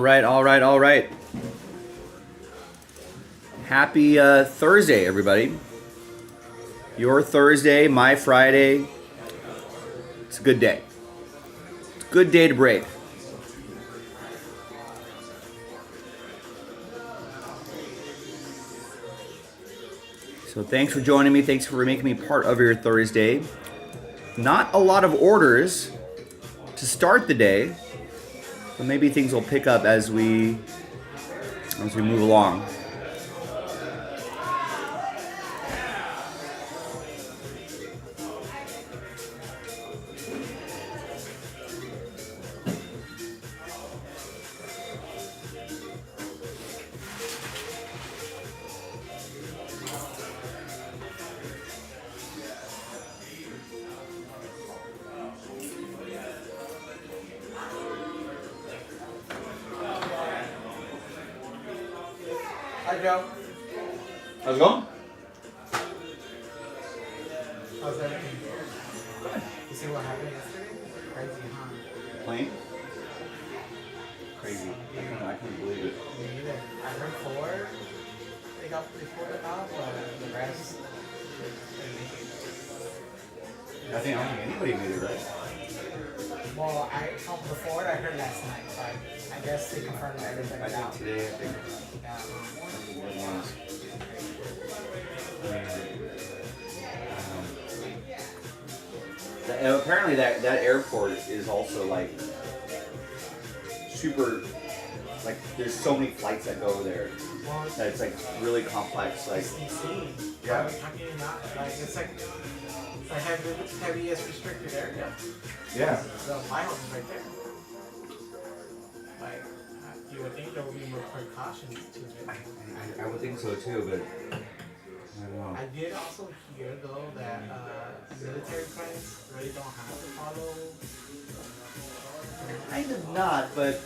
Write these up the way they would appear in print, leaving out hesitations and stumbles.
All right. Happy Thursday, everybody. Your Thursday, my Friday. It's a good day. It's a good day to break. So thanks for joining me. Thanks for making me part of your Thursday. Not a lot of orders to start the day, but maybe things will pick up as we move along. Hi, Joe. How's it going? How's everything? Good. You see what happened yesterday? Crazy, huh? Plane? Crazy. I couldn't believe it. Me neither. I heard 4. They got reported out, but the rest, they make it. I don't think anybody made it, right? Well, from the 4 I heard last night, but I guess they confirmed everything out. Today, I think. Apparently that airport is also like super, like there's so many flights that go there that it's like really complex. Like Yeah. How can you not? Like it's like the heaviest restricted area. Yeah. So my house is right there. Like you would think there would be more precautions to it. I would think so too, but I don't know. I did also hear though that military planes really don't have to follow. Kind of not, but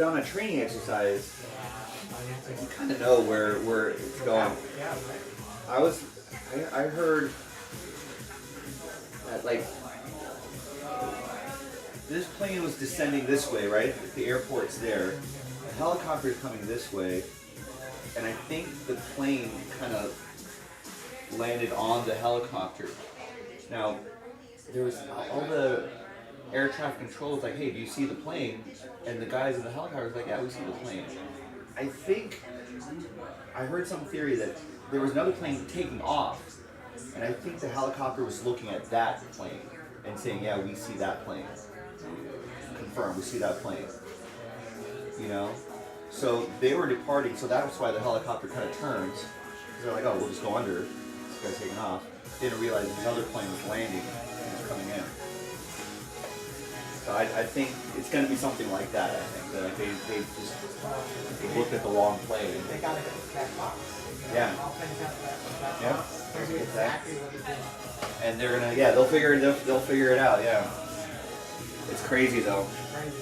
on a training exercise, you kind of know where it's going. Yeah, right. I heard that like this plane was descending this way, right? The airport's there. The helicopter is coming this way, and I think the plane kind of landed on the helicopter. Now, there was all the air traffic control was like, hey, do you see the plane? And the guys in the helicopter was like, yeah, we see the plane. I think I heard some theory that there was another plane taking off, and I think the helicopter was looking at that plane and saying, yeah, we see that plane. Confirmed, we see that plane. You know? So they were departing, so that's why the helicopter kind of turns. They're like, oh, we'll just go under. This guy's taking off. They didn't realize this other plane was landing and was coming in. So I think it's going to be something like that, I think. That they looked at the wrong plane. They gotta get the black box. Yeah. All planes have that Yeah. box. They do exactly what it is. And they're going to, yeah, they'll figure it out, yeah. It's crazy, though. Crazy.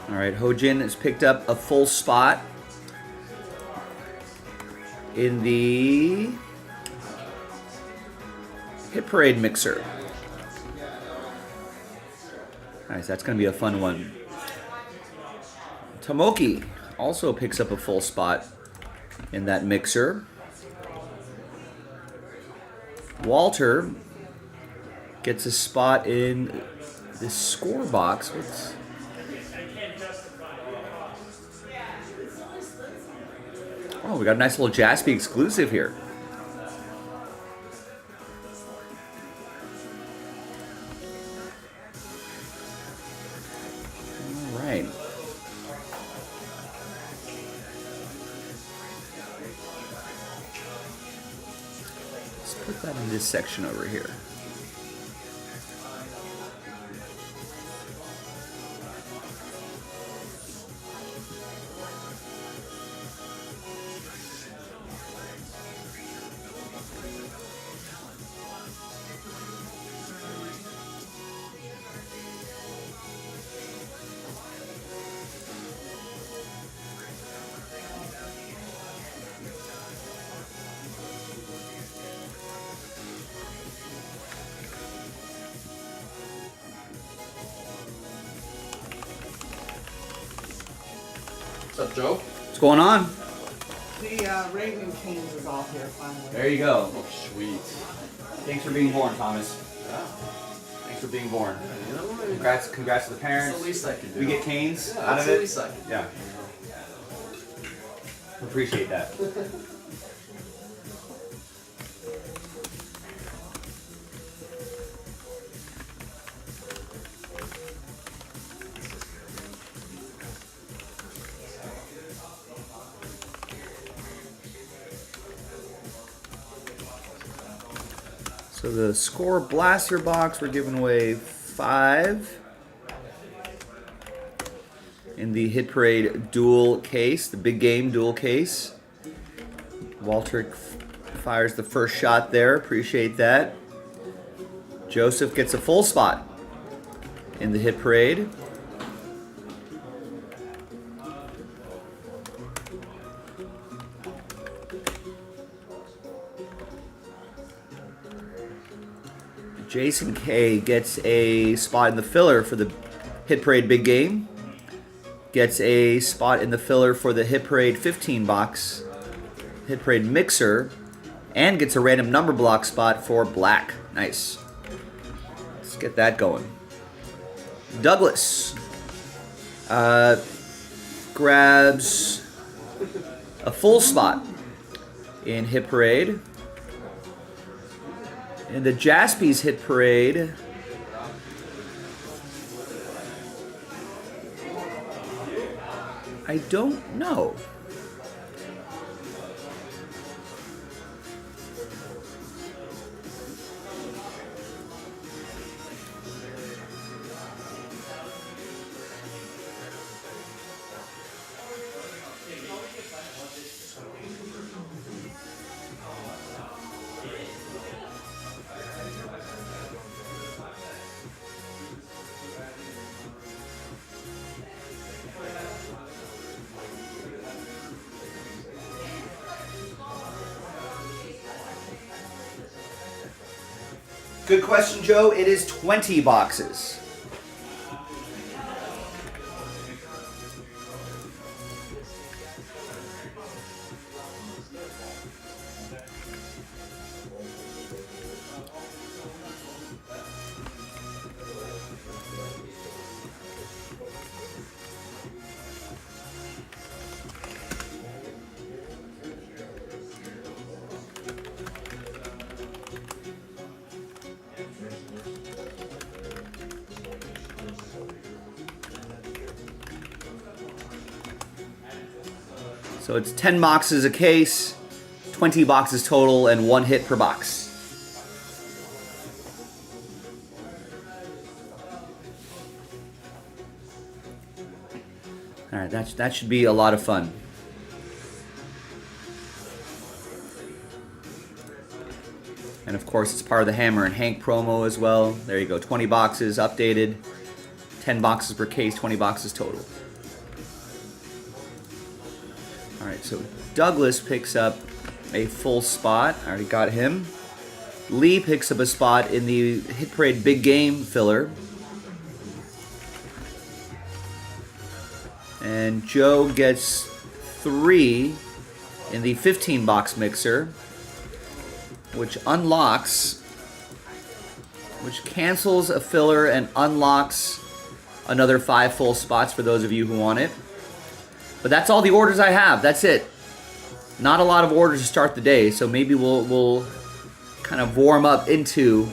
All right, Hojin has picked up a full spot. in the Hit Parade mixer. Nice, that's going to be a fun one. Tomoki also picks up a full spot in that mixer. Walter gets a spot in this score box. Oh, we got a nice little Jaspy exclusive here. All right. Let's put that in this section over here. What's up, Joe? What's going on? The Raven Kings is off here finally. There you go. Oh, sweet. Thanks for being born, Thomas. Yeah. Thanks for being born. You know what? Congrats to the That's parents. the least I can do. We get canes Yeah, out that's of the it. least I can do. Yeah. Appreciate that. So the score blaster box, we're giving away 5 in the Hit Parade dual case, the big game dual case. Walter fires the first shot there, appreciate that. Joseph gets a full spot in the Hit Parade. Jason K gets a spot in the filler for the Hit Parade big game. Gets a spot in the filler for the Hit Parade 15 box, Hit Parade mixer, and gets a random number block spot for Black. Nice. Let's get that going. Douglas grabs a full spot in Hit Parade. In the Jaspy's Hit Parade, I don't know. Good question, Joe. It is 20 boxes. So it's 10 boxes a case, 20 boxes total, and 1 hit per box. All right, that should be a lot of fun. And of course, it's part of the HAMMERIN HANK promo as well. There you go, 20 boxes updated, 10 boxes per case, 20 boxes total. All right, so Douglas picks up a full spot. I already got him. Lee picks up a spot in the Hit Parade Big Game filler. And Joe gets 3 in the 15 box mixer, which cancels a filler and unlocks another 5 full spots for those of you who want it. But that's all the orders I have. That's it. Not a lot of orders to start the day, so maybe we'll kind of warm up into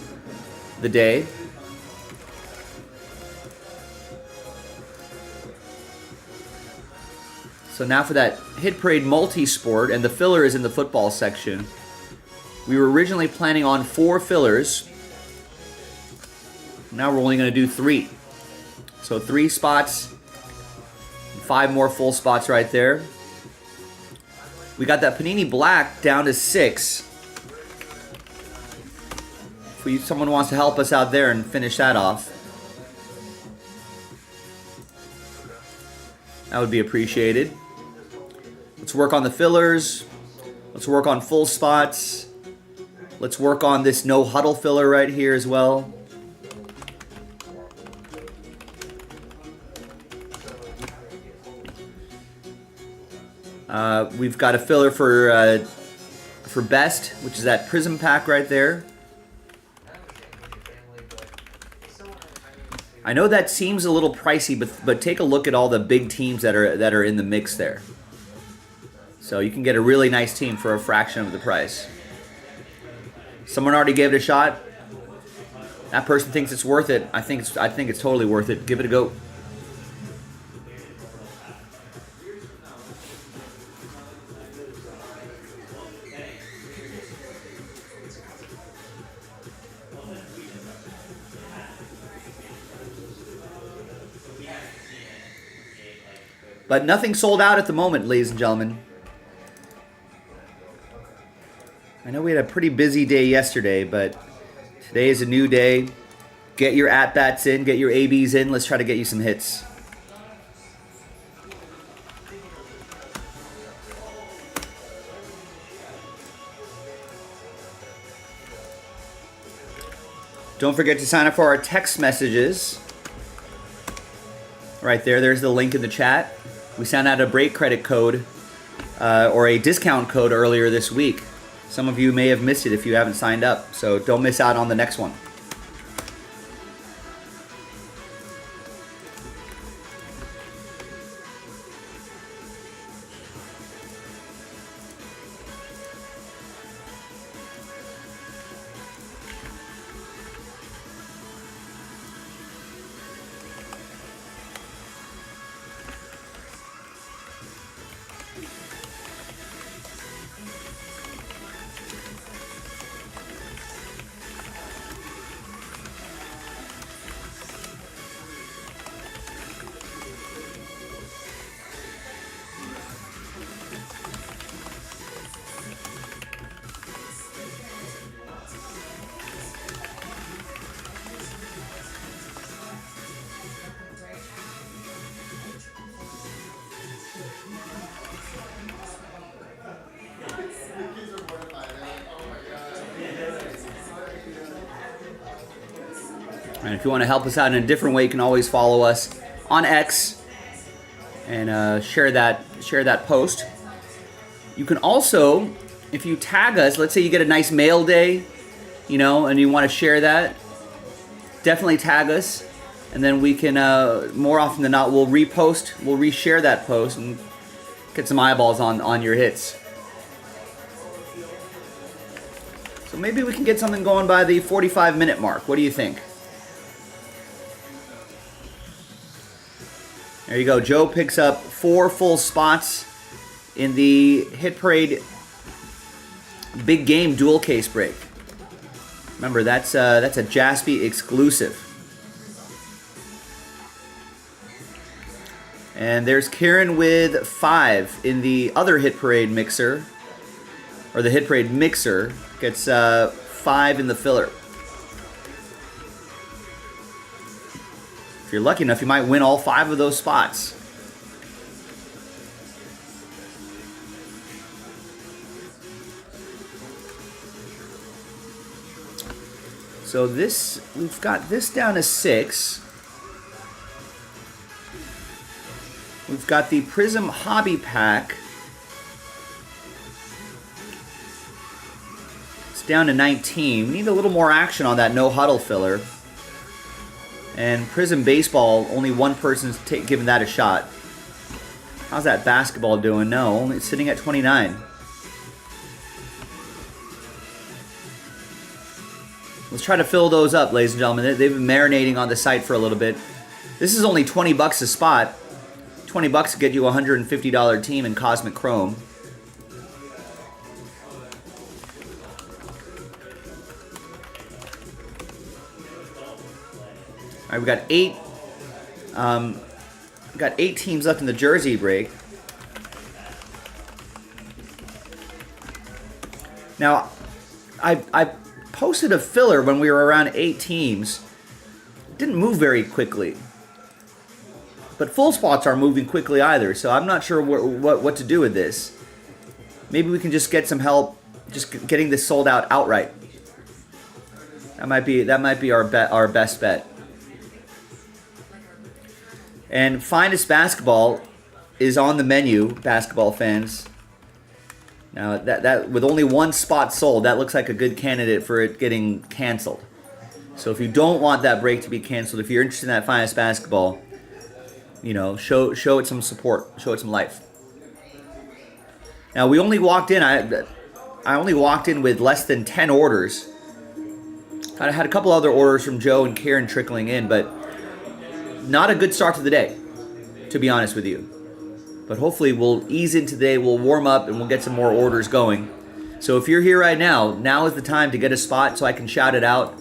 the day. So now for that Hit Parade multi-sport, and the filler is in the football section. We were originally planning on 4 fillers. Now we're only going to do 3. So 3 spots, 5 more full spots right there. We got that Panini Black down to 6. If someone wants to help us out there and finish that off, that would be appreciated. Let's work on the fillers. Let's work on full spots. Let's work on this no huddle filler right here as well. We've got a filler for best, which is that Prizm pack right there. I know that seems a little pricey, but take a look at all the big teams that are in the mix there. So you can get a really nice team for a fraction of the price. Someone already gave it a shot. That person thinks it's worth it. I think it's totally worth it. Give it a go. But nothing sold out at the moment, ladies and gentlemen. I know we had a pretty busy day yesterday, but today is a new day. Get your at-bats in, get your ABs in. Let's try to get you some hits. Don't forget to sign up for our text messages. Right there, there's the link in the chat. We sent out a break credit code or a discount code earlier this week. Some of you may have missed it if you haven't signed up, so don't miss out on the next one. And if you want to help us out in a different way, you can always follow us on X and share that post. You can also, if you tag us, let's say you get a nice mail day, and you want to share that, definitely tag us, and then we can, more often than not, we'll reshare that post and get some eyeballs on your hits. So maybe we can get something going by the 45-minute mark. What do you think? There you go. Joe picks up 4 full spots in the Hit Parade Big Game dual case break. Remember, that's a Jaspy exclusive. And there's Kieran with 5 in the other Hit Parade mixer, or the Hit Parade mixer gets 5 in the filler. If you're lucky enough, you might win all 5 of those spots. So this, we've got this down to 6. We've got the Prizm Hobby Pack. It's down to 19. We need a little more action on that No Huddle filler. And Prizm Baseball, only one person's giving that a shot. How's that basketball doing? No, only sitting at 29. Let's try to fill those up, ladies and gentlemen. They've been marinating on the site for a little bit. This is only 20 bucks a spot. 20 bucks to get you a $150 team in Cosmic Chrome. All right, we got 8. Got 8 teams left in the jersey break. Now, I posted a filler when we were around 8 teams. It didn't move very quickly. But full spots aren't moving quickly either, so I'm not sure what to do with this. Maybe we can just get some help just getting this sold out outright. That might be our best bet. And Finest Basketball is on the menu, basketball fans. Now, that with only 1 spot sold, that looks like a good candidate for it getting canceled. So if you don't want that break to be canceled, if you're interested in that Finest Basketball, you know, show it some support, show it some life. Now, we only walked in, I only walked in with less than 10 orders. I had a couple other orders from Joe and Karen trickling in, but not a good start to the day, to be honest with you. But hopefully we'll ease in today, we'll warm up, and we'll get some more orders going. So if you're here right now, now is the time to get a spot so I can shout it out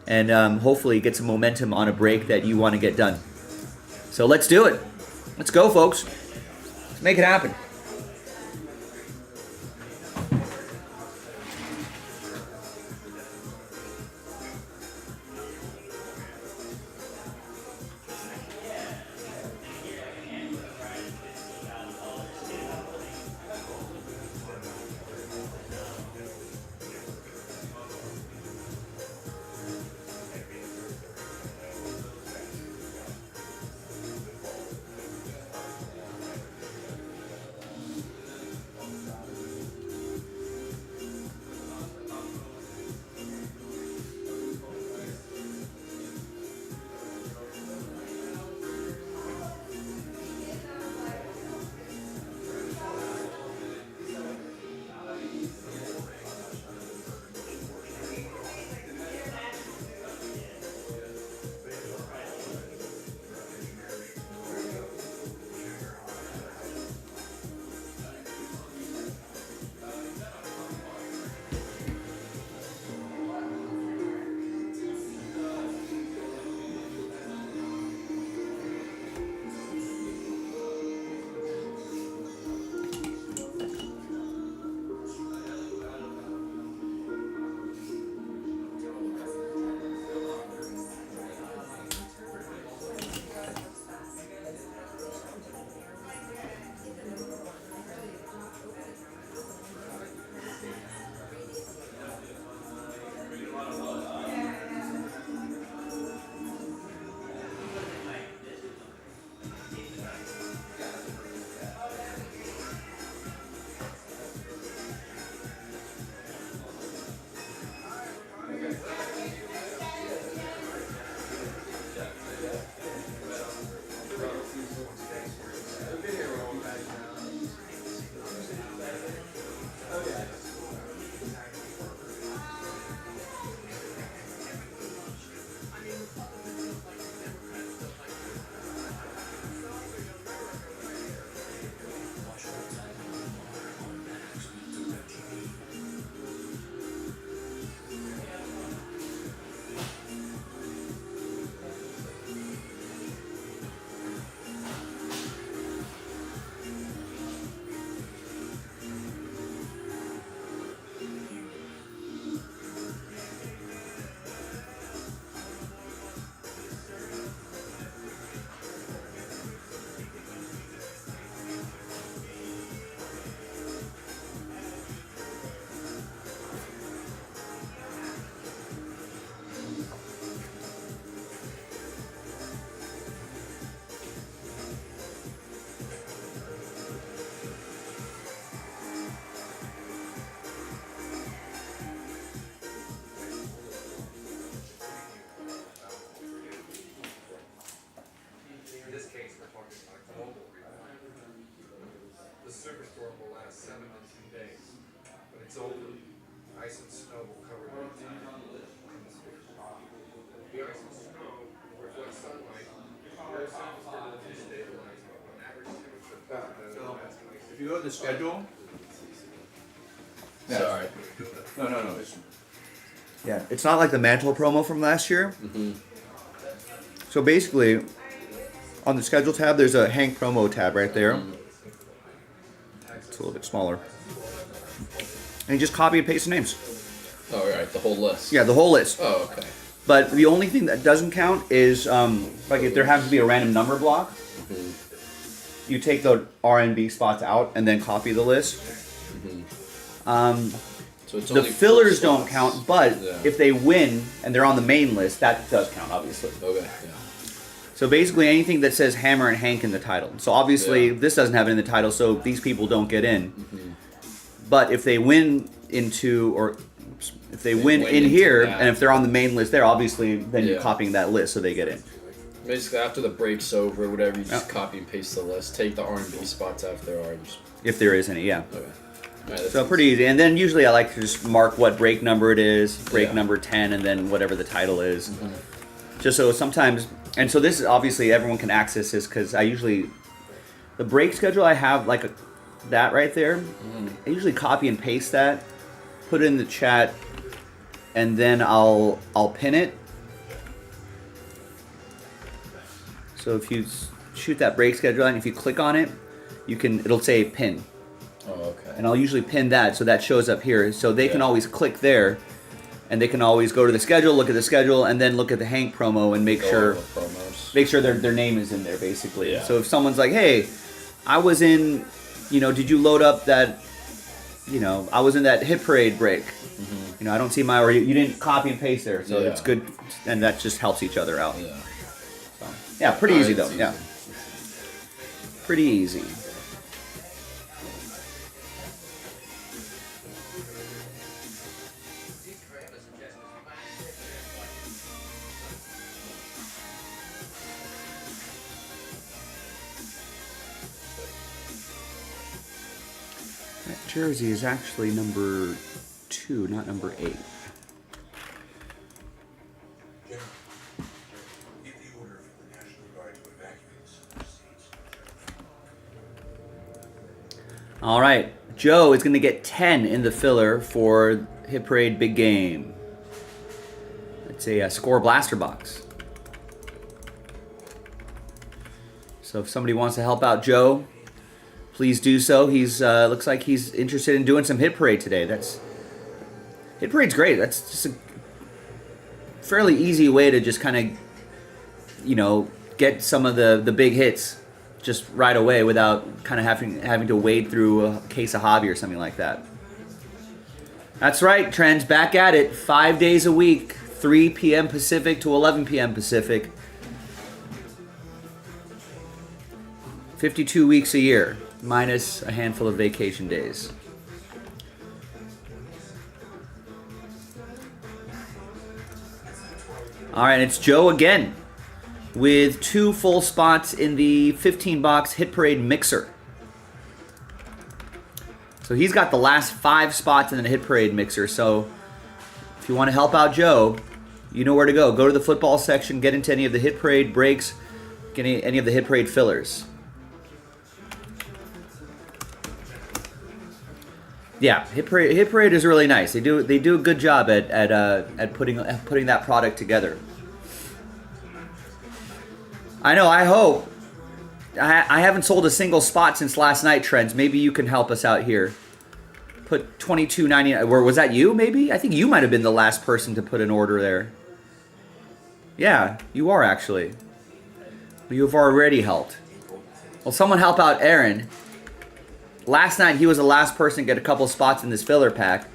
and hopefully get some momentum on a break that you want to get done. So let's do it. Let's go, folks. Let's make it happen. the schedule? Yeah. Sorry. No. Yeah, it's not like the Mantle promo from last year. Mm-hmm. So basically, on the schedule tab, there's a Hank promo tab right there. Mm-hmm. It's a little bit smaller. And you just copy and paste the names. Oh, right, the whole list. Yeah, the whole list. Oh, okay. But the only thing that doesn't count is, like if there happens to be a random number block, you take the R and B spots out and then copy the list. So it's The only fillers 4 don't slots. count, but Yeah. if they win and they're on the main list, that does count, obviously. Okay, yeah. So basically anything that says Hammerin Hank in the title. So obviously this doesn't have it in the title, so these people don't get in. But if they win into, or if they win in into here, that. and if they're on the main list there, obviously then you're Yeah. copying that list so they get in. Basically, after the break's over, whatever, you just copy and paste the list. Take the R&B spots out if there are. Just, If there is any, yeah. okay. Right, that's So pretty easy. And then usually I like to just mark what break number it is, break Yeah. number 10, and then whatever the title is. Just so sometimes, and so this is obviously everyone can access this because I usually, the break schedule I have like that right there, I usually copy and paste that, put it in the chat, and then I'll pin it. So if you shoot that break schedule and if you click on it, it'll say pin. Oh, okay. And I'll usually pin that so that shows up here. So they can Yeah. always click there and they can always go to the schedule, look at the schedule, and then look at the Hank promo and make Go sure over the promos. their name is in there basically. Yeah. So if someone's like, hey, I was in, did you load up that, I was in that hit parade break. I don't see or you didn't copy and paste there. So Yeah. it's good. And that just helps each other out. Yeah. So, yeah, pretty easy Alright, though. it's Yeah. Pretty easy. That jersey is actually number 2, not number 8. All right, Joe is going to get 10 in the filler for Hit Parade Big Game. It's a score blaster box. So if somebody wants to help out Joe, please do so. He's looks like he's interested in doing some Hit Parade today. Hit Parade's great. That's just a fairly easy way to just kind of, get some of the big hits just right away without kind of having to wade through a case of hobby or something like that. That's right, Trends, back at it. 5 days a week, 3 p.m. Pacific to 11 p.m. Pacific. 52 weeks a year, minus a handful of vacation days. All right, it's Joe again with 2 full spots in the 15-box Hit Parade Mixer. So he's got the last 5 spots in the Hit Parade Mixer. So if you want to help out Joe, you know where to go. Go to the football section, get into any of the Hit Parade breaks, get any of the Hit Parade fillers. Yeah, Hit Parade is really nice. They do a good job at putting that product together. I know. I hope. I haven't sold a single spot since last night, Trends. Maybe you can help us out here. Put $22.99. Or was that you? Maybe I think you might have been the last person to put an order there. Yeah, you are actually. You have already helped. Well, someone help out Aaron. Last night, he was the last person to get a couple spots in this filler pack.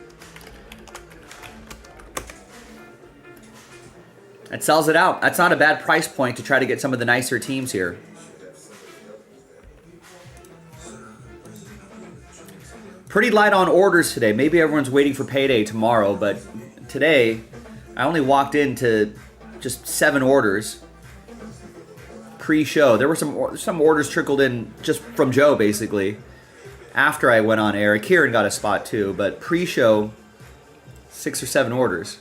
That sells it out. That's not a bad price point to try to get some of the nicer teams here. Pretty light on orders today. Maybe everyone's waiting for payday tomorrow, but today, I only walked into just 7 orders pre-show. There were some orders trickled in just from Joe, basically. After I went on air, Kieran got a spot too, but pre-show, 6 or 7 orders.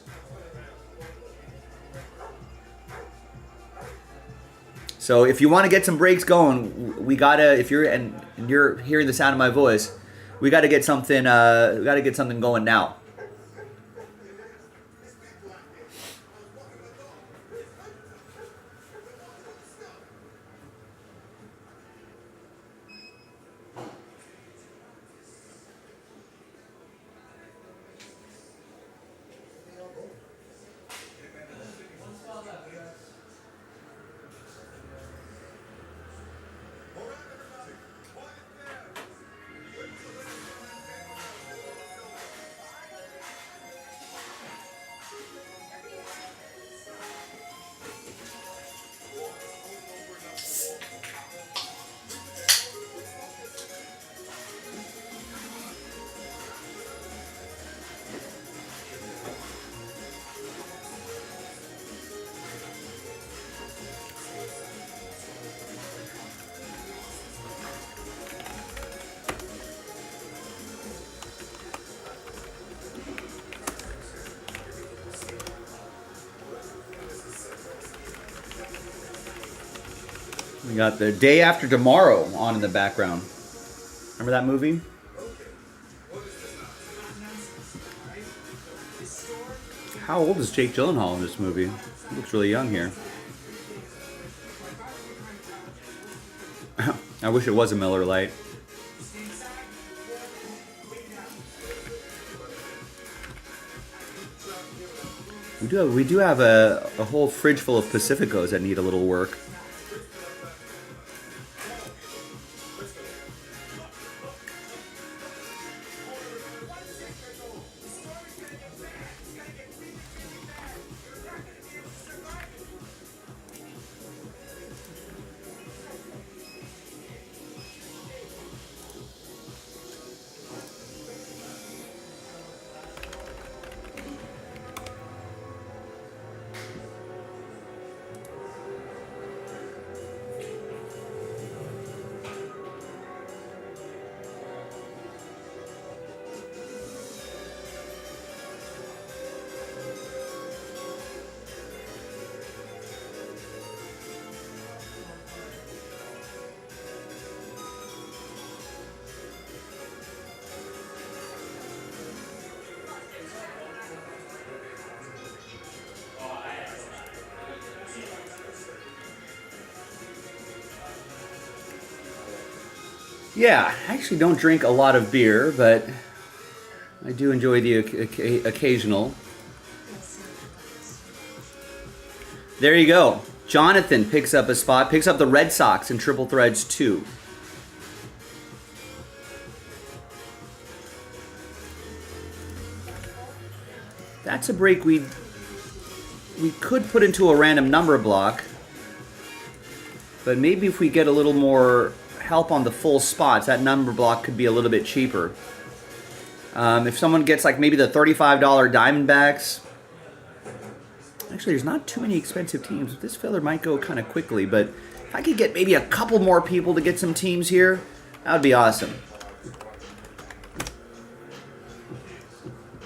So if you want to get some breaks going, we gotta. If you're hearing the sound of my voice, We got to get something. We got to get something going now. We got The Day After Tomorrow on in the background. Remember that movie? How old is Jake Gyllenhaal in this movie? He looks really young here. I wish it was a Miller Lite. We do have a whole fridge full of Pacificos that need a little work. Yeah, I actually don't drink a lot of beer, but I do enjoy the occasional. There you go. Jonathan picks up a spot, picks up the Red Sox in Triple Threads 2. That's a break we could put into a random number block, but maybe if we get a little more help on the full spots, that number block could be a little bit cheaper. If someone gets like maybe the $35 Diamondbacks, actually there's not too many expensive teams. This filler might go kind of quickly, but if I could get maybe a couple more people to get some teams here, that would be awesome.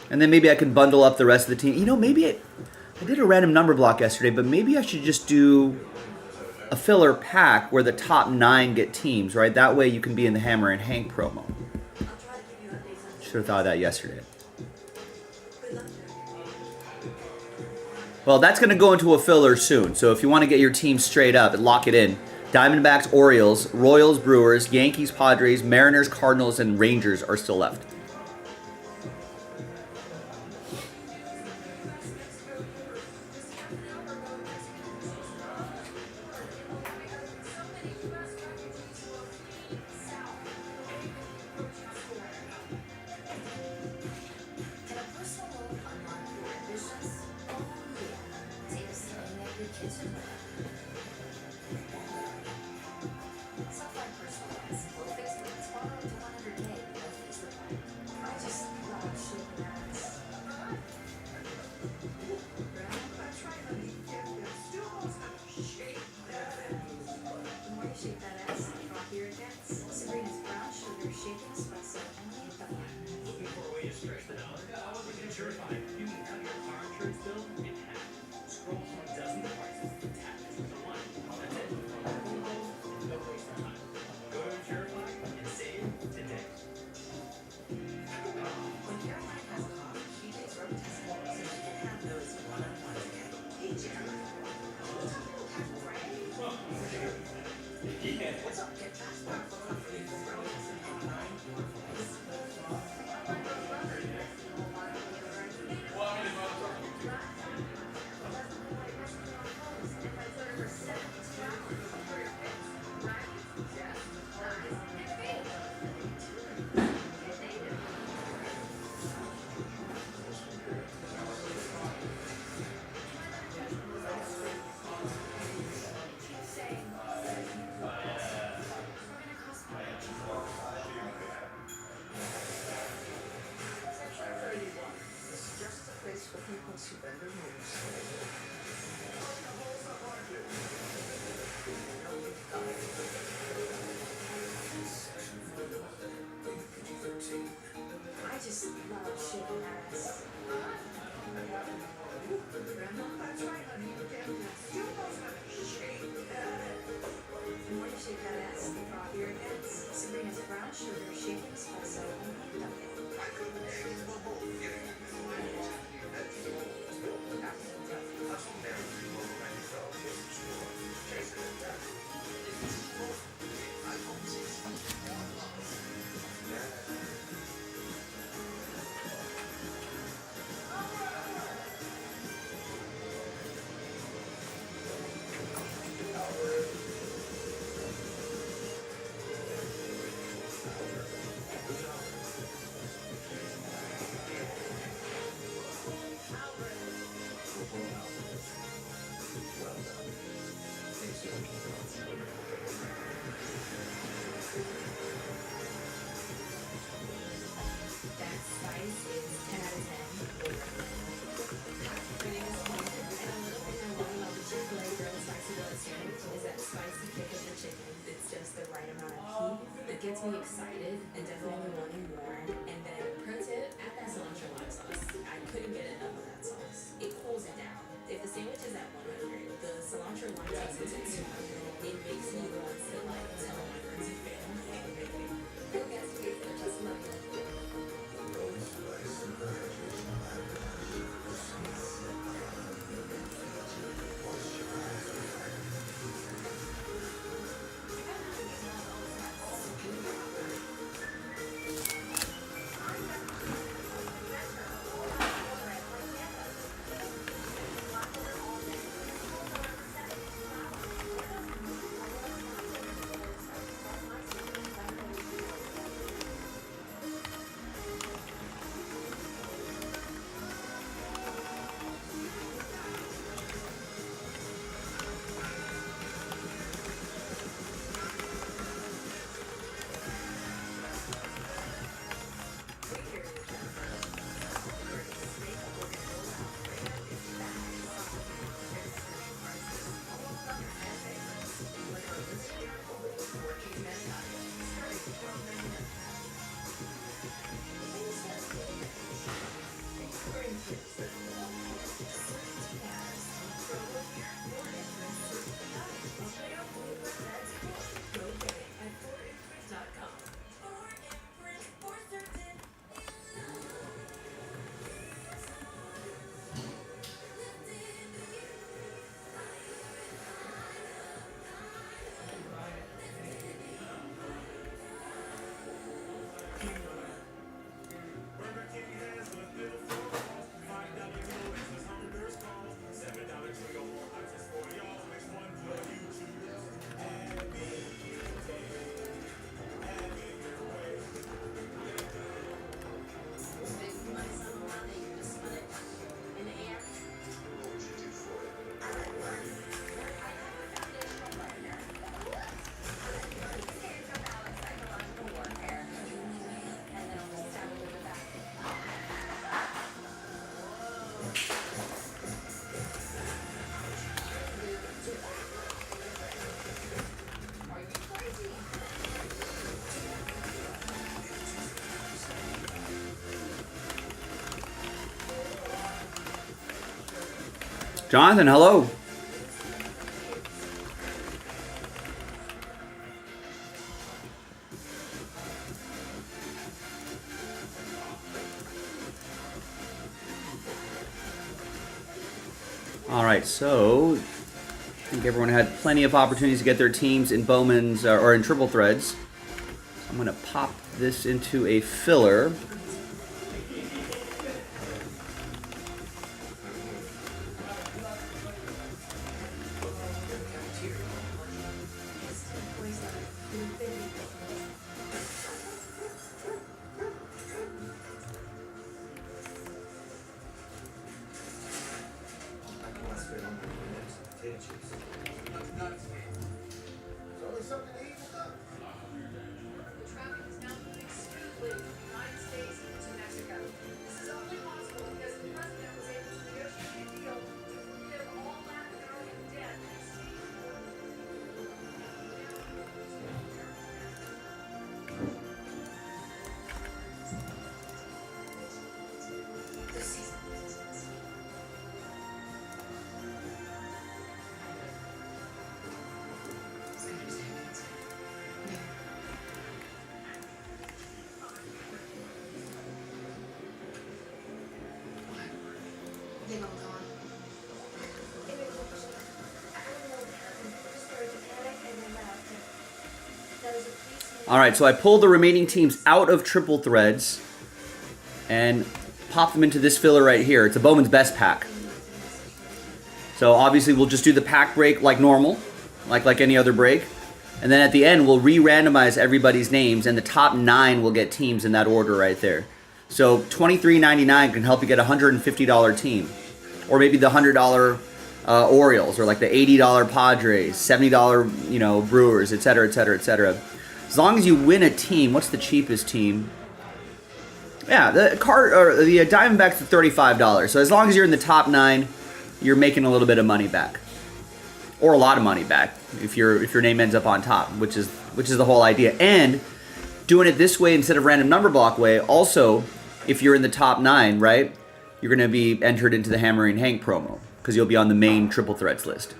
And then maybe I can bundle up the rest of the team. You know, maybe I did a random number block yesterday, but maybe I should just do a filler pack where the top 9 get teams, right? That way you can be in the Hammerin Hank promo. Should have thought of that yesterday. Well, that's going to go into a filler soon. So if you want to get your team straight up and lock it in, Diamondbacks, Orioles, Royals, Brewers, Yankees, Padres, Mariners, Cardinals, and Rangers are still left. me excited and definitely wanting more. And then, pro tip, add that cilantro lime sauce. I couldn't get enough of that sauce. It cools it down. If the sandwich is at 100, the cilantro lime sauce is at 200. It makes me want to like tell my friends and family. Go get sweet for the testimonial. Jonathan, hello. All right, so I think everyone had plenty of opportunities to get their teams in Bowman's or in triple threads. I'm going to pop this into a filler. All right, so I pulled the remaining teams out of triple threads and popped them into this filler right here. It's a Bowman's Best pack. So obviously we'll just do the pack break like normal, like any other break. And then at the end, we'll re-randomize everybody's names, and the top 9 will get teams in that order right there. So $23.99 can help you get a $150 team. Or maybe the $100 Orioles, or like the $80 Padres, $70 Brewers, et cetera, et cetera, et cetera. As long as you win a team, what's the cheapest team? Yeah, the Diamondbacks at $35. So as long as you're in the top 9, you're making a little bit of money back, or a lot of money back if your name ends up on top, which is the whole idea. And doing it this way instead of random number block way, also, if you're in the top 9, right, you're going to be entered into the Hammering Hank promo because you'll be on the main triple threads list.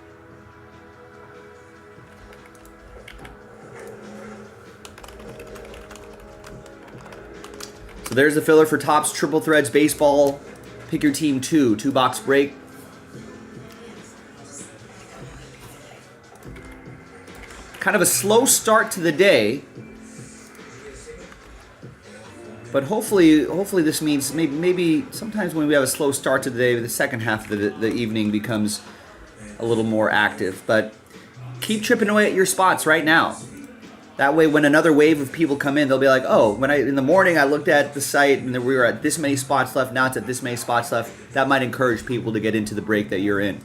So there's the filler for Topps Triple Threads Baseball. Pick your team 2-box break. Kind of a slow start to the day. But hopefully this means maybe sometimes when we have a slow start to the day, the second half of the evening becomes a little more active. But keep chipping away at your spots right now. That way, when another wave of people come in, they'll be like, "Oh, in the morning I looked at the site and we were at this many spots left. Now it's at this many spots left." That might encourage people to get into the break that you're in.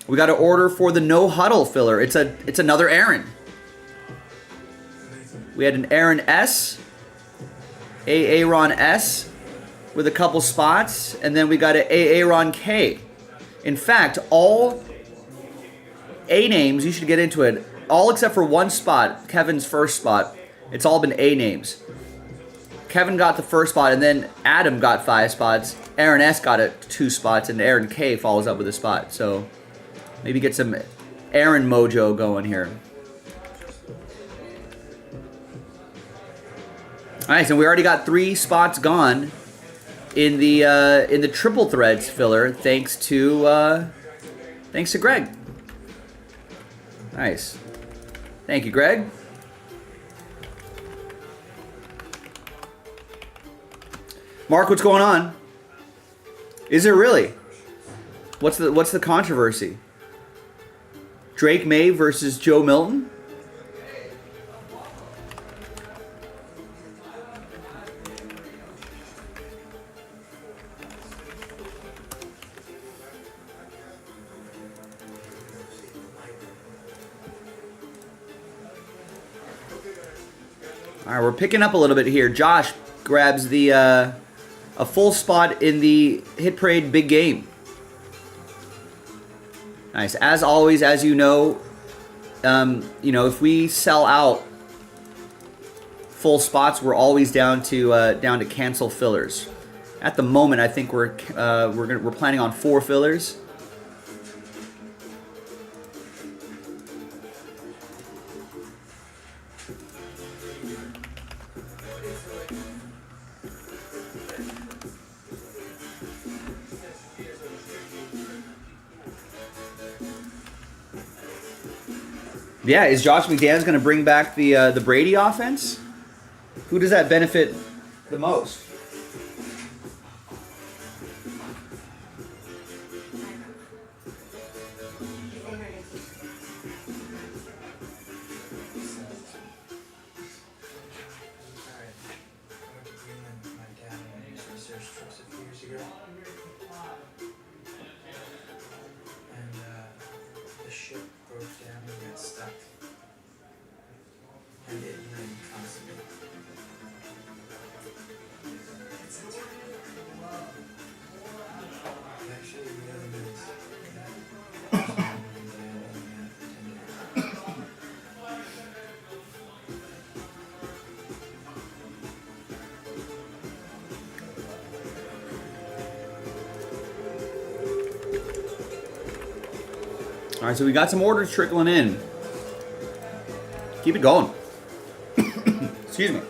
We got to order for the No Huddle filler. It's another Aaron. We had an Aaron S, Aaron S with a couple spots, and then we got an Aaron K. In fact, all A names, you should get into it, all except for one spot, Kevin's first spot, it's all been A names. Kevin got the first spot, and then Adam got 5 spots, Aaron S got 2 spots, and Aaron K follows up with a spot. So maybe get some Aaron mojo going here. Alright, so we already got 3 spots gone in the triple threads filler, thanks to Greg. Nice. Thank you, Greg. Mark, what's going on? Is it really? What's the controversy? Drake May versus Joe Milton? All right, we're picking up a little bit here. Josh grabs a full spot in the Hit Parade Big Game. Nice. As always, as you know, if we sell out full spots, we're always down to cancel fillers. At the moment, I think we're planning on 4 fillers. Yeah, is Josh McDaniels going to bring back the Brady offense? Who does that benefit the most? All right, so we got some orders trickling in. Keep it going. Excuse me.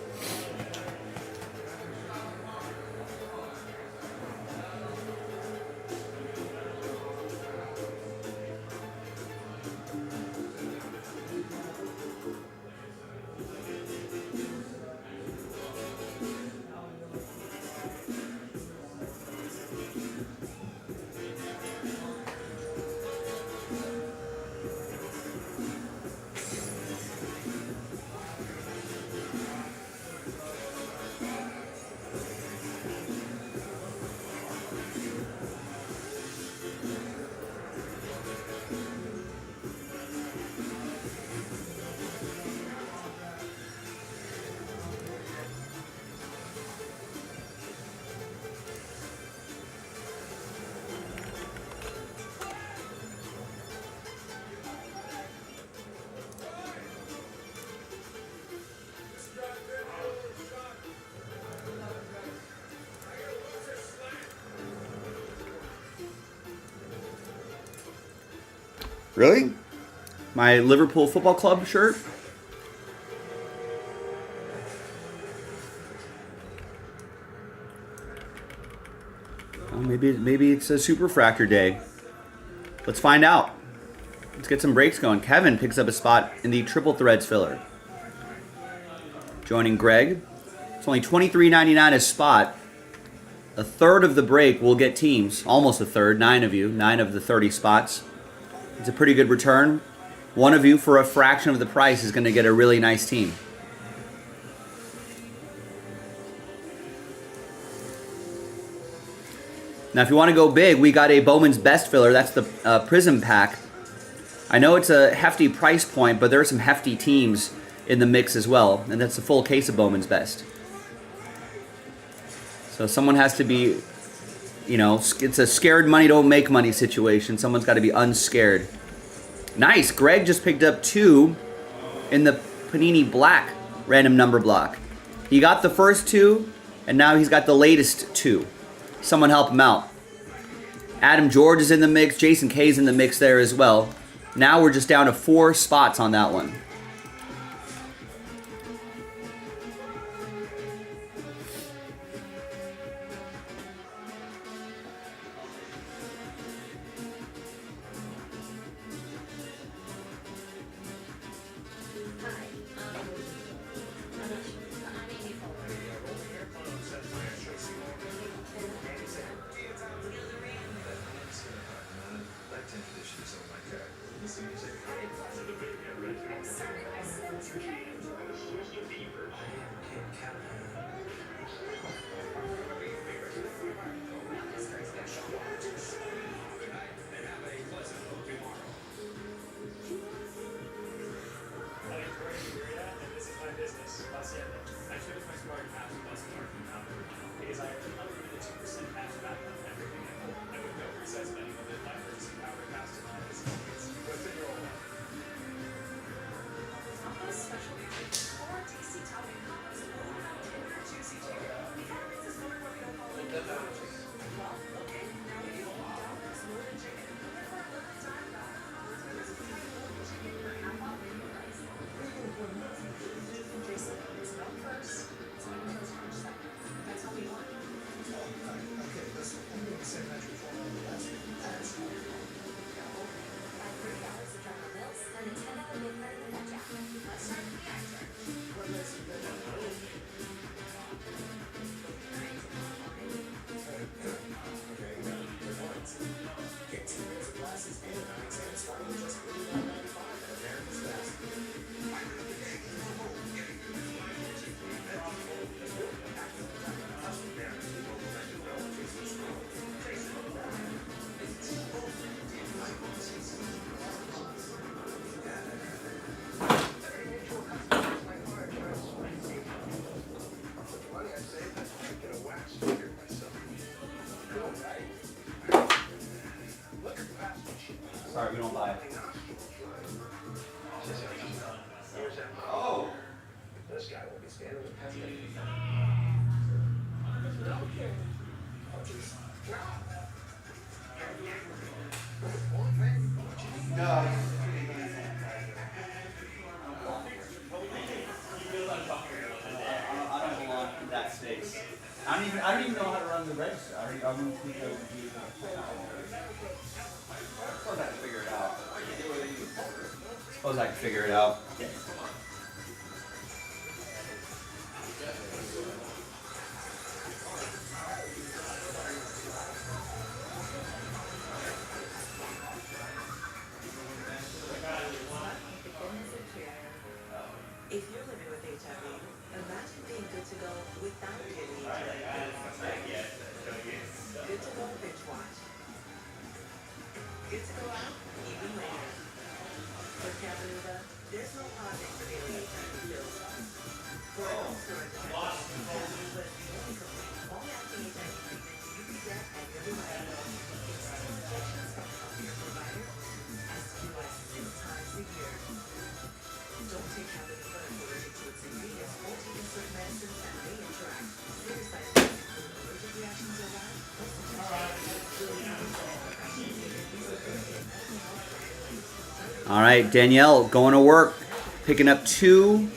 Really? My Liverpool Football Club shirt? Well, maybe it's a superfractor day. Let's find out. Let's get some breaks going. Kevin picks up a spot in the Triple Threads filler. Joining Greg. It's only $23.99 a spot. A third of the break will get teams. Almost a third. 9 of you. 9 of the 30 spots. It's a pretty good return. One of you, for a fraction of the price, is going to get a really nice team. Now, if you want to go big, we got a Bowman's Best filler. That's the Prizm pack. I know it's a hefty price point, but there are some hefty teams in the mix as well. And that's a full case of Bowman's Best. So someone has to be, you know, it's a scared money don't make money situation. Someone's got to be unscared. Nice. Greg just picked up 2 in the Panini Black random number block. He got the first 2, and now he's got the latest 2. Someone help him out. Adam George is in the mix. Jason K's in the mix there as well. Now we're just down to 4 spots on that one. Sorry, we don't buy it. Oh! This guy won't be standing with No. I don't belong in that space. I don't even know how to run the register. I wouldn't think I would do Suppose I can figure it out. Suppose I can figure it out. If you're living with HIV, imagine being good to go without getting HIV. Good to go binge watch. Good to go out even later. For Cabanuba, there's no pausing for daily HIV pills. For a home storage Cabanuba is the only complete long-acting HIV treatment you can get at your provider. It's 2 injections from a healthcare provider, SQI 6 times a year. Don't take Cabanuba if allergic to its ingredients or taking certain medicines that may interact. Serious side effects include allergic reactions or rash, or some All right, Danielle going to work. Picking up 2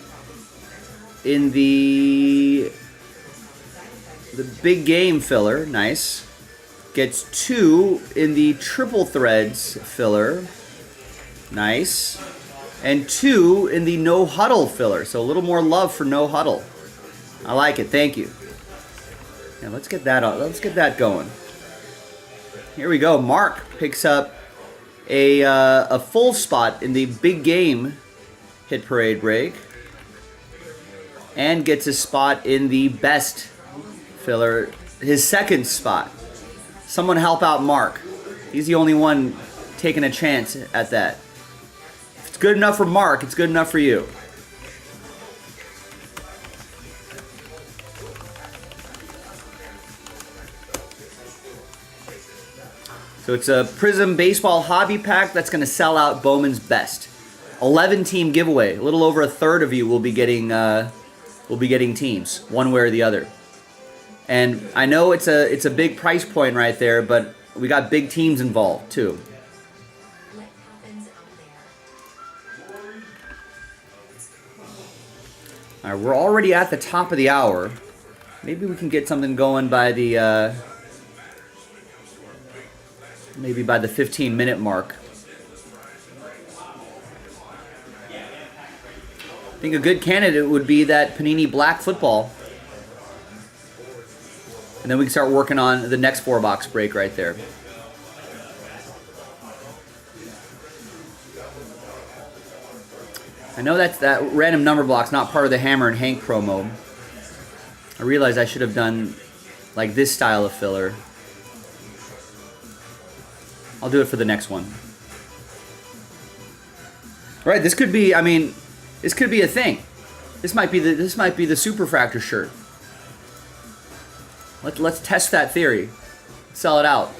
in the big game filler. Nice. Gets 2 in the triple threads filler. Nice. And 2 in the no huddle filler. So a little more love for no huddle. I like it. Thank you. Yeah, let's get that on. Let's get that going. Here we go. Mark picks up a full spot in the big game hit parade break, and gets a spot in the best filler, his second spot. Someone help out Mark. He's the only one taking a chance at that. If it's good enough for Mark, it's good enough for you. So it's a Prizm Baseball Hobby Pack that's going to sell out Bowman's best. 11-team giveaway. A little over a third of you will be getting teams, one way or the other. And I know it's a big price point right there, but we got big teams involved too. All right, we're already at the top of the hour. Maybe we can get something going by the maybe by the 15-minute mark. I think a good candidate would be that Panini Black football. And then we can start working on the next 4-box break right there. I know that random number block's not part of the HAMMERIN HANK promo. I realized I should have done like this style of filler. I'll do it for the next one. All right, this could be, I mean, this could be a thing. This might be the Superfractor shirt. Let's test that theory. Sell it out.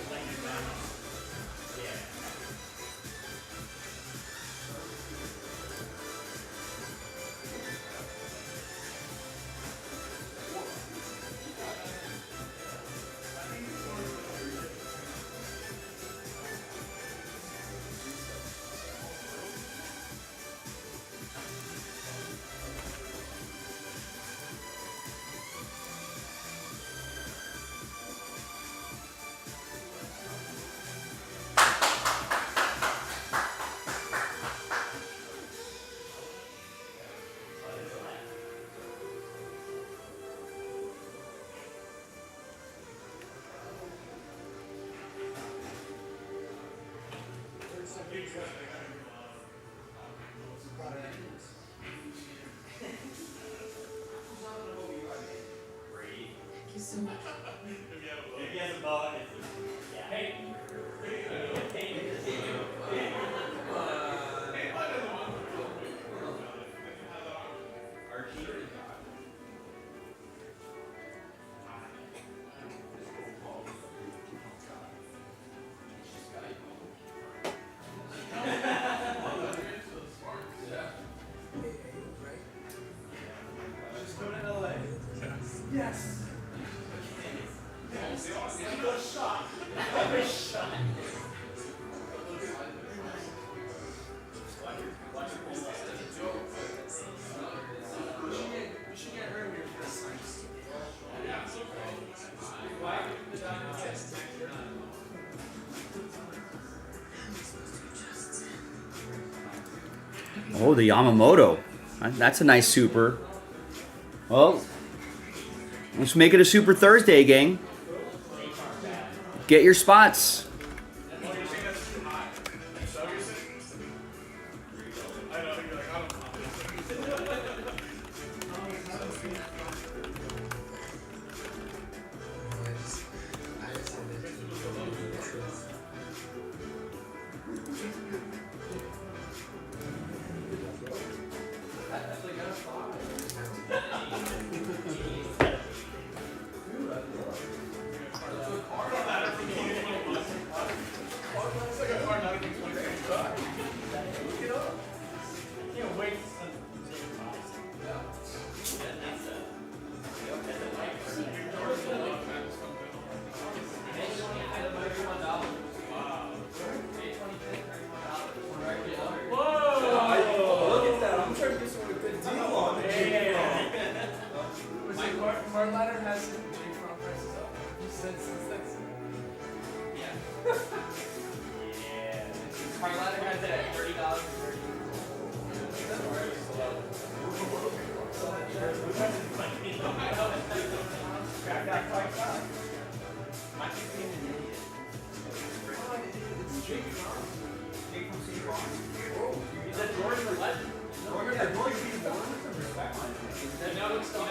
Oh, the Yamamoto. That's a nice super. Well, let's make it a Super Thursday, gang. Get your spots.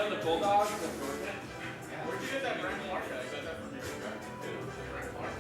The Bulldogs? Where'd you get that brand Clark? I got that from your brand Clark.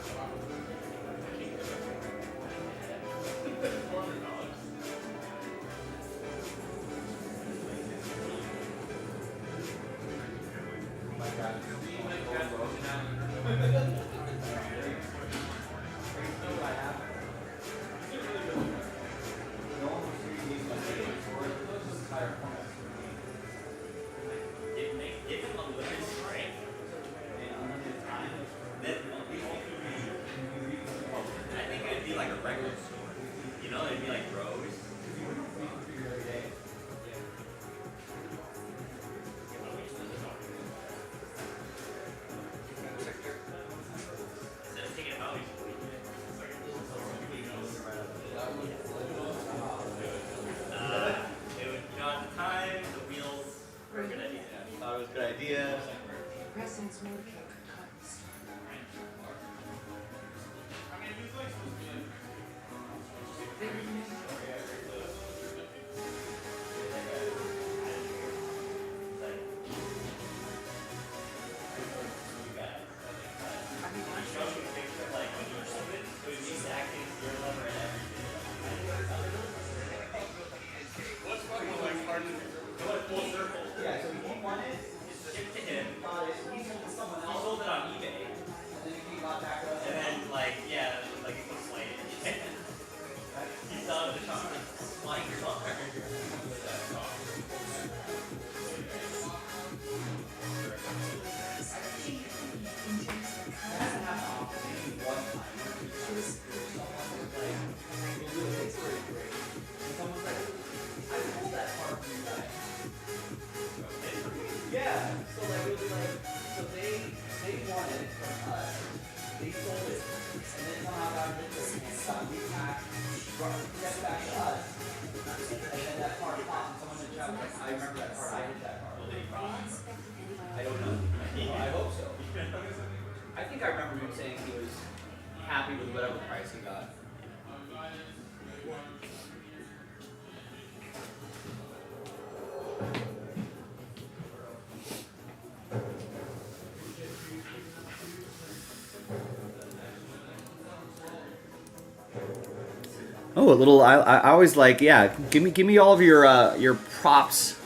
Oh, a little. I always like, yeah. Give me all of your props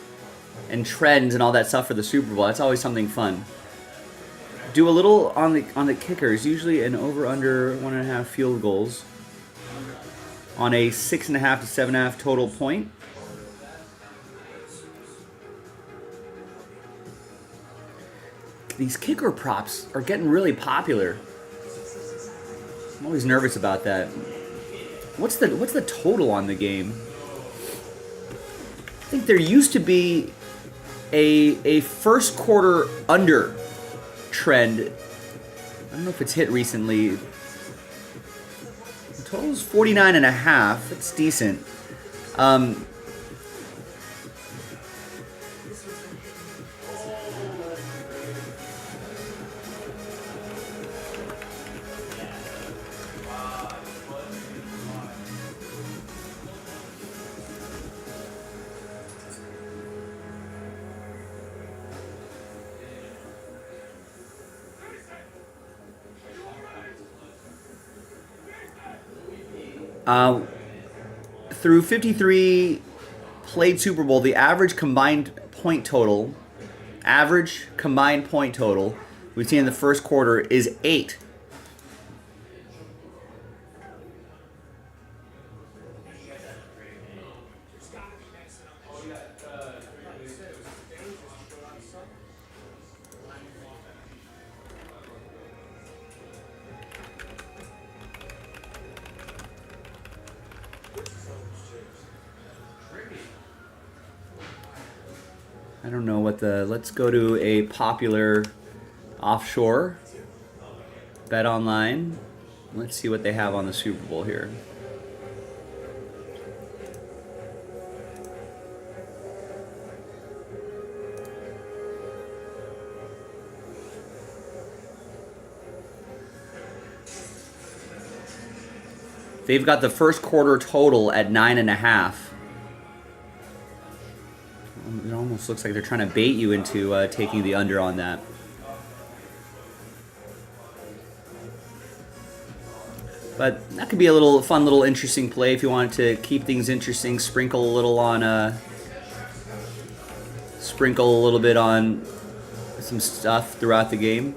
and trends and all that stuff for the Super Bowl. That's always something fun. Do a little on the kickers. Usually an over under 1.5 field goals on a 6.5 to 7.5 total point. These kicker props are getting really popular. I'm always nervous about that. What's the total on the game? I think there used to be a first quarter under trend. I don't know if it's hit recently. The total is 49.5. That's decent. Through 53 played Super Bowl, the average combined point total we've seen in the first quarter is 8. I don't know what let's go to a popular offshore bet online. Let's see what they have on the Super Bowl here. They've got the first quarter total at 9.5. It almost looks like they're trying to bait you into taking the under on that. But that could be a little fun, little interesting play if you wanted to keep things interesting. Sprinkle a little bit on some stuff throughout the game.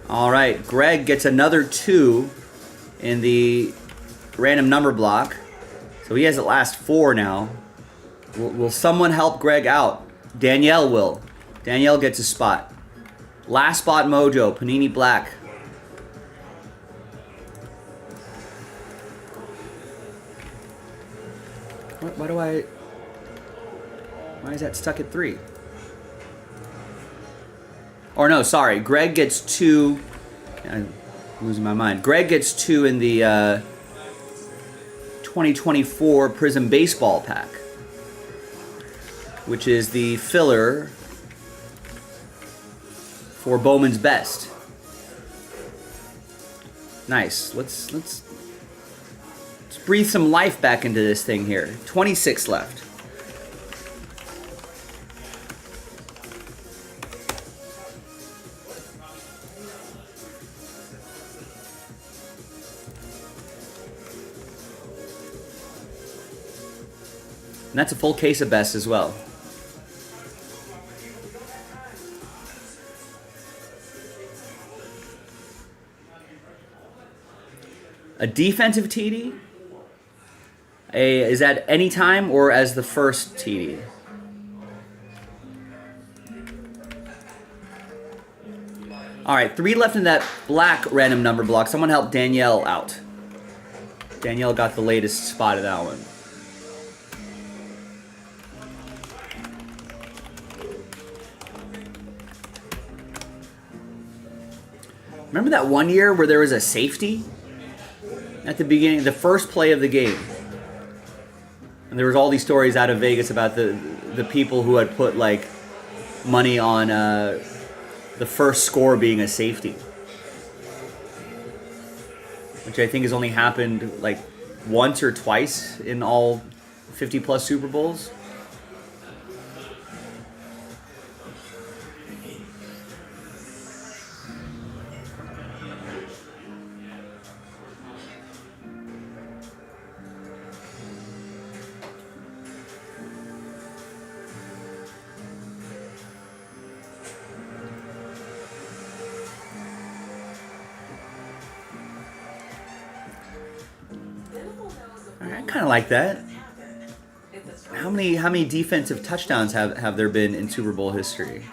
All right, Greg gets another 2 in the random number block. So he has the last 4 now. Will someone help Greg out? Danielle will. Danielle gets a spot. Last spot mojo, Panini Black. Why is that stuck at 3? Or no, sorry. Greg gets 2. I'm losing my mind. Greg gets 2 in the 2024 Prizm Baseball pack, which is the filler for Bowman's Best. Nice. Let's breathe some life back into this thing here. 26 left. And that's a full case of best as well. A defensive TD? Is that any time or as the first TD? All right, 3 left in that black random number block. Someone help Danielle out. Danielle got the latest spot of that one. Remember that one year where there was a safety at the beginning, the first play of the game? And there was all these stories out of Vegas about the people who had put like money on the first score being a safety, which I think has only happened like once or twice in all 50 plus Super Bowls. I kind of like that. How many defensive touchdowns have there been in Super Bowl history?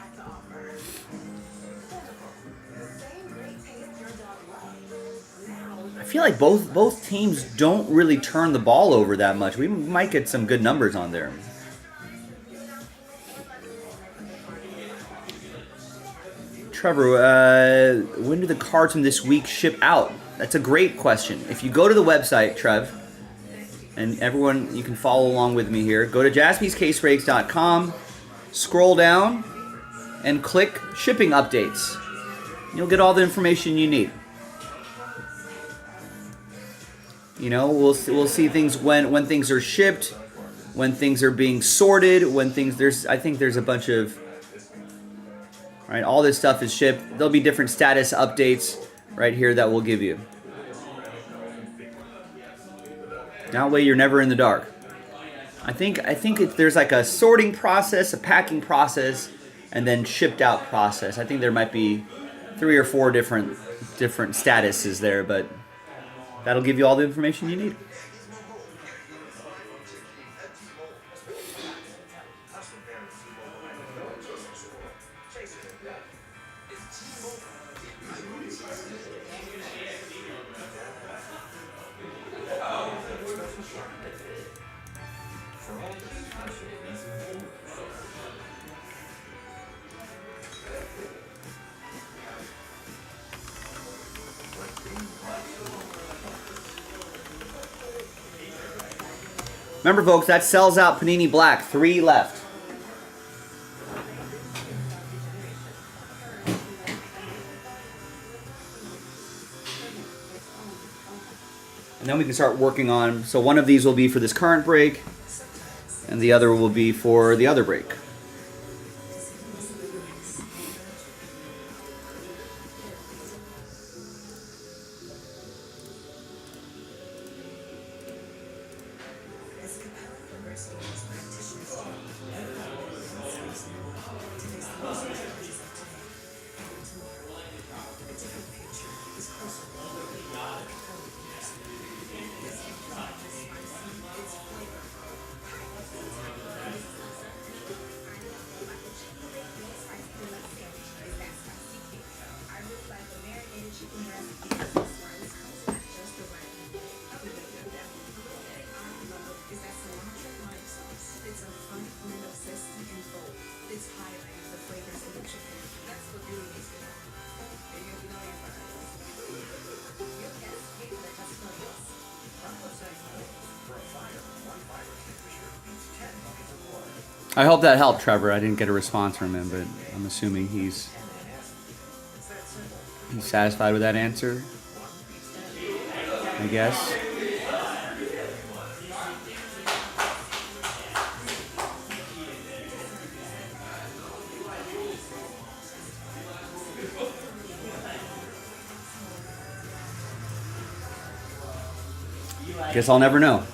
I feel like both teams don't really turn the ball over that much. We might get some good numbers on there. Trevor, when do the cards from this week ship out? That's a great question. If you go to the website, Trev, and everyone, you can follow along with me here. Go to jaspyscasebreaks.com, scroll down, and click Shipping Updates. You'll get all the information you need. You know, we'll see things when things are shipped, when things are being sorted, I think there's a bunch of, right, all this stuff is shipped. There'll be different status updates right here that we'll give you. That way you're never in the dark. I think there's like a sorting process, a packing process, and then shipped out process. I think there might be 3 or 4 different statuses there, but that'll give you all the information you need. Remember, folks, that sells out Panini Black. 3 left. And then we can start working on, so one of these will be for this current break, and the other will be for the other break. I hope that helped, Trevor. I didn't get a response from him, but I'm assuming he's satisfied with that answer, I guess. Guess I'll never know.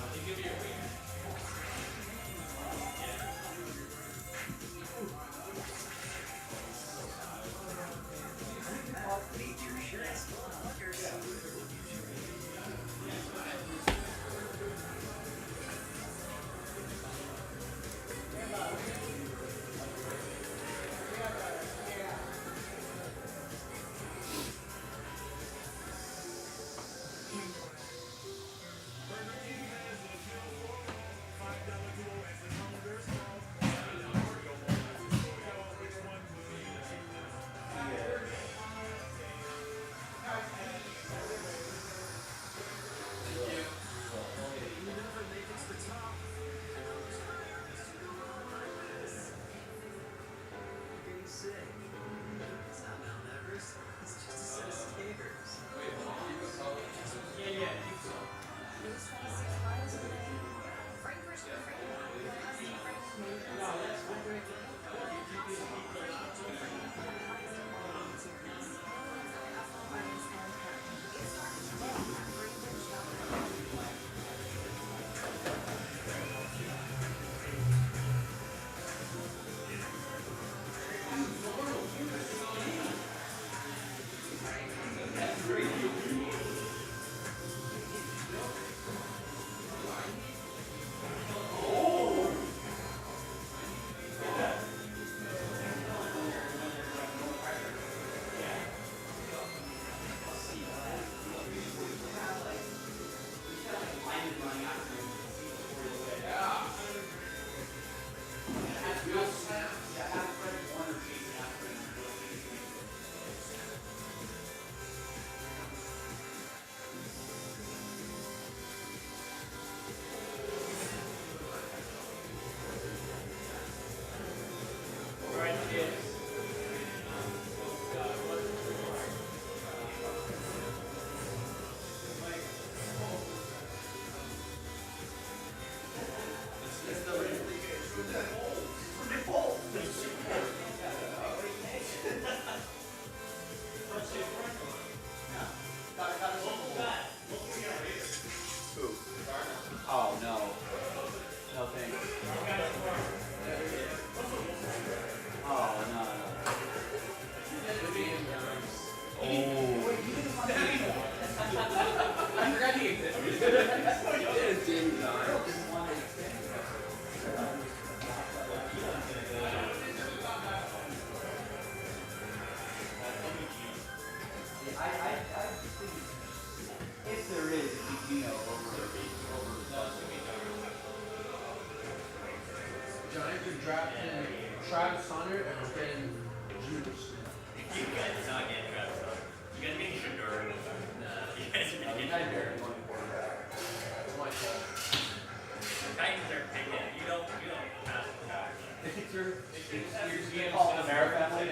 Call it the Mara family.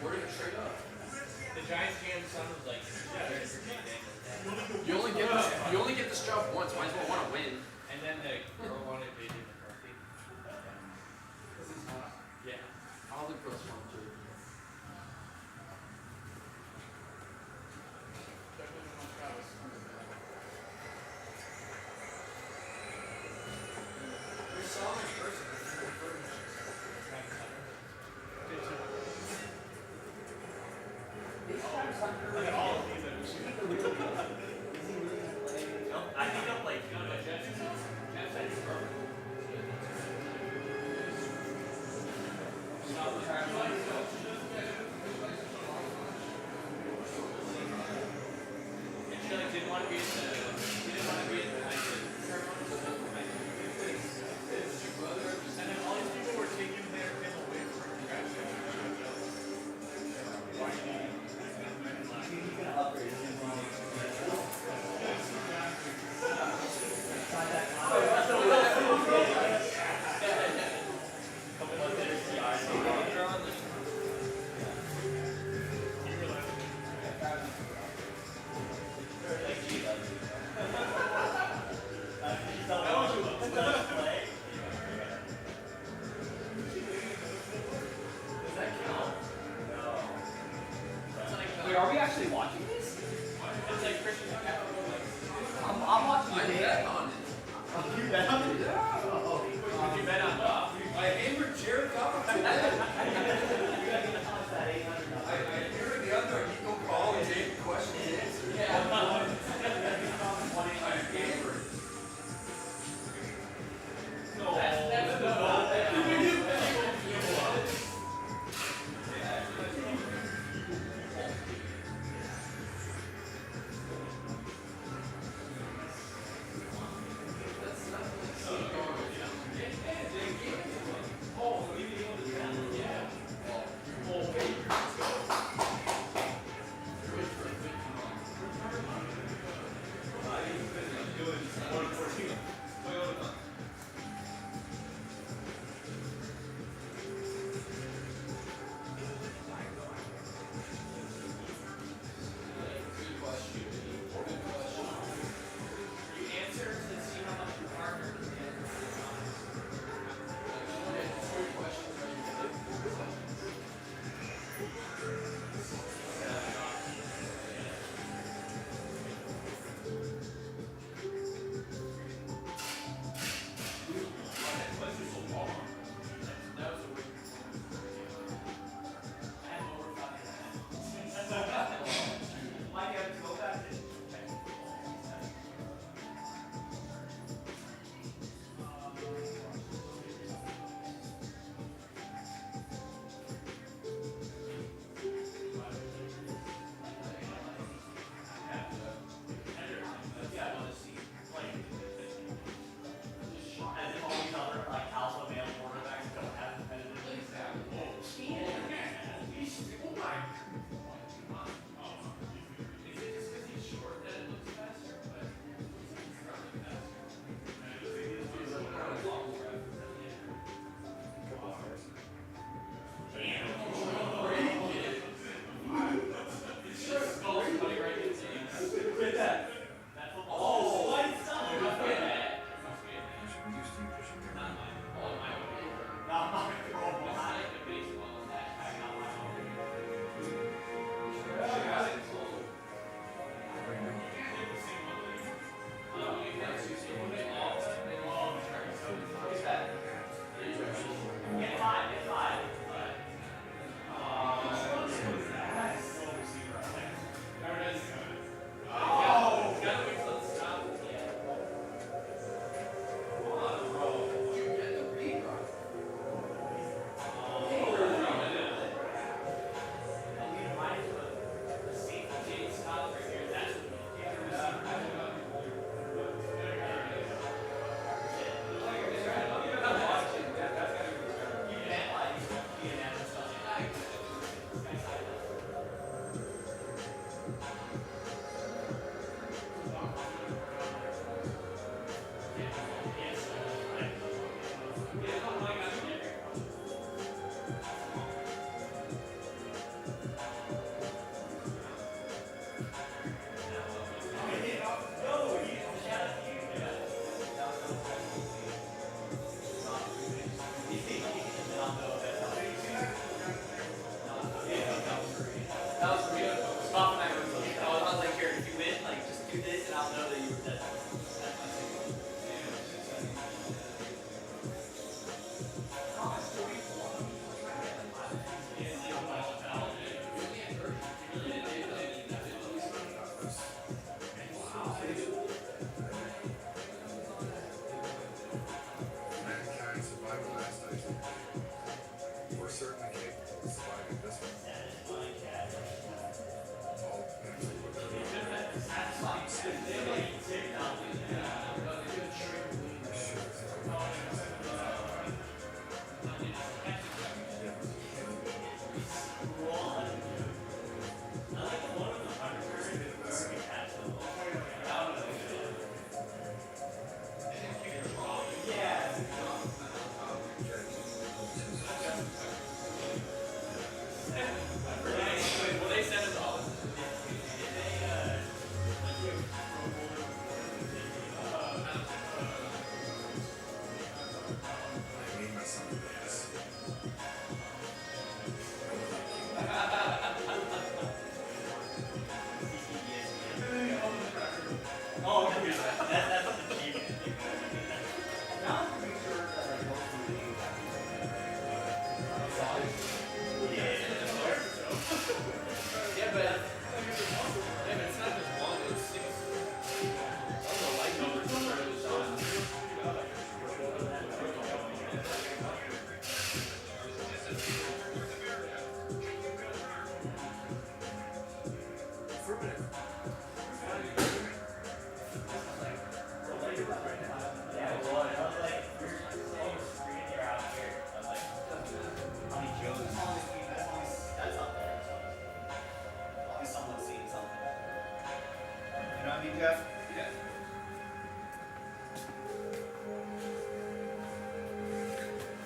We're gonna trade up. The Giants GM son was like, You only get this job once. Might as well want to win. and then the girl wanted JJ McCarthy. Yeah. All the girls want to. I think I'm like. And she like didn't want to be in the and then all these people were taking him away from her. Wait, are we actually watching this? It's like Christian McCaffrey. I'm watching the I game. bet on it. You bet on it? Did you bet on Goff? I hammered Jared Goff. I hammered the other. He go call and take questions and answers. I hammered.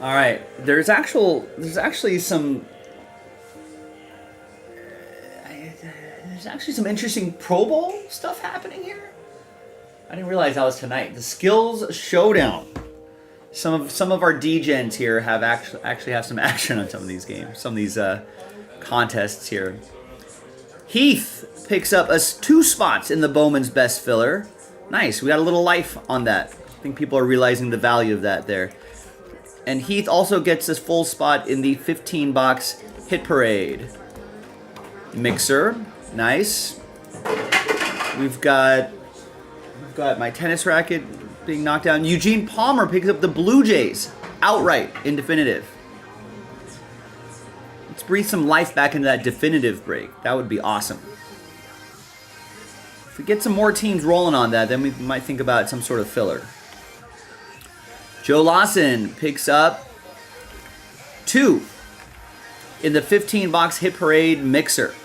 All right, there's actually some interesting Pro Bowl stuff happening here. I didn't realize that was tonight. The Skills Showdown. Some of our D-gens here have actually have some action on some of these games, some of these contests here. Heath picks up us 2 spots in the Bowman's Best Filler. Nice, we got a little life on that. I think people are realizing the value of that there. And Heath also gets this full spot in the 15-box Hit Parade. Mixer, nice. We've got my tennis racket being knocked down. Eugene Palmer picks up the Blue Jays outright in definitive. Let's breathe some life back into that definitive break. That would be awesome. If we get some more teams rolling on that, then we might think about some sort of filler. Joe Lawson picks up 2 in the 15-box Hit Parade Mixer.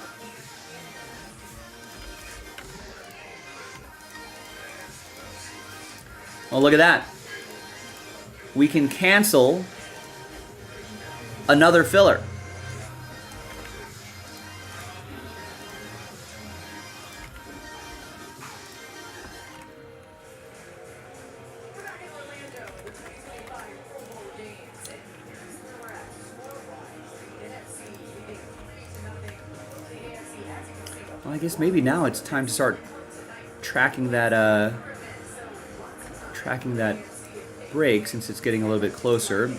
Well, look at that. We can cancel another filler. Well, I guess maybe now it's time to start tracking that break since it's getting a little bit closer.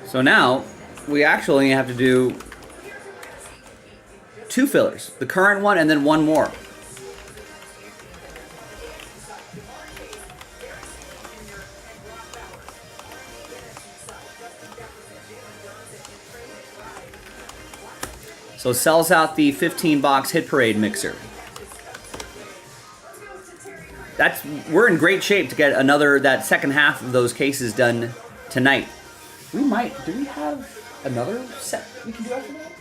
So now, we actually have to do 2 fillers. The current one and then 1 more. So sells out the 15-box Hit Parade Mixer. We're in great shape to get that second half of those cases done tonight. Do we have another set we can do after that?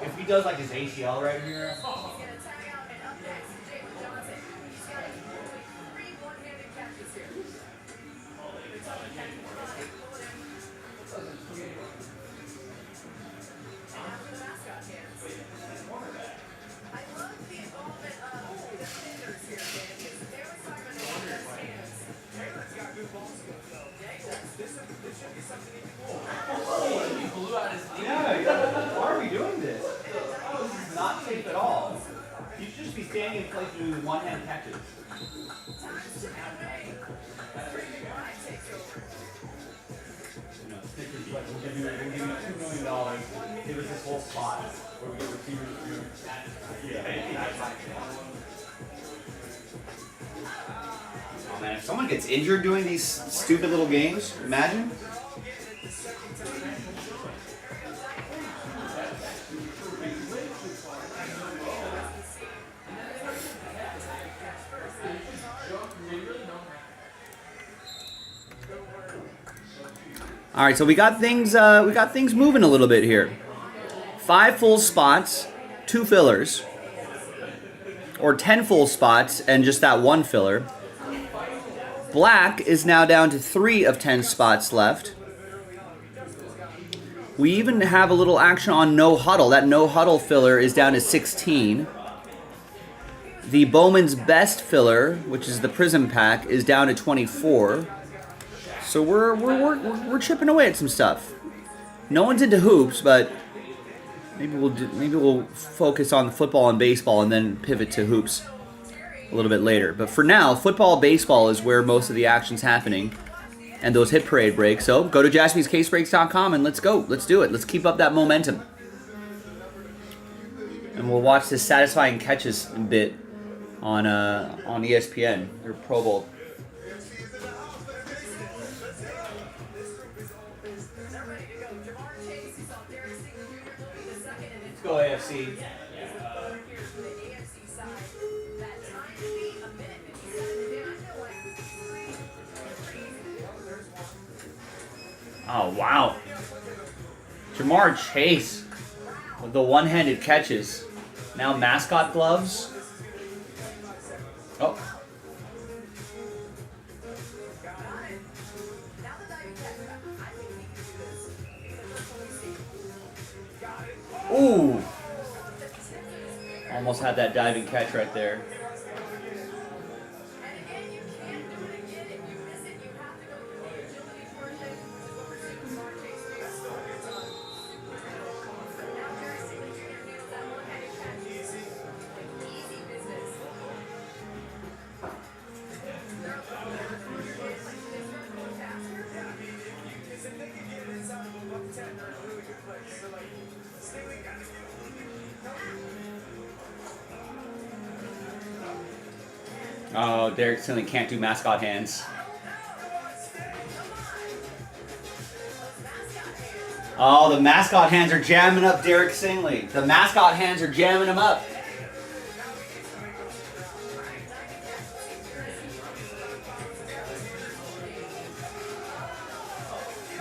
If he does like his ACL right here. Why are we doing this? This is not safe at all. standing in place doing one-hand catches. We'll give you $2 million. Give us this whole spot where we get receivers through. Oh man, if someone gets injured doing these stupid little games, imagine. All right, so we got things moving a little bit here. 5 full spots, 2 fillers, or 10 full spots and just that 1 filler. Black is now down to 3 of 10 spots left. We even have a little action on No Huddle. That No Huddle filler is down to 16. The Bowman's Best filler, which is the Prizm pack, is down to 24. So we're chipping away at some stuff. No one's into hoops, but maybe we'll focus on football and baseball and then pivot to hoops a little bit later. But for now, football, baseball is where most of the action's happening, and those hit parade breaks. So go to jaspyscasebreaks.com and let's go. Let's do it. Let's keep up that momentum. And we'll watch this satisfying catches bit on ESPN or Pro Bowl. Let's go AFC. Oh, wow. Jamar Chase with the one-handed catches. Now mascot gloves. Oh. Ooh. Almost had that diving catch right there. Oh, Derek Sinley can't do mascot hands. Oh, the mascot hands are jamming up Derek Singley. The mascot hands are jamming him up.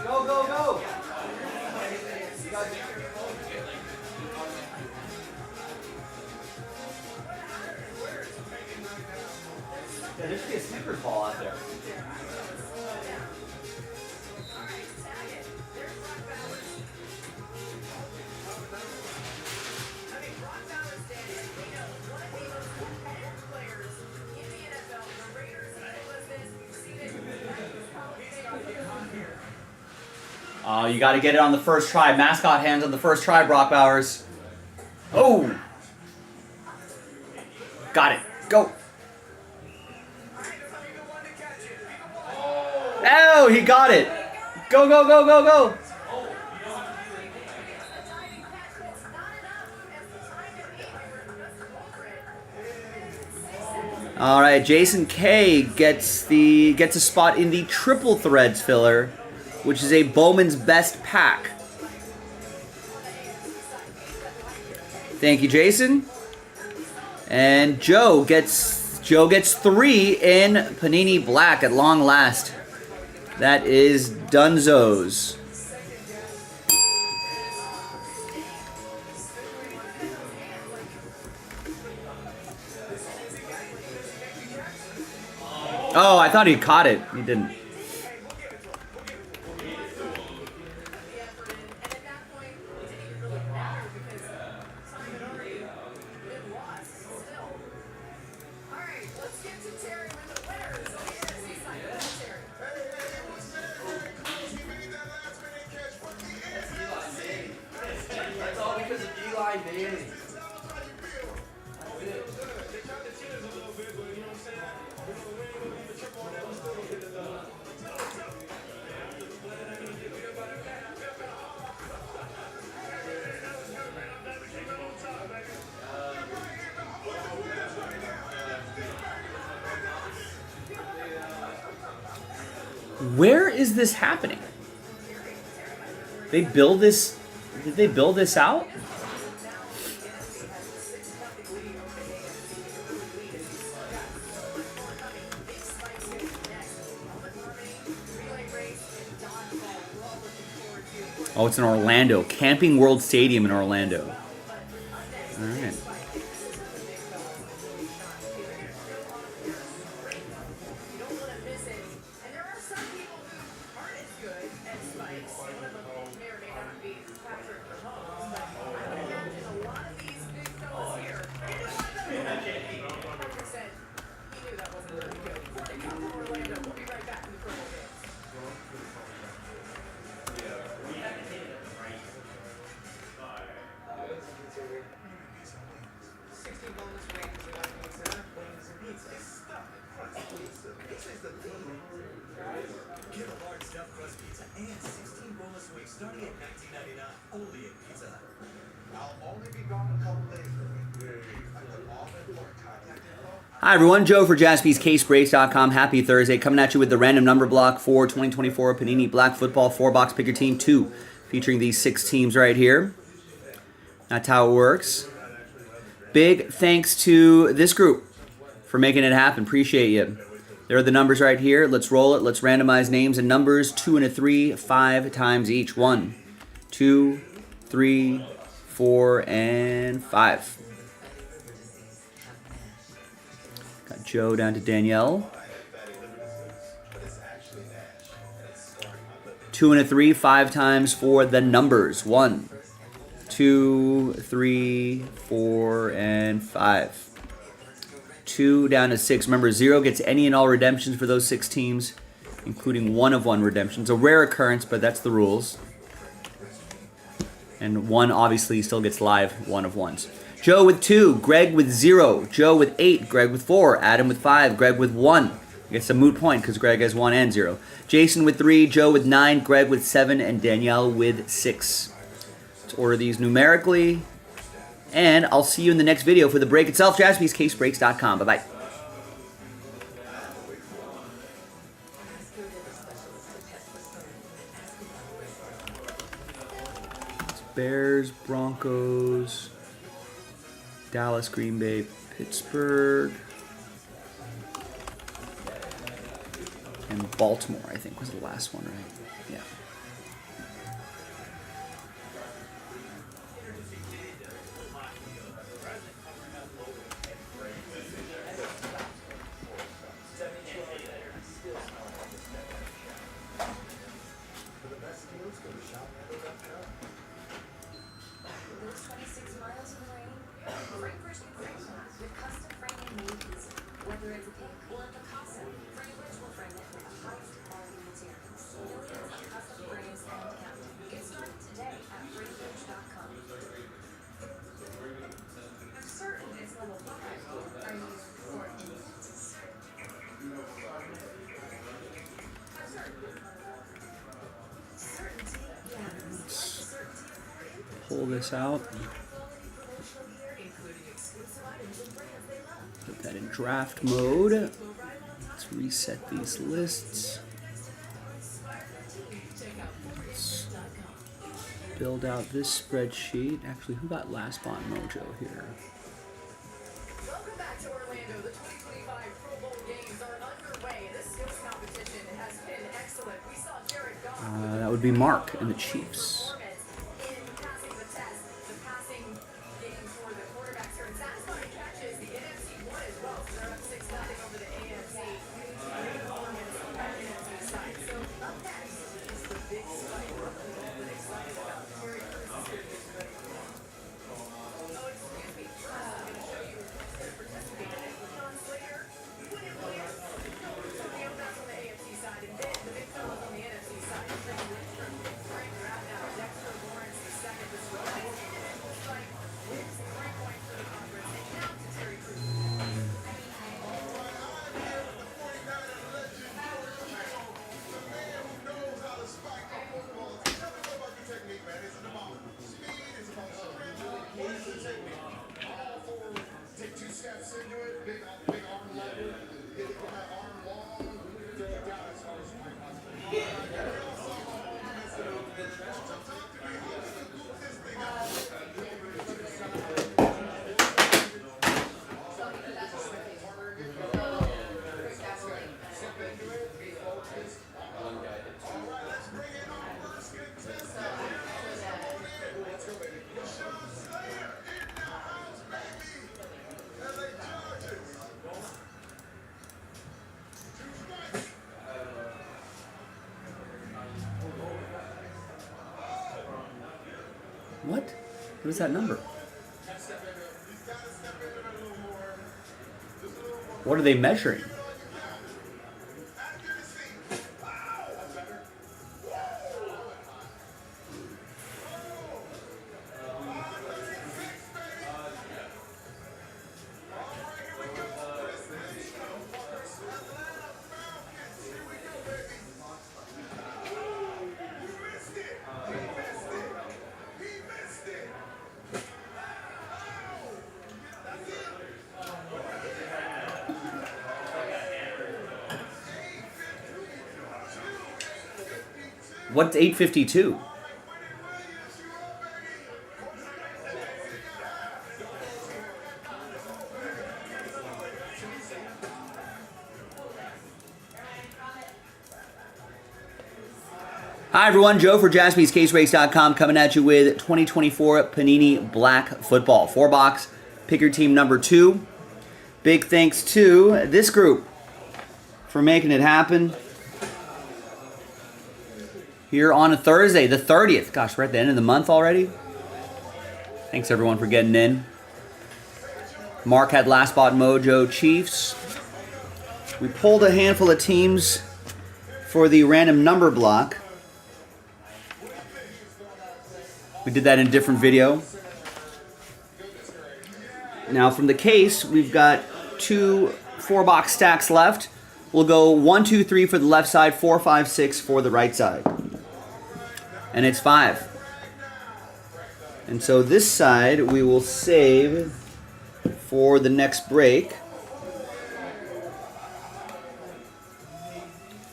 Go, go, go! Yeah, there should be a Snickers ball out there. Oh, you got to get it on the first try. Mascot hands on the first try, Brock Bowers. Oh! Got it. Go! Oh, he got it. Go, go, go, go, go. All right, Jason K gets a spot in the Triple Threads filler, which is a Bowman's Best pack. Thank you, Jason. And Joe gets 3 in Panini Black at long last. That is Dunzo's. Oh, I thought he caught it. He didn't. Where is this happening? They build this. Did they build this out? Oh, it's in Orlando. Camping World Stadium in Orlando. All right. Hi everyone, Joe for JaspysCaseBreaks.com. Happy Thursday. Coming at you with the random number block for 2024 Panini Black Football 4-box Pick Your Team 2, featuring these 6 teams right here. That's how it works. Big thanks to this group for making it happen. Appreciate you. There are the numbers right here. Let's roll it. Let's randomize names and numbers. 2 and a 3, 5 times each. 1, 2, 3, 4, and 5. Got Joe down to Danielle. 2 and a 3, 5 times for the numbers. 1, 2, 3, 4, and 5. 2 down to 6. Remember, 0 gets any and all redemptions for those 6 teams, including 1 of 1 redemptions. A rare occurrence, but that's the rules. And 1 obviously still gets live 1 of 1s. Joe with 2, Greg with 0, Joe with 8, Greg with 4, Adam with 5, Greg with 1. It's a moot point because Greg has 1 and 0. Jason with 3, Joe with 9, Greg with 7, and Danielle with 6. Let's order these numerically. And I'll see you in the next video for the break itself. JaspysCaseBreaks.com. Bye-bye. Bears, Broncos, Dallas, Green Bay, Pittsburgh, and Baltimore, I think, was the last one, right? Yeah. Those 26 miles in the rain, Framebridge can frame them with custom framing made easy. Whether it's pink or Picasso, Framebridge will frame it with the highest quality materials. Millions of custom frames and counting. Get started today at framebridge.com. I'm certain it's level 5. Are you for it? I'm certain. Certainty, yes. Pull this out. Put that in draft mode. Let's reset these lists. Let's build out this spreadsheet. Actually, who got last spot mojo here? Welcome back to Orlando. The 2025 Pro Bowl games are underway. This skills competition has been excellent. We saw Jared Goff. That would be Mark and the Chiefs. In passing the test, the passing game for the quarterbacks here, and satisfying catches, the NFC won as well. So they're up 6-0 over the AFC. Performance on that NFC side. So up next is the big spike. We're all been excited about Terry Crews is going to get ready. Oh, excuse me. First, I'm going to show you who participated in it. John Slater, Quinn Williams, somebody else that's on the AFC side, and then the big fellas on the NFC side. Frank Rapnow, What is that number? What are they measuring? What's 852? Hi everyone, Joe for JaspysCaseBreaks.com coming at you with 2024 Panini Black Football. 4-box, pick your team number 2. Big thanks to this group for making it happen. Here on a Thursday, the 30th. Gosh, we're at the end of the month already. Thanks everyone for getting in. Mark had last spot mojo Chiefs. We pulled a handful of teams for the random number block. We did that in a different video. Now from the case, we've got 2 4-box stacks left. We'll go 1, 2, 3 for the left side, 4, 5, 6 for the right side. And it's 5. And so this side we will save for the next break.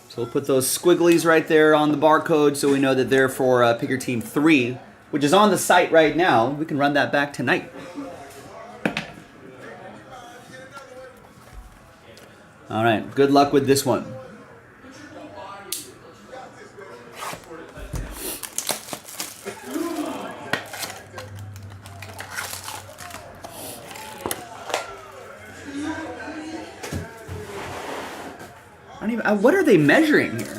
So we'll put those squigglies right there on the barcode so we know that they're for pick your team 3, which is on the site right now. We can run that back tonight. All right, good luck with this one. What are they measuring here?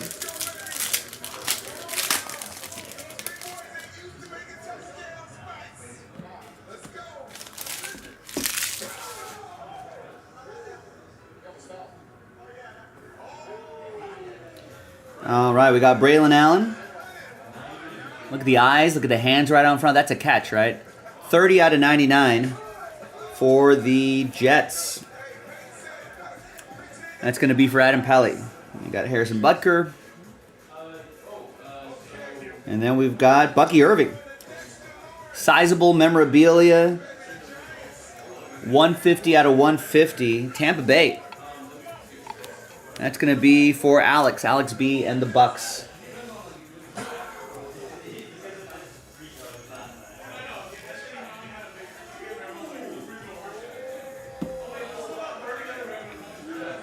All right, we got Braylon Allen. Look at the eyes, look at the hands right out front. That's a catch, right? 30 out of 99 for the Jets. That's going to be for Adam Pelly. We got Harrison Butker. And then we've got Bucky Irving. Sizable memorabilia. 150 out of 150. Tampa Bay. That's going to be for Alex B. and the Bucks.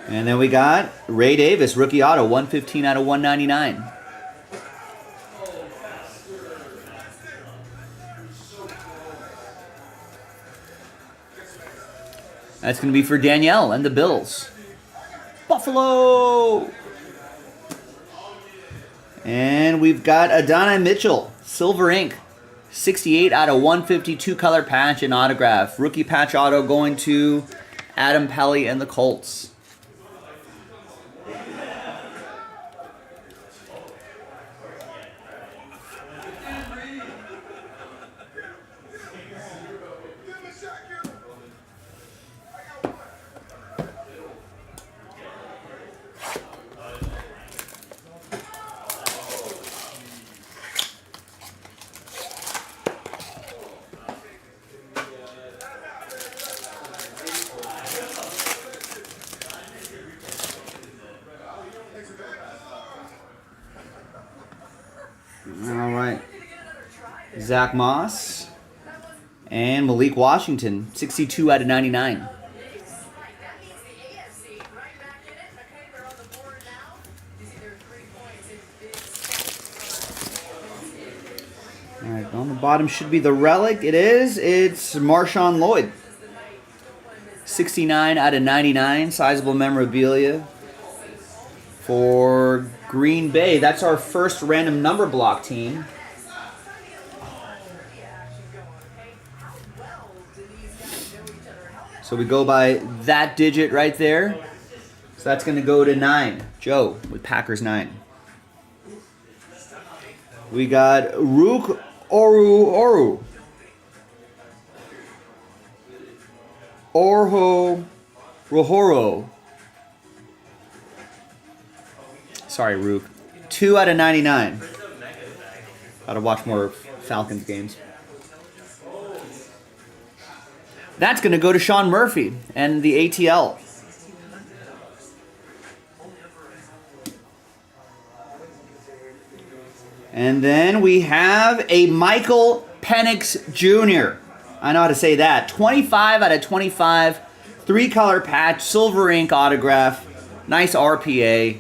And then we got Ray Davis, rookie auto, 115 out of 199. That's going to be for Danielle and the Bills. Buffalo! And we've got Adonai Mitchell, silver ink, 68 out of 152 color patch and autograph. Rookie patch auto going to Adam Pelly and the Colts. All right. Zach Moss and Malik Washington, 62 out of 99. All right, on the bottom should be the relic. It is. It's Marshawn Lloyd. 69 out of 99. Sizable memorabilia for Green Bay. That's our first random number block team. So we go by that digit right there. So that's going to go to 9. Joe with Packers 9. We got Rook Oru. Orho Rohoro. Sorry, Rook. 2 out of 99. Gotta watch more Falcons games. That's going to go to Sean Murphy and the ATL. And then we have a Michael Penix Jr. I know how to say that. 25 out of 25. 3-color patch, silver ink autograph. Nice RPA.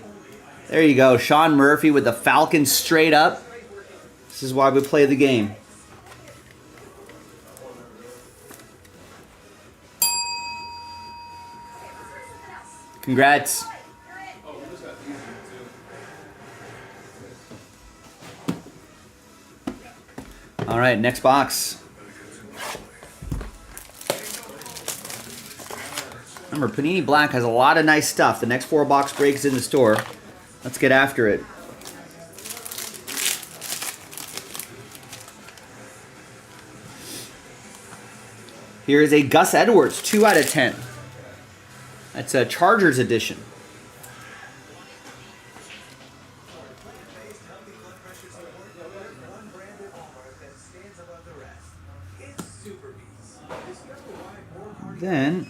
There you go. Sean Murphy with the Falcons straight up. This is why we play the game. Congrats. All right, next box. Remember, Panini Black has a lot of nice stuff. The next 4 box breaks in the store. Let's get after it. Here is a Gus Edwards, 2 out of 10. That's a Chargers edition. Then,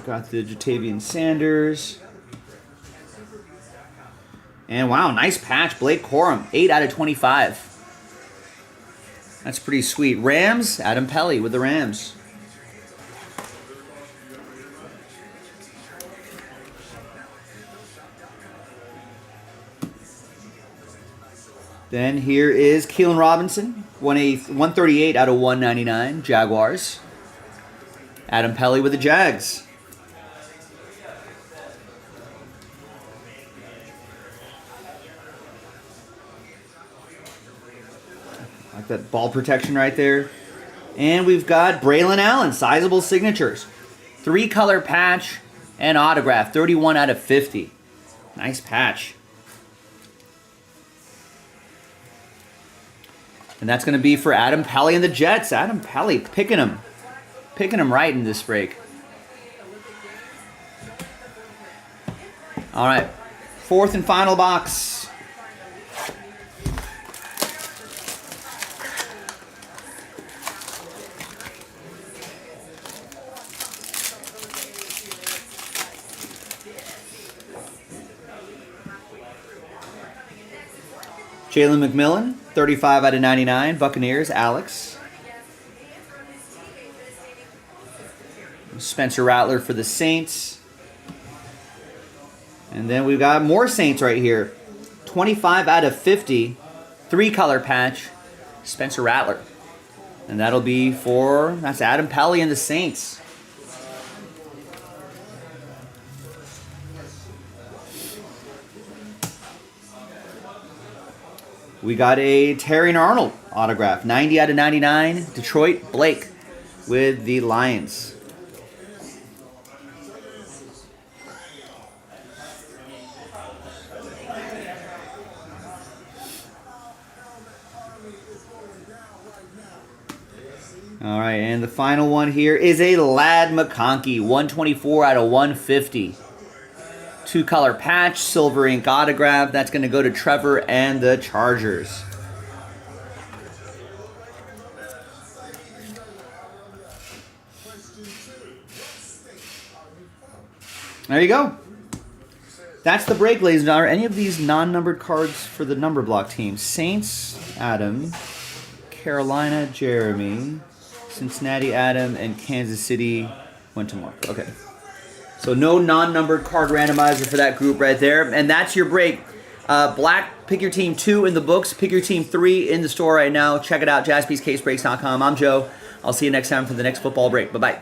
got the Jatavian Sanders. And wow, nice patch. Blake Corum, 8 out of 25. That's pretty sweet. Rams, Adam Pelly with the Rams. Then here is Keelan Robinson, 138 out of 199, Jaguars. Adam Pelly with the Jags. Like that ball protection right there. And we've got Braylon Allen, sizable signatures. 3-color patch and autograph, 31 out of 50. Nice patch. And that's going to be for Adam Pelly and the Jets. Adam Pelly picking him right in this break. All right, 4th and final box. Jalen McMillan, 35 out of 99, Buccaneers, Alex. Spencer Rattler for the Saints. And then we've got more Saints right here. 25 out of 50, 3-color patch, Spencer Rattler. And that'll be for, that's Adam Pelly and the Saints. We got a Terry Arnold autograph, 90 out of 99, Detroit, Blake with the Lions. All right, and the final one here is a Ladd McConkey, 124 out of 150. 2-color patch, silver ink autograph. That's going to go to Trevor and the Chargers. There you go. That's the break, ladies and gentlemen. Any of these non-numbered cards for the number block team? Saints, Adam. Carolina, Jeremy. Cincinnati, Adam. And Kansas City went to Mark. Okay. So no non-numbered card randomizer for that group right there. And that's your break. Black, pick your team 2 in the books. Pick your team 3 in the store right now. Check it out, jaspyscasebreaks.com. I'm Joe. I'll see you next time for the next football break. Bye-bye.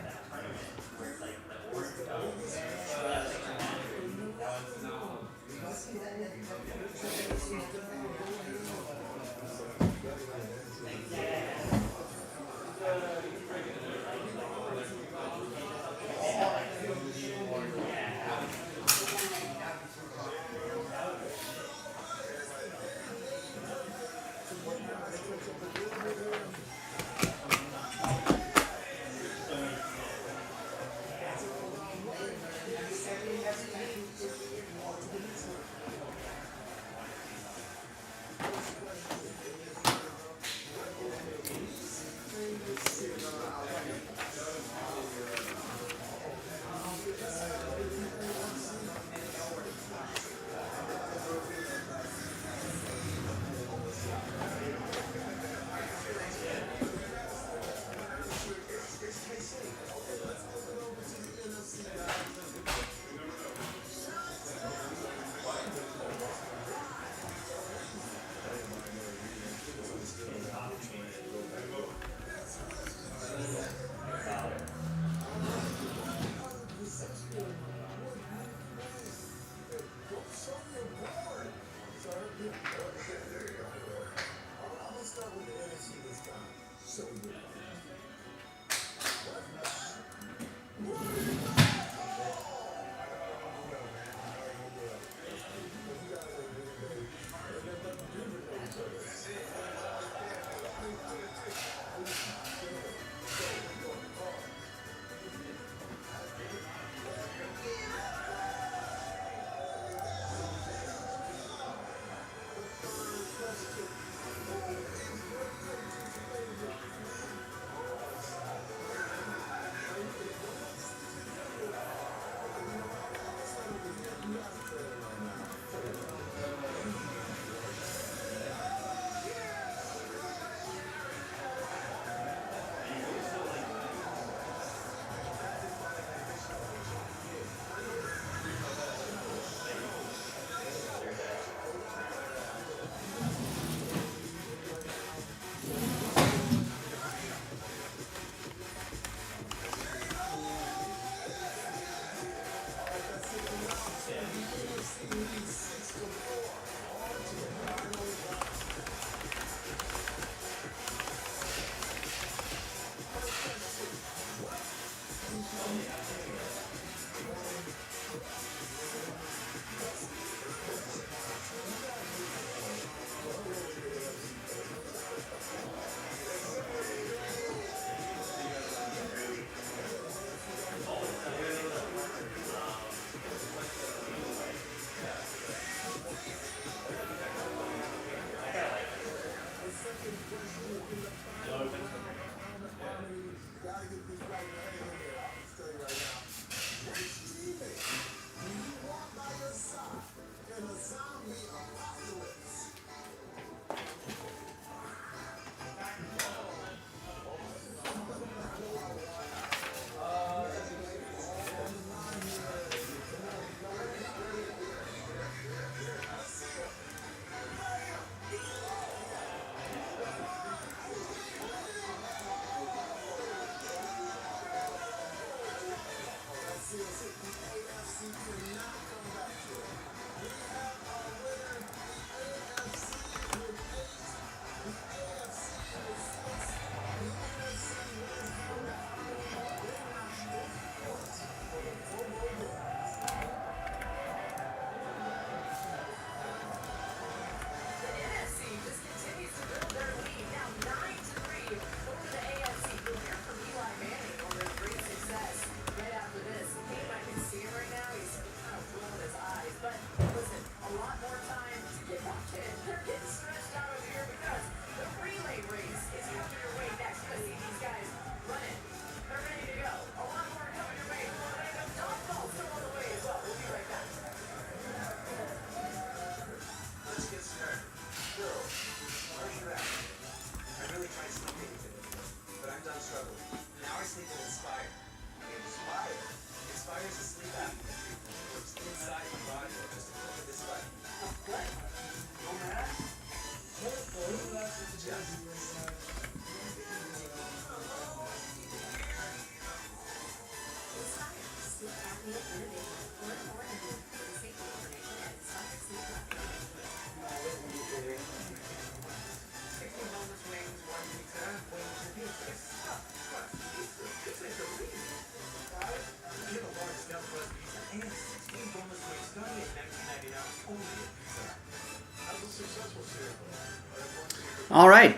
All right.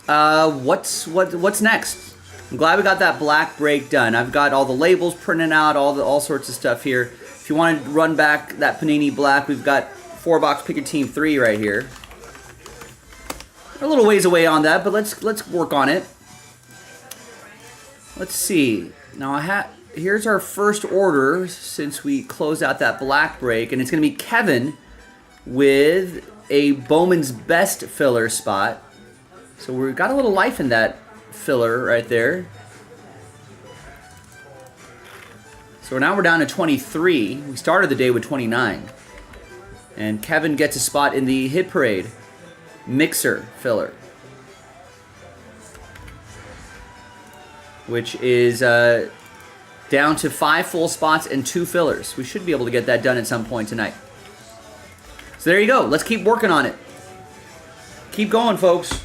What's next? I'm glad we got that black break done. I've got all the labels printed out, all sorts of stuff here. If you want to run back that Panini Black, we've got 4-box Pick Your Team 3 right here. We're a little ways away on that, but let's work on it. Let's see. Now here's our first order since we closed out that black break, and it's going to be Kevin with a Bowman's Best filler spot. So we've got a little life in that filler right there. So now we're down to 23. We started the day with 29. And Kevin gets a spot in the Hit Parade Mixer filler, which is down to 5 full spots and 2 fillers. We should be able to get that done at some point tonight. So there you go. Let's keep working on it. Keep going, folks.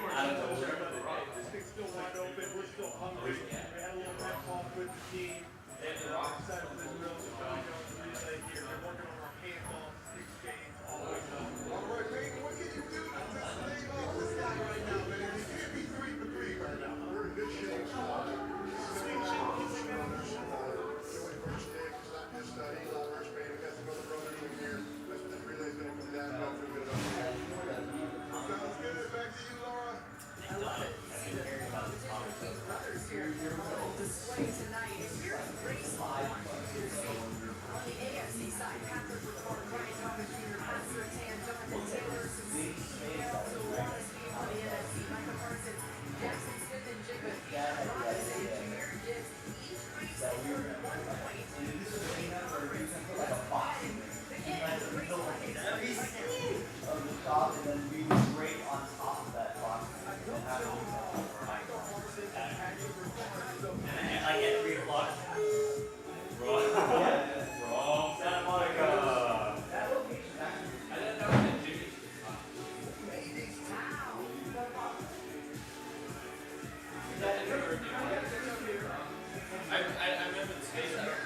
out of nowhere. This thing's still wide open. We're still hungry. We had a little pep talk with the team. And outside of this real relay here, they're working on our hands-on 6 games all the way up. All right, baby, what can you do to test the name of this guy right now, man? He can't be 3 for 3 right now. We're in good shape. Sounds good. Back to you, Laura. I love it. See the competition between brothers here on display tonight. And here's a race on the AFC side. Patrick Ricard, Brian Thomas Jr., Pastor Tan, Jonathan Taylor, also Wallace Beam on the NFC, Michael Parsons, Jackson Smith, and Jacob Robinson Jr. gives each race over 1 point. Of the top, and then we would grade on top of that box. And like at 3 o'clock. Wrong. Santa Monica. That location actually. I didn't know that Jimmy. I remember the space. I don't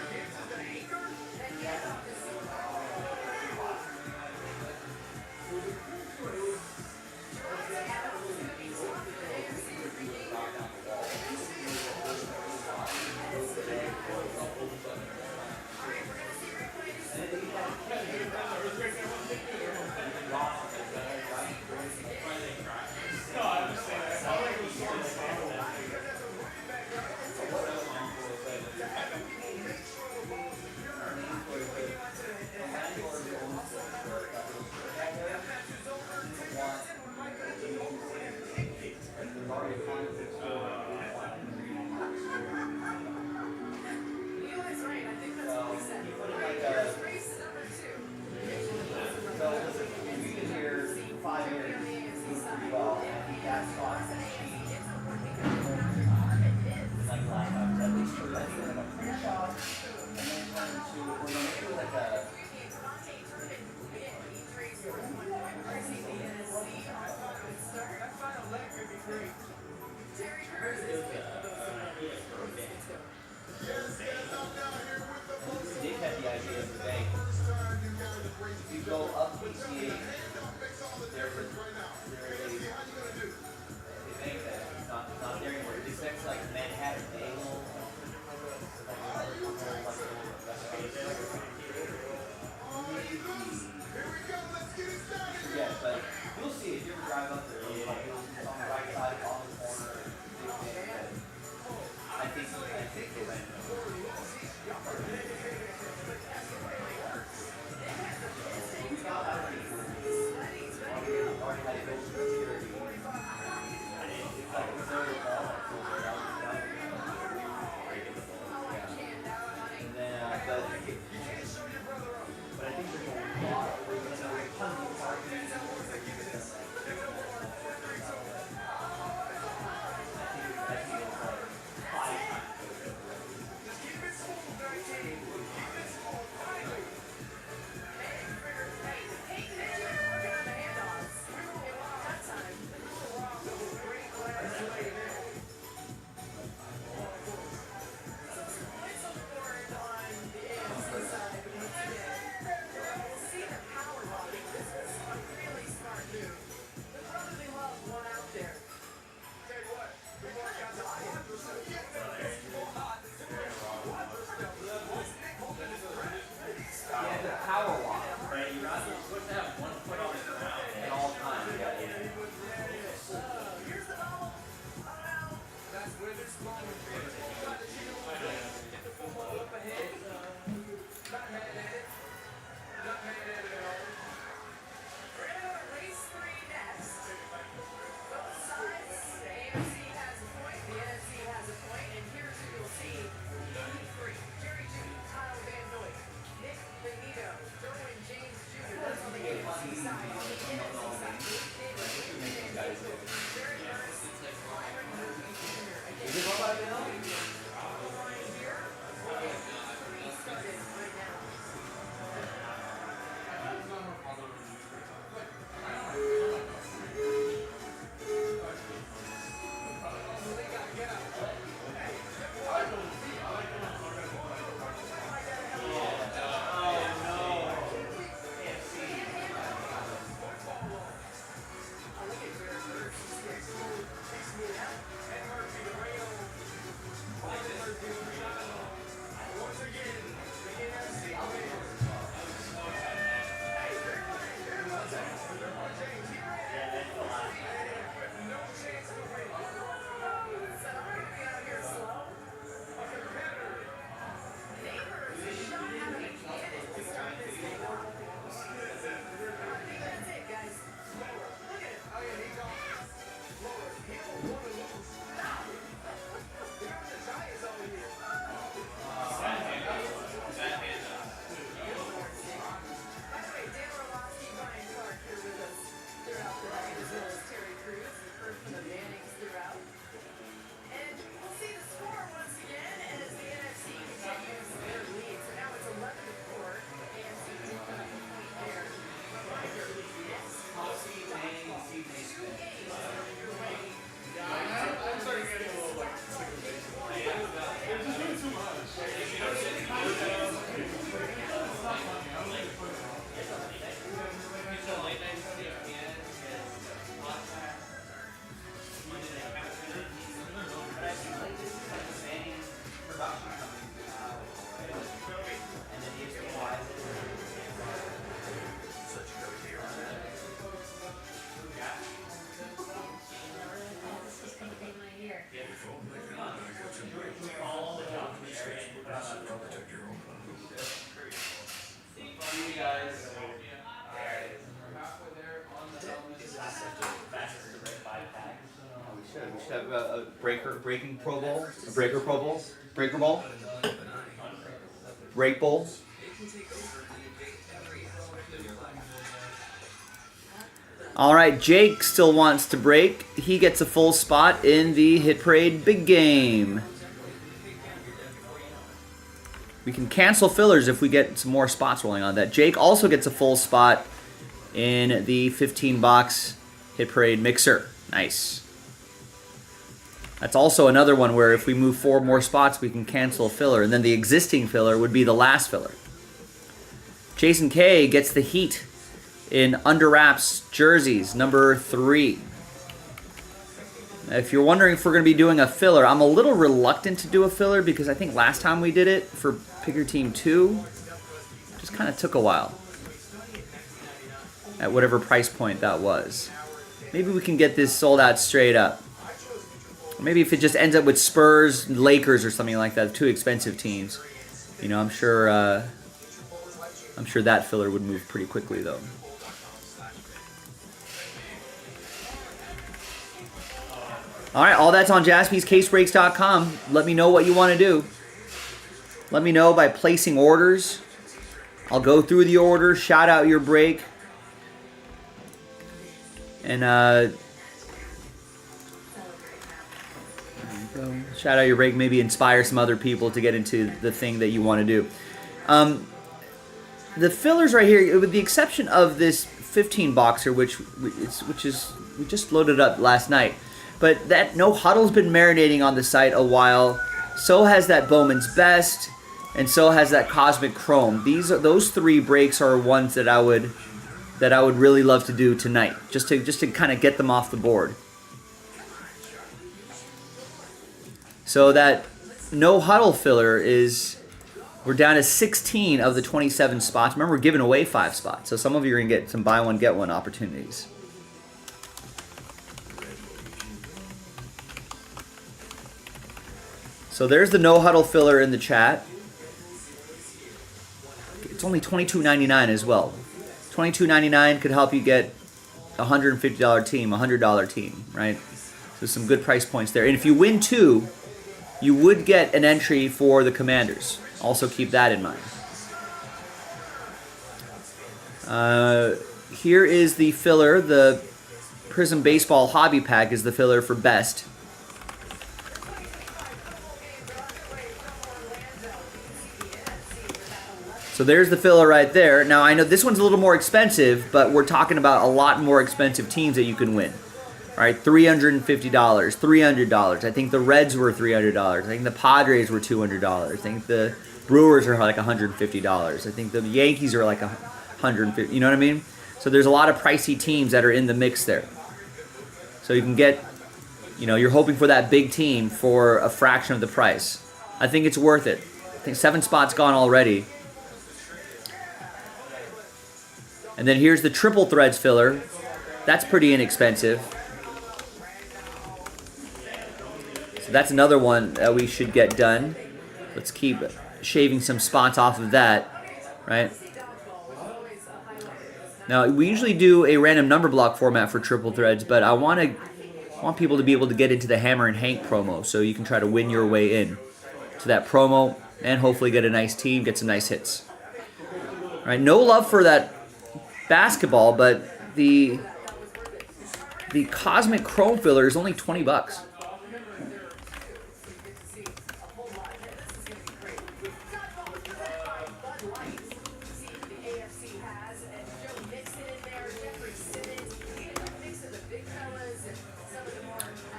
We should have a breaking Pro Bowl, a breaker Pro Bowl, breaker bowl, break bowl. All right, Jake still wants to break. He gets a full spot in the Hit Parade Big Game. We can cancel fillers if we get some more spots rolling on that. Jake also gets a full spot in the 15-box Hit Parade Mixer. Nice. That's also another one where if we move 4 more spots, we can cancel a filler, and then the existing filler would be the last filler. Jason K gets the Heat in Under Wraps jerseys, number 3. If you're wondering if we're going to be doing a filler, I'm a little reluctant to do a filler because I think last time we did it for Pick Your Team 2, just kind of took a while at whatever price point that was. Maybe we can get this sold out straight up. Maybe if it just ends up with Spurs, Lakers, or something like that, 2 expensive teams. You know, I'm sure that filler would move pretty quickly though. All right, all that's on jaspyscasebreaks.com. Let me know what you want to do. Let me know by placing orders. I'll go through the order, shout out your break, and shout out your break, maybe inspire some other people to get into the thing that you want to do. The fillers right here, with the exception of this 15 boxer, which is we just loaded up last night. But that No Huddle's been marinating on the site a while. So has that Bowman's Best, and so has that Cosmic Chrome. Those 3 breaks are ones that I would really love to do tonight, just to kind of get them off the board. So that No Huddle filler we're down to 16 of the 27 spots. Remember, we're giving away 5 spots, so some of you are gonna get some buy one get one opportunities. So there's the No Huddle filler in the chat. It's only $22.99 as well. $22.99 could help you get a $150 team, a $100 team, right? So some good price points there. And if you win 2, you would get an entry for the Commanders. Also keep that in mind. Here is the filler. The Prizm Baseball Hobby Pack is the filler for best. So there's the filler right there. Now, I know this one's a little more expensive, but we're talking about a lot more expensive teams that you can win. All right, $350, $300. I think the Reds were $300. I think the Padres were $200. I think the Brewers are like $150. I think the Yankees are like $150. You know what I mean? So there's a lot of pricey teams that are in the mix there. So you can get, you're hoping for that big team for a fraction of the price. I think it's worth it. I think 7 spots gone already. And then here's the Triple Threads filler. That's pretty inexpensive. So that's another one that we should get done. Let's keep shaving some spots off of that, right? Now, we usually do a random number block format for Triple Threads, but I want people to be able to get into the Hammerin Hank promo, so you can try to win your way in to that promo and hopefully get a nice team, get some nice hits. All right, no love for that basketball, but the Cosmic Chrome filler is only $20.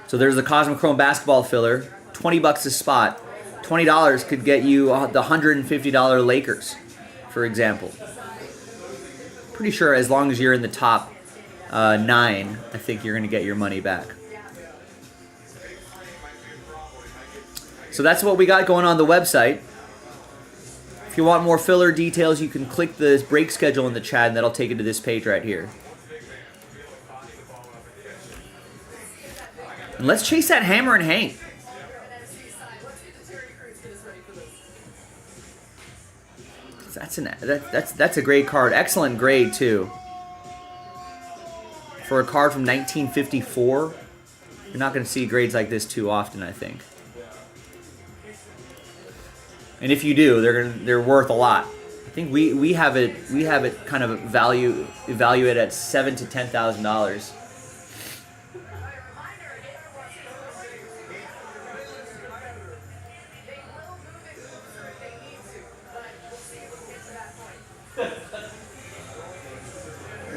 So there's the Cosmic Chrome basketball filler, $20 a spot. $20 could get you the $150 Lakers, for example. Pretty sure as long as you're in the top 9, I think you're going to get your money back. So that's what we got going on the website. If you want more filler details, you can click the break schedule in the chat, and that'll take you to this page right here. And let's chase that Hammerin Hank. That's a great card. Excellent grade too. For a card from 1954. You're not going to see grades like this too often, I think. And if you do, they're worth a lot. I think we have it kind of evaluated at $7,000 to $10,000.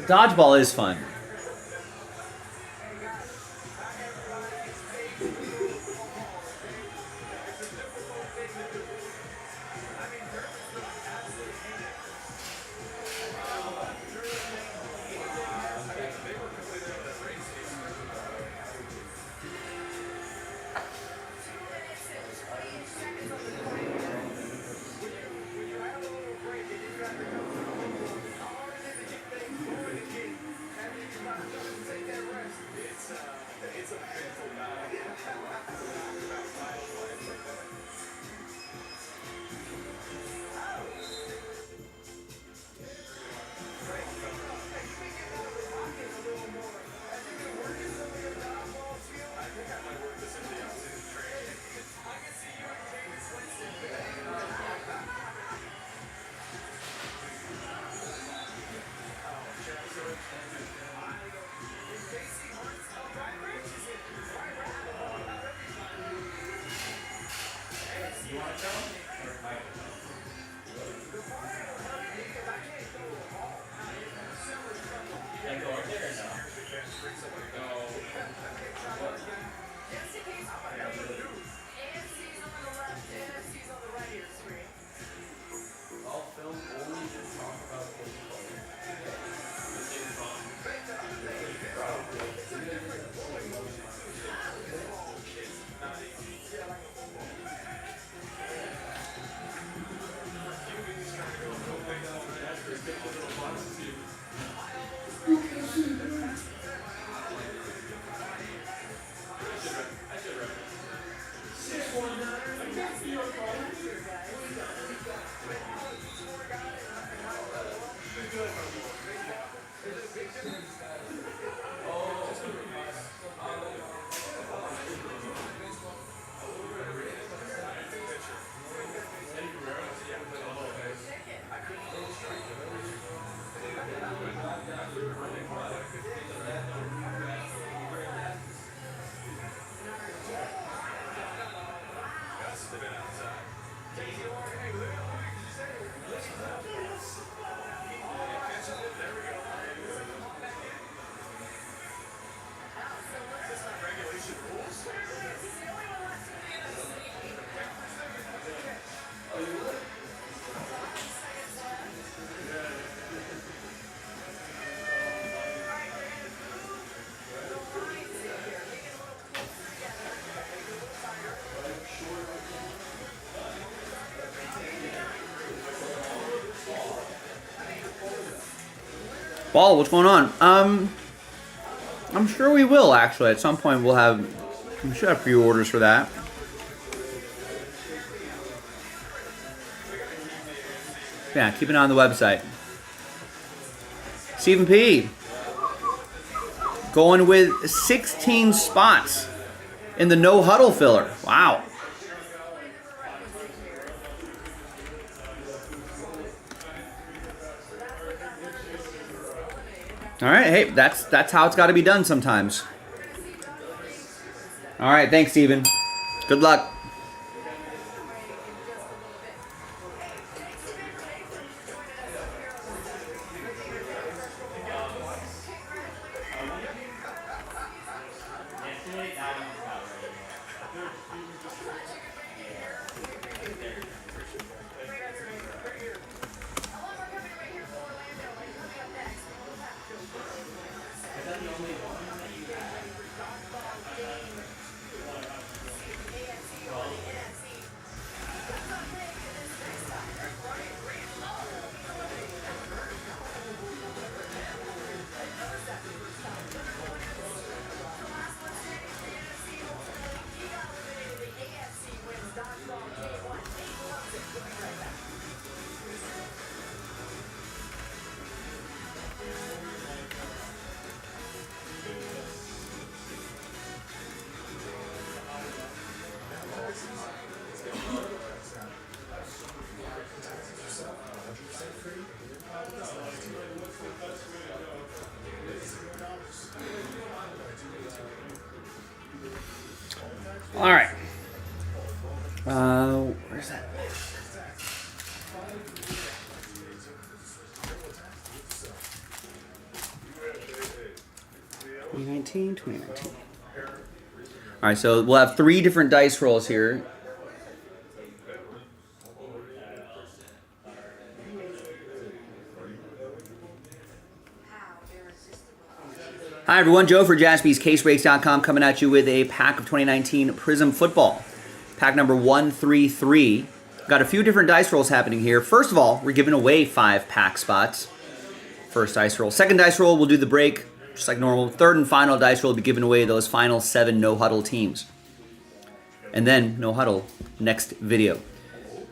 Dodgeball is fun. Ball, what's going on? I'm sure we will actually. At some point we should have pre-orders for that. Yeah, keep an eye on the website. Stephen P. Going with 16 spots in the No Huddle filler. Wow. All right, hey, that's how it's got to be done sometimes. All right, thanks, Steven. Good luck. All right. Where's that? 2019. All right, so we'll have 3 different dice rolls here. Hi, everyone. Joe for JaspysCaseBreaks.com coming at you with a pack of 2019 Prizm Football. Pack number 133. Got a few different dice rolls happening here. First of all, we're giving away 5 pack spots. First dice roll. Second dice roll, we'll do the break, just like normal. Third and final dice roll will be giving away those final 7 no huddle teams. And then no huddle next video.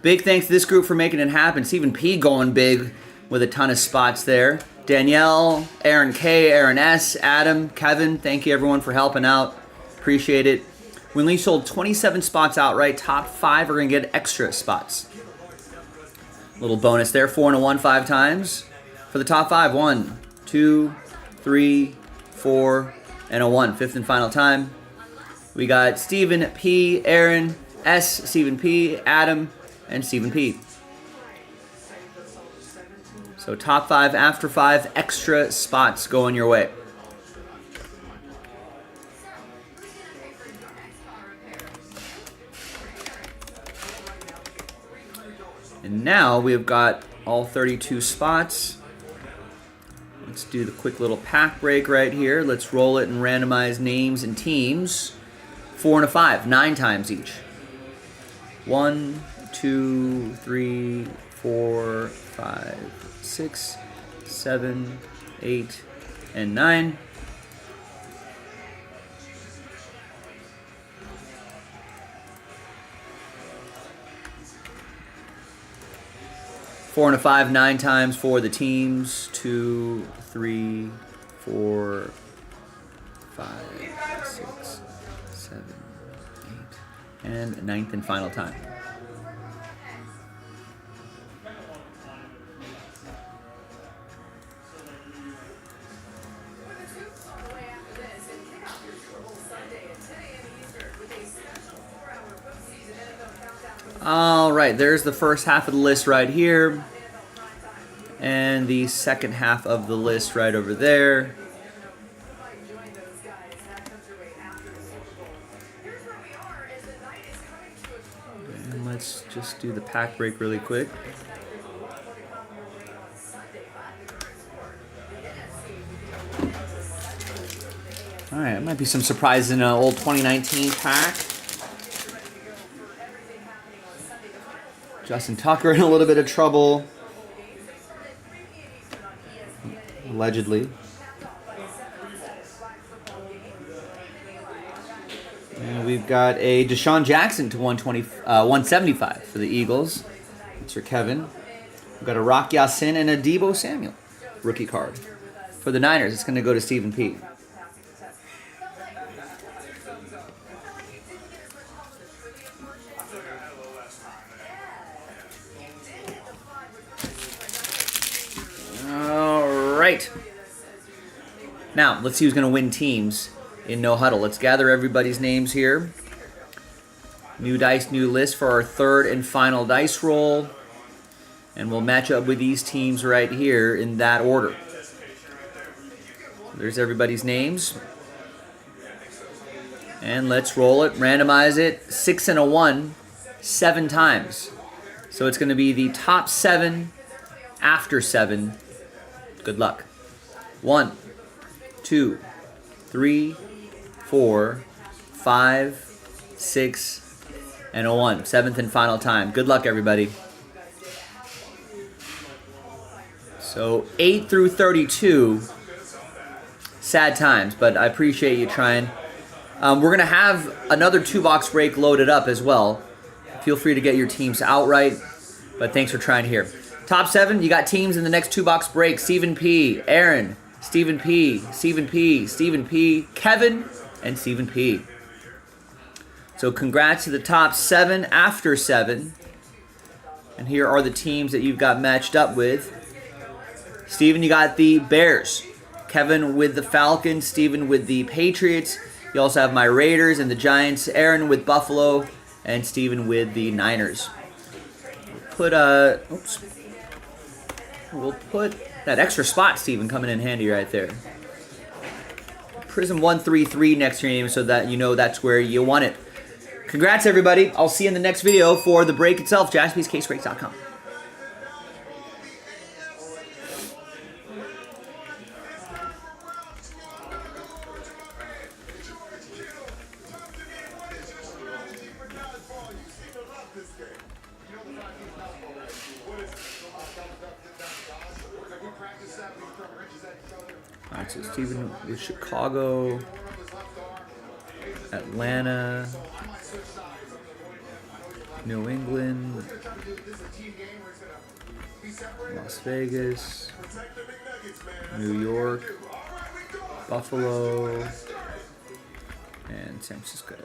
Big thanks to this group for making it happen. Stephen P going big with a ton of spots there. Danielle, Aaron K, Aaron S, Adam, Kevin, thank you everyone for helping out. Appreciate it. We only sold 27 spots outright. Top 5 are going to get extra spots. Little bonus there. 4 and a 1 5 times. For the top 5, 1, 2, 3, 4, and a 1. 5th and final time. We got Stephen P, Aaron S, Stephen P, Adam, and Stephen P. So top 5, after 5, extra spots going your way. And now we've got all 32 spots. Let's do the quick little pack break right here. Let's roll it and randomize names and teams. 4 and a 5, 9 times each. 1, 2, 3, 4, 5, 6, 7, 8, and 9. Four and a 5, 9 times for the teams. 2, 3, 4, 5, 6, 7, 8, and 9th and final time. All right, there's the first half of the list right here. And the second half of the list right over there. And let's just do the pack break really quick. All right, it might be some surprises in an old 2019 pack. Justin Tucker in a little bit of trouble. Allegedly. And we've got a Deshaun Jackson to 175 for the Eagles. That's for Kevin. We've got a Rock Yassin and a Deebo Samuel rookie card. For the Niners, it's going to go to Stephen P. Right. Now, let's see who's going to win teams in No Huddle. Let's gather everybody's names here. New dice, new list for our third and final dice roll. And we'll match up with these teams right here in that order. There's everybody's names. And let's roll it, randomize it. 6 and a 1, 7 times. So it's going to be the top 7 after 7. Good luck. 1, 2, 3, 4, 5, 6, and a 1. 7th and final time. Good luck, everybody. So 8 through 32, sad times, but I appreciate you trying. We're going to have another 2-box break loaded up as well. Feel free to get your teams outright, but thanks for trying here. Top 7, you got teams in the next 2-box break. Stephen P, Aaron, Stephen P, Stephen P, Stephen P, Kevin, and Stephen P. So congrats to the top 7 after 7. And here are the teams that you've got matched up with. Stephen, you got the Bears. Kevin with the Falcons. Stephen with the Patriots. You also have my Raiders and the Giants, Aaron with Buffalo, and Steven with the Niners. We'll put that extra spot, Steven, coming in handy right there. Prizm 133 next to your name so that you know that's where you want it. Congrats, everybody. I'll see you in the next video for the break itself. JaspysCaseBreaks.com. All right, so Steven with Chicago, Atlanta, New England, Las Vegas, New York, Buffalo, and San Francisco.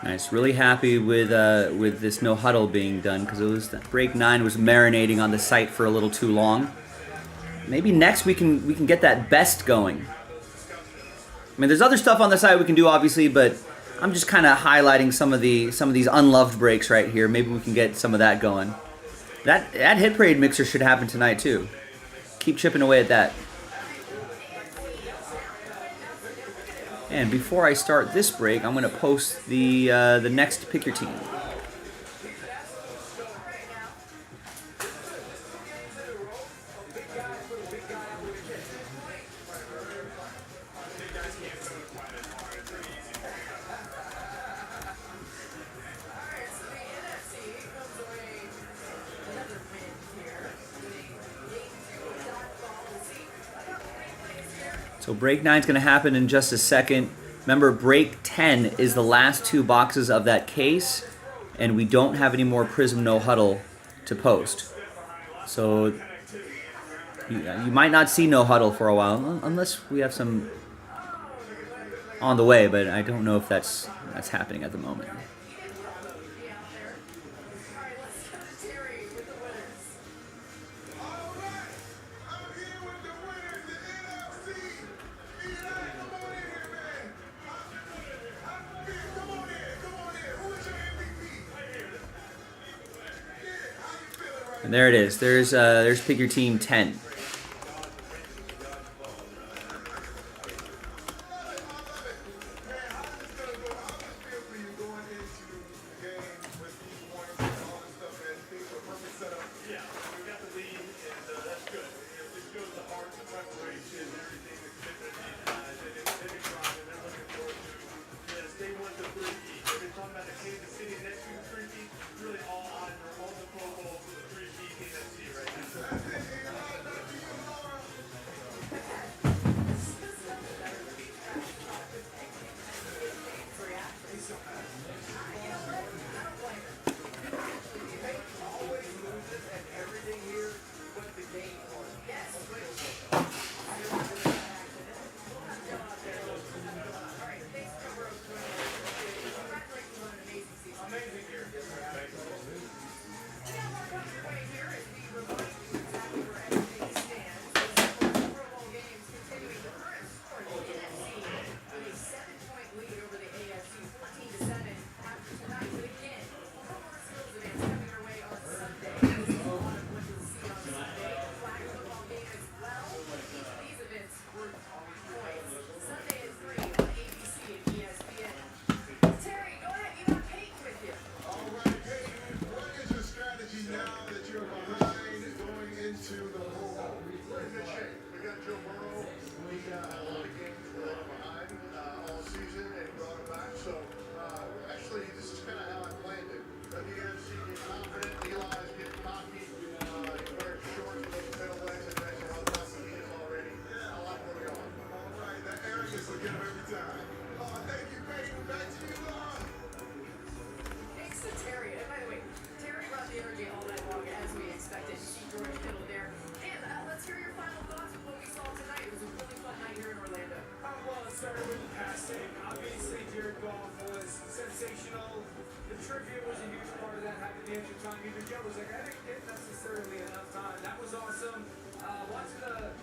Nice. Really happy with this no huddle being done because it was break 9 was marinating on the site for a little too long. Maybe next we can get that best going. I mean, there's other stuff on the site we can do, obviously, but I'm just kind of highlighting some of these unloved breaks right here. Maybe we can get some of that going. That hit parade mixer should happen tonight too. Keep chipping away at that. And before I start this break, I'm going to post the next pick your team. So break 9 is going to happen in just a second. Remember, break 10 is the last 2 boxes of that case, and we don't have any more Prizm No Huddle to post. So you might not see No Huddle for a while, unless we have some on the way, but I don't know if that's happening at the moment. And there it is. There's pick your team 10. Really all odds Joe Burrow, he had a lot of games were left behind all season, and he brought him back. So actually, this is kind of how I planned it. The NFC getting confident, Eli's getting cocky. He's wearing shorts with those middle legs, and that's how cocky he is already. I like where we are. All right, that arrogance will get him every time. Thank you, Peyton. Back to you, Laura. Thanks to Terry. And by the way, Terry brought the energy all night long as we expected. She George Kittle there. And let's hear your final thoughts of what we saw tonight. It was a really fun night here in Orlando. Well, it started with the passing. Obviously, Jared Goff was sensational. The trivia was a huge part of that. Having the extra time. Even Joe was like, I didn't get necessarily enough time. That was awesome. Watching the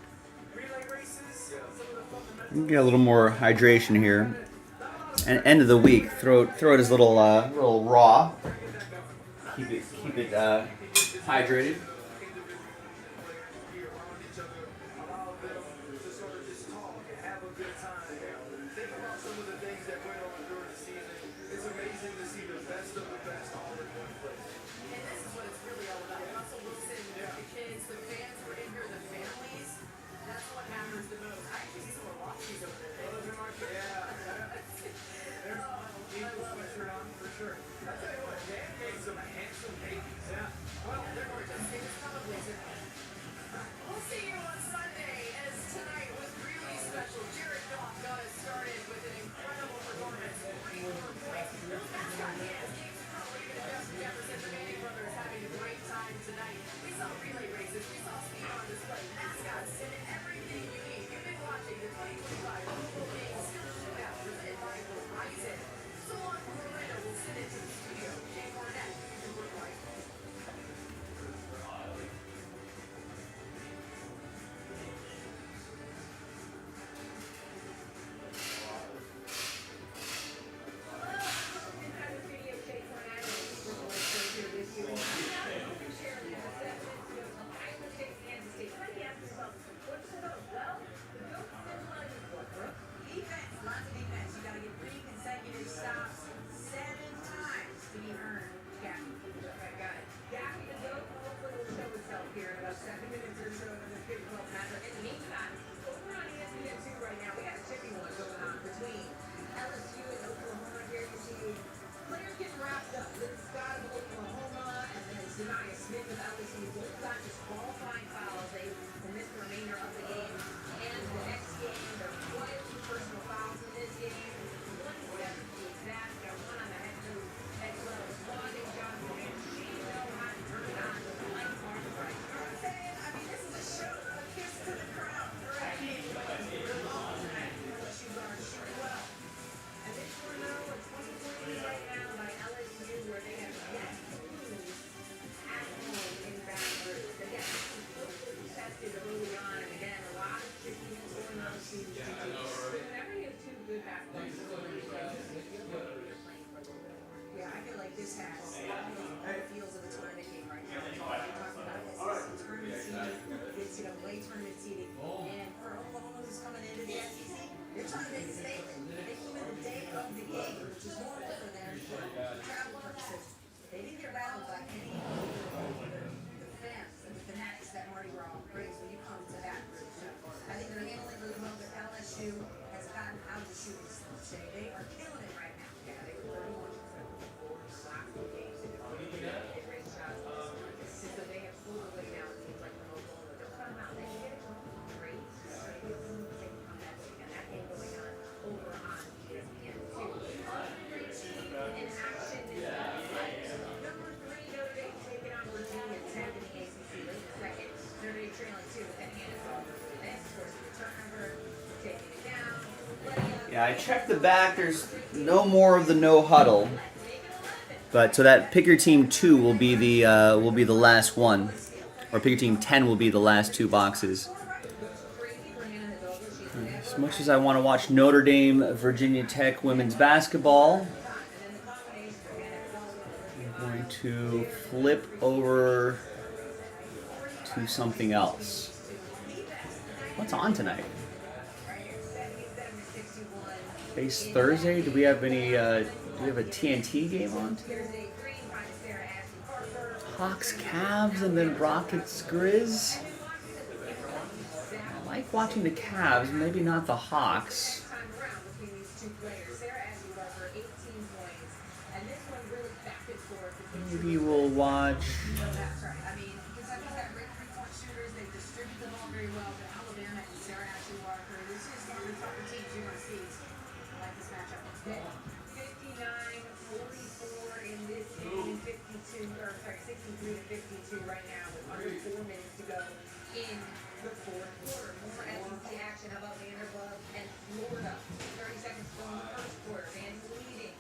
relay races, some of the fundamentals. Get a little more hydration here. And end of the week, throw it as little raw. Keep it hydrated. To sort of just talk and have a good time. Think about some of the things that went on during the season. It's amazing to see the best of the best all in one place. And this is what it's really all about. Russell Wilson, the kids, the fans were in here, the families. That's what matters the most. I actually see some more lofties over there. Equal sweatshirt on for sure. I tell you what, Dan gave some handsome babies. Yeah. Well, they're gorgeous. They just probably do. We'll see you on Sunday, as tonight was really special. Jared Goff got us started with an incredible performance. 44 points. Those mascot hands gave some probably even Justin Jefferson, the Manning brothers, having a great time tonight. We saw relay races. We saw speed on display. Mascots and everything you need. You've been watching the 2025 Global Game Skill Shootout presented by Verizon. So on from Orlando, we'll send it to the studio. Jay Barnett, you look like. Defense, lots of defense. You gotta get 3 consecutive stops 7 times to be earned. Gappy. Okay, got it. Gappy the goat hopefully will show itself here in about 7 minutes or so in this Big 12 matchup. In the meantime, over on ESPN2 right now, we got a chippy one going on between LSU and Oklahoma here. You see players getting wrapped up. Lynn Scott of Oklahoma and then Zanaya Smith of LSU. Both got just qualifying fouls. They will miss the remainder of the game. And the next game, there are quite a few personal fouls in this game. 1-7 to be exact. Got one on the head move as well as Wanda Johnson. And she know how to turn it on like Martin Price. You know what I'm saying? I mean, this is a show, a kiss to the crowd. Right? Real ball tonight. LSU guards shoot well. And they score now a 20-point lead right now by LSU, where they have yet to lose at home in Baton Rouge. They got tested early on, and again, a lot of chickens going on the season. Whenever you have 2 good basketball players, yeah, I feel like this has all the feels of a tournament game right now. You're talking about SEC tournament seeding, NCAA tournament seeding, and for Oklahoma who's coming into the SEC, you're trying to make a statement. They flew in the day of the game, which is normal for them for travel purposes. They didn't get rattled by any of the fans and the fanatics that Marty Raw brings when you come to that group. I think they're handling really well, but LSU has gotten out of the shooting stage. They are killing it right now. Yeah, they were 31% last 2 games in the great shots. So they have pulled away now teams like Oklahoma. Don't cut them out. They can get it great. They can come back and that game going on over on ESPN2. Great team in action is number 3 Notre Dame taking on Virginia Tech in the ACC late second. Notre Dame trailing 2 with that hand off. This forces the turnover, taking it down. Yeah, I checked the back. There's no more of the no huddle. But so that pick your team 2 will be the last one, or pick your team 10 will be the last 2 boxes. As much as I want to watch Notre Dame, Virginia Tech women's basketball, I'm going to flip over to something else. What's on tonight? Today's Thursday. Do we have any? Do we have a TNT game on today? Hawks, Cavs, and then Rockets, Grizz. I like watching the Cavs, maybe not the Hawks. Time around between these two players. Sarah Ashley Barker, 18 points. And this one really back and forth. Maybe we'll watch. That's right. I mean, Kentucky's got great three-point shooters. They distribute the ball very well. But Alabama and Sarah Ashley Barker, this is one of the tougher teams you're going to see. I like this matchup. Let's go. 59-44 in this game. 63 to 52 right now with under 4 minutes to go in the fourth quarter. More SEC action. How about Vanderbilt and Florida? 30 seconds to go in the first quarter. Vandy leading.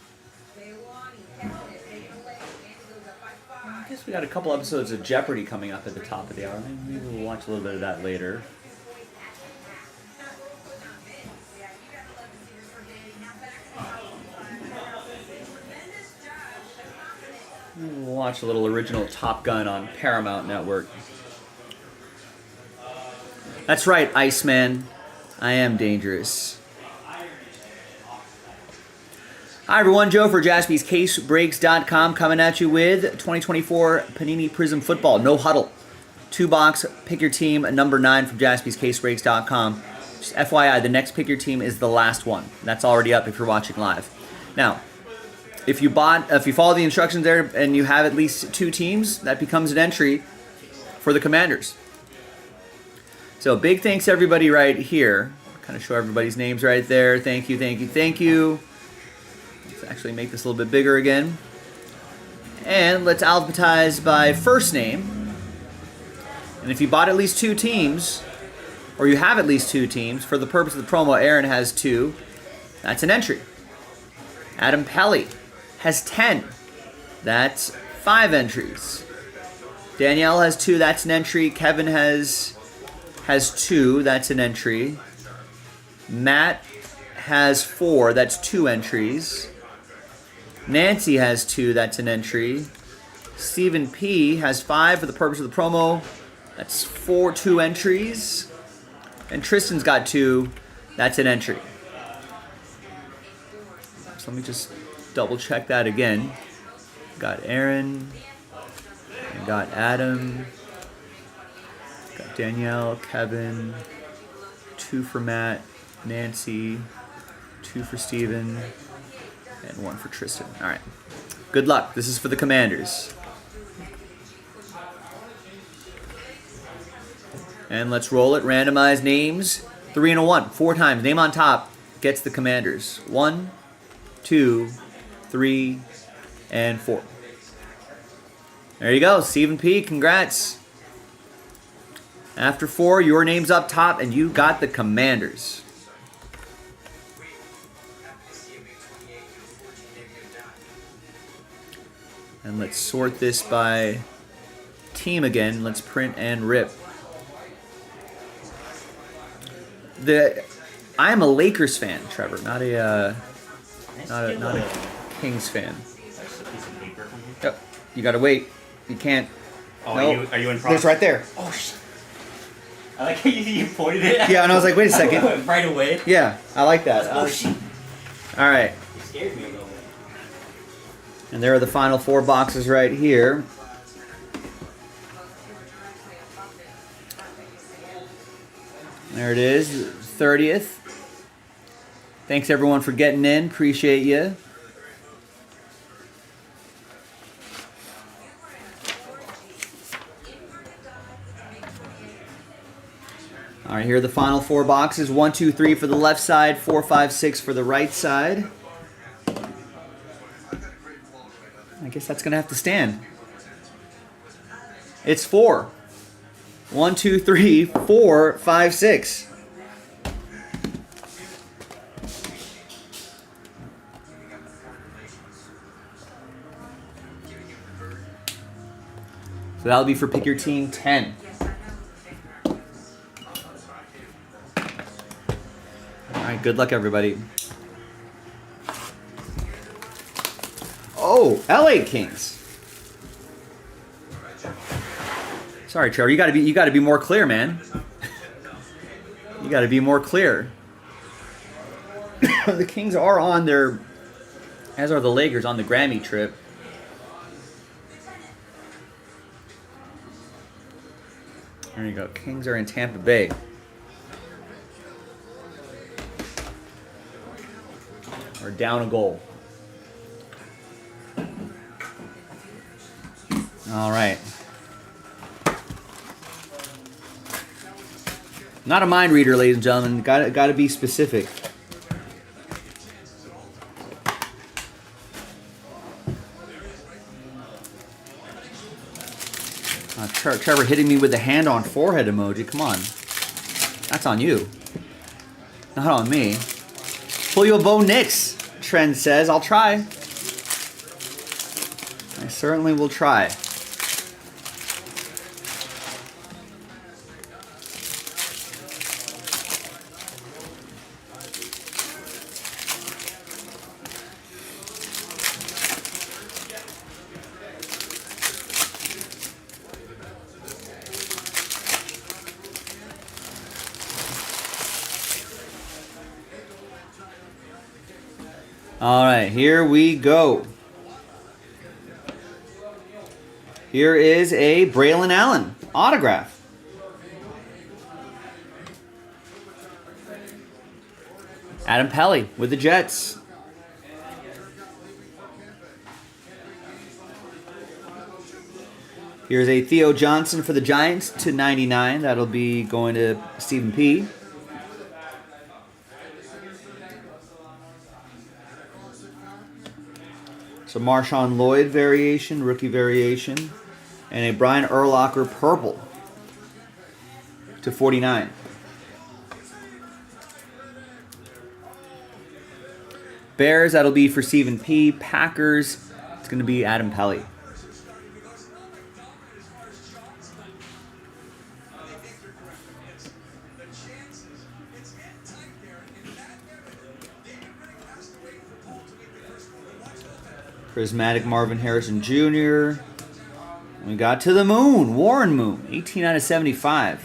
Bailani, Kevin is taking a leg. Vandy goes up by 5. I guess we got a couple episodes of Jeopardy coming up at the top of the hour. Maybe we'll watch a little bit of that later. We'll watch a little original Top Gun on Paramount Network. That's right, Iceman. I am dangerous. Hi everyone, Joe for JaspysCaseBreaks.com coming at you with 2024 Panini Prizm Football No Huddle. 2-box, pick your team, number 9 from JaspysCaseBreaks.com. Just FYI, the next pick your team is the last one. That's already up if you're watching live. Now, if you follow the instructions there and you have at least 2 teams, that becomes an entry for the Commanders. So big thanks to everybody right here. Kind of show everybody's names right there. Thank you, thank you, thank you. Let's actually make this a little bit bigger again. And let's alphabetize by first name. And if you bought at least 2 teams, or you have at least 2 teams, for the purpose of the promo, Aaron has 2. That's an entry. Adam Pelly has 10. That's 5 entries. Danielle has 2. That's an entry. Kevin has 2. That's an entry. Matt has 4. That's 2 entries. Nancy has 2. That's an entry. Stephen P has 5 for the purpose of the promo. That's 2 entries. And Tristan's got 2. That's an entry. So let me just double check that again. Got Aaron. And got Adam. Got Danielle, Kevin. 2 for Matt, Nancy. 2 for Steven. And 1 for Tristan. Alright. Good luck. This is for the Commanders. And let's roll it. Randomize names. 3 and a 1. 4 times. Name on top gets the Commanders. 1, 2, 3, and 4. There you go. Stephen P. Congrats. After 4, your name's up top, and you got the Commanders. And let's sort this by team again. Let's print and rip. I am a Lakers fan, Trevor, not a Kings fan. Yep. You gotta wait. You can't. Oh, Nope. are you in front? It's right there. Oh shit! I like how you pointed it. Yeah, and I was like, wait a second. Right away. Yeah, I like that. Oh shit! All right. You scared me a little bit. And there are the final 4 boxes right here. There it is, 30th. Thanks everyone for getting in. Appreciate you. All right, here are the final 4 boxes. 1, 2, 3 for the left side, 4, 5, 6 for the right side. I guess that's going to have to stand. It's 4. 1, 2, 3, 4, 5, 6. So that'll be for pick your team 10. All right, good luck everybody. Oh, LA Kings. Sorry, Trevor. You gotta be more clear, man. You gotta be more clear. The Kings are on their, as are the Lakers, on the Grammy trip. There you go. Kings are in Tampa Bay. or down a goal. All right. Not a mind reader, ladies and gentlemen. Got to be specific. Trevor hitting me with the hand on forehead emoji. Come on. That's on you. Not on me. Pull you a Bo Nix, Trend says. I'll try. I certainly will try. All right, here we go. Here is a Braylon Allen autograph. Adam Pelly with the Jets. Here's a Theo Johnson for the Giants to 99. That'll be going to Stephen P. So Marshawn Lloyd variation, rookie variation, and a Brian Urlacher purple to 49. Bears, that'll be for Stephen P. Packers, it's going to be Adam Pelly. Prismatic Marvin Harrison Jr. We got to the moon. Warren Moon. 18 out of 75.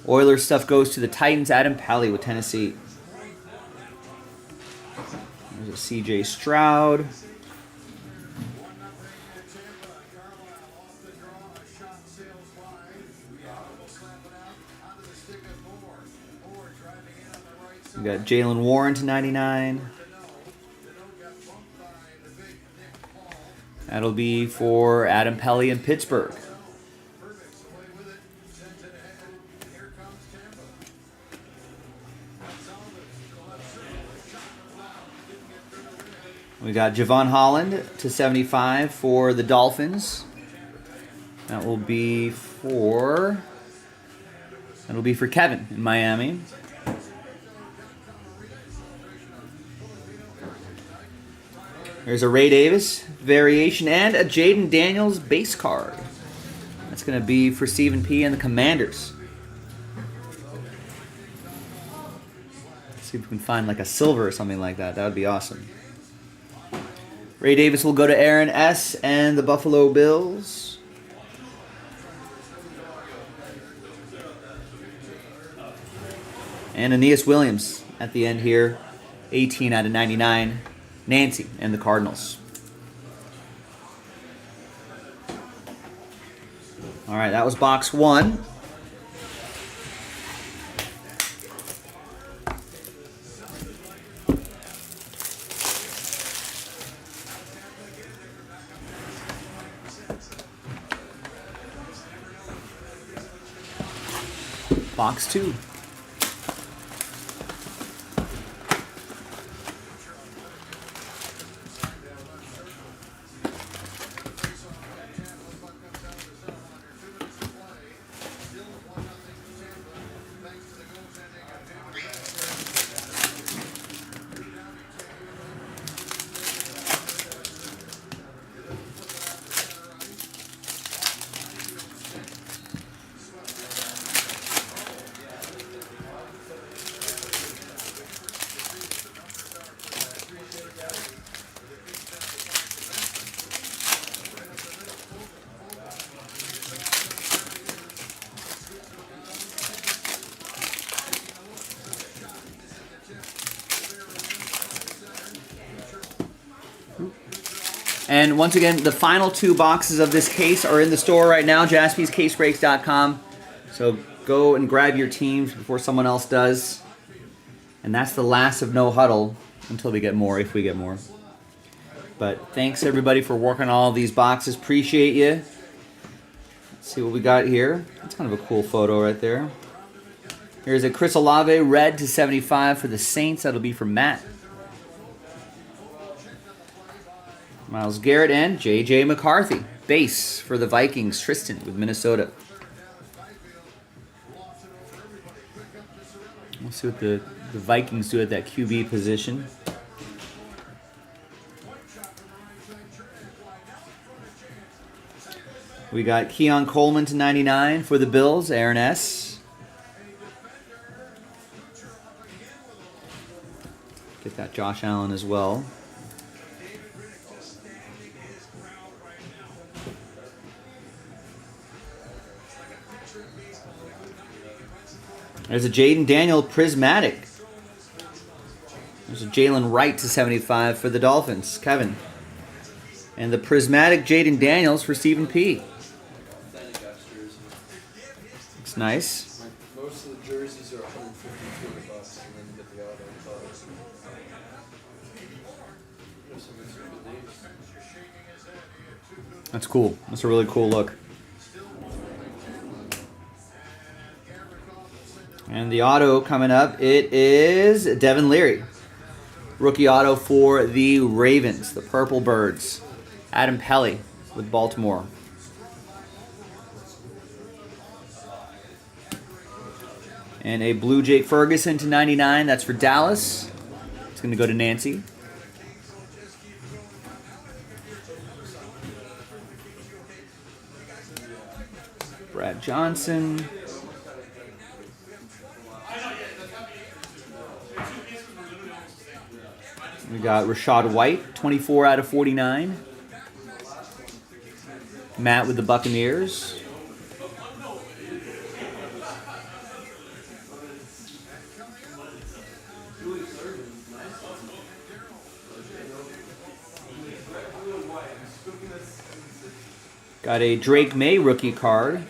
Oilers stuff goes to the Titans. Adam Pelly with Tennessee. There's a CJ Stroud. We got Jalen Warren to 99. That'll be for Adam Pelly in Pittsburgh. We got Javon Holland to 75 for the Dolphins. That'll be for Kevin in Miami. There's a Ray Davis variation and a Jaden Daniels base card. That's going to be for Stephen P. and the Commanders. Let's see if we can find like a silver or something like that. That would be awesome. Ray Davis will go to Aaron S. and the Buffalo Bills. And Aeneas Williams at the end here. 18 out of 99. Nancy and the Cardinals. All right, that was box one. Box two. And once again, the final two boxes of this case are in the store right now, jaspyscasebreaks.com. So go and grab your teams before someone else does. And that's the last of No Huddle until we get more, if we get more. But thanks everybody for working on all these boxes. Appreciate you. Let's see what we got here. That's kind of a cool photo right there. Here's a Chris Olave red to 75 for the Saints. That'll be for Matt. Myles Garrett and J.J. McCarthy. Base for the Vikings. Tristan with Minnesota. We'll see what the Vikings do at that QB position. We got Keon Coleman to 99 for the Bills. Aaron S. Get that Josh Allen as well. There's a Jaden Daniel Prismatic. There's a Jalen Wright to 75 for the Dolphins. Kevin. And the Prismatic Jaden Daniels for Stephen P. Looks nice. Most of the jerseys are $152, and then you get the auto colors. There's some good names. That's cool. That's a really cool look. And the auto coming up, it is Devin Leary. Rookie auto for the Ravens, the Purple Birds. Adam Pelly with Baltimore. And a blue Jake Ferguson to 99. That's for Dallas. It's going to go to Nancy. Brad Johnson. We got Rashad White, 24 out of 49. Matt with the Buccaneers. Got a Drake May rookie card.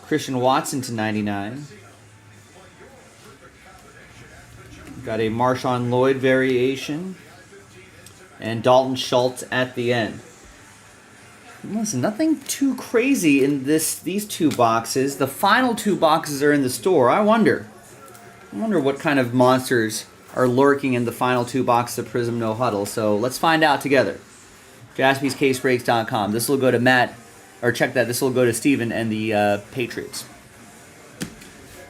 Christian Watson to 99. Got a Marshawn Lloyd variation. And Dalton Schultz at the end. Listen, nothing too crazy in these two boxes. The final two boxes are in the store. I wonder what kind of monsters are lurking in the final two boxes of Prizm No Huddle. So let's find out together. JaspysCaseBreaks.com. This will go to Matt, or check that. This will go to Steven and the Patriots.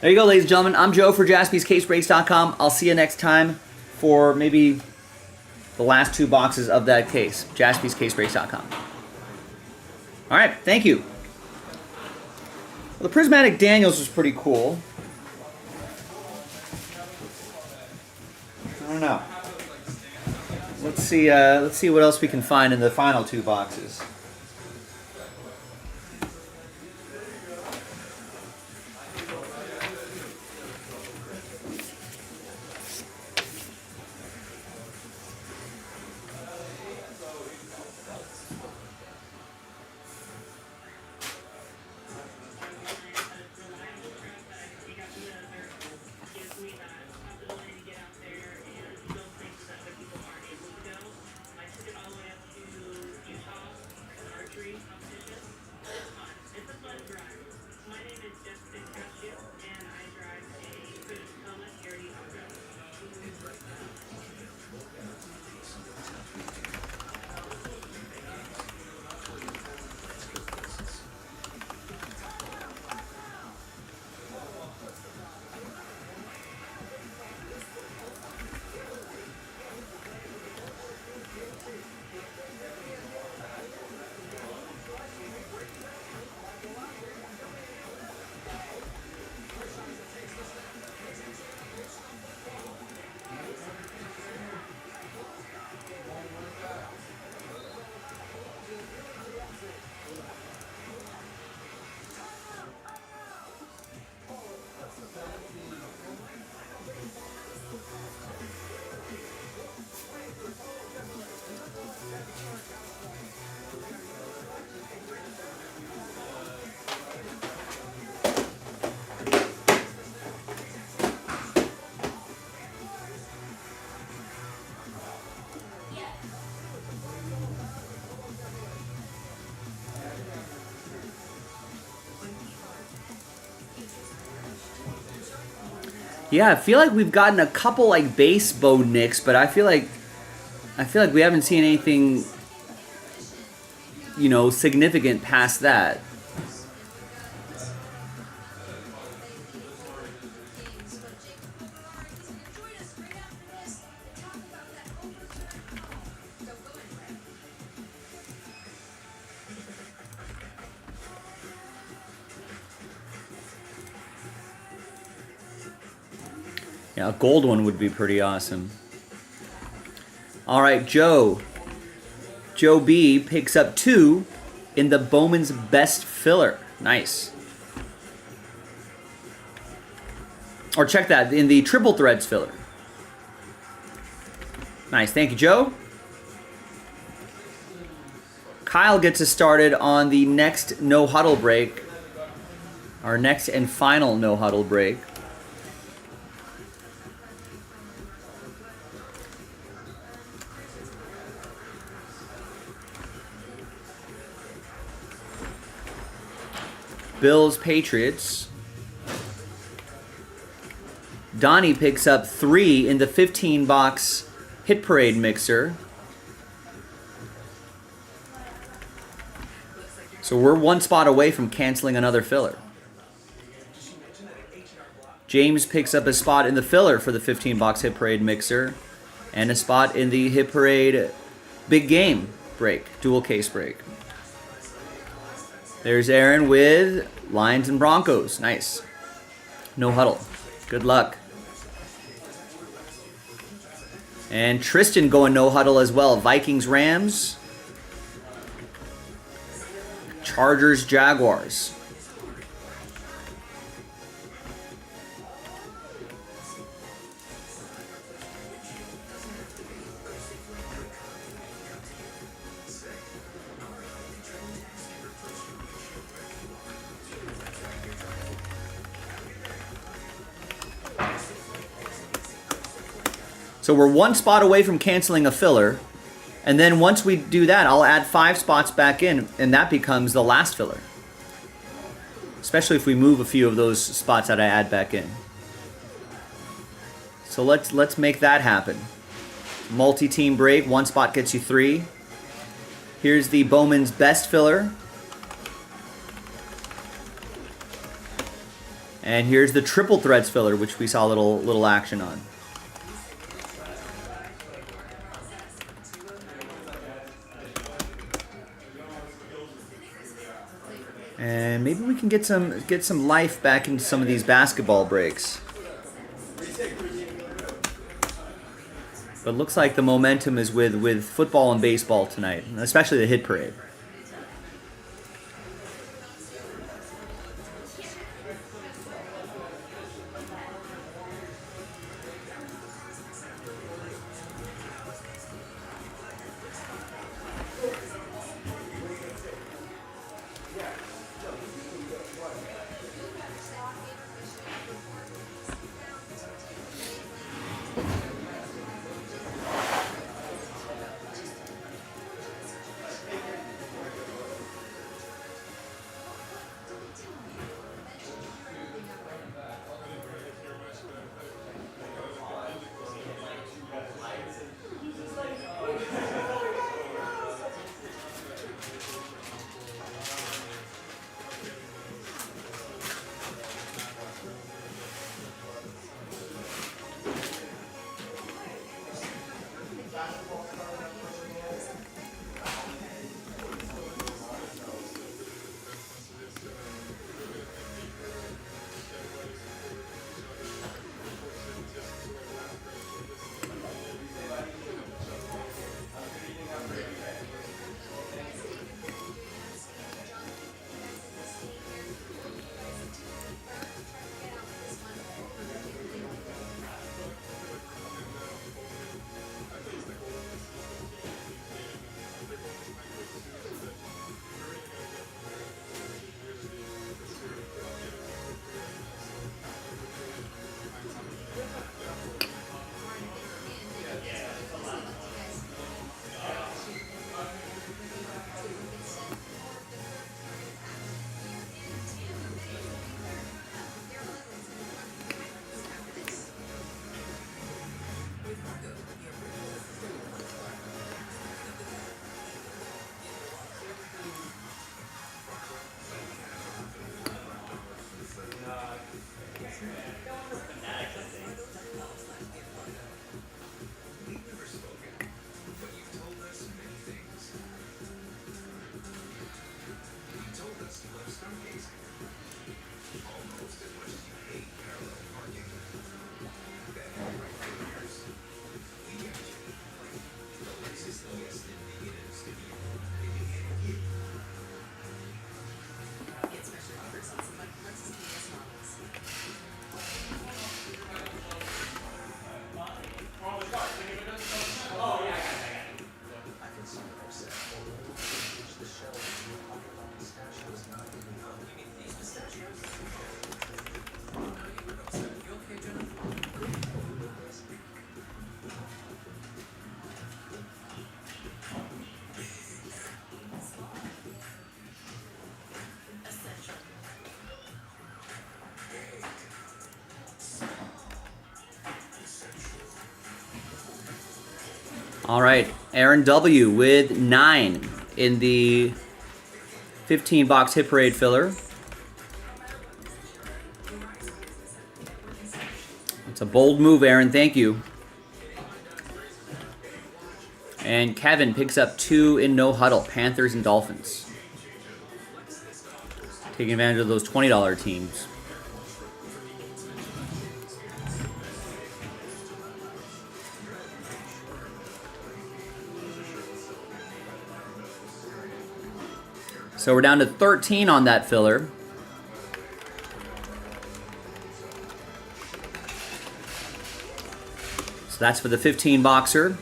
There you go, ladies and gentlemen. I'm Joe for JaspysCaseBreaks.com. I'll see you next time for maybe the last two boxes of that case. JaspysCaseBreaks.com. All right, thank you. Well, the Prismatic Daniels was pretty cool. I don't know. Let's see what else we can find in the final two boxes. Yeah, I feel like we've gotten a couple like base Bo Nicks, but I feel like we haven't seen anything, you know, significant past that. Yeah, a gold one would be pretty awesome. All right, Joe. Joe B picks up 2 in the Bowman's Best Filler. Nice. Or check that, in the Triple Threads Filler. Nice, thank you, Joe. Kyle gets us started on the next No Huddle break. Our next and final No Huddle break. Bills, Patriots. Donnie picks up 3 in the 15-box Hit Parade mixer. So we're 1 spot away from canceling another filler. James picks up a spot in the filler for the 15-box Hit Parade mixer. And a spot in the Hit Parade Big Game break, dual case break. There's Aaron with Lions and Broncos. Nice. No Huddle. Good luck. And Tristan going No Huddle as well. Vikings, Rams. Chargers, Jaguars. So we're 1 spot away from canceling a filler. And then once we do that, I'll add 5 spots back in, and that becomes the last filler. Especially if we move a few of those spots that I add back in. So let's make that happen. Multi-team break, 1 spot gets you 3. Here's the Bowman's Best Filler. And here's the Triple Threads Filler, which we saw a little action on. And maybe we can get some life back into some of these basketball breaks. But it looks like the momentum is with football and baseball tonight, especially the Hit Parade. All right, Aaron W. with 9 in the 15-box Hit Parade filler. It's a bold move, Aaron. Thank you. And Kevin picks up 2 in No Huddle, Panthers and Dolphins. Taking advantage of those $20 teams. So we're down to 13 on that filler. So that's for the 15-boxer.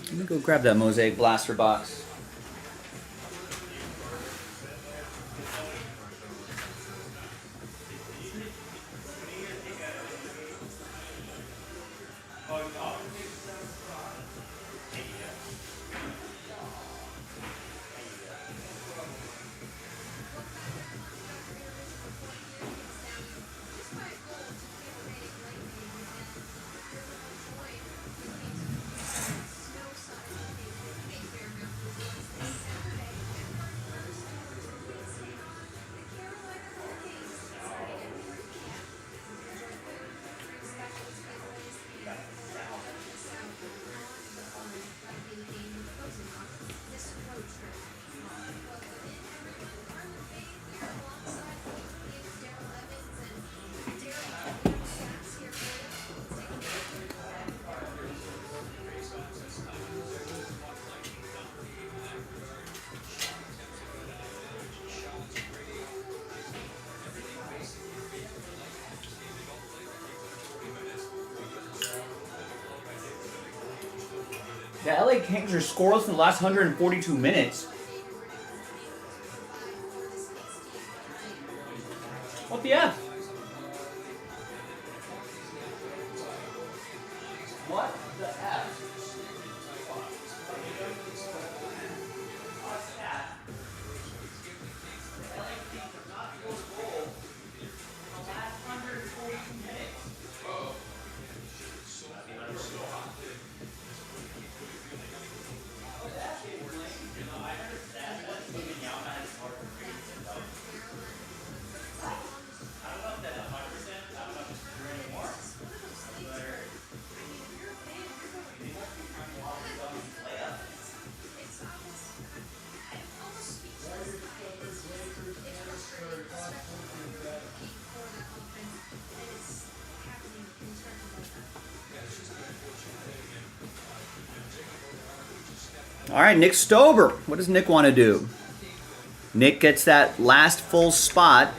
Let me go grab that Mosaic Blaster box. The LA Kings are scoreless in the last 142 minutes. What the F? What the F? All right, Nick Stober. What does Nick want to do? Nick gets that last full spot.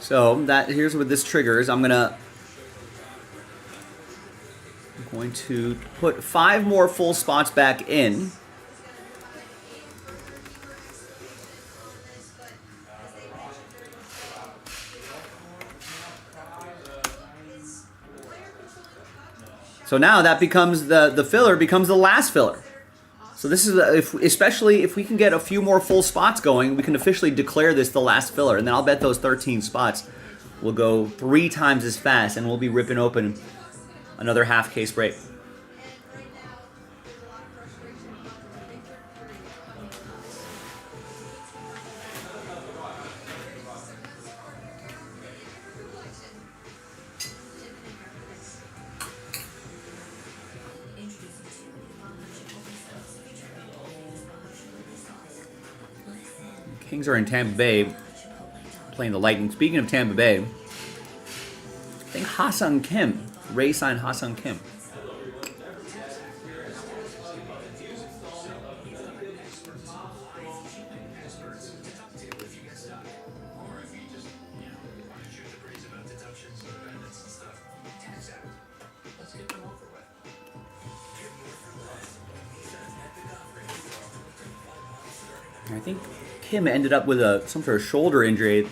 So here's what this triggers. I'm going to put 5 more full spots back in. So now that becomes the filler becomes the last filler. So this is especially if we can get a few more full spots going, we can officially declare this the last filler, and then I'll bet those 13 spots will go 3 times as fast, and we'll be ripping open another half case break. Kings are in Tampa Bay playing the Lightning. Speaking of Tampa Bay, I think Ha-Seong Kim. Ray signed Ha-Seong Kim. I think Kim ended up with some sort of shoulder injury.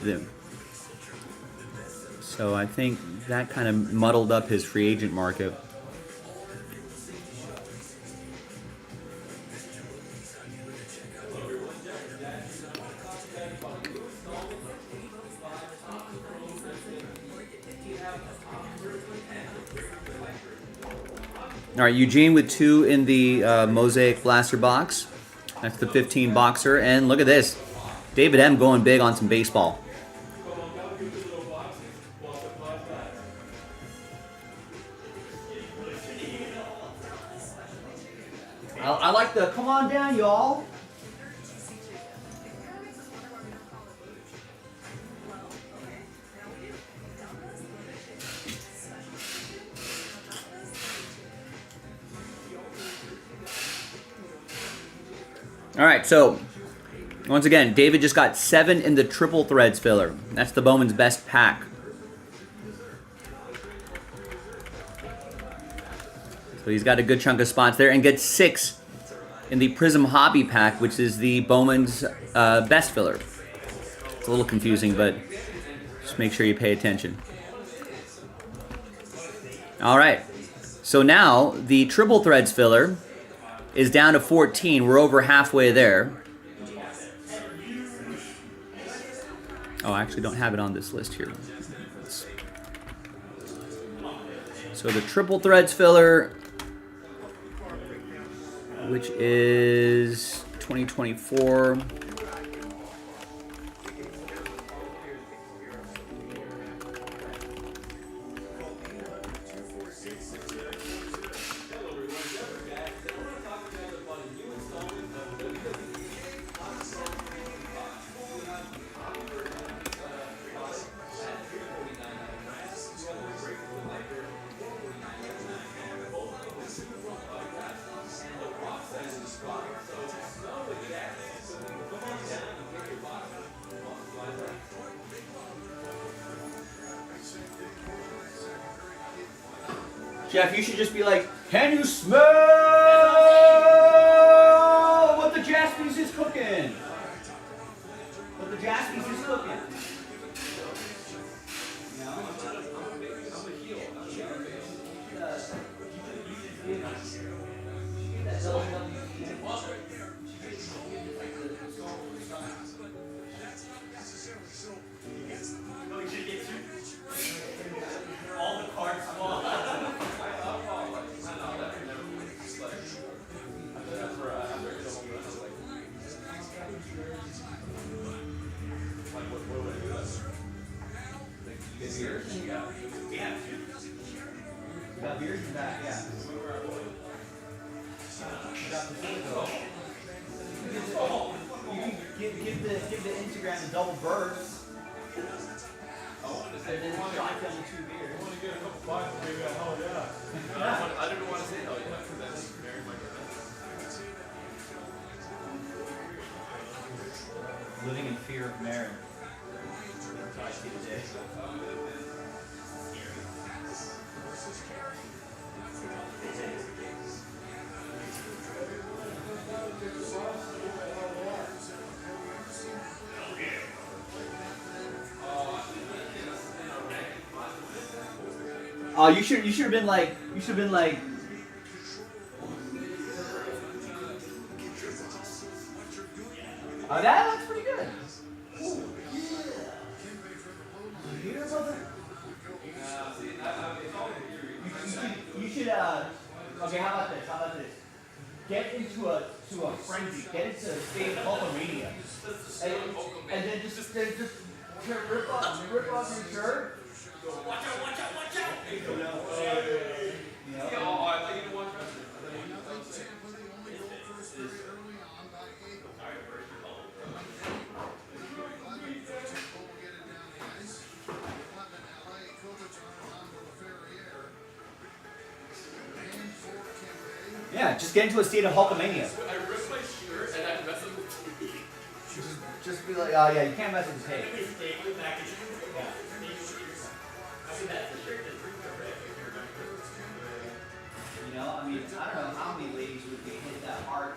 So I think that kind of muddled up his free agent market. All right, Eugene with 2 in the Mosaic Blaster box. That's the 15 boxer. And look at this. David M. going big on some baseball. I like the come on down, y'all. All right, so once again, David just got 7 in the triple threads filler. That's the Bowman's best pack. So he's got a good chunk of spots there and gets 6 in the Prizm Hobby pack, which is the Bowman's best filler. It's a little confusing, but just make sure you pay attention. All right, so now the triple threads filler is down to 14. We're over halfway there. Oh, I actually don't have it on this list here. So the triple threads filler, which is 2024. Jeff, you should just be like, can you smell what the Jaspys is cooking? What the Jaspys is cooking. All the cards fall. Got beers in that, yeah. You can give the Instagram the double burst. And then shotgun the 2 beers. I want to get a couple bucks, maybe a hell yeah. I didn't want to say hell yeah, because that's very much. Living in fear of marriage. Oh, you should have been like oh, that looks pretty good. Ooh. Here, brother. You should okay, how about this? Get into a frenzy. Get into a state of hulkamania. And then just rip off your shirt. Watch out! You know? You know? Yeah, I think you want to watch Yeah, just get into a state of hulkamania. I ripped my shirt and I messed with the tape. Just be like, oh yeah, you can't mess with the tape. You know, I mean, I don't know how many ladies would be hit that hard.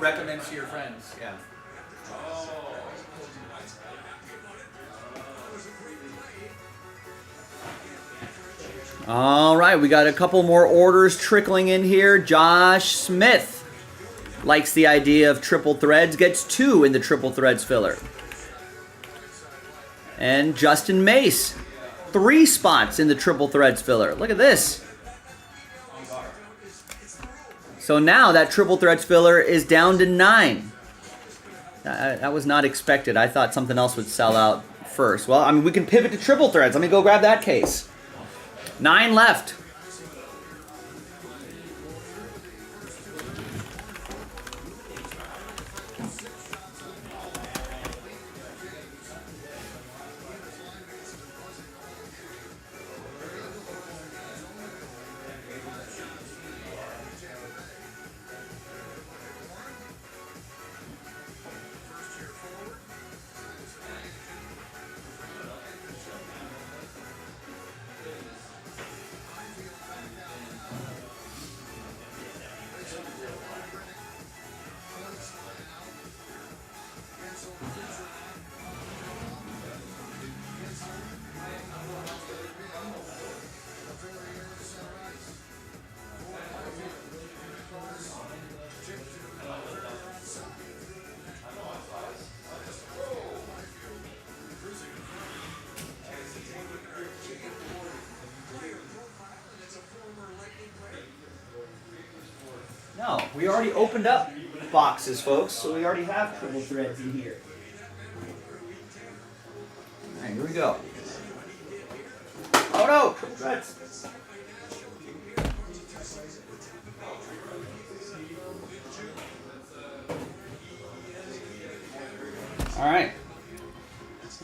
recommend to your friends. Yeah. All right, we got a couple more orders trickling in here. Josh Smith likes the idea of triple threads, gets 2 in the triple threads filler. And Justin Mace, 3 spots in the triple threads filler. Look at this. So now that triple threads filler is down to 9. That was not expected. I thought something else would sell out first. Well, I mean, we can pivot to triple threads. Let me go grab that case. 9 left. No, we already opened up boxes, folks, so we already have triple threads in here. All right, here we go. Oh no, triple threads. All right.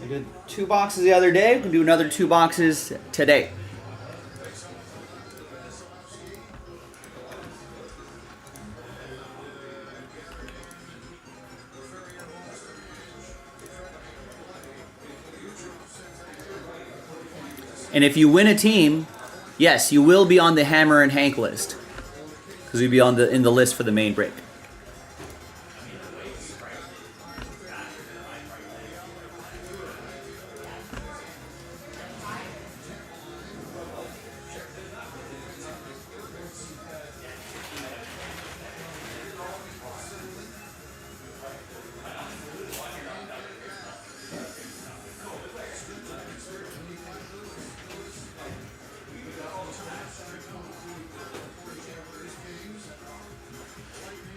We did 2 boxes the other day. We'll do another 2 boxes today. And if you win a team, yes, you will be on the Hammerin Hank list, because you'll be on in the list for the main break.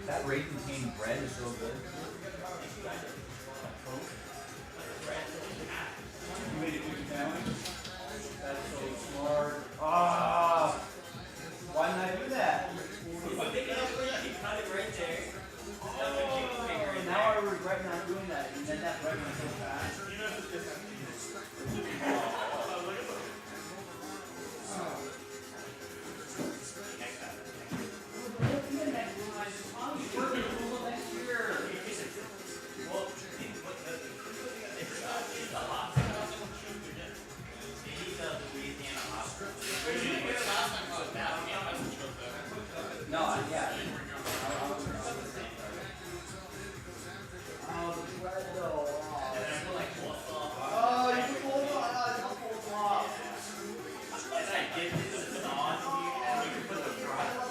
That rate contained bread is so good. You made it with your family? That's so smart. Ah! Why didn't I do that? Cut it right there. Oh, now I regret not doing that. And then that bread went so fast. No, yeah. Oh, the bread though. Oh, you can pull it off. Oh, it's not pulled off. And I did this sauce and you can put the fries.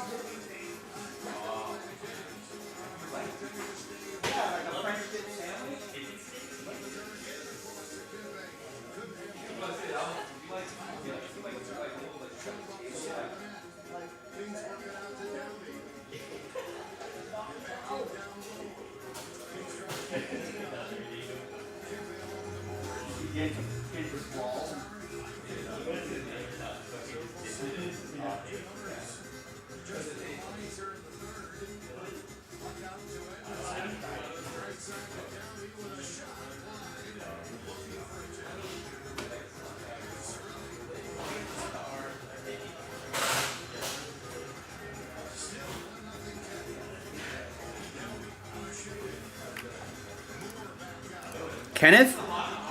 Yeah, like a French dip sandwich. Kenneth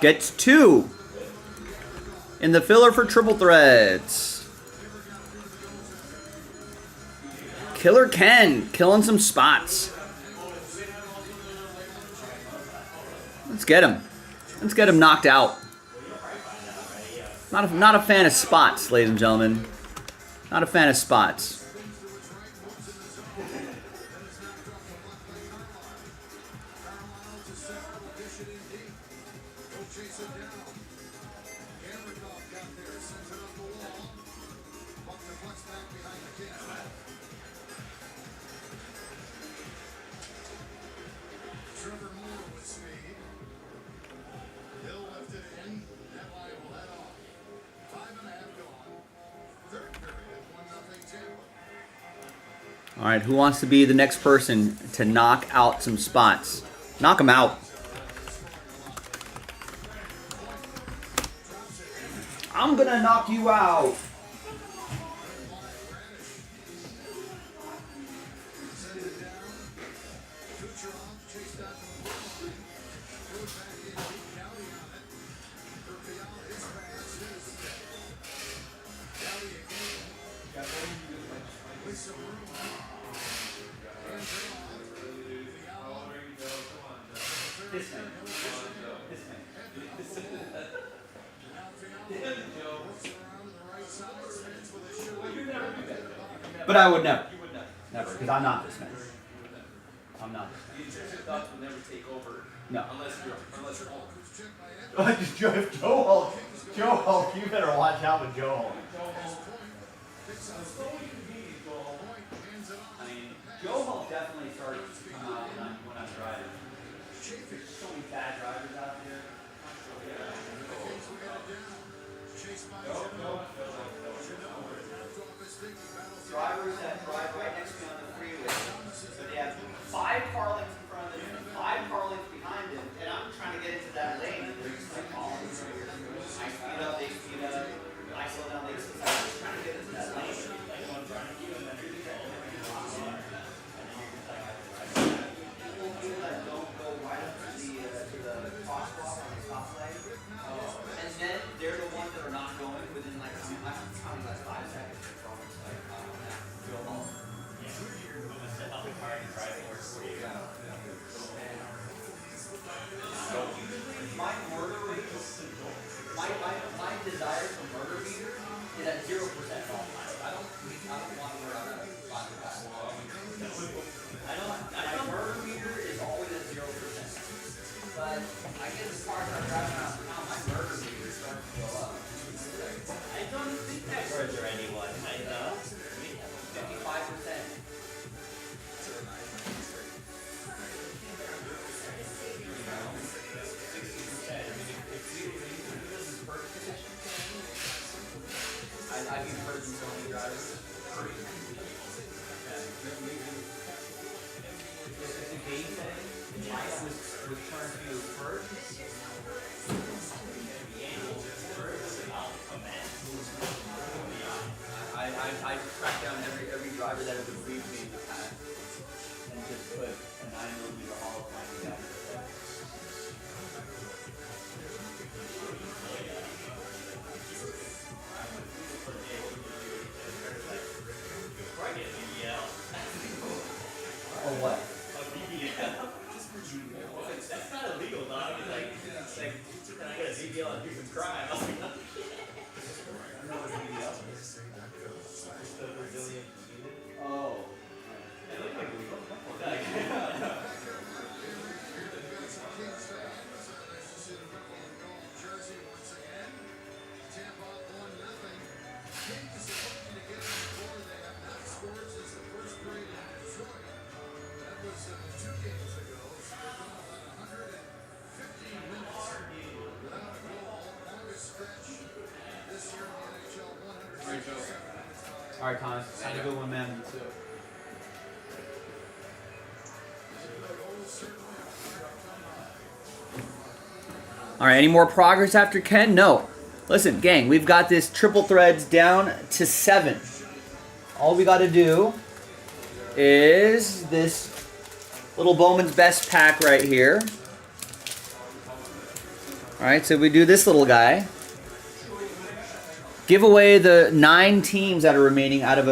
gets 2 in the filler for triple threads. Killer Ken killing some spots. Let's get him. Let's get him knocked out. Not a fan of spots, ladies and gentlemen. Not a fan of spots. All right, who wants to be the next person to knock out some spots? Knock them out. I'm gonna knock you out. But I would never. Never, because I'm not this man. I'm not this man. Thoughts will never take over. No. Unless you're Hulk. Joe Hulk, you better watch out with Joe Hulk. I mean, Joe Hulk definitely started to come out when I'm driving. There's so many bad drivers out there. Drivers that drive right next to me on the freeway, so they have 5 car lengths in front of them and 5 car lengths behind them, and I'm trying to get into that lane, and they're just like, oh, I speed up, they speed up, I slow down, they slow down, I'm just trying to get into that lane. People that don't go right up to the crosswalk on the stop lane, and then they're the ones that are not going within like, I'm counting like 5 seconds. My murder rate, my desire for murder meter is at 0% all the time. I don't want to run out of fun with that. My murder meter is always at 0%. But I get the cars that are driving around town, my murder meter starts to go up. I don't think that further anyone. I know. 55%. I've been hurt in so many drivers. If the game thing, life was turned to hurt. I tracked down every driver that has aggrieved me in the past and just put a 9mm hollow point together. Or what? That's not illegal, dog. It's like, can I get a BBL and do some crime? I was like, Oh. it looked like illegal. All right, Thomas. Have a good one, man. All right, any more progress after Ken? No. Listen, gang, we've got this triple threads down to 7. All we got to do is this little Bowman's Best pack right here. All right, so we do this little guy. Give away the 9 teams that are remaining out of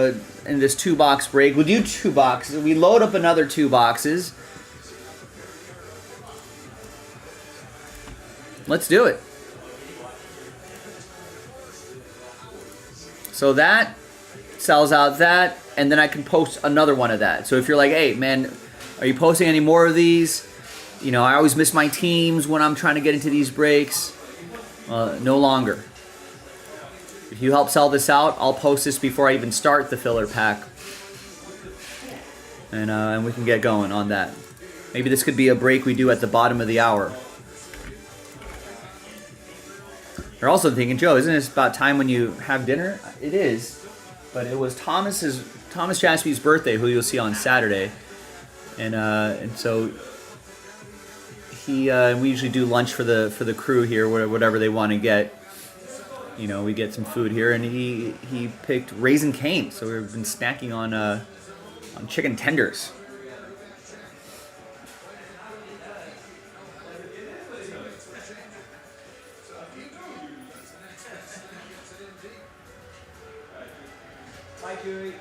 in this 2-box break. We'll do 2 boxes. We load up another 2 boxes. Let's do it. So that sells out that, and then I can post another one of that. So if you're like, hey, man, are you posting any more of these? You know, I always miss my teams when I'm trying to get into these breaks. No longer. If you help sell this out, I'll post this before I even start the filler pack. And we can get going on that. Maybe this could be a break we do at the bottom of the hour. They're also thinking, Joe, isn't it about time when you have dinner? It is, but it was Thomas Jaspy's birthday, who you'll see on Saturday, and so we usually do lunch for the crew here, whatever they want to get. You know, we get some food here, and he picked Raisin Cane, so we've been snacking on chicken tenders. Hi, Chewie.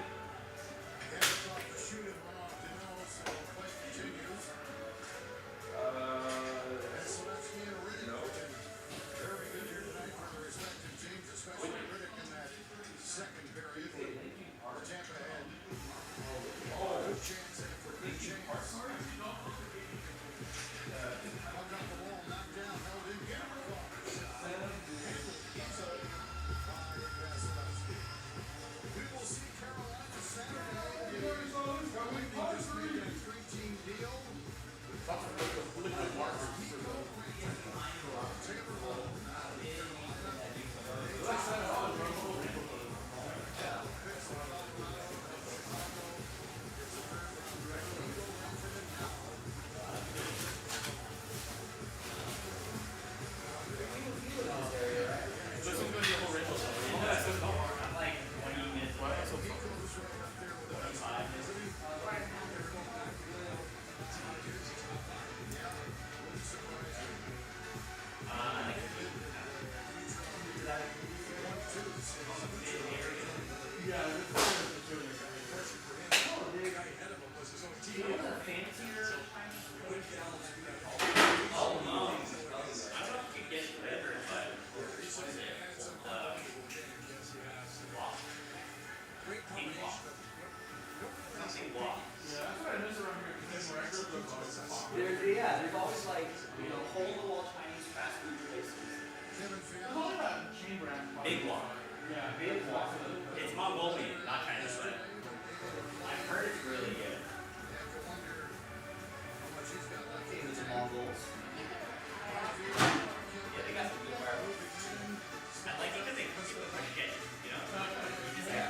There's always like, you know, hole-in-the-wall Chinese fast food places. Big walk. Yeah, big walk. It's Mongolian, not Chinese food. I've heard it's really good. It's Mongols. Yeah, they got some good fireworks. I like it because they cook it with like shit, you know? Yeah.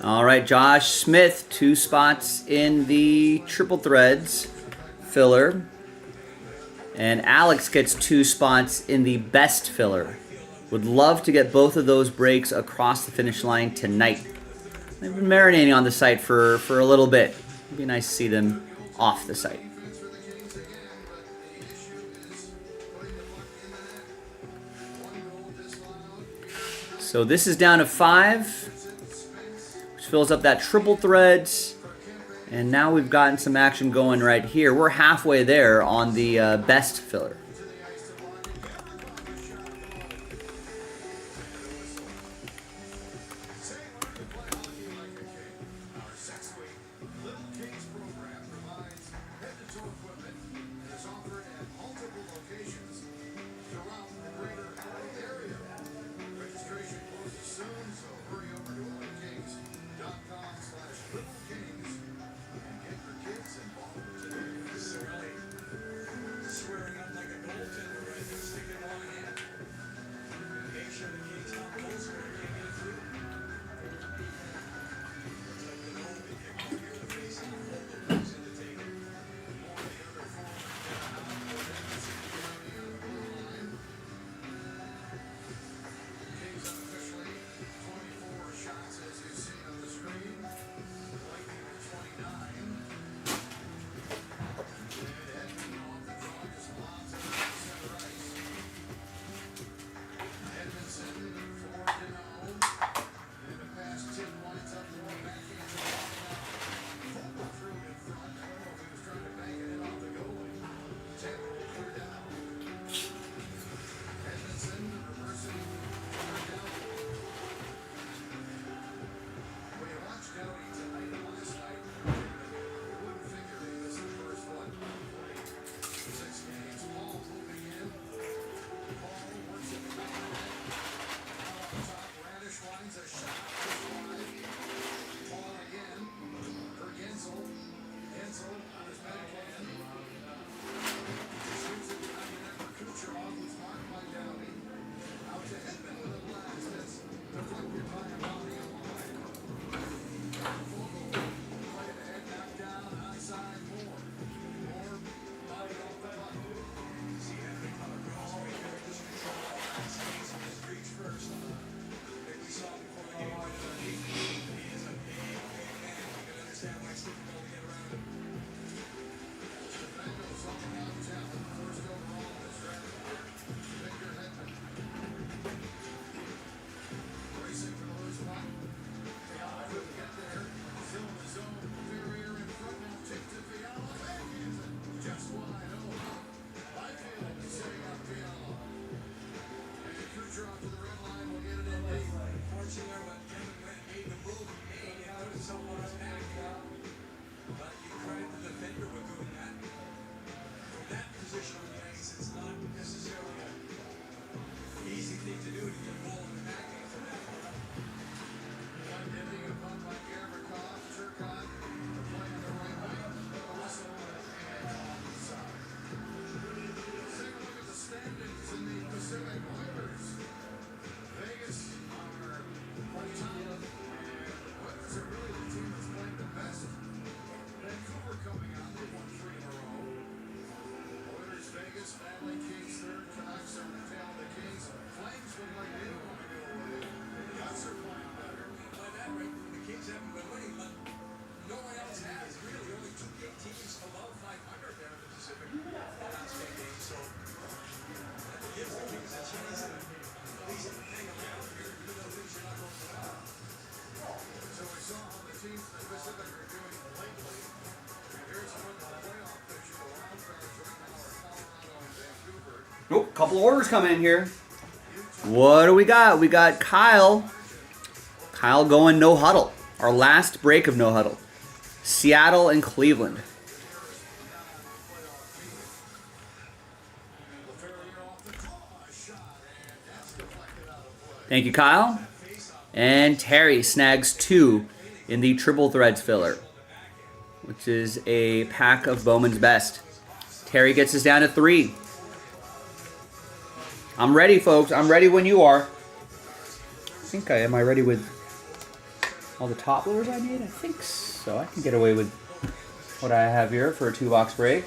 All right, Josh Smith, 2 spots in the triple threads filler. And Alex gets 2 spots in the best filler. Would love to get both of those breaks across the finish line tonight. They've been marinating on the site for a little bit. It'd be nice to see them off the site. So this is down to 5. Fills up that triple threads, and now we've gotten some action going right here. We're halfway there on the best filler. Oh, couple orders coming in here. What do we got? We got Kyle. Kyle going no huddle. Our last break of no huddle. Seattle and Cleveland. Thank you, Kyle. And Terry snags 2 in the Triple Threads filler, which is a pack of Bowman's Best. Terry gets us down to 3. I'm ready, folks. I'm ready when you are. I think am I ready with all the top loaders I made? I think so. I can get away with what I have here for a 2-box break.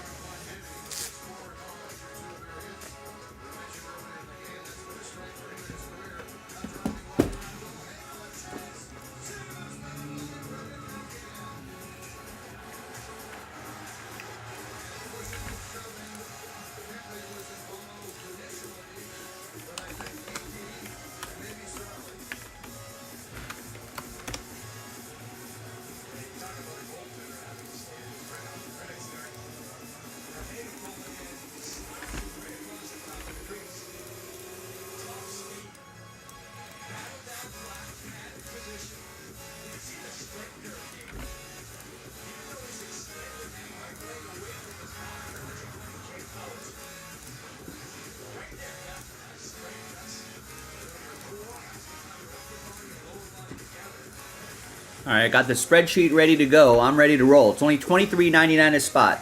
All right, got the spreadsheet ready to go. I'm ready to roll. It's only $23.99 a spot.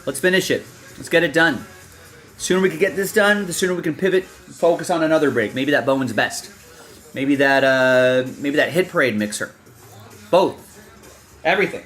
Let's finish it. Let's get it done. The sooner we can get this done, the sooner we can pivot, focus on another break. Maybe that Bowman's Best. Maybe that Hit Parade mixer. Both. Everything.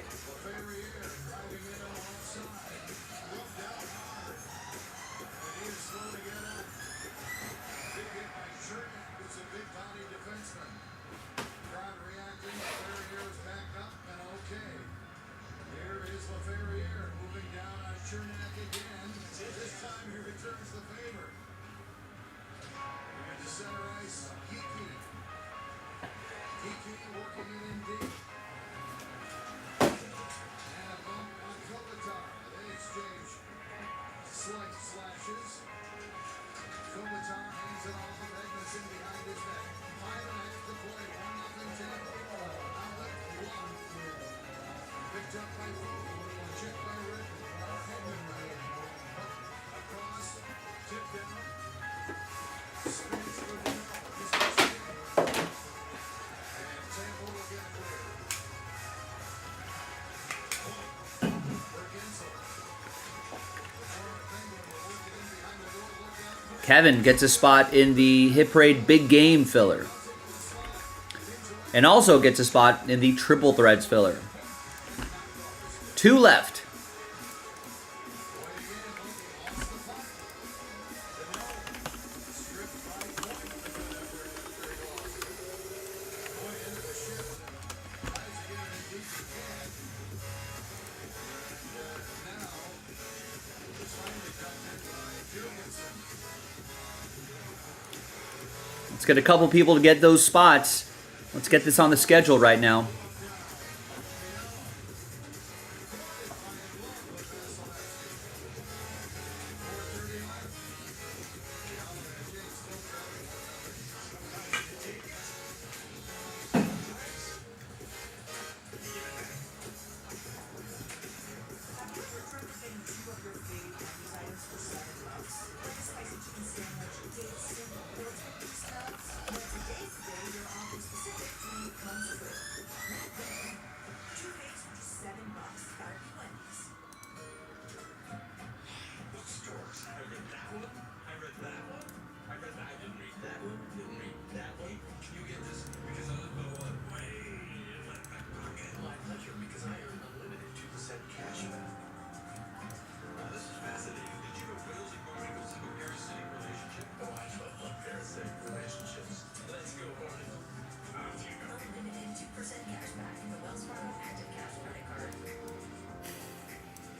Kevin gets a spot in the Hit Parade Big Game filler. And also gets a spot in the Triple Threads filler. 2 left. Let's get a couple people to get those spots. Let's get this on the schedule right now.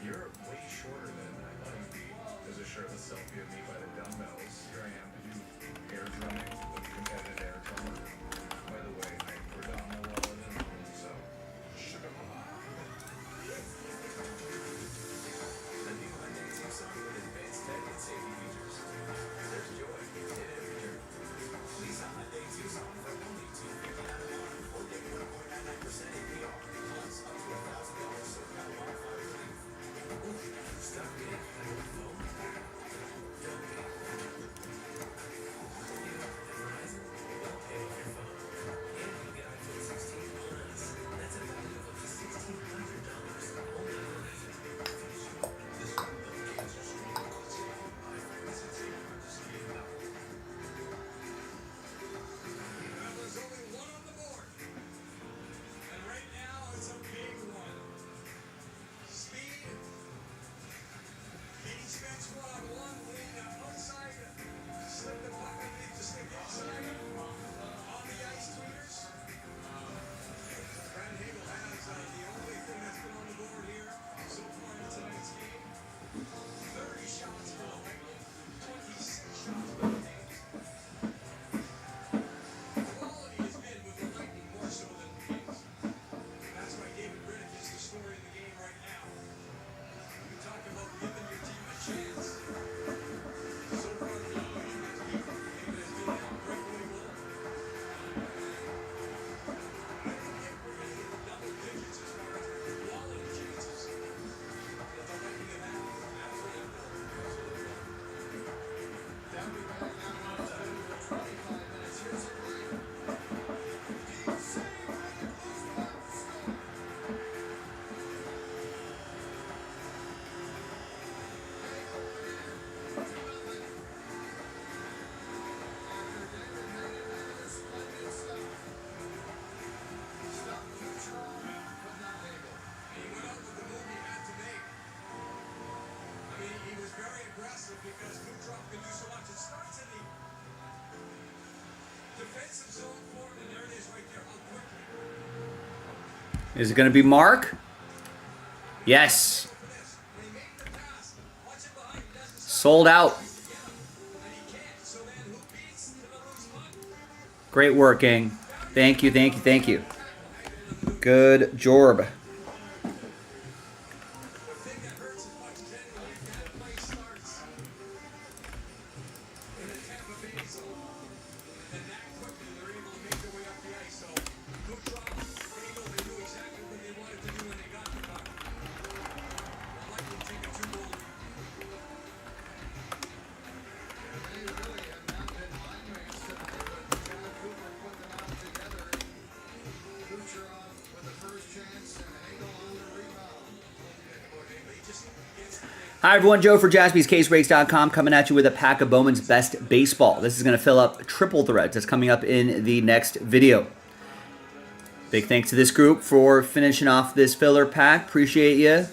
You're way shorter than I thought you'd be. There's a shirtless selfie of me by the dumbbells. Here I am to do air drumming with the competitive air drummer. By the way, I forgot my wallet at home, so sugar mama. The new Hyundai Tucson is Is it going to be Mark? Yes. Sold out. Great work, gang. Thank you, thank you, thank you. Good job. Hi everyone, Joe for JaspysCaseBreaks.com coming at you with a pack of Bowman's Best Baseball. This is going to fill up triple threads. That's coming up in the next video. Big thanks to this group for finishing off this filler pack. Appreciate you.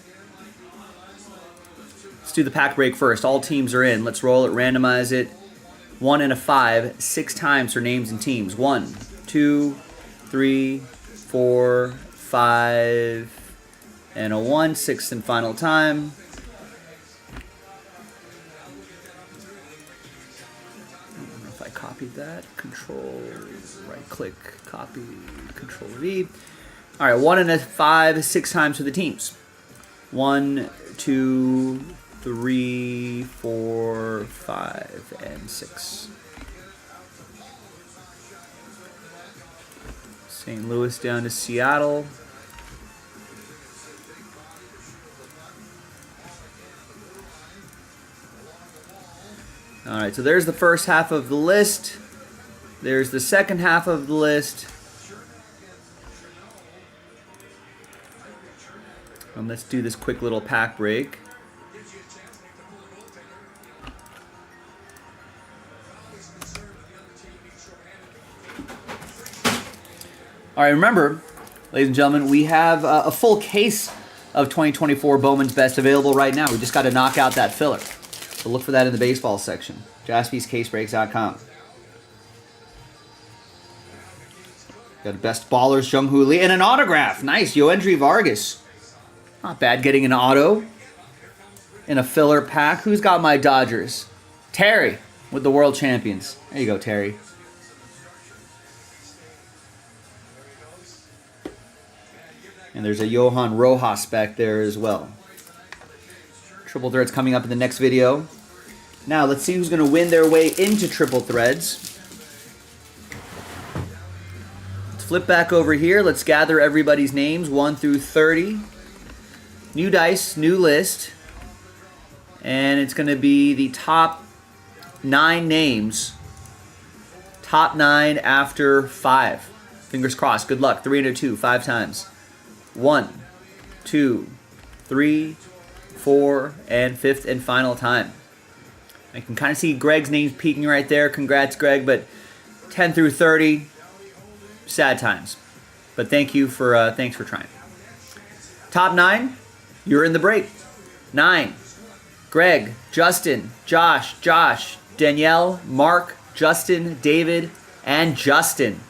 Let's do the pack break first. All teams are in. Let's roll it, randomize it. 1 and a 5, 6 times for names and teams. 1, 2, 3, 4, 5, and a 1. 6th and final time. Copied that. Control, right click, copy, Control V. All right, 1 and a 5, 6 times for the teams. 1, 2, 3, 4, 5, and 6. St. Louis down to Seattle. All right, so there's the first half of the list. There's the second half of the list. And let's do this quick little pack break. All right, remember, ladies and gentlemen, we have a full case of 2024 Bowman's Best available right now. We just got to knock out that filler. So look for that in the baseball section. JaspysCaseBreaks.com. Got Best Ballers, Jung-Hoo Lee, and an autograph. Nice, Yoendry Vargas. Not bad getting an auto in a filler pack. Who's got my Dodgers? Terry with the World Champions. There you go, Terry. And there's a Johan Rojas back there as well. Triple threads coming up in the next video. Now let's see who's going to win their way into triple threads. Let's flip back over here. Let's gather everybody's names 1 through 30. New dice, new list. And it's going to be the top 9 names. Top 9 after 5. Fingers crossed. Good luck. 3 and a 2, 5 times. 1, 2, 3, 4, and 5th and final time. I can kind of see Greg's name peeking right there. Congrats, Greg. But 10 through 30, sad times. But thanks for trying. Top 9, you're in the break. 9, Greg, Justin, Josh, Danielle, Mark, Justin, David, and Justin.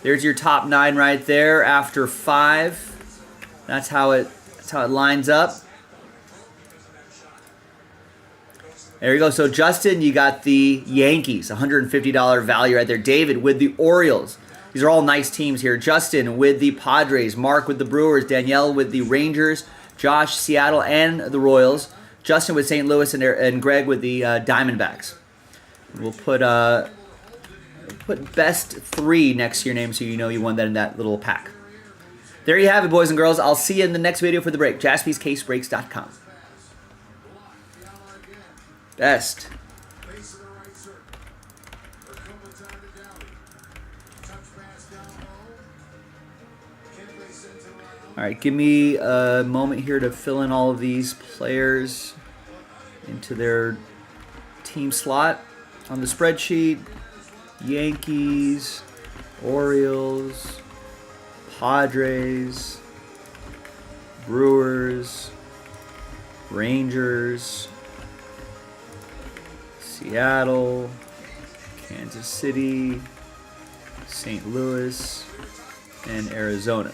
There's your top 9 right there after 5. That's how it lines up. There you go. So Justin, you got the Yankees, $150 value right there. David with the Orioles. These are all nice teams here. Justin with the Padres. Mark with the Brewers. Danielle with the Rangers. Josh, Seattle, and the Royals. Justin with St. Louis, and Greg with the Diamondbacks. We'll put best 3 next to your name so you know you won that in that little pack. There you have it, boys and girls. I'll see you in the next video for the break. JaspysCaseBreaks.com. Best. All right, give me a moment here to fill in all of these players into their team slot on the spreadsheet. Yankees, Orioles, Padres, Brewers, Rangers, Seattle, Kansas City, St. Louis, and Arizona.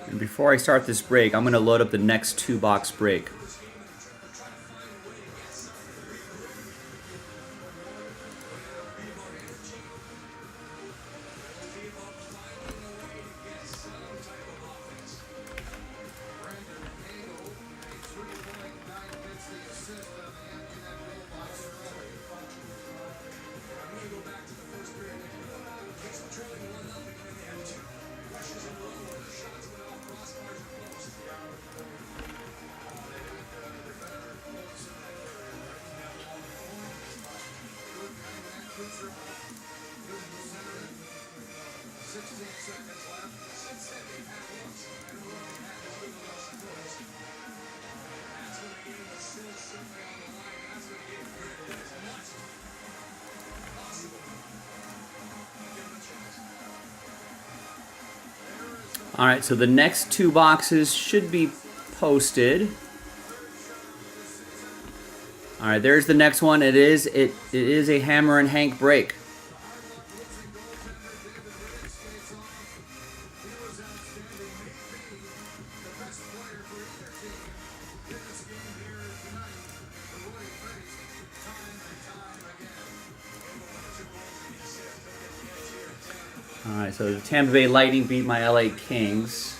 And before I start this break, I'm going to load up the next 2-box break. All right, so the next 2 boxes should be posted. All right, there's the next one. It is a Hammerin Hank break. All right, so the Tampa Bay Lightning beat my LA Kings.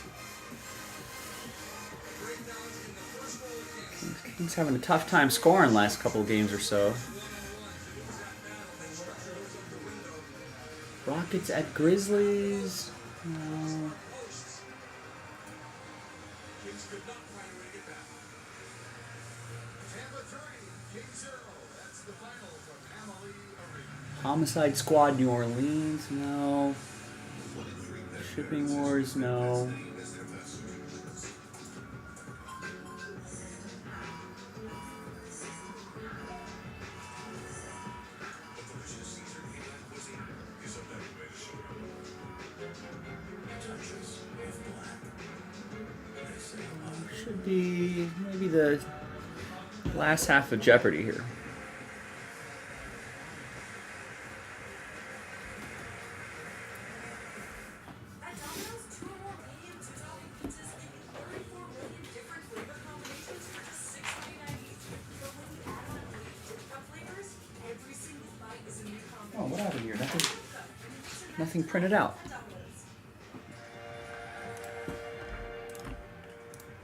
Kings having a tough time scoring last couple of games or so. Rockets at Grizzlies. No. Homicide Squad New Orleans. No. Shipping Wars. No. Should be maybe the last half of Jeopardy here. Oh, what happened here? Nothing printed out.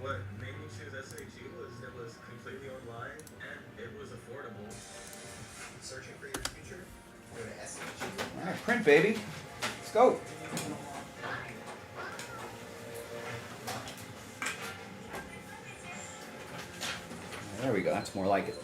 What made me choose SAG was it was completely online and it was affordable. Searching for your future? Go to SAG. All right, print, baby. Let's go. There we go. That's more like it.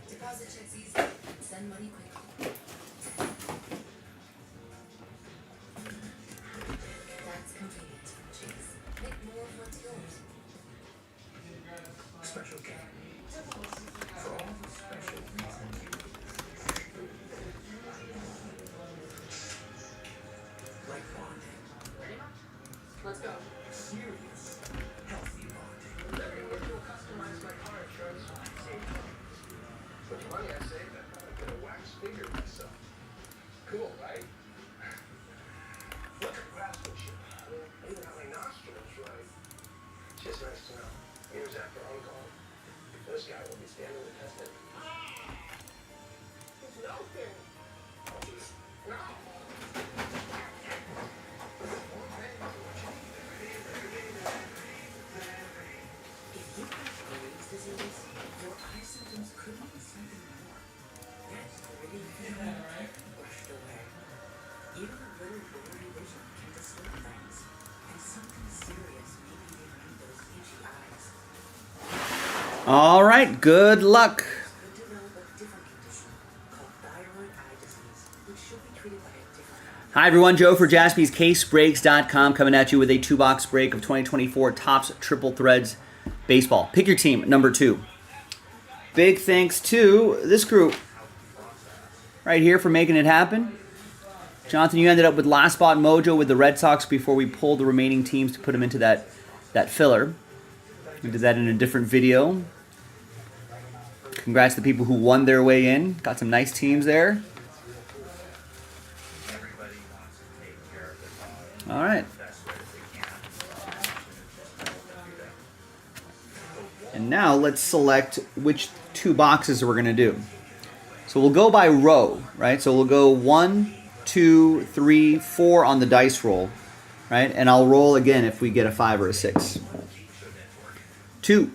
Deposit checks easy. Send money quickly. That's convenient. Chase. Make more of what's yours. Special care. For all the special reasons. Serious, healthy bonding. Let me work to customize my car insurance. Save money. So much money I saved, I could have wax figured myself. Cool, right? Look at craftsmanship. I even got my nostrils right. It's just nice to know. Years after I'm gone, this guy will be standing the test of. It's nothing. No. If you have Graves' disease, your eye symptoms could be something more. That's pretty feeling brushed away. Even a little blurry vision can distort things, and something serious may be behind those itchy eyes. All right, good luck. Could develop a different condition called thyroid eye disease, which should be treated by a different doctor. Hi, everyone. Joe for JaspysCaseBreaks.com coming at you with a 2-box break of 2024 Topps Triple Threads Baseball. Pick your team, number 2. Big thanks to this group right here for making it happen. Jonathan, you ended up with last spot mojo with the Red Sox before we pulled the remaining teams to put them into that filler. We did that in a different video. Congrats to the people who won their way in. Got some nice teams there. All right. And now let's select which 2 boxes we're going to do. So we'll go by row, right? So we'll go 1, 2, 3, 4 on the dice roll, right? And I'll roll again if we get a 5 or a 6. 2.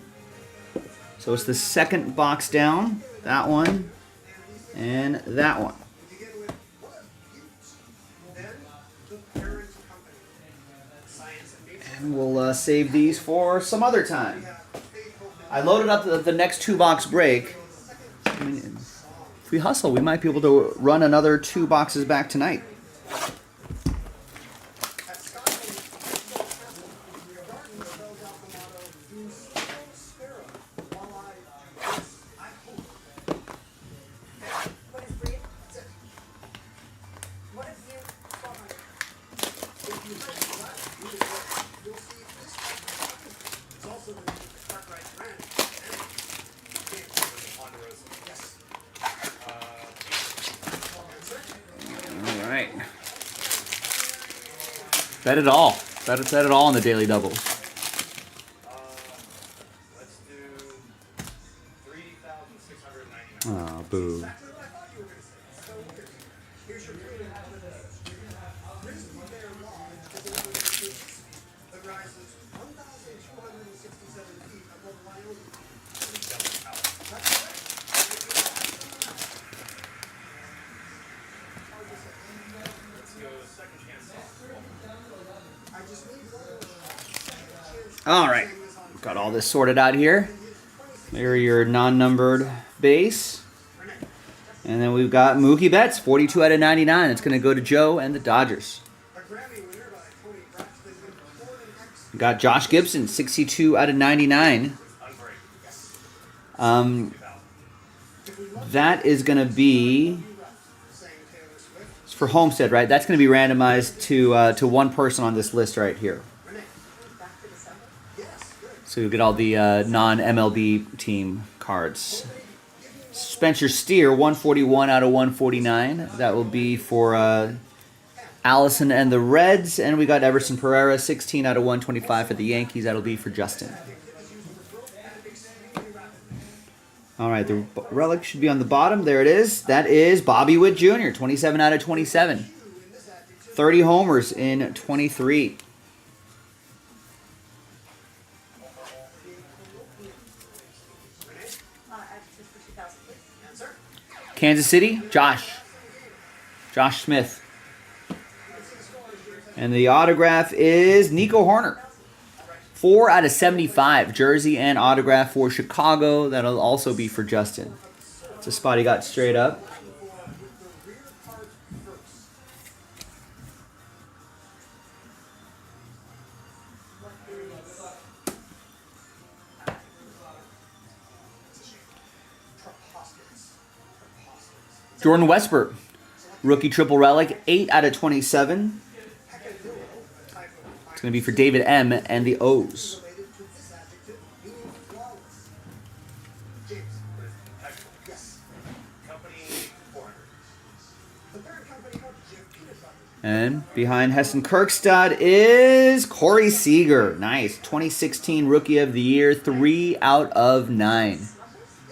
So it's the second box down, that one, and that one. And we'll save these for some other time. I loaded up the next 2-box break. I mean, if we hustle, we might be able to run another 2 boxes back tonight. All right. Bet it all. Bet it all on the daily doubles. Let's do 3,699. Oh, boo. All right, got all this sorted out here. There are your non-numbered base. And then we've got Mookie Betts, 42 out of 99. It's going to go to Joe and the Dodgers. We got Josh Gibson, 62 out of 99. That is going to be it's for Homestead, right? That's going to be randomized to one person on this list right here. So you'll get all the non-MLB team cards. Spencer Steer, 141 out of 149. That will be for Allison and the Reds. And we got Everson Pereira, 16 out of 125 for the Yankees. That'll be for Justin. All right, the relic should be on the bottom. There it is. That is Bobby Witt Jr., 27 out of 27. 30 homers in 23. Kansas City, Josh Smith. And the autograph is Nico Horner. 4 out of 75. Jersey and autograph for Chicago. That'll also be for Justin. It's a spot he got straight up. Jordan Westburg, rookie triple relic, 8 out of 27. It's going to be for David M. and the O's. Related to this adjective, meaning flawless. James. Yes. Company 400. The third company of Jif Peanut Butter. And behind Hessen Kirkstad is Corey Seager. Nice. 2016 Rookie of the Year, 3 out of 9.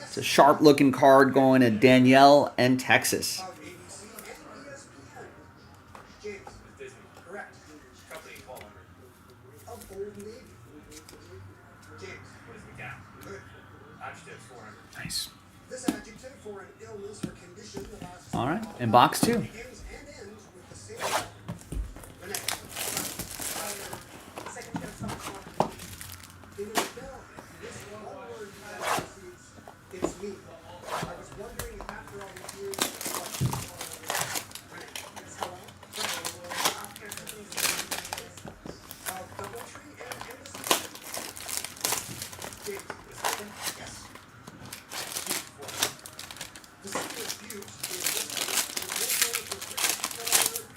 It's a sharp-looking card going to Danielle and Texas. Of ABC and ESPN. James. Disney. Correct. Company 400. Of Old Navy. James. What is the gap? Good. Adjective 400. Nice. This adjective for an illness or condition that lasts All right. In box 2. begins and ends with the same letter. The next. Second chance on the in rebellion, this one word precedes it's me. I was wondering if after all these years, what you call it. Of Doubletree and Embassy. James. Yes. The city of Butte is listed in the local restricted color.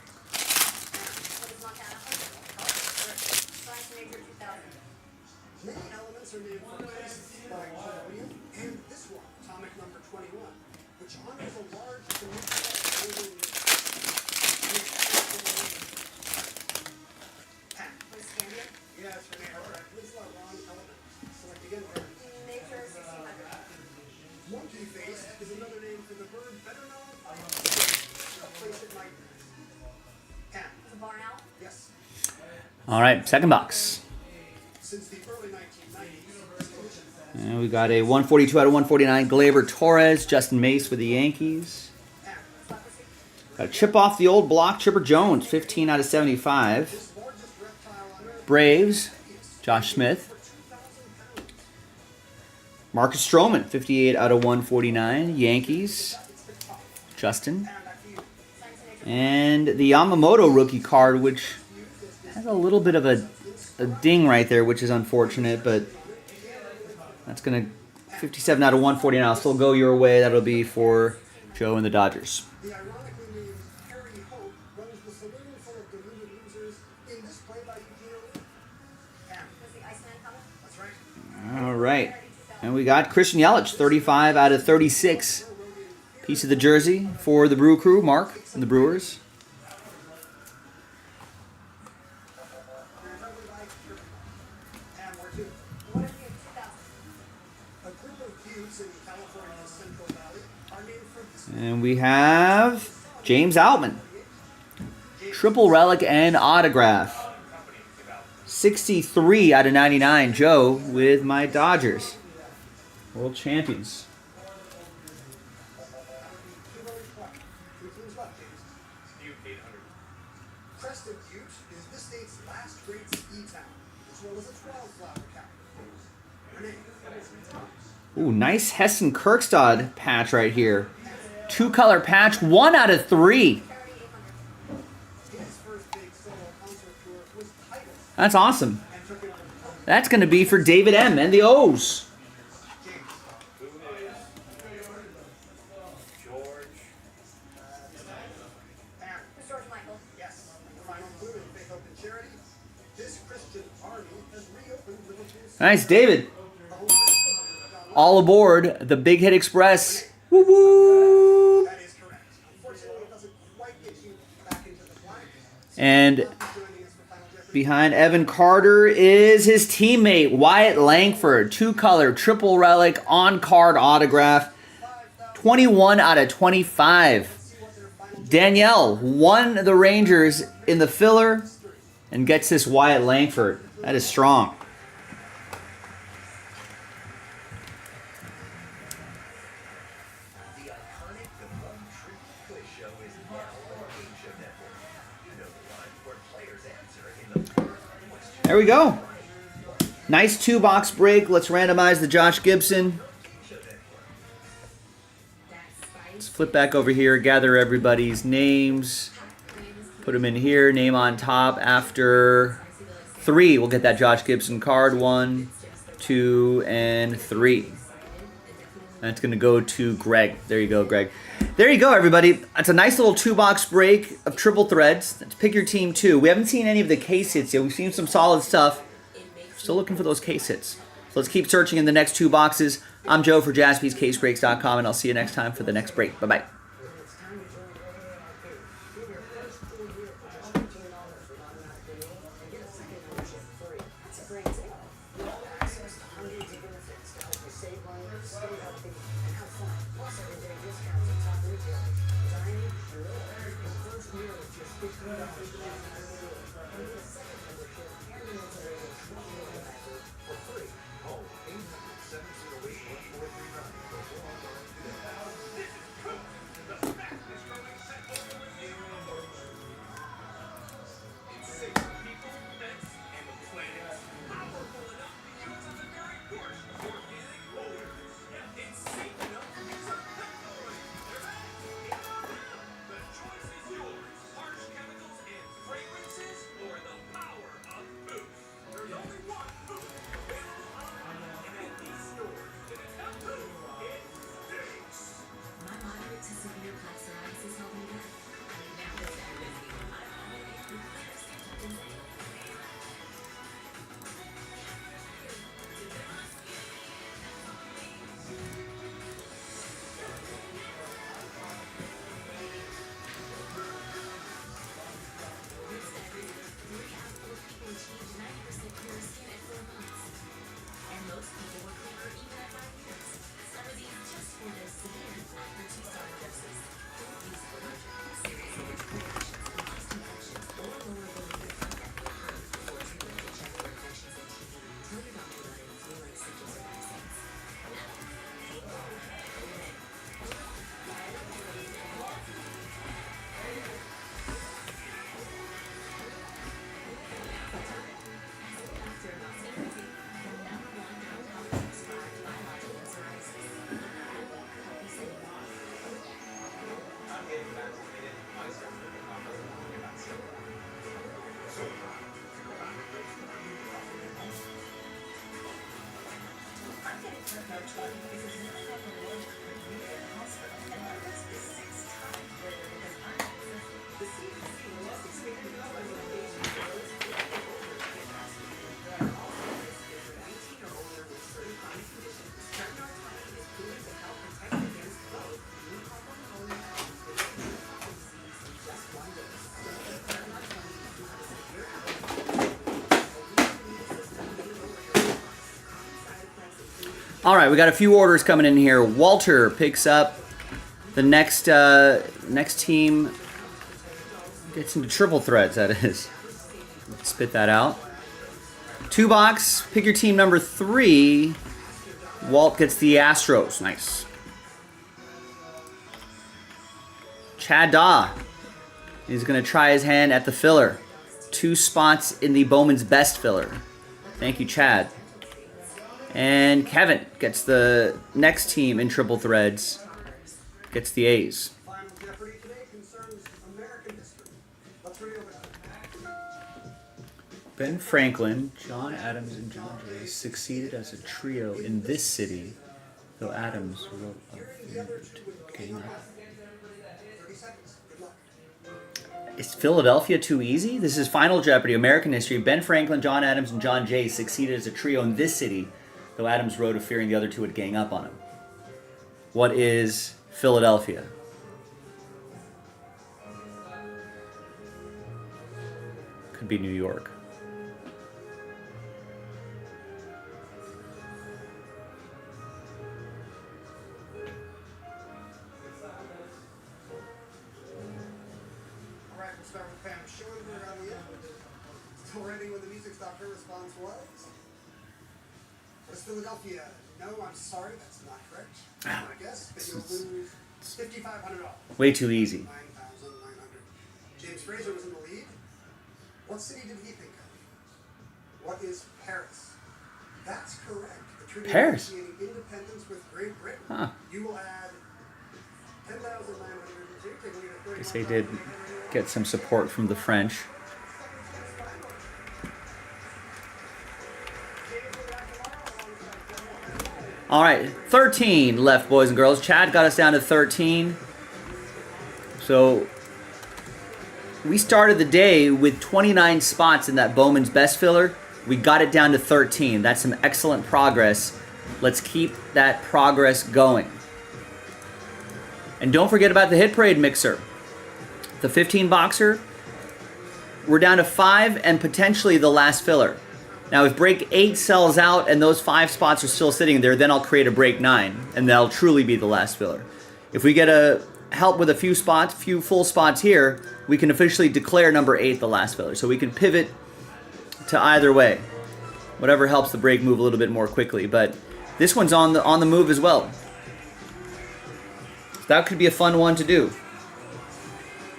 Many elements are named for places like polonium and this one, atomic number 21, which honors a large dimensional alien. Pat. Yes, Renee, correct. This is a wrong element. Select again. Monkey face is another name for the bird better known by a place it might be. Pat. Yes. All right. Second box. Since the early 1990s, this condition And we got a 142 out of 149 Gleyber Torres, Justin Mace with the Yankees. Got a chip off the old block, Chipper Jones, 15 out of 75. largest reptile on Earth Braves, Josh Smith. 2,000 pounds. Marcus Stroman, 58 out of 149. Yankees, Justin. And the Yamamoto rookie card, which has a little bit of a ding right there, which is unfortunate, but that's going to 57 out of 149. I'll still go your way. That'll be for Joe and the Dodgers. The ironically named Harry Hope runs the saloon full of deluded losers in this play by Eugene O'Neill. Pam. That's right. All right. And we got Christian Yelich, 35 out of 36. Piece of the jersey for the Brew Crew, Mark, and the Brewers. Pam, where to? A group of buttes in California's Central Valley are named for this. And we have James Outman. Triple relic and autograph. 63 out of 99, Joe, with my Dodgers. World champions. Three teams left, James. Butte 800. Crested Butte is this state's last great ski town, as well as its wildflower capital. Renee. Ooh, nice Hessen Kirkstad patch right here. 2-color patch, 1 out of 3. His first big solo concert tour was Titus That's awesome. and took it on the road. That's going to be for David M. and the O's. James. George. Pam. Yes. Final clue in Faith Open Charity. This Christian army has reopened Liverpool's Nice, David. home. All aboard the Big Hit Express. Woo woo. That is correct. Unfortunately, it doesn't quite get you back into the flag. And Joining us for Final Jeopardy. behind Evan Carter is his teammate, Wyatt Langford. 2-color, triple relic, on-card autograph. 21 out of 25. Danielle won the Rangers in the filler and gets this Wyatt Langford. That is strong. The iconic The One Trick Quiz Show is now on the Game Show Network. You know the one where players answer in the first question. There we go. Nice 2-box break. Let's randomize the Josh Gibson. Let's flip back over here, gather everybody's names, put them in here, name on top. After 3, we'll get that Josh Gibson card. 1, 2, and 3. That's going to go to Greg. There you go, Greg. There you go, everybody. It's a nice little 2-box break of triple threads. Let's pick your team, too. We haven't seen any of the case hits yet. We've seen some solid stuff. Still looking for those case hits. So let's keep searching in the next 2 boxes. I'm Joe for jaspyscasebreaks.com, and I'll see you next time for the next break. Bye-bye. All right, we got a few orders coming in here. Walter picks up the next team. Gets into triple threads, that is. Spit that out. 2-box, pick your team number 3. Walt gets the Astros. Nice. Chad Daw is going to try his hand at the filler. 2 spots in the Bowman's Best filler. Thank you, Chad. And Kevin gets the next team in triple threads. Gets the A's. Final Jeopardy today concerns American history. Let's read over. Ben Franklin, John Adams, and John Jay succeeded as a trio in this city, though Adams wrote a game. 30 seconds. Good luck. Is Philadelphia too easy? This is Final Jeopardy, American history. Ben Franklin, John Adams, and John Jay succeeded as a trio in this city, though Adams wrote of fearing the other two would gang up on him. What is Philadelphia? Could be New York. All right, we'll start with Pam. Showing where are we at? Still ready when the music stopped. Her response was? Was Philadelphia? No, I'm sorry, that's not correct. I guess that you'll lose $5,500. Way too easy. $9,900. James Fraser was in the lead. What city did he think of? What is Paris? That's correct. The treaty Paris? negotiating independence with Great Britain. Huh. You will add 10,900. Guess they did get some support from the French. All right, 13 left, boys and girls. Chad got us down to 13. So we started the day with 29 spots in that Bowman's Best filler. We got it down to 13. That's some excellent progress. Let's keep that progress going. And don't forget about the Hit Parade mixer. The 15 boxer, we're down to 5 and potentially the last filler. Now if break 8 sells out and those 5 spots are still sitting there, then I'll create a break 9 and that'll truly be the last filler. If we get a help with a few spots, few full spots here, we can officially declare number 8 the last filler. So we can pivot to either way. Whatever helps the break move a little bit more quickly. But this one's on the move as well. So that could be a fun one to do.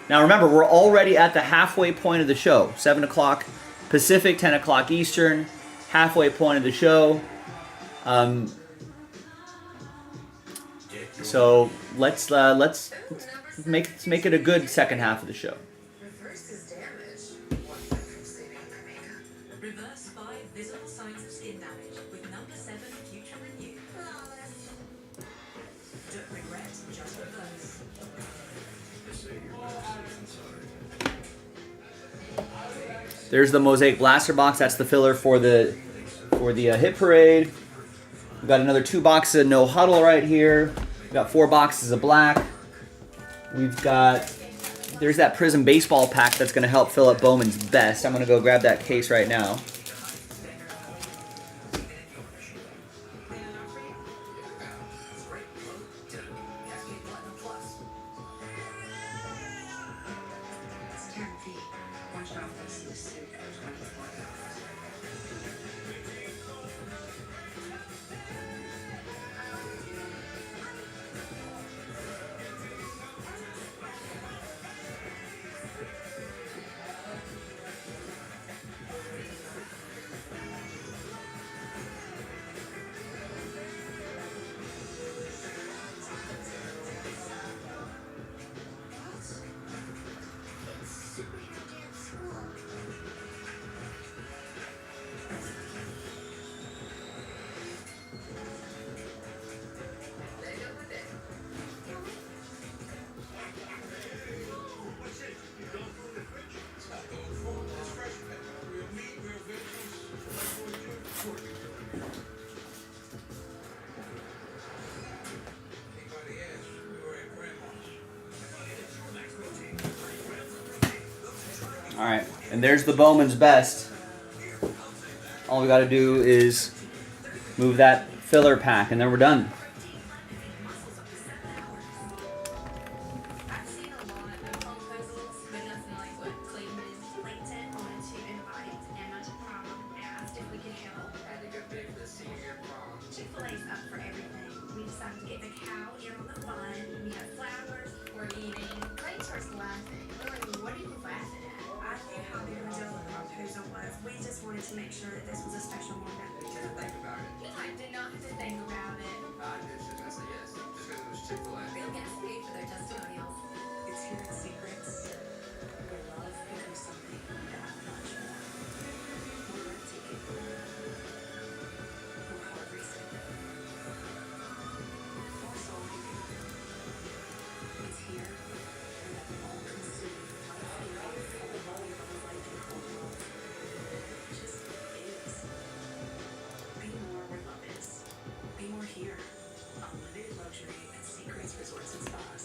Now remember, we're already at the halfway point of the show. 7 o'clock Pacific, 10 o'clock Eastern. Halfway point of the show. So let's make it a good second half of the show. Reverses damage. One from saving my makeup. Reverse 5 visible signs of skin damage with number 7 Future Renew. Flawless. Don't regret, just reverse. There's the Mosaic Blaster box. That's the filler for the Hit Parade. We've got another 2 boxes of No Huddle right here. We've got 4 boxes of black. We've got, there's that Prizm baseball pack that's going to help fill up Bowman's Best. I'm going to go grab that case right now. Alright, and there's the Bowman's Best. All we got to do is move that filler pack, and then we're done. I've seen a lot of phone puzzles, but nothing like what Clayton did. Clayton wanted to invite Emma to prom, asked if we could help. Had to go big for the senior prom. Chick-fil-A's up for everything. We decided to get the cow in on the fun. We have flowers, we're eating. Clayton starts laughing. We're like, what are you laughing at? I knew how big of a deal the proposal was. We just wanted to make sure that this was a special moment. Didn't think about it. I did not have to think about it. I did just gonna say yes. Just because it was Chick-fil-A. Real guests paid for their testimonials. It's here in secrets. Where love becomes something that much more. More breathtaking. More heart racing. More soul giving. It's here for that all-consuming, life-giving, life-in-cold world. It just is. Be more where love is. Be more here. Unlimited luxury at Secrets Resorts and Spas.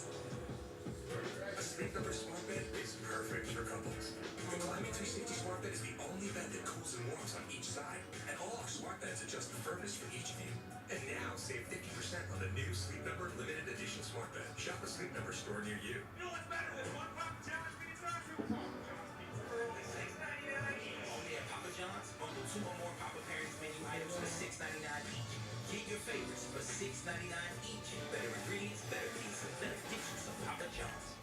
A Sleep Number smart bed is perfect for couples. The Climate 360 smart bed is the only bed that cools and warms on each side, and all our smart beds adjust the firmness for each of you. And now save 50% on the new Sleep Number limited edition smart bed. Shop a Sleep Number store near you. You know what's better than one Papa John's pizza? For only $6.99 Only at Papa John's, bundle 2 or more Papa Parents menu items for $6.99 each. Get your favorites for $6.99 each. Better ingredients, better pizza. Let's get you some Papa John's.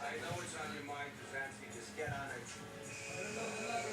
I know it's on your mind, Kazansky. Just get on it.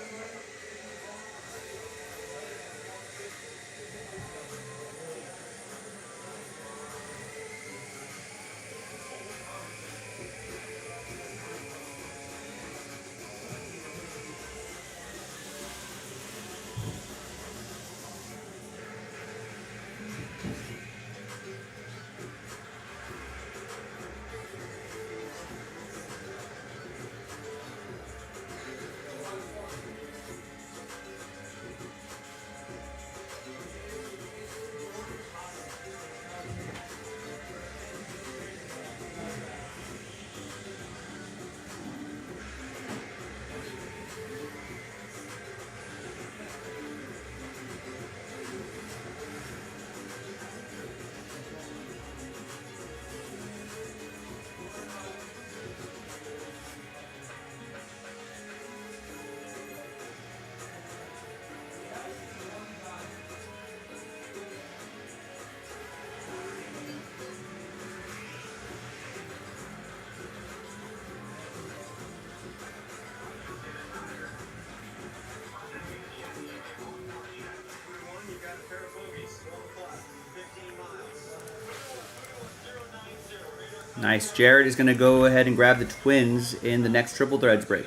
Nice. Jared is going to go ahead and grab the Twins in the next Triple Threads break.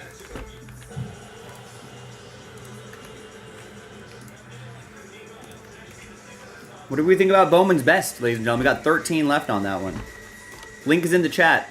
What do we think about Bowman's best, ladies and gentlemen? We got 13 left on that one. Link is in the chat.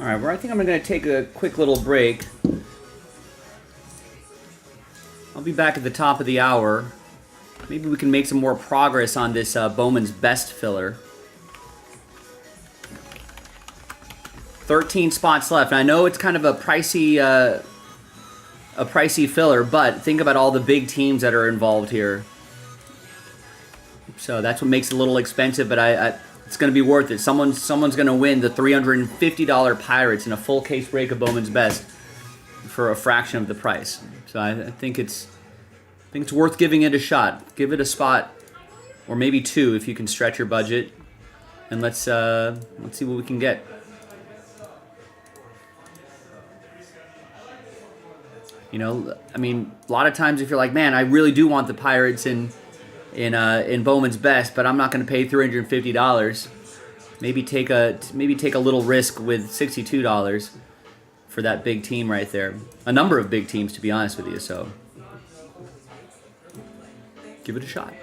All right, well, I think I'm going to take a quick little break. I'll be back at the top of the hour. Maybe we can make some more progress on this Bowman's Best filler. 13 spots left. And I know it's kind of a pricey filler, but think about all the big teams that are involved here. So that's what makes it a little expensive, but it's going to be worth it. Someone's going to win the $350 Pirates in a full case break of Bowman's Best for a fraction of the price. So I think it's worth giving it a shot. Give it a spot, or maybe two if you can stretch your budget, and let's see what we can get. You know, I mean, a lot of times if you're like, man, I really do want the Pirates in Bowman's Best, but I'm not going to pay $350. Maybe take a little risk with $62 for that big team right there. A number of big teams, to be honest with you. So give it a shot.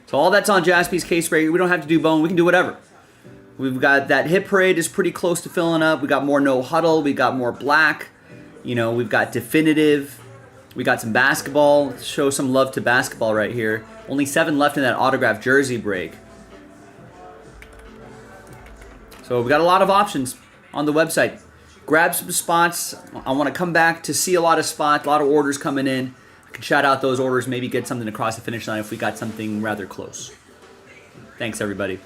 So all that's on Jaspy's case break. We don't have to do Bowman. We can do whatever. We've got that hit parade is pretty close to filling up. We got more no huddle. We got more black. You know, we've got definitive. We got some basketball. Show some love to basketball right here. Only 7 left in that autographed jersey break. So we got a lot of options on the website. Grab some spots. I want to come back to see a lot of spots, a lot of orders coming in. I can shout out those orders, maybe get something across the finish line if we got something rather close. Thanks, everybody.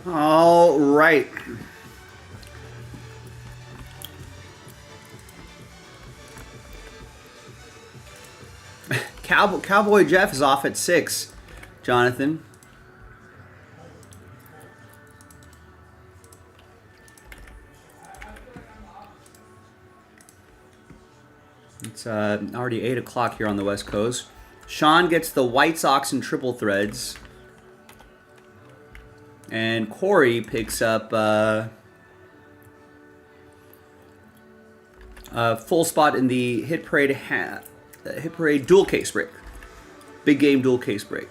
All right. Cowboy Jeff is off at 6, Jonathan. It's already 8 o'clock here on the West Coast. Sean gets the White Sox and triple threads. And Corey picks up a full spot in the Hit Parade dual case break. Big game dual case break.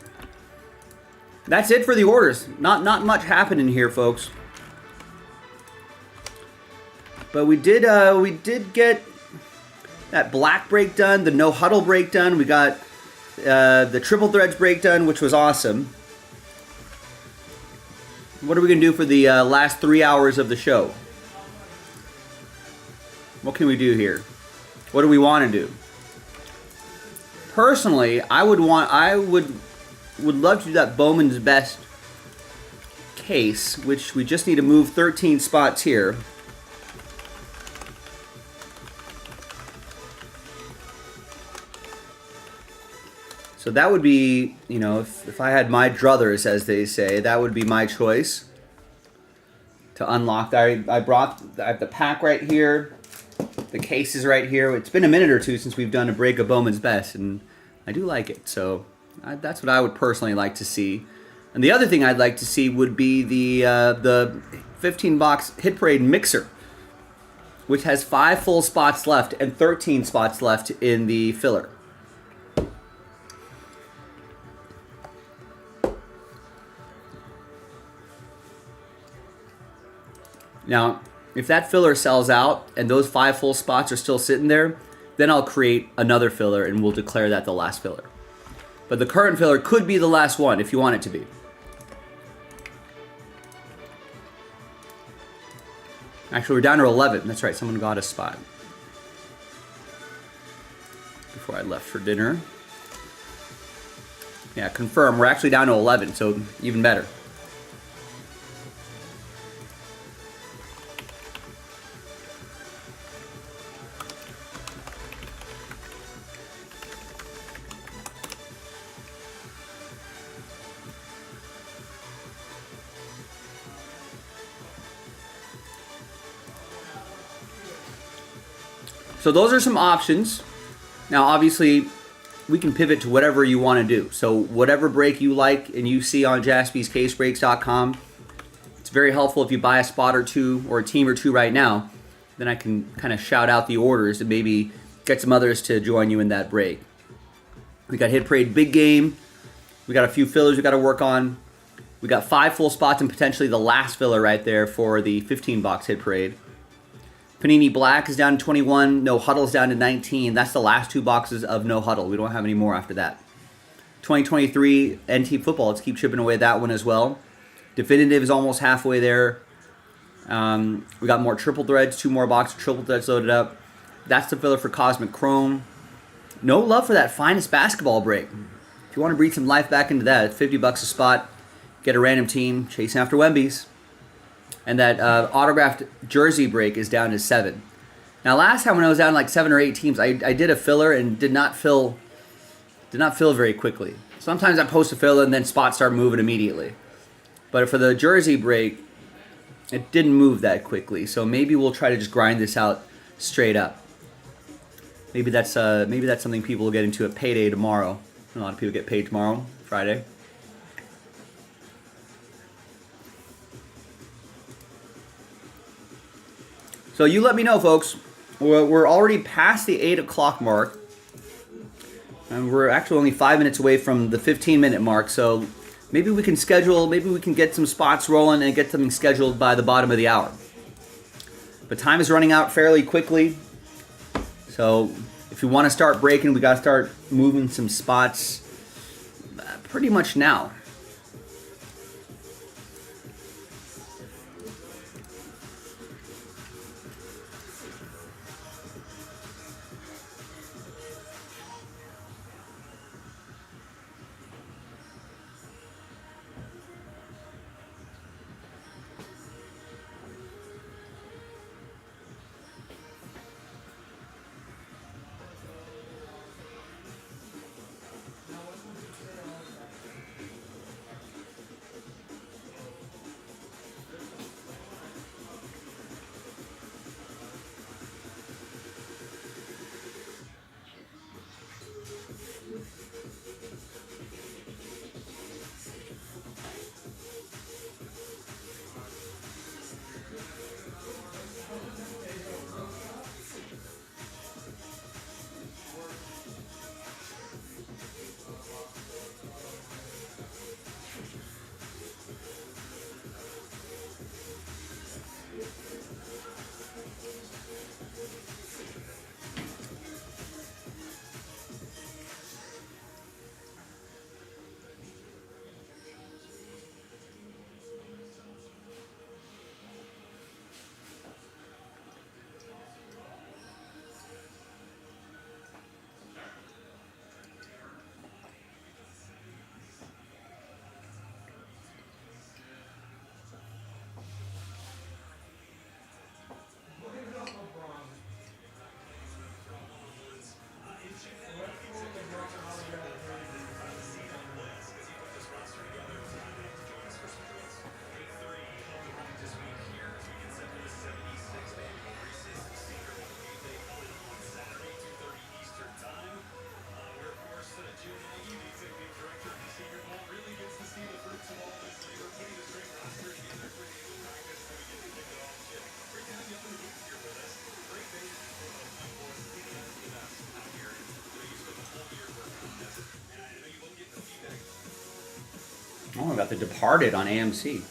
That's it for the orders. Not much happening here, folks. But we did get that black break done, the no huddle break done. We got the triple threads break done, which was awesome. What are we going to do for the last 3 hours of the show? What can we do here? What do we want to do? Personally, I would love to do that Bowman's Best case, which we just need to move 13 spots here. So that would be, you know, if I had my druthers, as they say, that would be my choice to unlock. I have the pack right here. The case is right here. It's been a minute or two since we've done a break of Bowman's Best, and I do like it. So that's what I would personally like to see. And the other thing I'd like to see would be the 15-box Hit Parade mixer, which has 5 full spots left and 13 spots left in the filler. Now, if that filler sells out and those 5 full spots are still sitting there, then I'll create another filler and we'll declare that the last filler. But the current filler could be the last one if you want it to be. Actually, we're down to 11. That's right, someone got a spot before I left for dinner. Yeah, confirm. We're actually down to 11, so even better. So those are some options. Now, obviously, we can pivot to whatever you want to do. So whatever break you like and you see on jaspyscasebreaks.com, it's very helpful if you buy a spot or two or a team or two right now. Then I can kind of shout out the orders and maybe get some others to join you in that break. We got Hit Parade Big Game. We got a few fillers we got to work on. We got 5 full spots and potentially the last filler right there for the 15-box Hit Parade. Panini Black is down to 21. No Huddle is down to 19. That's the last 2 boxes of No Huddle. We don't have any more after that. 2023 NT Football. Let's keep chipping away at that one as well. Definitive is almost halfway there. We got more triple threads. 2 more boxes of triple threads loaded up. That's the filler for Cosmic Chrome. No love for that Finest Basketball break. If you want to breathe some life back into that, it's $50 a spot. Get a random team chasing after Wembies. And that autographed jersey break is down to 7. Now, last time when I was down like 7 or 8 teams, I did a filler and did not fill very quickly. Sometimes I post a filler and then spots start moving immediately. But for the jersey break, it didn't move that quickly. So maybe we'll try to just grind this out straight up. Maybe that's something people will get into at payday tomorrow. A lot of people get paid tomorrow, Friday. So you let me know, folks. We're already past the 8 o'clock mark. And we're actually only 5 minutes away from the 15-minute mark. So maybe we can get some spots rolling and get something scheduled by the bottom of the hour. But time is running out fairly quickly. So if you want to start breaking, we got to start moving some spots pretty much now. Oh, I got The Departed on AMC.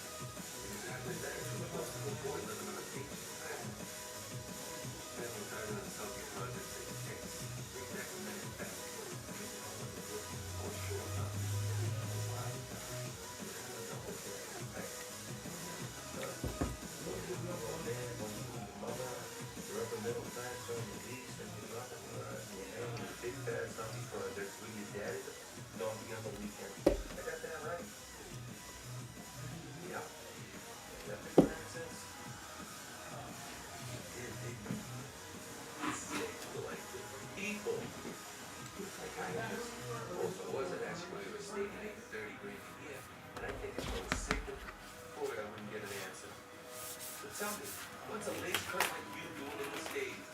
Tell me, what's a lace cut like you doing in the States?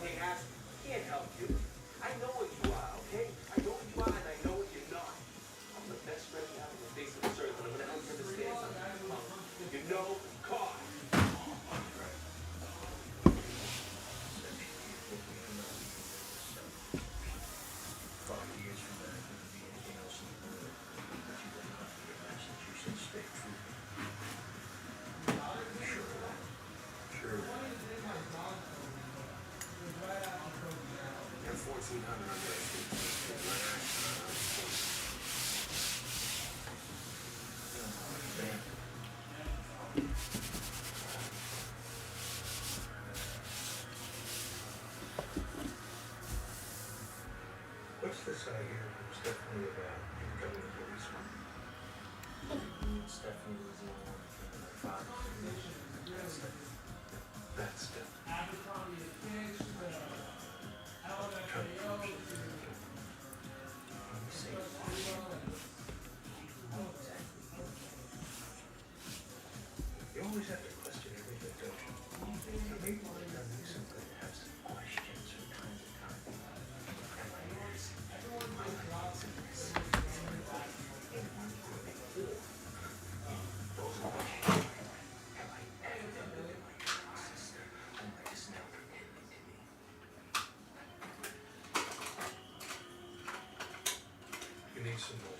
Hey, Ash, can't help you. I know what you are, okay? I know what you are and I know what you're not. I'm the best friend you have in the face of this earth, and I'm gonna help you understand something. You know, God. What's this guy here? Stephanie about becoming a policeman. Stephanie was the one from my father's relation. That's Stephanie. You always have to question everything, don't you? Now, maybe when I'm done with something, I have some questions from time to time. Am I asking? Am I asking this? Am I before? Those are questions. Have I ever been in my process? Or am I just now pretending to be? You need some money.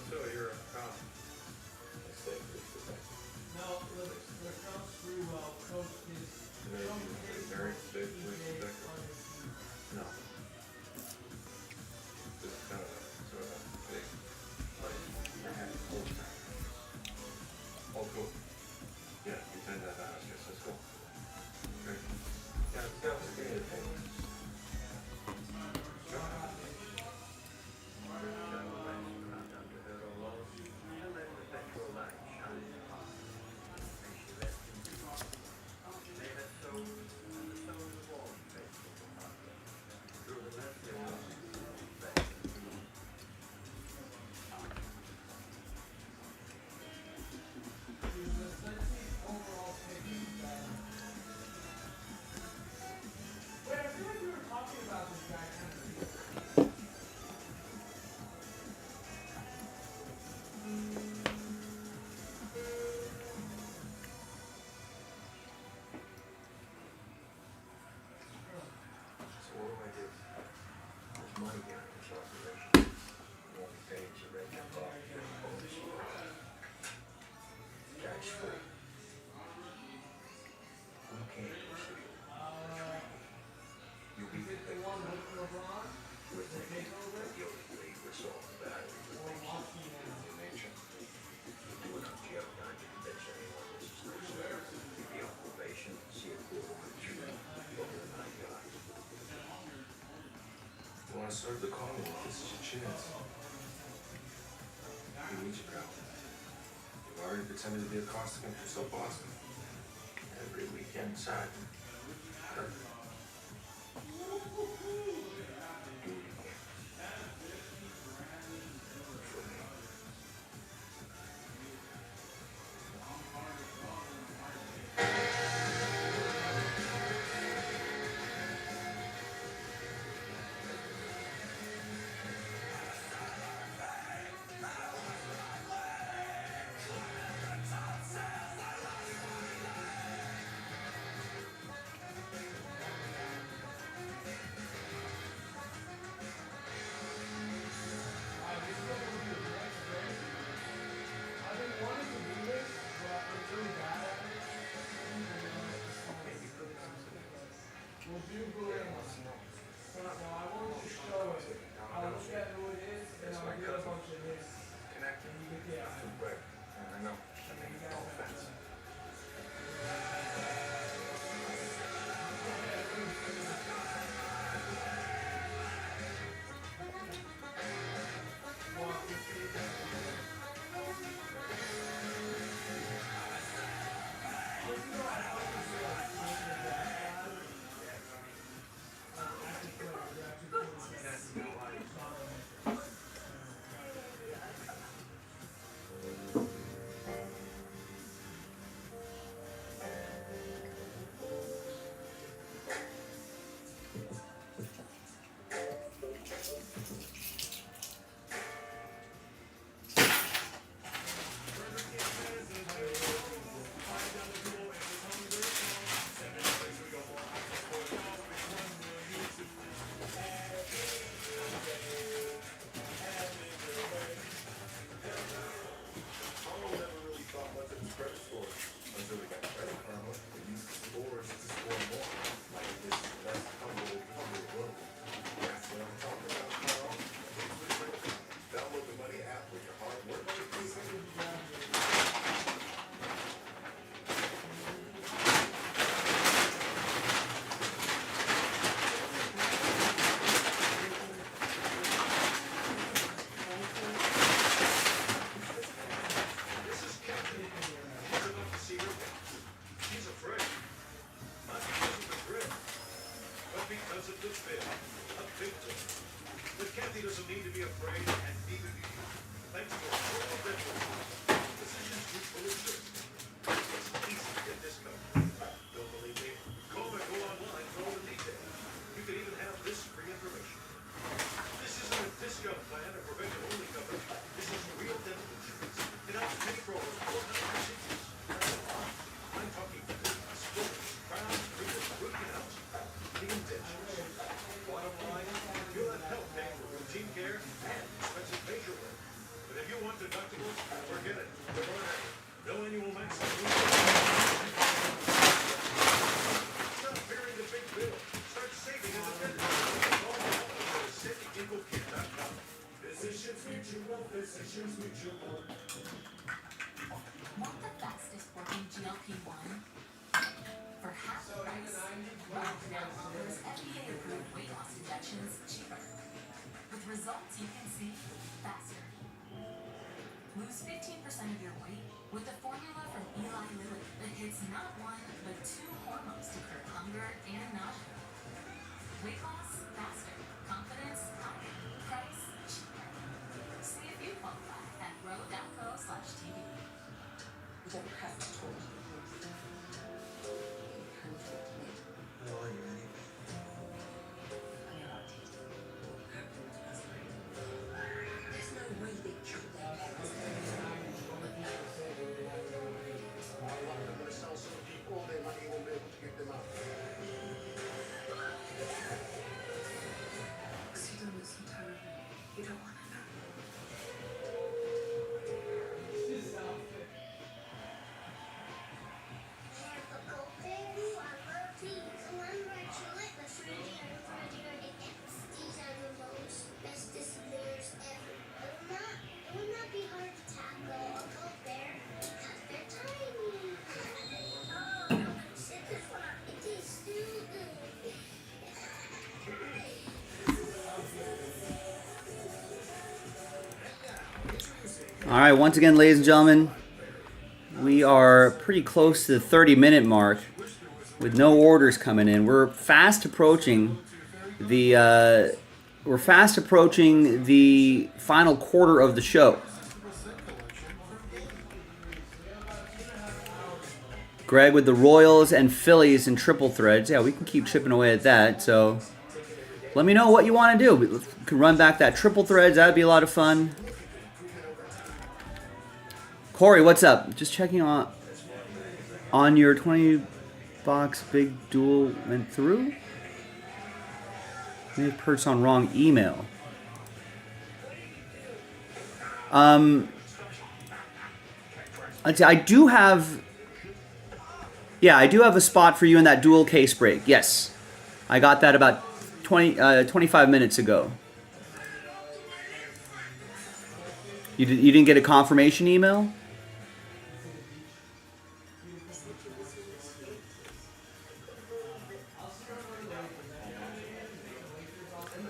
So you're serve the Commonwealth. This is your chance. We need you, pal. You've already pretended to be a constable so Boston. Every weekend inside. Want the fastest working GLP-1? For half the price, Rock now offers FDA-approved weight loss injections cheaper. With results you can see faster. Lose 15% of your weight with the formula from Eli Lilly that hits not one, but 2 hormones to curb hunger and nausea. Weight loss faster. Confidence higher. Price cheaper. See if you qualify at ro.co/TV. There's no way they killed that man. I'm gonna sell some people, they might even be able to get them out. Because you don't lose some time. All right, once again, ladies and gentlemen, we are pretty close to the 30-minute mark with no orders coming in. We're fast approaching the final quarter of the show. Greg with the Royals and Phillies and triple threads. Yeah, we can keep chipping away at that. So let me know what you want to do. We can run back that triple threads. That'd be a lot of fun. Corey, what's up? Just checking on your 20-box big duel went through. May have purchased on wrong email. I do have. Yeah, I do have a spot for you in that dual case break. Yes. I got that about 25 minutes ago. You didn't get a confirmation email?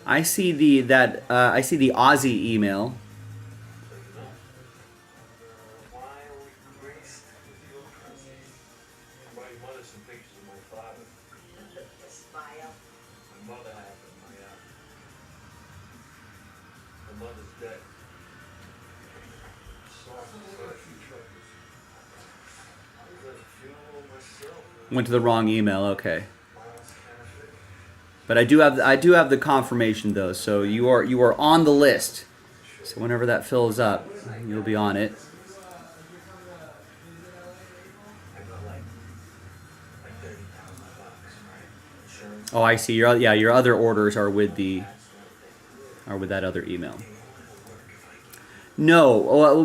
I see the Aussie email. Went to the wrong email. Okay. But I do have the confirmation though, so you are on the list. So whenever that fills up, you'll be on it. Oh, I see. Your other orders are with that other email. No,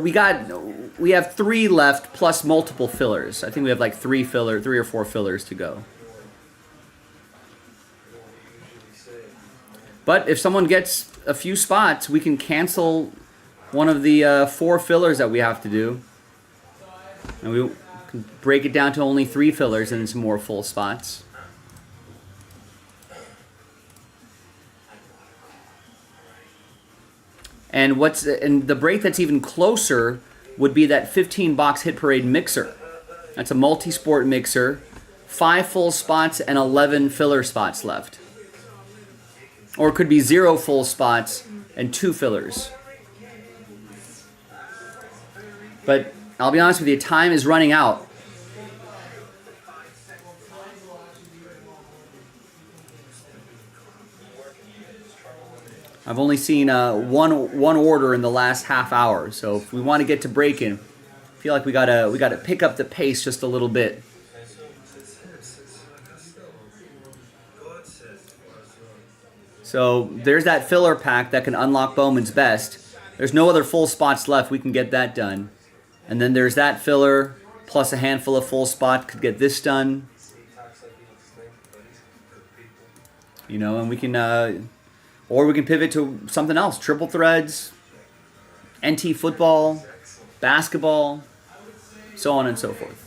we have 3 left plus multiple fillers. I think we have like 3 or 4 fillers to go. But if someone gets a few spots, we can cancel one of the 4 fillers that we have to do. And we can break it down to only 3 fillers and some more full spots. And the break that's even closer would be that 15-box Hit Parade mixer. That's a multi-sport mixer, 5 full spots and 11 filler spots left. Or it could be 0 full spots and 2 fillers. But I'll be honest with you, time is running out. I've only seen one order in the last half hour, so if we want to get to breaking, I feel like we gotta pick up the pace just a little bit. So there's that filler pack that can unlock Bowman's best. There's no other full spots left. We can get that done, and then there's that filler plus a handful of full spots could get this done. You know, and we can. Or we can pivot to something else. Triple threads, NT football, basketball, so on and so forth.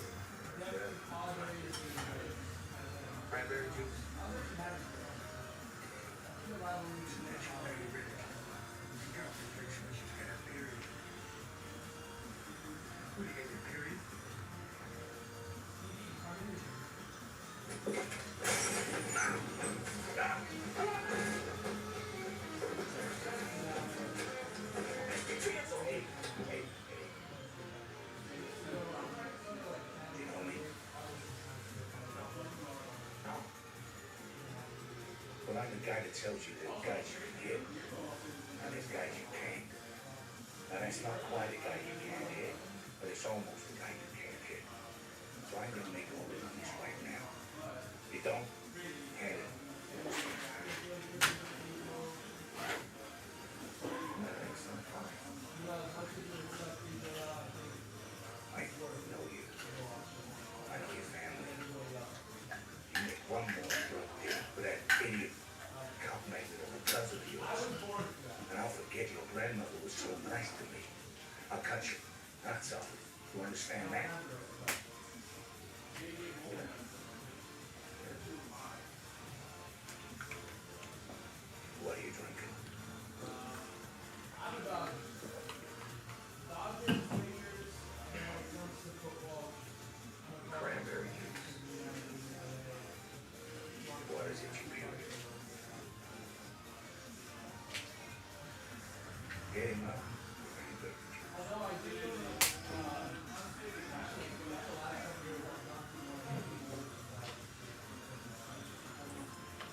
But I'm the guy that tells you there's guys you can hit, and there's guys you can't. And it's not quite a guy you can't hit, but it's almost a guy you can't hit. So I'm gonna make all the numbers right now. You don't? Hit it. It's not fine. I know you. I know your family. You make one more drug deal with that idiot cockmaker of a cousin of yours, and I'll forget your grandmother was so nice to me. I'll cut you. That's all. You understand that? What are you drinking?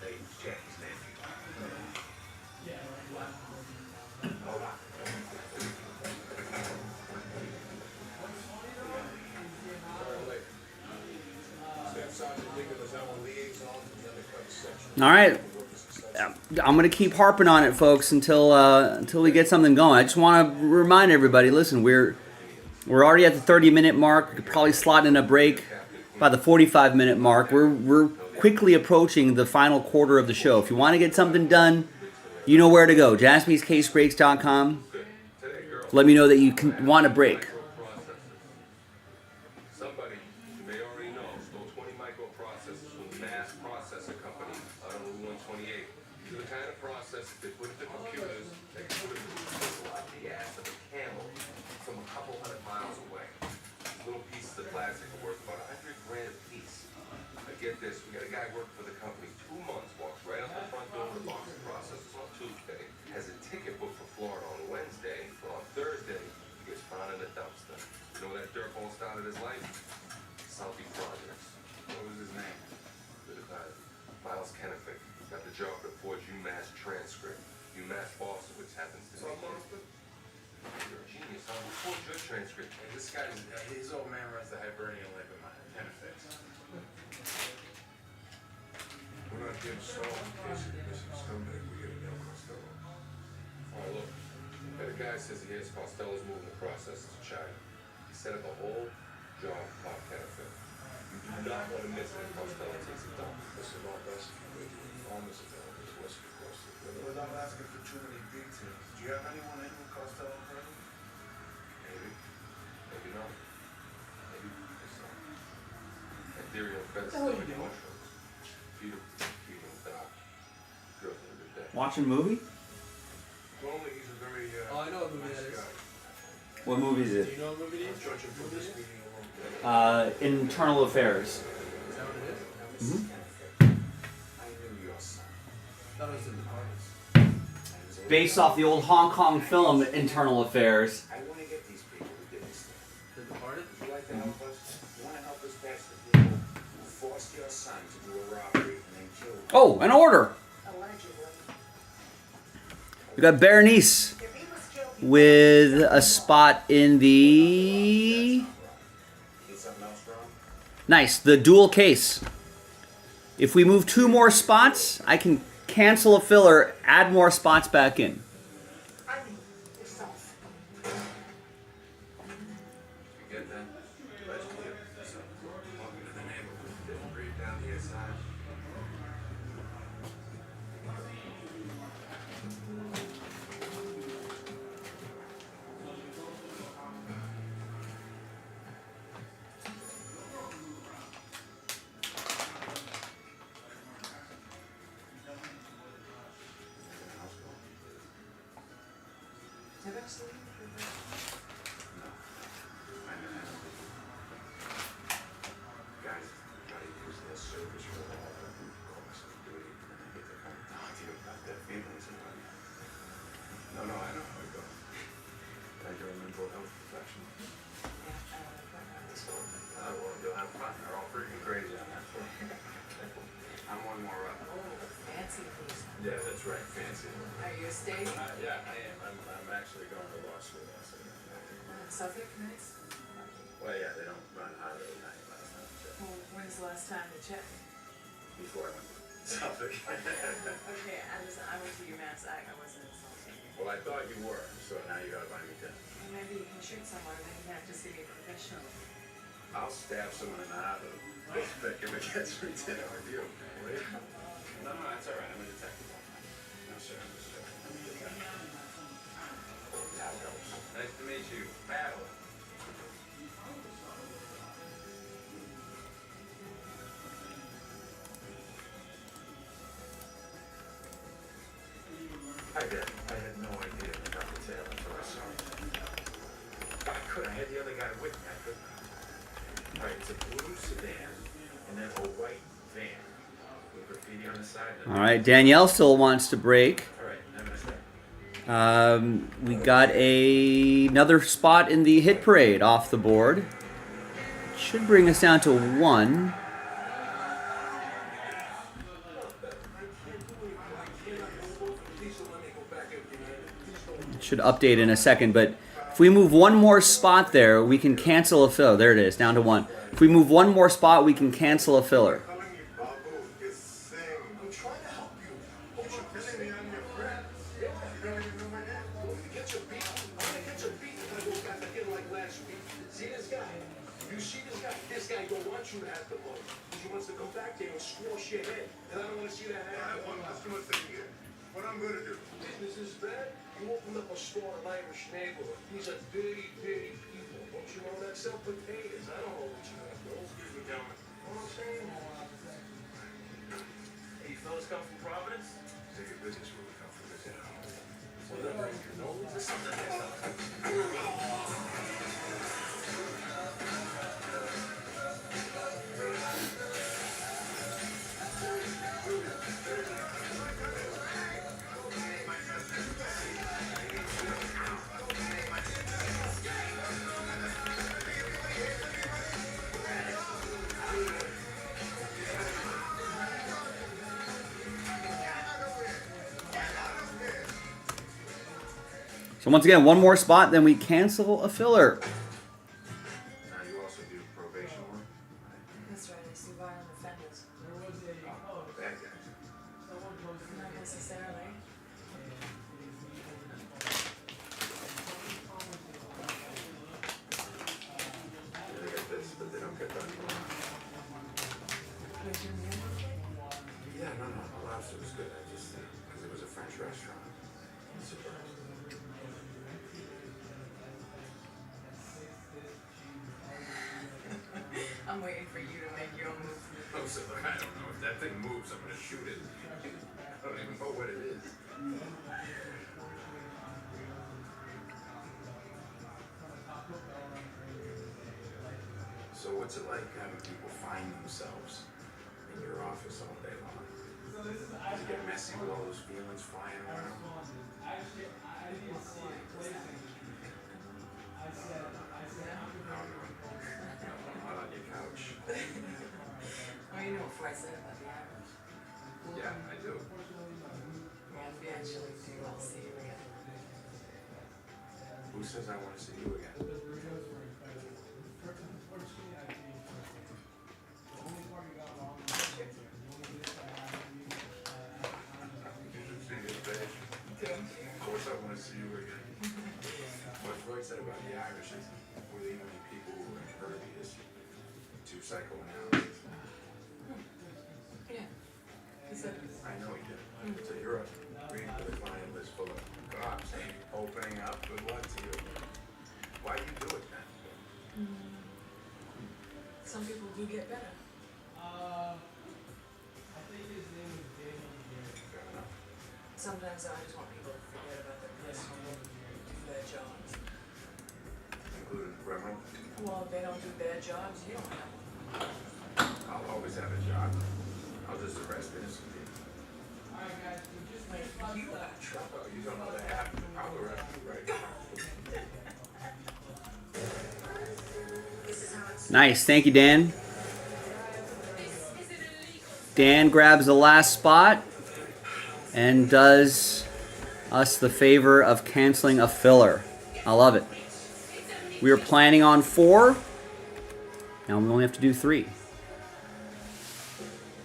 Hey, Jackie's nephew. Hold on. All right. I'm gonna keep harping on it, folks, until we get something going. I just want to remind everybody. Listen, we're already at the 30-minute mark. We could probably slot in a break by the 45-minute mark. We're quickly approaching the final quarter of the show. If you want to get something done, you know where to go. JaspysCaseBreaks.com. Let me know that you want a break. Somebody, they already know, stole 20 microprocessors from Mass Processor Company out on Route 128. These are the kind of processors they put into computers that can put the ass of a camel from a couple hundred miles away. These little pieces of plastic are worth about $100 grand a piece. Now get this, we got a guy working for the company 2 months, walks right out the front door with a box of processors on Tuesday, has a ticket booked for Florida on Wednesday, but on Thursday, he gets found in a dumpster. You know where that dirtball started his life? Salty Projects. What was his name? Miles Kennefic. Got the job at Ford's UMass transcript. UMass Boston, which happens to be. You're a genius, huh? What's your transcript? Hey, this guy's, his old man runs the Hibernian lab in my Kennefic. We're not getting salt in case you're missing scumbag. We get a nail Costello. Oh, look. That guy says he has Costello's moving the process to China. He set up a whole job about Kennefic. You do not want to miss it if Costello takes it down. This is all best if you wait till the farmers available. It's west across the river. Without asking for too many details, do you have anyone in with Costello present? Maybe. Maybe not. Maybe it's not. Ethereal feather stuffing mushrooms. Feed them back. Girls have a good day. Watching a movie? Normally he's a very, Oh, I know what movie that is. What movie is Do it? you know what movie it is? Judging from this meeting alone. Internal Affairs. Is that what it is? Mhm. I knew your son. I thought it was The Departed. Based off the old Hong Kong film Internal Affairs. I want to get these people who did this thing. The Departed? Would you like to help us? You want to help us catch the people who forced your son to do a robbery and then killed him? Oh, an order. We got Berenice with a spot in the... Did something else wrong? Nice, the dual case. If we move 2 more spots, I can cancel a filler, add more spots back in. You get that? Legendary. Welcome to the neighborhood. Didn't breathe down the inside. Guys, gotta use this service for all the cost of duty, and then I get to come talk to you about their feelings and whatnot. No, I know how it goes. Like you're a mental health professional. So, well, you'll have fun. They're all freaking crazy on that floor. I'm one more up. Fancy please. Yeah, that's right, fancy. Are you a state? Yeah, I am. I'm actually going to law school. Suffolk next? Well, yeah, they don't run highway at night last time. Well, when's the last time you checked? Before I went to Suffolk. Okay, I went to UMass. I wasn't insulting you. Well, I thought you were, so now you gotta buy me dinner. Well, maybe you can shoot someone and then you have to see me professional. I'll stab someone in the heart with a pick if it gets me dinner with you. Will you? No, that's all right. I'm a detective. No, sir. I'm just joking. That helps. Nice to meet you. Madeline. I did. I had no idea about the tail until I saw it. I could. I had the other guy with me. I couldn't. All right, it's a blue sedan and then a white van with graffiti on the side. All right, Danielle still wants to break. All right, have a nice day. We got another spot in the hit parade off the board. Should bring us down to 1. Should update in a second, but if we move one more spot there, we can cancel a filler. There it is, down to 1. If we move one more spot, we can cancel a filler. What I'm gonna do? Business is bad. You open up a store in Irish neighborhood. These are dirty, dirty people. Don't you know that? Sell potatoes. I don't know what you got, though. Excuse me, gentlemen. Know what I'm saying? Hey, you fellas come from Providence? Take your business where we come from. Is it? Well, then, you know, there's something next time. So once again, one more spot, then we cancel a filler. Now you also do probation work? That's right, I see violent offenders. Bad guys. Not necessarily. They get this, but they don't get that. Yeah, no, the lobster was good. I just, because it was a French restaurant. I'm surprised. I'm waiting for you to make your move. Oh, so I don't know. If that thing moves, I'm gonna shoot it. I don't even know what it is. So what's it like having people find themselves in your office all day long? Does it get messy with all those feelings flying around? Not on your couch. Well, you know what I said about the average. Yeah, I do. And we actually do. I'll see you again. Who says I want to see you again? Of course I want to see you again. What Freud said about the Irish is we're the only people who are impervious to psychoanalysis. Yeah. He said, I know you did. So you're reading the client list full of cops opening up with what to you? Why do you do it then? some people do get better. Fair enough. Sometimes I just want people to forget about their personal and do their jobs. Including the criminal. Well, if they don't do their jobs, you don't have one. I'll always have a job. I'll just arrest innocent people. Wait, you have trouble. Oh, you don't know the half. I'll arrest you right now. Nice. Thank you, Dan. Dan grabs the last spot and does us the favor of canceling a filler. I love it. We were planning on 4. Now we only have to do 3.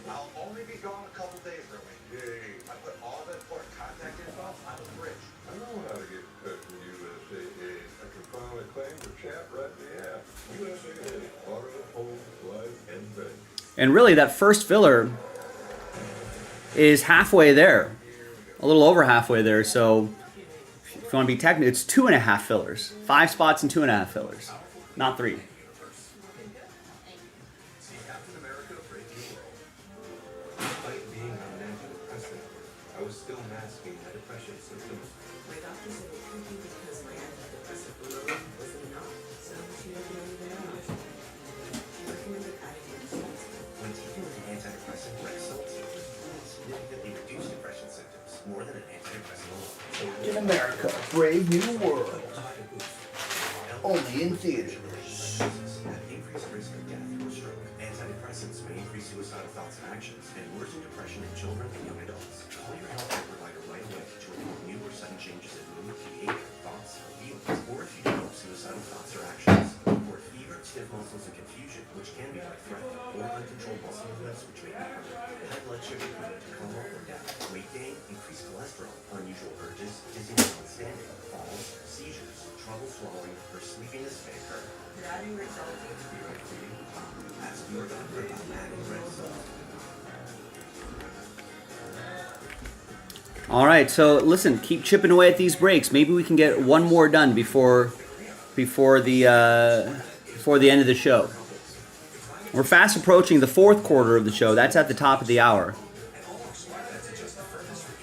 I'll only be gone a couple days, really. Yay. I put all the important contact info on the bridge. I know how to get in touch with you, USAA. I can file a claim or chat right in the app. USAA, auto, home, life, and bank. And really, that first filler is halfway there. A little over halfway there. So if you want to be technical, it's 2.5 fillers. 5 spots and 2.5 fillers. Not 3. See, Captain America break the world. Despite being on an antidepressant, I was still masking my depression symptoms. My doctor said it could be because my antidepressant load wasn't enough, so she didn't even know. She recommended adding insulin. When taking an antidepressant like Celtium, significantly reduce depression symptoms more than an antidepressant alone. So in America, Brave New World. Only in theaters. Increased risk of death or stroke. Antidepressants may increase suicidal thoughts and actions and worsen depression in children and young adults. Call your healthcare provider right away to report new or sudden changes in mood, behavior, thoughts, or feelings, or if you develop suicidal thoughts or actions. Report fever, stiff muscles, and confusion, which can be life-threatening, or uncontrolled muscle movements, which may be permanent. High blood sugar can lead to coma or death. Weight gain, increased cholesterol, unusual urges, dizziness on standing, falls, seizures, trouble swallowing, or sleepiness may occur. Adding red salt. To be right for you, ask your doctor about adding red salt. All right, so listen, keep chipping away at these breaks. Maybe we can get one more done before the end of the show. We're fast approaching the fourth quarter of the show. That's at the top of the hour.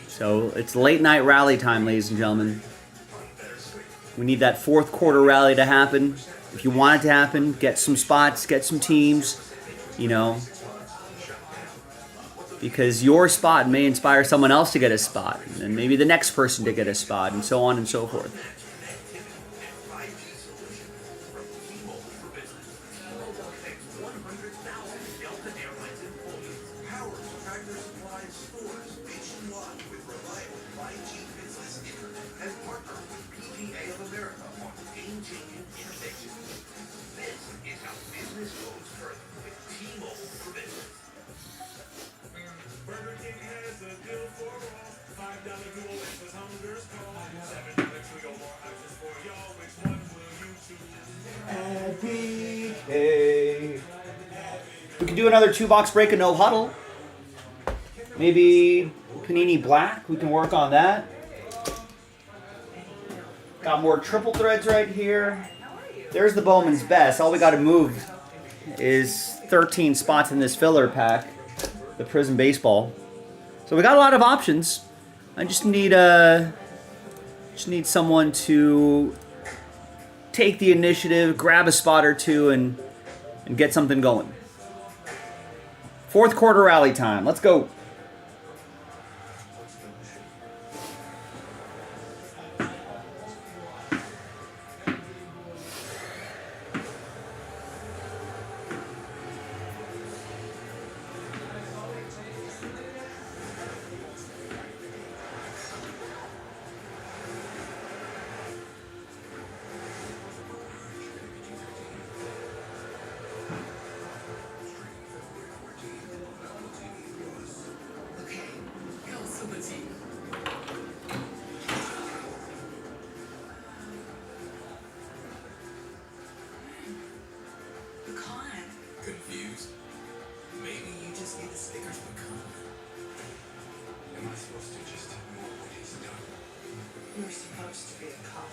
So it's late night rally time, ladies and gentlemen. We need that fourth quarter rally to happen. If you want it to happen, get some spots, get some teams, you know. Because your spot may inspire someone else to get a spot, and maybe the next person to get a spot, and so on and so forth. We could do another 2-box break of No Huddle. Maybe Panini Black. We can work on that. Got more triple threads right here. There's the Bowman's Best. All we got to move is 13 spots in this filler pack, the Prizm Baseball. So we got a lot of options. I just need someone to take the initiative, grab a spot or two, and get something going. Fourth quarter rally time. Let's go. Confused? Maybe you just need the stickers pecan. Am I supposed to just ignore what he's done? You're supposed to be a cop.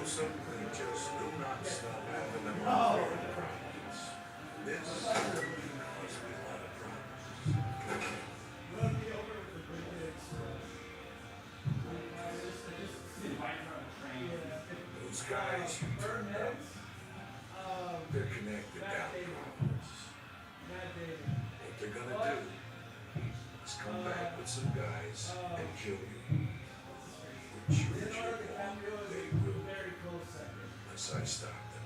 Something just will not stop happening. Problems. This must be a lot of problems. Those guys you turned up, they're connected down problems. What they're gonna do is come back with some guys and kill you. Which you want, they will. Unless I stop them.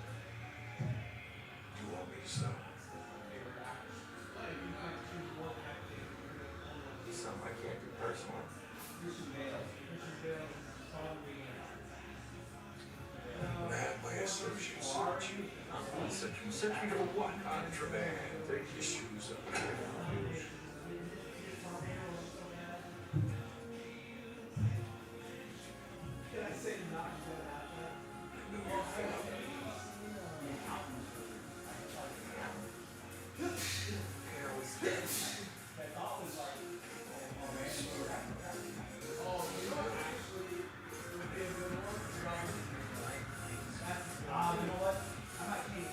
You want me to stop? Something I can't do personally. I have my associates search you. Search me for what? Contraband. Take your shoes off. I know your father. Carol's dead.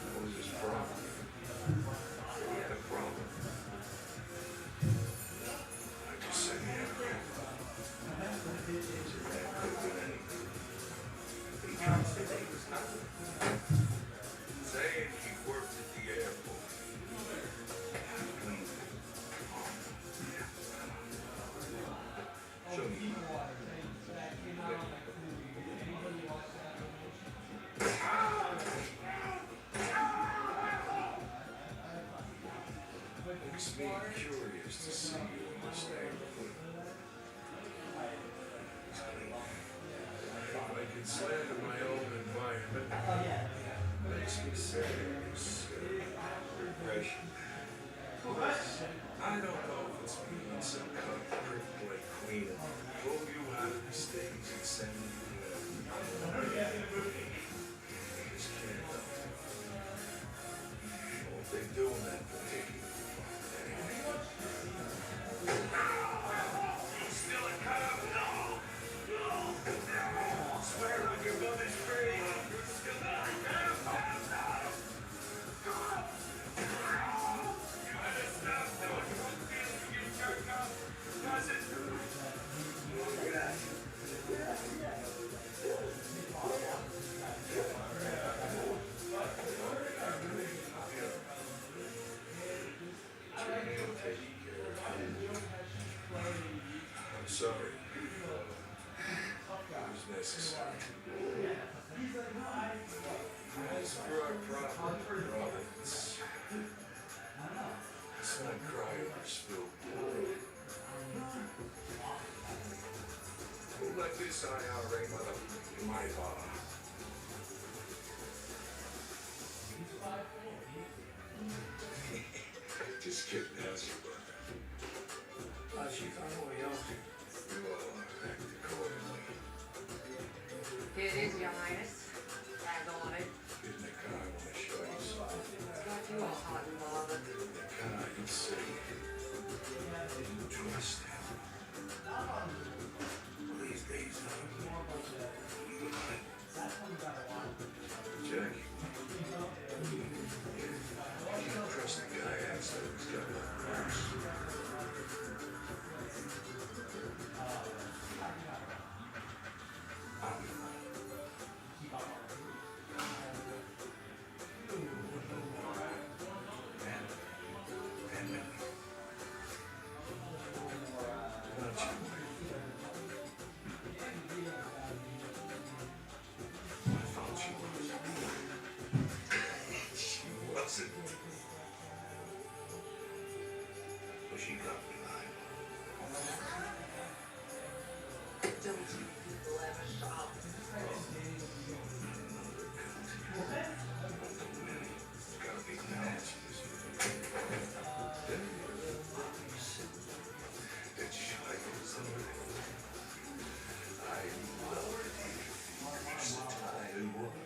What was his problem? He had a problem. I just said he had a problem. So that could have been anything. He tried to say that he was nothing. Saying he worked at the airport. Show me. Makes me curious to see you in this neighborhood. If I could slander my own environment, makes me sad. Regression. I don't know if it's me, some kind of prick like Queen pull you out of the stage and send you I just can't help it. Well, if they're doing that for me, anyway. Still a cop? No! Swear on your mother's grave. You're still not a cop. You gotta stop doing something, you jerk off. Does it? I'm sorry. It was necessary. As for our province, it's not crying or spilled blood. Who let this IRA mother in my bar? Just kidding, how's your brother? Chief, I know what else. You all act accordingly. Here it is, Your Highness. Tag on it. Get in the car, I want to show you something. It's got you all hot and bothered. The car can see. Do you trust him? These days, Jackie. You don't trust the guy outside who's got a horse. She got me lying. Don't you people ever stop? Gotta be nasty. It's shy as I love it. It's the time one.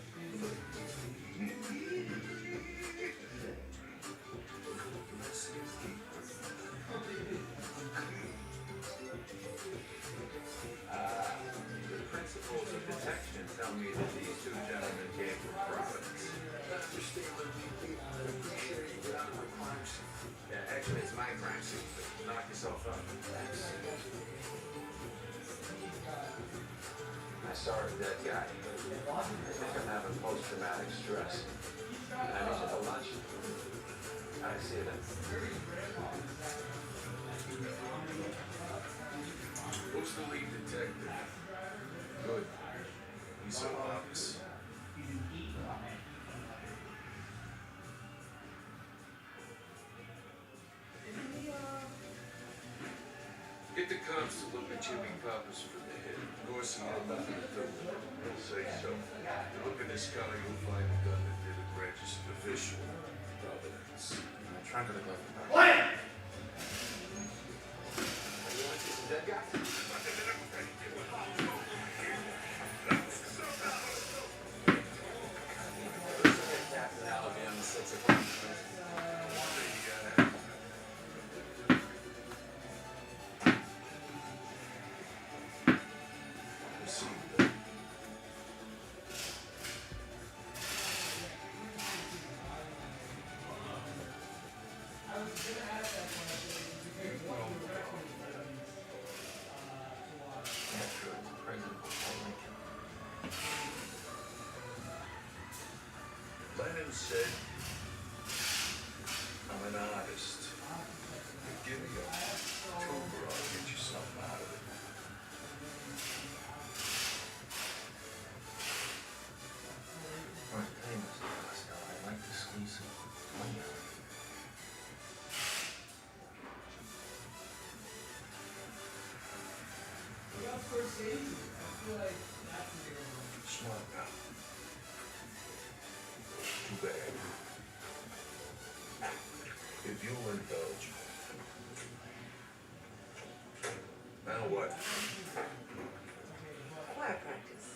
The principles of detection tell me that these two gentlemen came from Providence. Yeah, actually, it's my crime scene, but knock yourself out. I saw a dead guy. I think I'm having post-traumatic stress. Can I meet you for lunch? I see you then. Who's the lead detective? Good. He's so obvious. Get the cops to look at Jimmy Pappas for the hit. Of course, he had nothing to do with it. I'll say so. Look at this car, you'll find a gun that did it registered official. Providence. Trying to look like What? That guy? Alabama sets a Lennon said, I'm an artist. But give me a tuber, I'll get you something out of it. Right, hey, Mr. Costello, I'd like to squeeze some money out of you. Smart now. Too bad. If you'll indulge. Now what? Choir practice.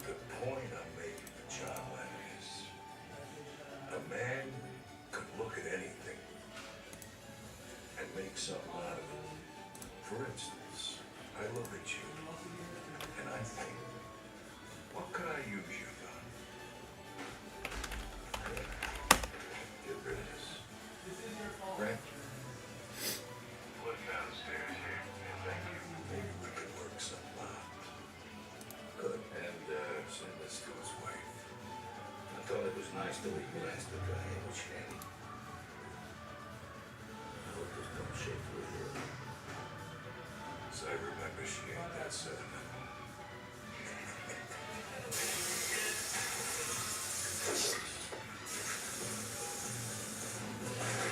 The point I'm making for John Lennon is a man could look at anything and make something out of it. For instance, I look at you and I think, what could I use you for? Get rid of this. Right? Put it downstairs here. Thank you. Maybe we could work something out. Good. And send this to his wife. I thought it was nice the way you asked the guy how much he had. I hope this don't shake through here. As I remember, she ain't that sentimental.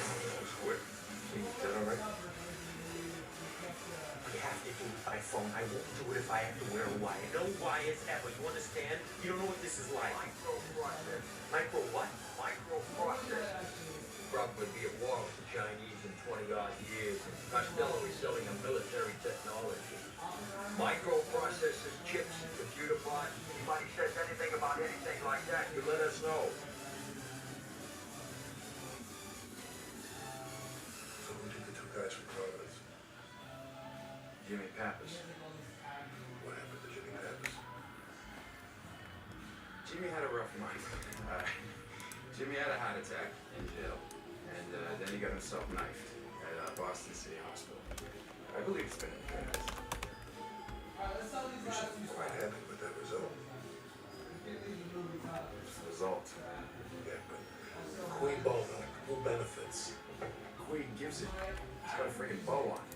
That was quick. See, is that all right? We have to do it by phone. I won't do it if I have to wear a wire. No wires ever. You understand? You don't know what this is like. Micro process. Micro what? Micro process. Probably be at war with the Chinese in 20-odd years. Costello is selling them military technology. Microprocessors, chips, computer parts. Anybody says anything about anything like that, you let us know. So who did the two guys from Providence? Jimmy Pappas. What happened to Jimmy Pappas? Jimmy had a rough night. Jimmy had a heart attack in jail, and then he got himself knifed at Boston City Hospital. I believe it's been in the past. You seem quite happy with that result. Result. Yeah, but Queen Bowman, who benefits? Queen gives it. It's got a freaking bow on it.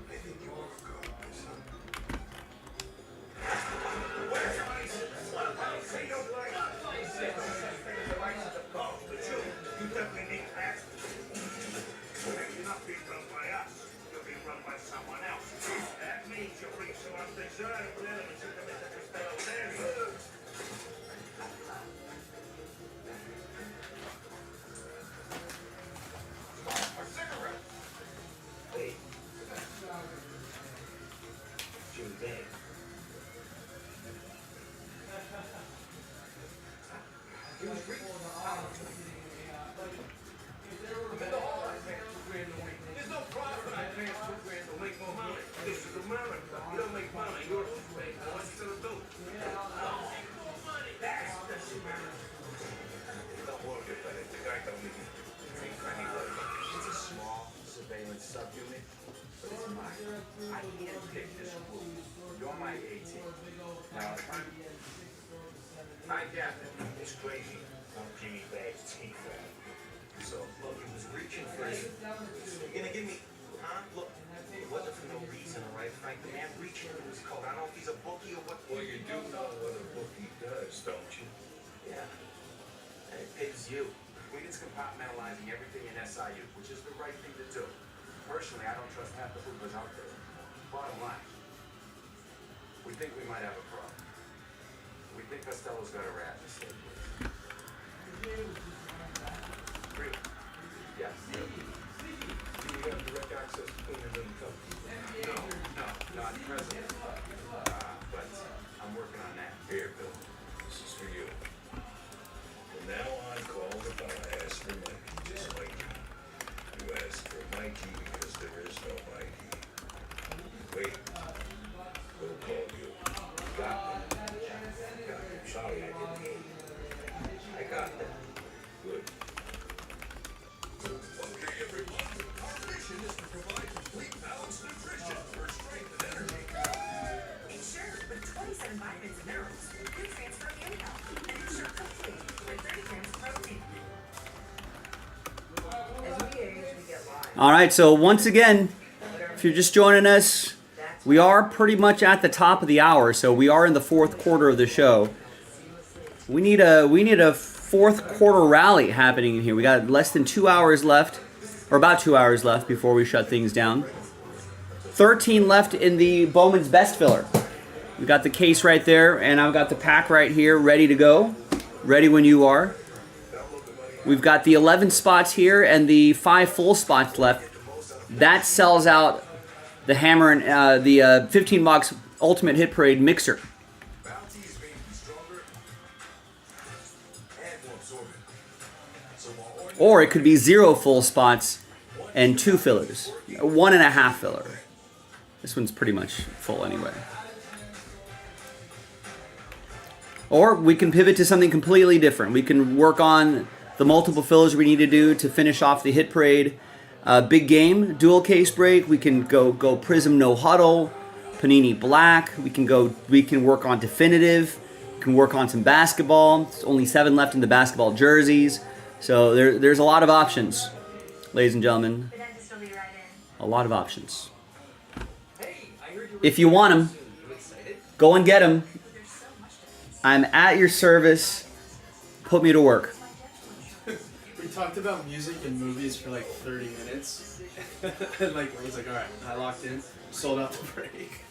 I think you overgo it, my son. You definitely need access. You're not being run by us. You're being run by someone else. That means you'll bring some undesirable elements into Mr. Costello's area. A cigarette! Hey. Jimmy Bang. He was free. There's no profit I pay $2,000 to make more money. This is America. You don't make money, you're a fake. Now what's it gonna do? I'll make more money. That's America. Don't worry about it. The guy don't need drink anyway. It's a small surveillance subunit, but it's mine. I handpicked this group. You're my A-team. Now, if I'm Hi, Captain. It's crazy. Jimmy Bag's teeth out. So, look, he was reaching for his... You're gonna give me... Huh? Look, it wasn't for no reason, all right, Frank? The man reached into his coat. I don't know if he's a bookie or what... Well, you do know what a bookie does, don't you? Yeah. And it pays you. Wheaton's compartmentalizing everything in SIU, which is the right thing to do. Personally, I don't trust half the hoopers out there. Bottom line, we think we might have a problem. We think Costello's got a rat in the same place. Agree? Yes. Do we have direct access to cleaner than the company? No, not present. But I'm working on that. Here, Bill. This is for you. From now on, calls if I ask for Mikey, just Mikey. You ask for Mikey because there is no Mikey. Wait. We'll call you. Got me. Sorry, I didn't hear you. I got that. Good. Okay, everyone. Our mission is to provide complete balanced nutrition for strength and energy. Ensure with 27 vitamins and minerals, nutrients for immune health, and ensure complete with 30 grams of protein. As we age, we get live. All right, so once again, if you're just joining us, we are pretty much at the top of the hour, so we are in the fourth quarter of the show. We need a fourth quarter rally happening in here. We got less than 2 hours left, or about 2 hours left before we shut things down. 13 left in the Bowman's Best Filler. We got the case right there, and I've got the pack right here ready to go. Ready when you are. We've got the 11 spots here and the 5 full spots left. That sells out the HAMMERIN, the 15 box Ultimate Hit Parade mixer. Bounty is made to be stronger and more absorbent. So while Or it could be 0 full spots and 2 fillers. 1.5 filler. This one's pretty much full anyway. Or we can pivot to something completely different. We can work on the multiple fillers we need to do to finish off the Hit Parade. Big game, dual case break. We can go Prizm No Huddle, Panini Black. We can work on definitive. We can work on some basketball. There's only 7 left in the basketball jerseys. So there's a lot of options, ladies and gentlemen. The dentist will be right in. A lot of options. If you want them, go and get them. I'm at your service. Put me to work. We talked about music and movies for like 30 minutes. And like, it was like, alright, I locked in, sold out the break.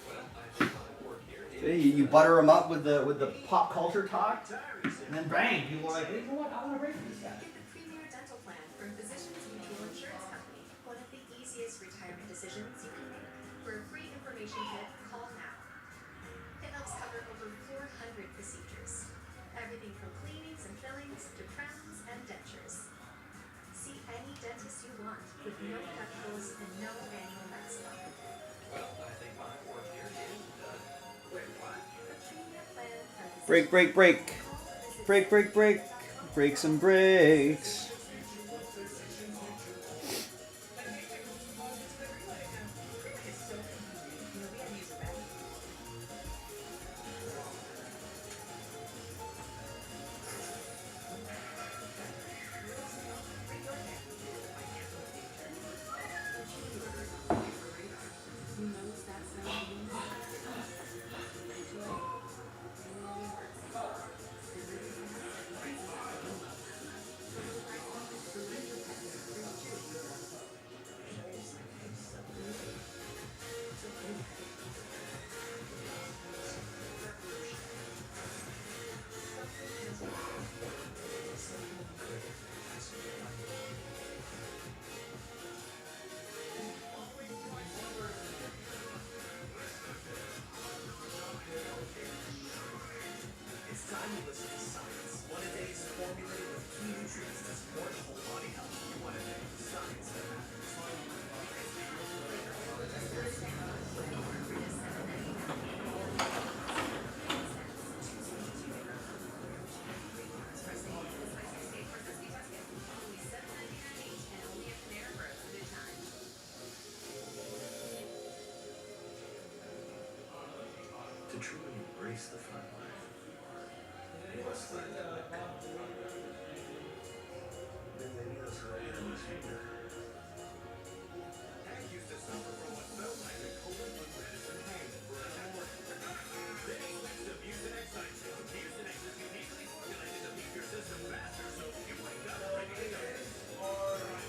You butter them up with the pop culture talk, and then bang, people are like, you know what, I want to break for this guy. Get the premier dental plan from Physicians Mutual Insurance Company. One of the easiest retirement decisions you can make. For a free information kit, call now. It helps cover over 400 procedures. Everything from cleanings and fillings to crowns and dentures. See any dentist you want with no deductibles and no annual maximum. Well, I think my work here is done. Wait, what? The premier plan from Break, break, break. Break, break, break. Break some breaks. To truly embrace the fun life, Hank used to suffer from what felt like a collision medicine pain for an hour. Then he switched to Mucinex Cycil. Mucinex is uniquely formulated to leave your system faster, so you wake up ready to go.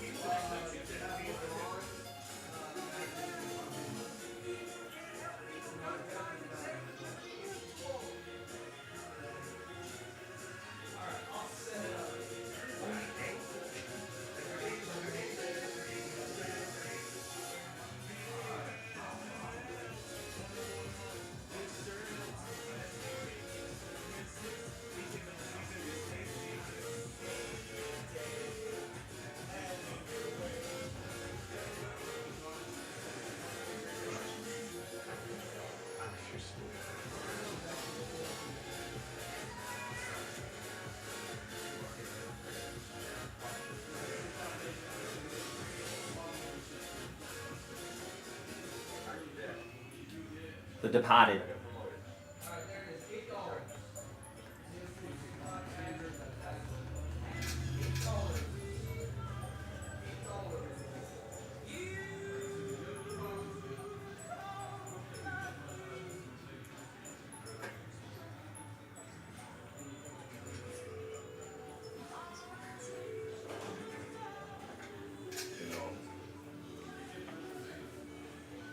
Mucinex Cycil didn't feel the difference. The Departed. You know,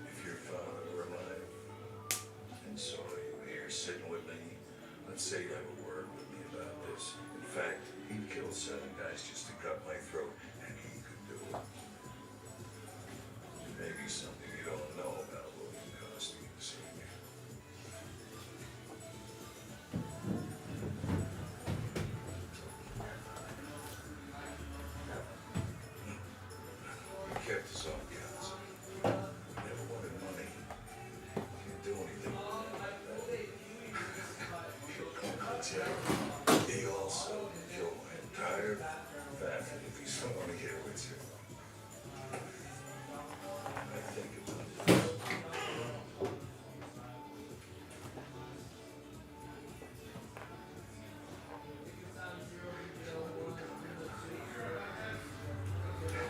if your father were alive and saw you here sitting with me, let's say he'd have a word with me about this. In fact, he'd kill 7 guys just to cut my throat, and he could do it. Maybe something you don't know about William Cosby Sr. He kept us on counsel. Never wanted money. Can't do anything with it. I'll tell you, he also killed my entire family. If he's someone to get with you. I think about this.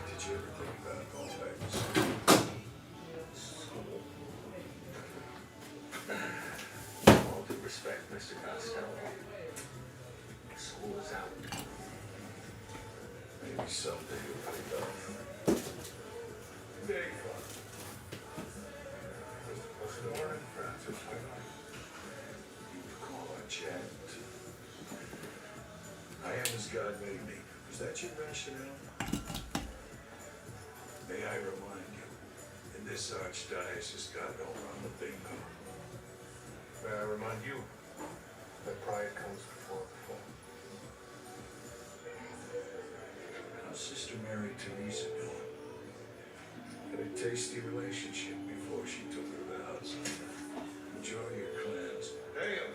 Did you ever think about going back to school? All due respect, Mr. Costello. School is out. Maybe someday you'll pick up. Big fun. What's the morning, Francis? You recall our chat? I am as God made me. Was that your rationale? May I remind you, in this archdiocese, God don't run the bingo. May I remind you that pride comes before the fall. How's Sister Mary Teresa doing? Had a tasty relationship before she took her vows. Enjoy your cleanse. Damn!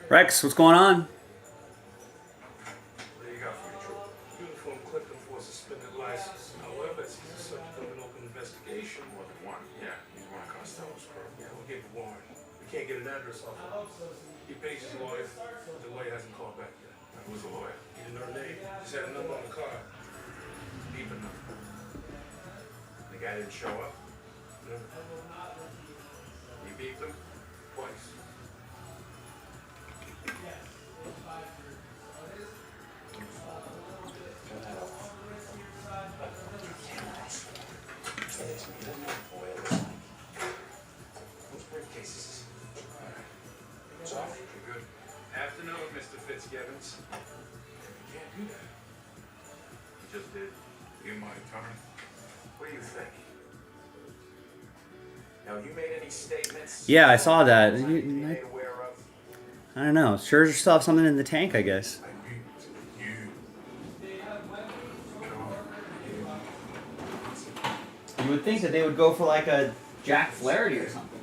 Rex, what's going on? What do you got for me, Troop? Uniform Clifton for suspended license. However, as he's the subject of an open investigation. More than one. Yeah, he's one of Costello's crew. Yeah, we'll give a warrant. We can't get an address off of him. He pays his lawyer. The lawyer hasn't called back yet. Who's the lawyer? He didn't know her name. Just had a number on the card. Deep enough. The guy didn't show up? No. You beat them? Twice. Whose briefcases? It's off. You're good. Afternoon, Mr. Fitzgibbons. You can't do that. You just did. You my turn. What do you think? Now, you made any statements? Yeah, I saw that. You made aware of? I don't know. Sure, still have something in the tank, I guess. You would think that they would go for like a Jack Flaherty or something.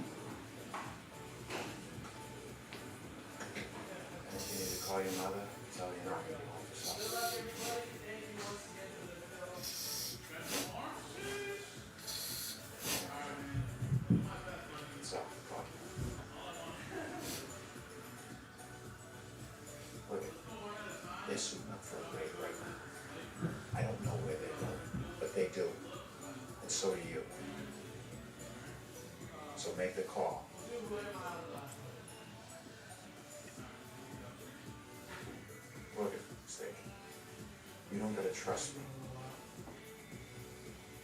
You need to call your mother and tell you not to be home for supper. make the call. Look, Steak, you don't gotta trust me.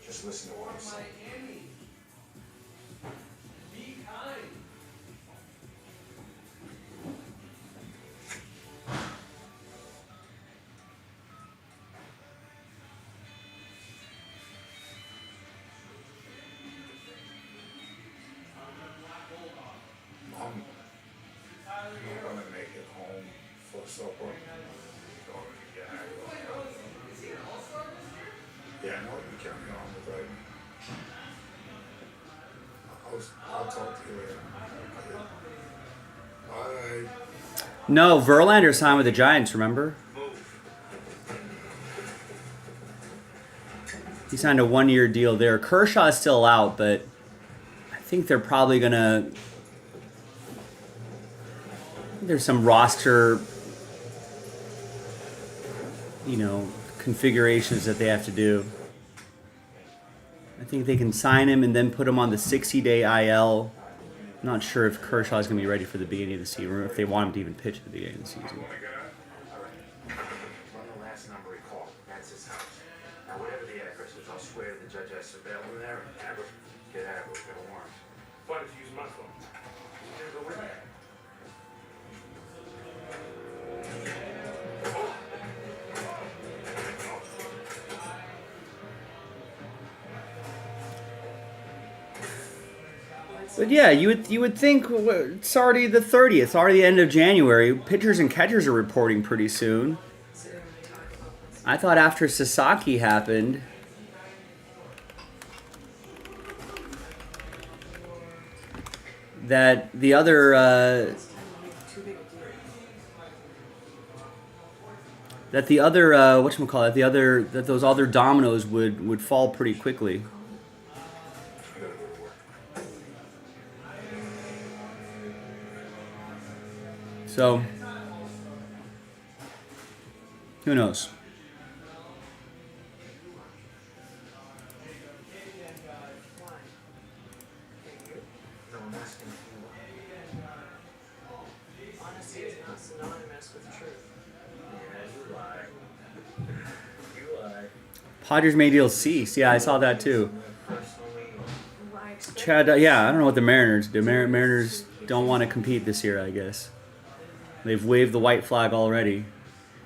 Just listen to what I'm saying. I'm gonna make it home for supper. Yeah, I know you carry on with right. I'll talk to you later. Bye. No, Verlander signed with the Giants, remember? He signed a 1-year deal there. Kershaw is still out, but I think they're probably going to... There's some roster, configurations that they have to do. I think they can sign him and then put him on the 60-day IL. I'm not sure if Kershaw is going to be ready for the beginning of the season, or if they want him to even pitch at the beginning of the season. Run the last number he called. That's his house. Now, whatever the address is, I'll swear the judge has surveillance there and have her get out of it. Get a warrant. Why did you use my phone? There's a way. But yeah, you would think it's already the 30th, it's already the end of January. Pitchers and catchers are reporting pretty soon. I thought after Sasaki happened, that the other whatchamacallit, that those other dominoes would fall pretty quickly. So, who knows? No, I'm asking if you Honesty is not synonymous with truth. Yeah, you lie. You lie. Padres may deal cease. Yeah, I saw that too. Personally, Chad, yeah, I don't know what the Mariners do. Mariners don't want to compete this year, I guess. They've waved the white flag already.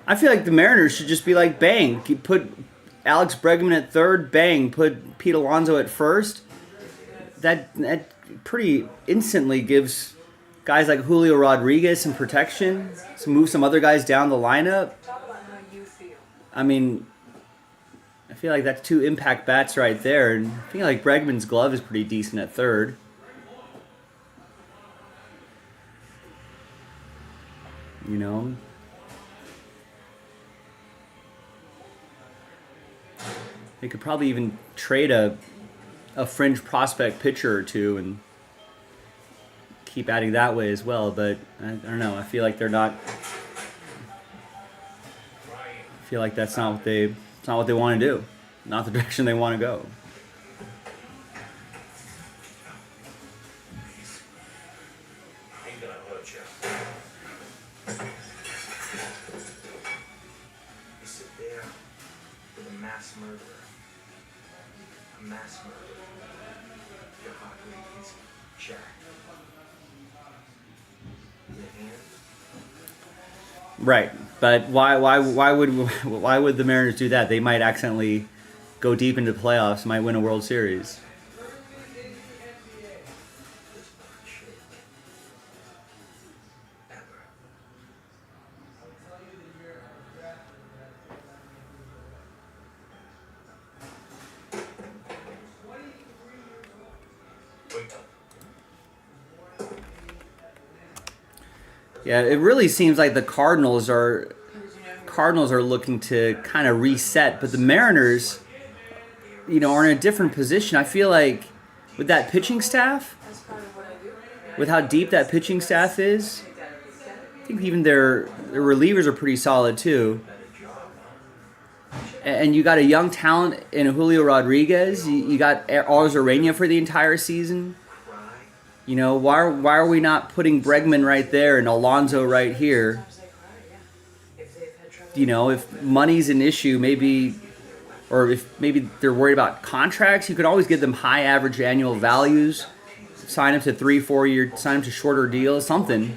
I feel like the Mariners should just be like, bang, put Alex Bregman at third, bang, put Pete Alonso at first. That pretty instantly gives guys like Julio Rodriguez some protection, move some other guys down the lineup. Talk about how you feel. I mean, I feel like that's 2 impact bats right there. And I feel like Bregman's glove is pretty decent at third. You know? They could probably even trade a fringe prospect pitcher or two and keep adding that way as well. But I don't know. I feel like they're not. I feel like that's not what they want to do. Not the direction they want to go. ain't gonna hurt you. You sit there with a mass murderer. A mass murderer. Your heart rate is jacked. Your hand. Right, but why would the Mariners do that? They might accidentally go deep into the playoffs, might win a World Series. Yeah, it really seems like the Cardinals are looking to kind of reset, but the Mariners, are in a different position. I feel like with that pitching staff, with how deep that pitching staff is, I think even their relievers are pretty solid too. And you got a young talent in Julio Rodriguez. You got Arozarena for the entire season. You know, why are we not putting Bregman right there and Alonso right here? You know, if money's an issue, maybe, or if maybe they're worried about contracts, you could always give them high average annual values. Sign them to 3-4 year, sign them to shorter deals, something.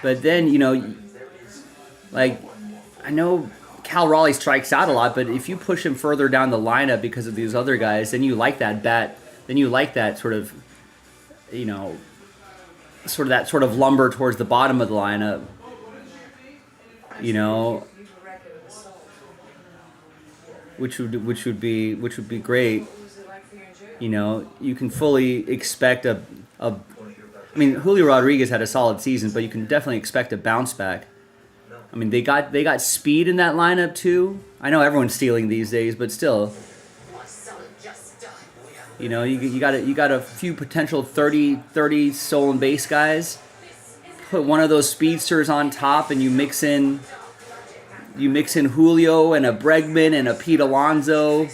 But then, you know, like, I know Cal Raleigh strikes out a lot, but if you push him further down the lineup because of these other guys, then you like that bat. Then you like that sort of, you know, sort of lumber towards the bottom of the lineup. You know, which would be great. You know, you can fully expect I mean, Julio Rodriguez had a solid season, but you can definitely expect a bounce back. I mean, they got speed in that lineup too. I know everyone's stealing these days, but still, you know, you got a few potential 30 stolen base guys. Put one of those speedsters on top, and you mix in Julio and a Bregman and a Pete Alonso,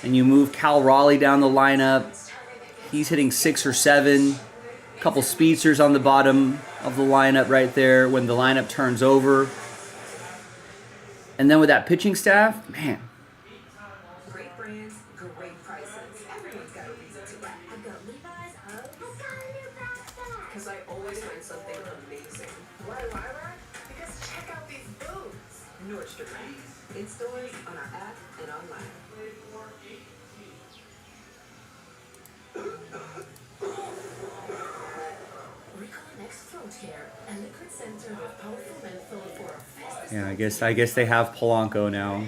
and you move Cal Raleigh down the lineup. He's hitting 6 or 7. A couple speedsters on the bottom of the lineup right there when the lineup turns over. And then with that pitching staff, man. Great brands, great prices. Everyone's got a reason to buy. I've got Levi's. Because I always find something amazing. Why, because check out these boots. Nordstrom. In stores, on our app, and online. Recon X Throat Care, a liquid center with powerful menthol for a fastest. Yeah, I guess they have Polanco now.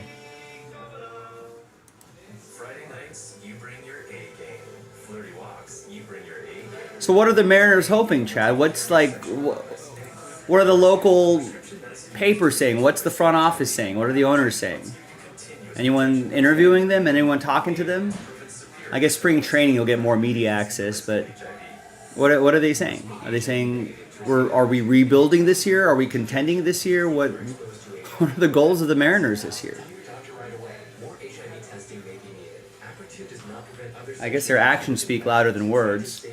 Friday nights, you bring your A game. Flirty walks, you bring your A game. So what are the Mariners hoping, Chad? What's like, what are the local papers saying? What's the front office saying? What are the owners saying? Anyone interviewing them? Anyone talking to them? I guess spring training you'll get more media access, but what are they saying? Are they saying are we rebuilding this year? Are we contending this year? What are the goals of the Mariners this year? I guess their actions speak louder than words.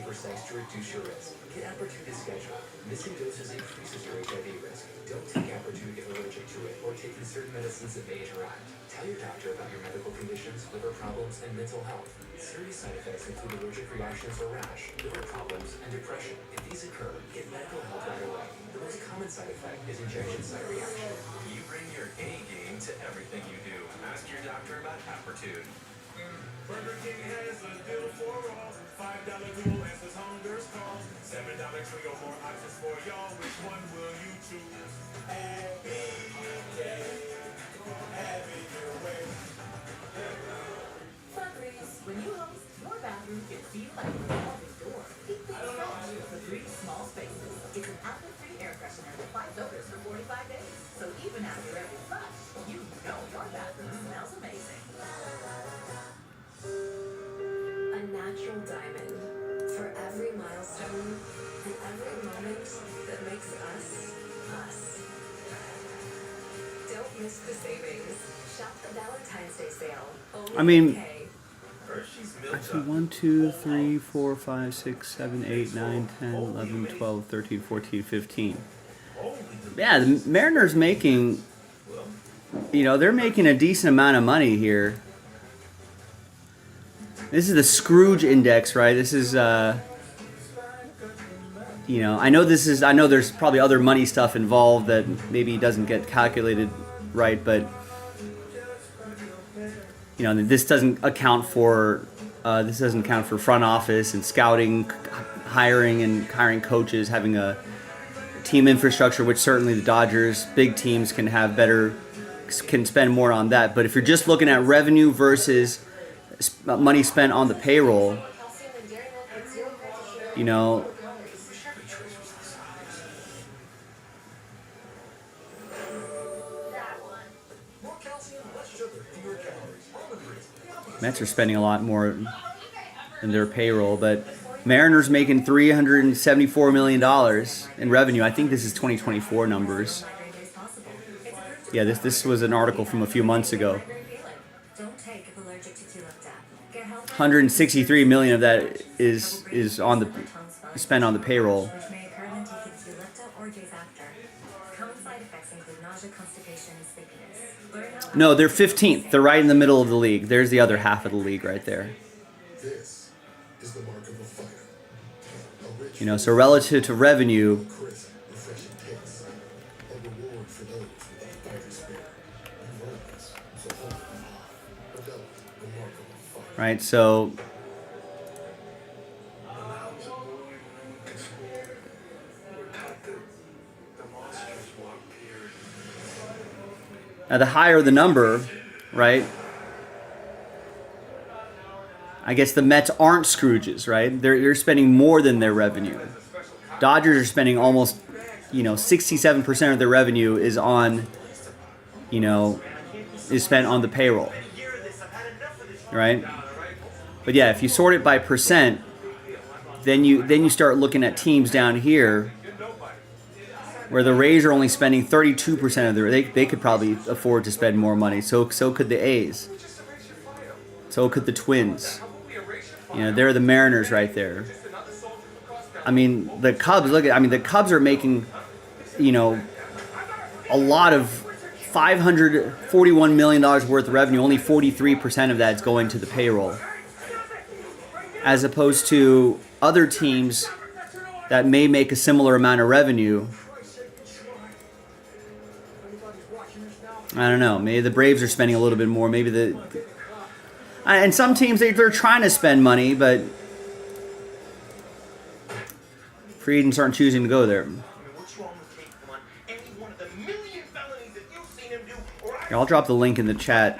Missing doses increases your HIV risk. Don't take Apertune if allergic to it or taking certain medicines that may interact. Tell your doctor about your medical conditions, liver problems, and mental health. Serious side effects include allergic reactions or rash, liver problems, and depression. If these occur, get medical help right away. The most common side effect is injection site reaction. You bring your A game to everything you do. Ask your doctor about Apertune. Burger King has a deal for all. $5 dual answers hunger's call. $7 trio, more options for y'all. Which one will you choose? Happy day. Happy your way. Febreze, when you host, your bathroom can feel like a revolving door. Keep things fresh with 3 small spaces. It's an outlet-free air freshener that applies odors for 45 days. So even after every flush, you know your bathroom smells amazing. A natural diamond for every milestone and every moment that makes us, us. Don't miss the savings. Shop the Valentine's Day sale. I mean, Hershey's I Milk see Chocolate. 1, 2, 3, 4, 5, 6, 7, 8, 9, 10, 11, 12, 13, 14, 15. Yeah, the Mariners making, you know, they're making a decent amount of money here. This is the Scrooge Index, right? This is, you know, I know there's probably other money stuff involved that maybe doesn't get calculated right, but, you know, this doesn't account for front office and scouting, hiring coaches, having a team infrastructure, which certainly the Dodgers, big teams can spend more on that. But if you're just looking at revenue versus money spent on the payroll, you know, Mets are spending a lot more than their payroll, but Mariners making $374 million in revenue. I think this is 2024 numbers. Yeah, this was an article from a few months ago. 163 million of that is on the spent on the payroll. Which may occur when taken to be left out or days after. Common side effects include nausea, constipation, and sickness. Learn how No, they're 15th. They're right in the middle of the league. There's the other half of the league right there. This is the mark of a fighter. A rich You know, so relative to revenue, crisp, refreshing taste. A reward for those with a fighter spirit. You've earned this, so hold it high. Develop the mark of a fighter. right? So now the higher the number, right? I guess the Mets aren't Scrooges, right? They're spending more than their revenue. Dodgers are spending almost, 67% of their revenue is on, is spent on the payroll, right? But yeah, if you sort it by percent, then you start looking at teams down here where the Rays are only spending 32% of their. They could probably afford to spend more money. So could the A's. So could the Twins. They're the Mariners right there. I mean, the Cubs. The Cubs are making, a lot of $541 million worth of revenue. Only 43% of that's going to the payroll, as opposed to other teams that may make a similar amount of revenue. I don't know. Maybe the Braves are spending a little bit more. Maybe and some teams they're trying to spend money, but free agents aren't choosing to go there. Here, I'll drop the link in the chat.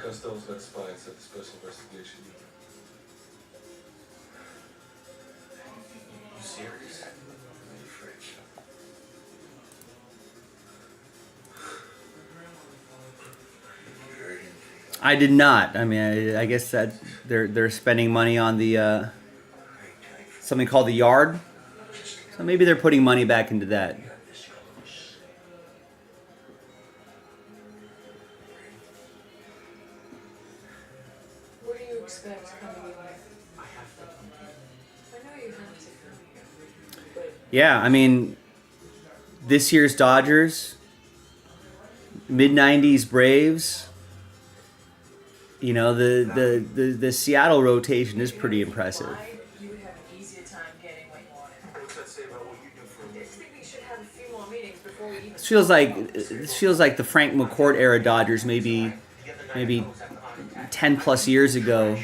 Costello's got spies at the special investigation unit. You serious? I'm afraid so. I did not. I mean, I guess that they're spending money on the something called the yard. So maybe they're putting money back into that. Yeah, I mean, this year's Dodgers, mid-90s Braves, the Seattle rotation is pretty impressive. you would have an easier time getting what you wanted. What's that say about what you do for a I living? just think we should have a few more meetings before we even. This feels like the Frank McCourt era Dodgers, maybe 10 plus years ago,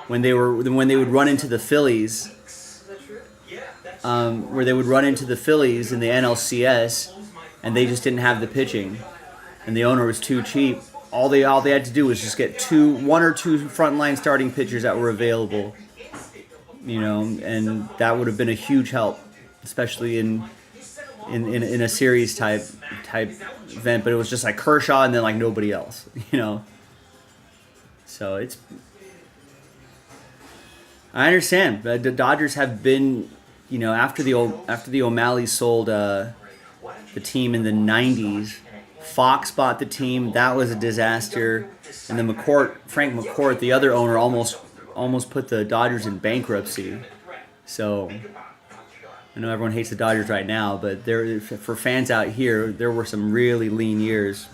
when they would run into the Phillies. Where they would run into the Phillies in the NLCS, and they just didn't have the pitching, and the owner was too cheap. All they had to do was just get one or two frontline starting pitchers that were available, and that would have been a huge help, especially in a series type event. But it was just like Kershaw and then like nobody else, So I understand, but the Dodgers have been. After the O'Malley sold the team in the 90s, Fox bought the team. That was a disaster. And then Frank McCourt, the other owner, almost put the Dodgers in bankruptcy. So I know everyone hates the Dodgers right now, but for fans out here, there were some really lean years.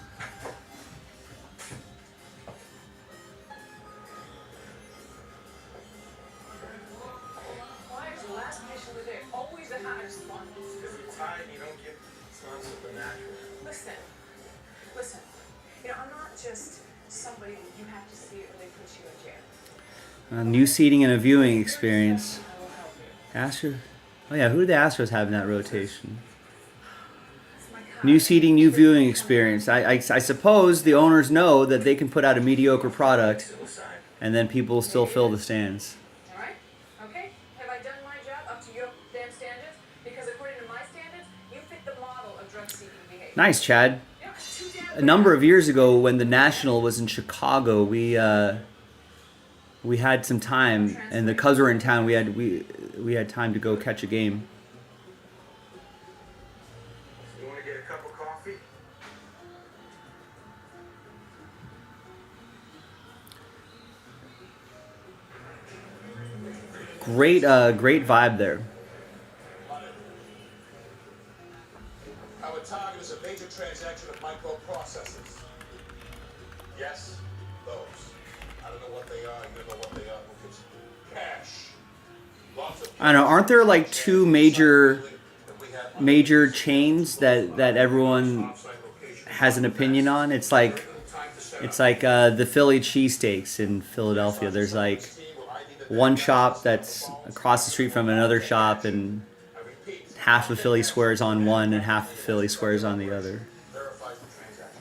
Listen. I'm not just somebody that you have to see or they put you in jail. New seating and a viewing experience. Astros. Oh yeah, who do the Astros have in that rotation? New seating, new viewing experience. I suppose the owners know that they can put out a mediocre product and then people still fill the stands. Alright? Okay? Have I done my job up to your damn standards? Because according to my standards, you fit the model of drug-seeking behavior. Nice, Chad. Yeah, too damn A number of years ago, when the National was in Chicago, we had some time, and the Cubs were in town. We had time to go catch a game. You want to get a cup of coffee? Great vibe there. Our target is a major transaction of microprocessors. Yes, those. I don't know what they are. You don't know what they are. Because cash. Lots of I don't know. Aren't there like two major chains that everyone has an opinion on? It's like the Philly cheesesteaks in Philadelphia. There's like one shop that's across the street from another shop, and half of Philly squares on one and half of Philly squares on the other.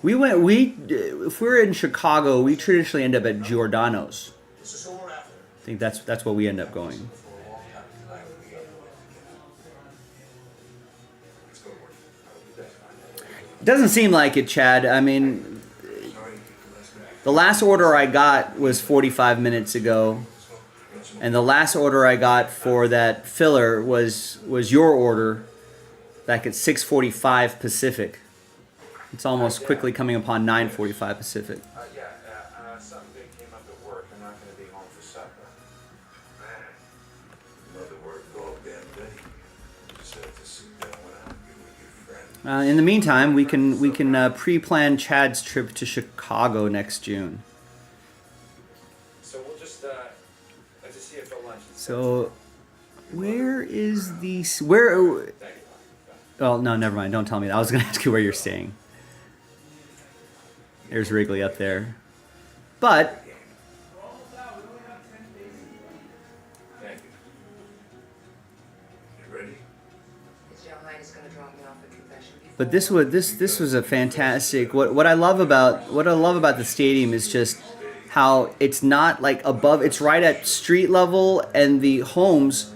If we're in Chicago, we traditionally end up at Giordano's. I think that's what we end up going. It doesn't seem like it, Chad. I mean, the last order I got was 45 minutes ago, and the last order I got for that filler was your order back at 6:45 Pacific. It's almost quickly coming upon 9:45 Pacific. Something big came up at work. I'm not going to be home for supper. Man, mother worked all damn day. Just had to sit down when I'm good with your friend. In the meantime, we can pre-plan Chad's trip to Chicago next June. So we'll just see you for lunch. So, where is the where? Oh no, never mind. Don't tell me that. I was going to ask you where you're staying. There's Wrigley up there, but Thank you. You ready? Is Your Highness gonna drop me off at confession? But this was a fantastic. What I love about the stadium is just how it's not like above. It's right at street level, and the homes.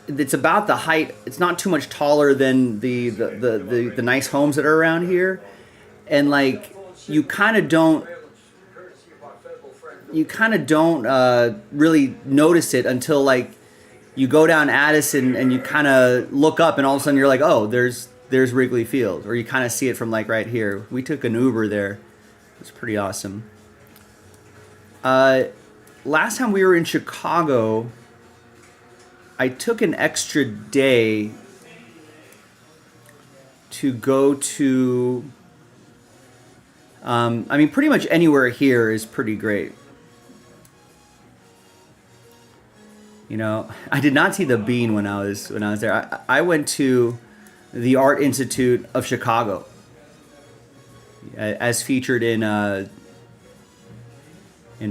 It's about the height. It's not too much taller than the nice homes that are around here, and like you kind of don't really notice it until like you go down Addison and you kind of look up, and all of a sudden you're like, oh, there's Wrigley Field, or you kind of see it from like right here. We took an Uber there. It's pretty awesome. Last time we were in Chicago, I took an extra day to go to, I mean, pretty much anywhere here is pretty great. You know, I did not see the Bean when I was there. I went to the Art Institute of Chicago, as featured in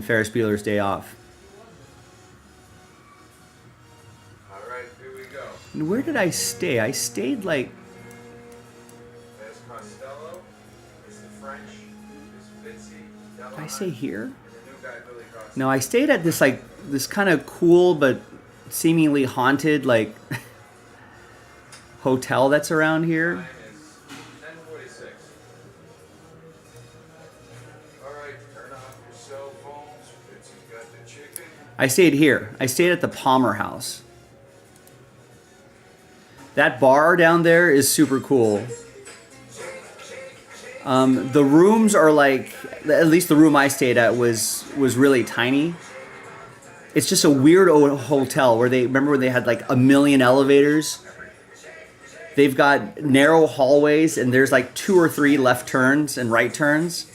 Ferris Bueller's Day Off. All right, here we go. And where did I stay? I stayed like. There's Costello. There's the French. There's Fitzy. Did I stay here? And the new guy, Billy Costello. No, I stayed at this kind of cool but seemingly haunted like hotel that's around here. Time is 10:46. All right, turn off your cell phones. Fitzy's got the chicken. I stayed here. I stayed at the Palmer House. That bar down there is super cool. The rooms are like, at least the room I stayed at was really tiny. It's just a weird old hotel where remember when they had like a million elevators? They've got narrow hallways, and there's like 2 or 3 left turns and right turns.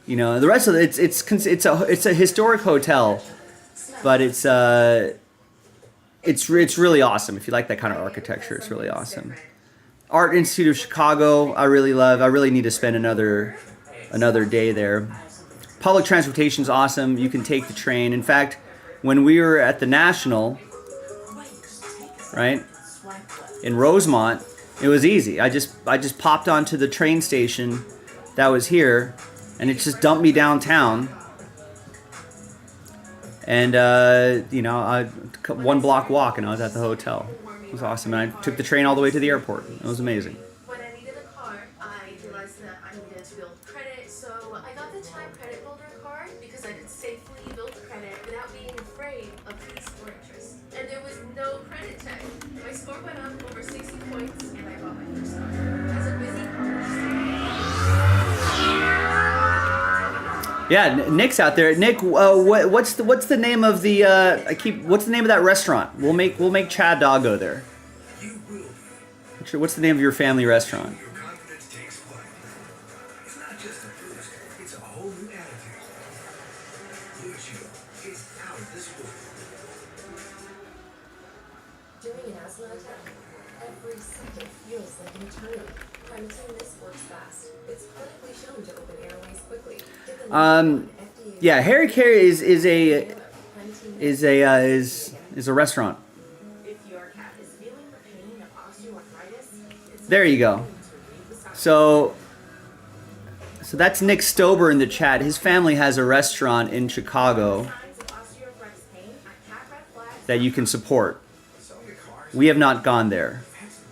You know, the rest of it, it's a historic hotel, but it's really awesome. If you like that kind of architecture, it's really awesome. Art Institute of Chicago, I really love. I really need to spend another day there. Public transportation's awesome. You can take the train. In fact, when we were at the National, right, in Rosemont, it was easy. I just popped onto the train station that was here, and it just dumped me downtown. And you know, 1 block walk, and I was at the hotel. It was awesome, and I took the train all the way to the airport. It was amazing. When I needed a car, I realized that I needed to build credit, so I got the Chime Credit Builder card because I could safely build credit without being afraid of the score interest. And there was no credit check. My score went up over 60 points, and I bought my first car. As a busy college student. Yeah, Nick's out there. Nick, what's the name of the what's the name of that restaurant? We'll make Chad Dog go there. What's the name of your family restaurant? Your confidence takes flight. It's not just a boost, it's a whole new attitude. Lucio is out of this world. During an asthma attack, every second feels like an eternity. Primatine Mist works fast. It's clinically shown to open airways quickly. Yeah, Harry Carey is a restaurant. If your cat is feeling the pain of osteoarthritis, it's There you go. So that's Nick Stober in the chat. His family has a restaurant in Chicago signs of osteoarthritis pain at Cat Red Flags. that you can support. We have not gone there,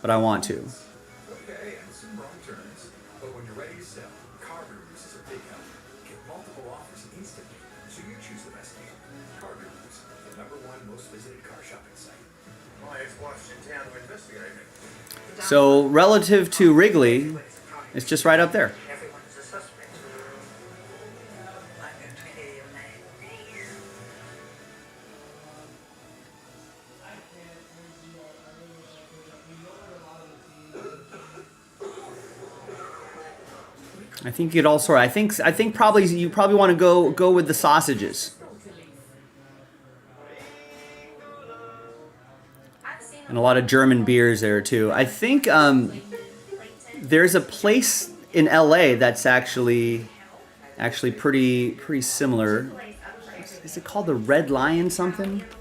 but I want to. Okay, and some wrong turns. But when you're ready to sell, Car Gurus is a big help. Get multiple offers instantly, so you choose the best deal. Car Gurus, the #1 most visited car shopping site. My ex-Washington town to investigate me. So relative to Wrigley, it's just right up there. Everyone's a suspect. I'm gonna kill my rear. I think you'd also. I think probably you probably want to go with the sausages and a lot of German beers there too. I think there's a place in LA that's actually pretty similar. Is it called the Red Lion something? Thanks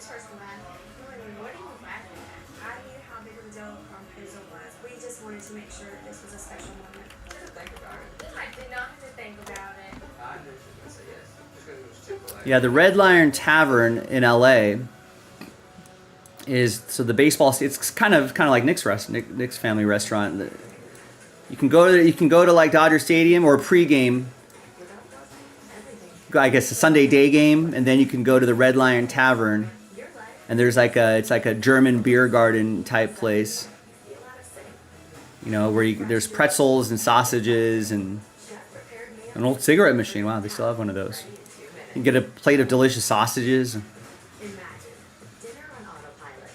for laughing. What are you laughing at? I knew how big of a deal Prizm was. We just wanted to make sure that this was a special moment. Just think about it. I did not have to think about it. I knew she was gonna say yes. Just because it was Chick-fil-A. Yeah, the Red Lion Tavern in LA is so the baseball. It's kind of like Nick's family restaurant. You can go to like Dodger Stadium or pregame. I guess a Sunday day game, and then you can go to the Red Lion Tavern, and there's it's like a German beer garden type place. You know, where there's pretzels and sausages and an old cigarette machine. Wow, they still have one of those. You can get a plate of delicious sausages. Imagine dinner on autopilot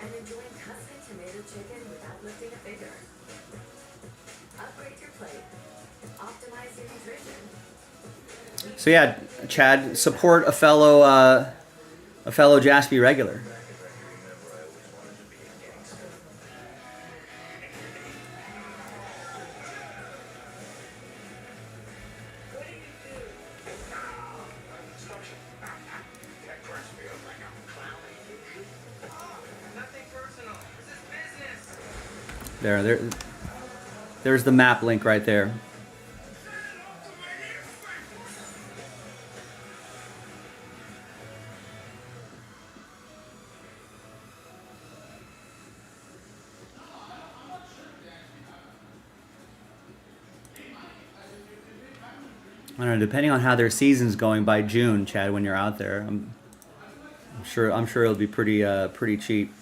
and enjoying custom tomato chicken without lifting a finger. Upgrade your plate. Optimize your nutrition. So yeah, Chad, support a fellow Jaspy regular. There's the map link right there. I don't know, depending on how their season's going by June, Chad, when you're out there, I'm sure it'll be pretty cheap.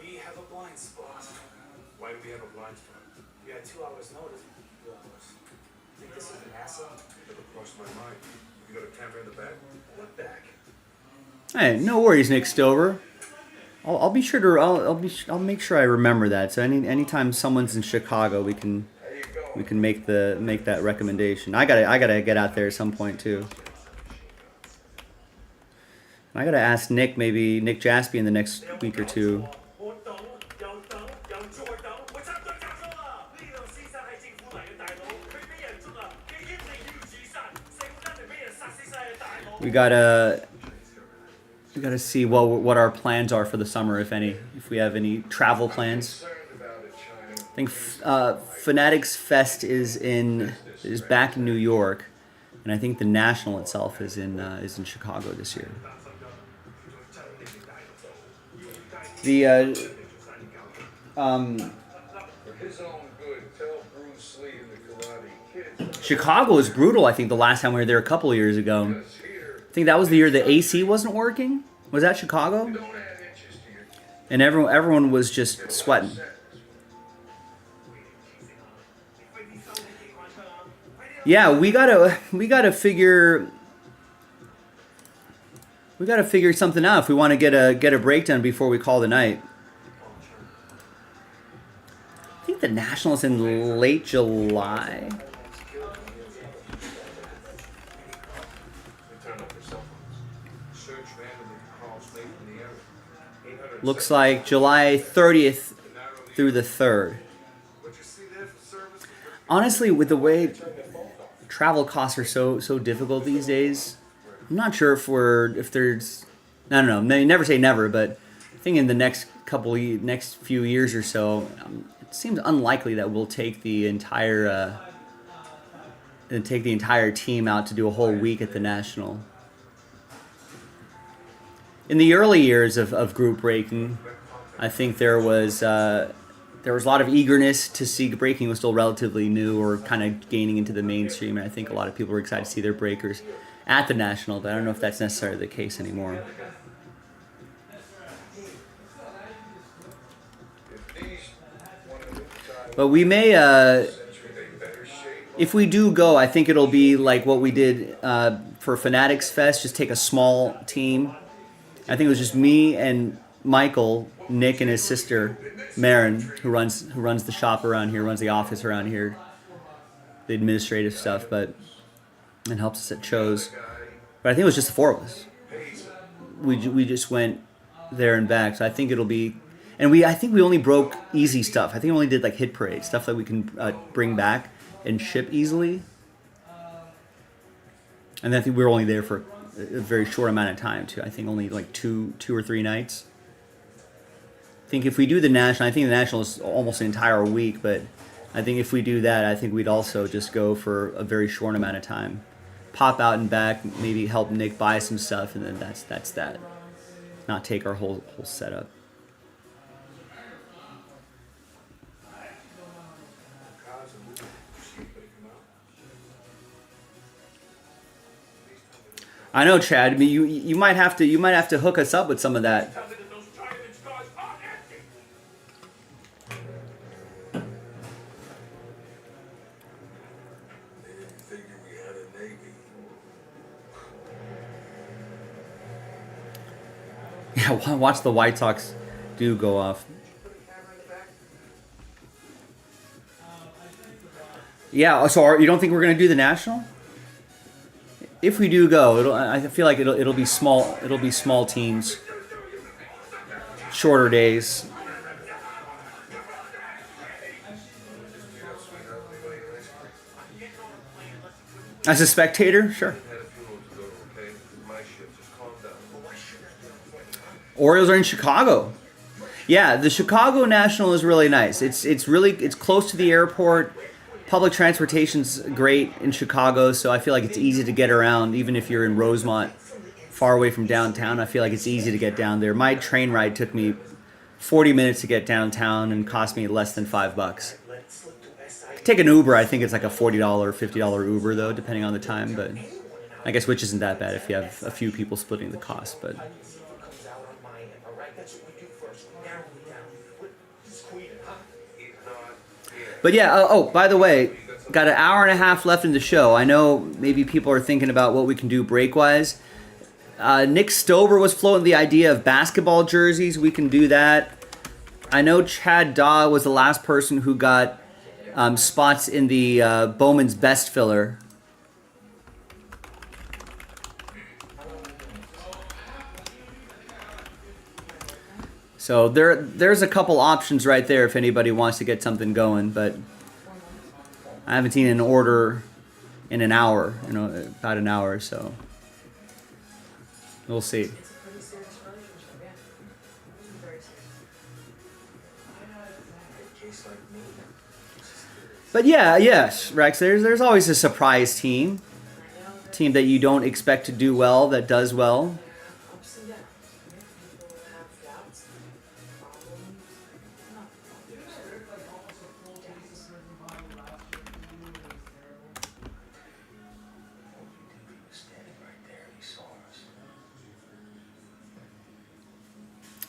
We have a blind spot. Why do we have a blind spot? We had 2 hours notice. 2 hours. Think this is an asset? Never crossed my mind. You got a camera in the back? What back? Hey, no worries, Nick Stover. I'll be sure to I'll make sure I remember that. So anytime someone's in Chicago, we can make that recommendation. I gotta get out there at some point too. I gotta ask Nick Jaspy in the next week or two. We gotta see what our plans are for the summer, if any. If we have any travel plans. I think Fanatics Fest is back in New York, and I think the National itself is in Chicago this year. The Chicago was brutal. I think the last time we were there a couple of years ago. I think that was the year the AC wasn't working. Was that Chicago? And everyone was just sweating. Yeah, we gotta figure something out if we want to get a breakdown before we call the night. I think the National is in late July. Looks like July 30th through the 3rd. Honestly, with the way travel costs are so difficult these days, I'm not sure if there's, I don't know, you never say never, but I think in the next few years or so, it seems unlikely that we'll take the entire team out to do a whole week at the National. In the early years of group breaking, I think there was a lot of eagerness to see breaking was still relatively new or kind of gaining into the mainstream, and I think a lot of people were excited to see their breakers at the National, but I don't know if that's necessarily the case anymore. But we may, if we do go, I think it'll be like what we did for Fanatics Fest, just take a small team. I think it was just me and Michael, Nick, and his sister Marin, who runs the shop around here, runs the office around here, the administrative stuff, and helps us at shows. But I think it was just the four of us. We just went there and back, so I think it'll be, and I think we only broke easy stuff. I think we only did like hit parade stuff that we can bring back and ship easily. And I think we were only there for a very short amount of time too. I think only like two or three nights. I think if we do the National, I think the National is almost an entire week, but I think if we do that, I think we'd also just go for a very short amount of time. Pop out and back, maybe help Nick buy some stuff, and then that's that. Not take our whole setup. I know, Chad. I mean, you might have to hook us up with some of that. Yeah, watch the White Sox do go off. Yeah, so you don't think we're gonna do the National? If we do go, I feel like it'll be small. It'll be small teams, shorter days. As a spectator, sure. Orioles are in Chicago. Yeah, the Chicago National is really nice. It's close to the airport. Public transportation's great in Chicago, so I feel like it's easy to get around. Even if you're in Rosemont, far away from downtown, I feel like it's easy to get down there. My train ride took me 40 minutes to get downtown and cost me less than $5. Take an Uber, I think it's like a $40, $50 Uber though, depending on the time. But I guess which isn't that bad if you have a few people splitting the cost. But yeah, oh, by the way, got an hour and a half left in the show. I know maybe people are thinking about what we can do break-wise. Nick Stover was floating the idea of basketball jerseys. We can do that. I know Chad Daw was the last person who got spots in the Bowman's Best Filler. So there's a couple options right there if anybody wants to get something going, but I haven't seen an order in an hour, about an hour, so we'll see. But yeah, yes, Rex. There's always a surprise team that you don't expect to do well that does well. Ups and downs. People have doubts, problems.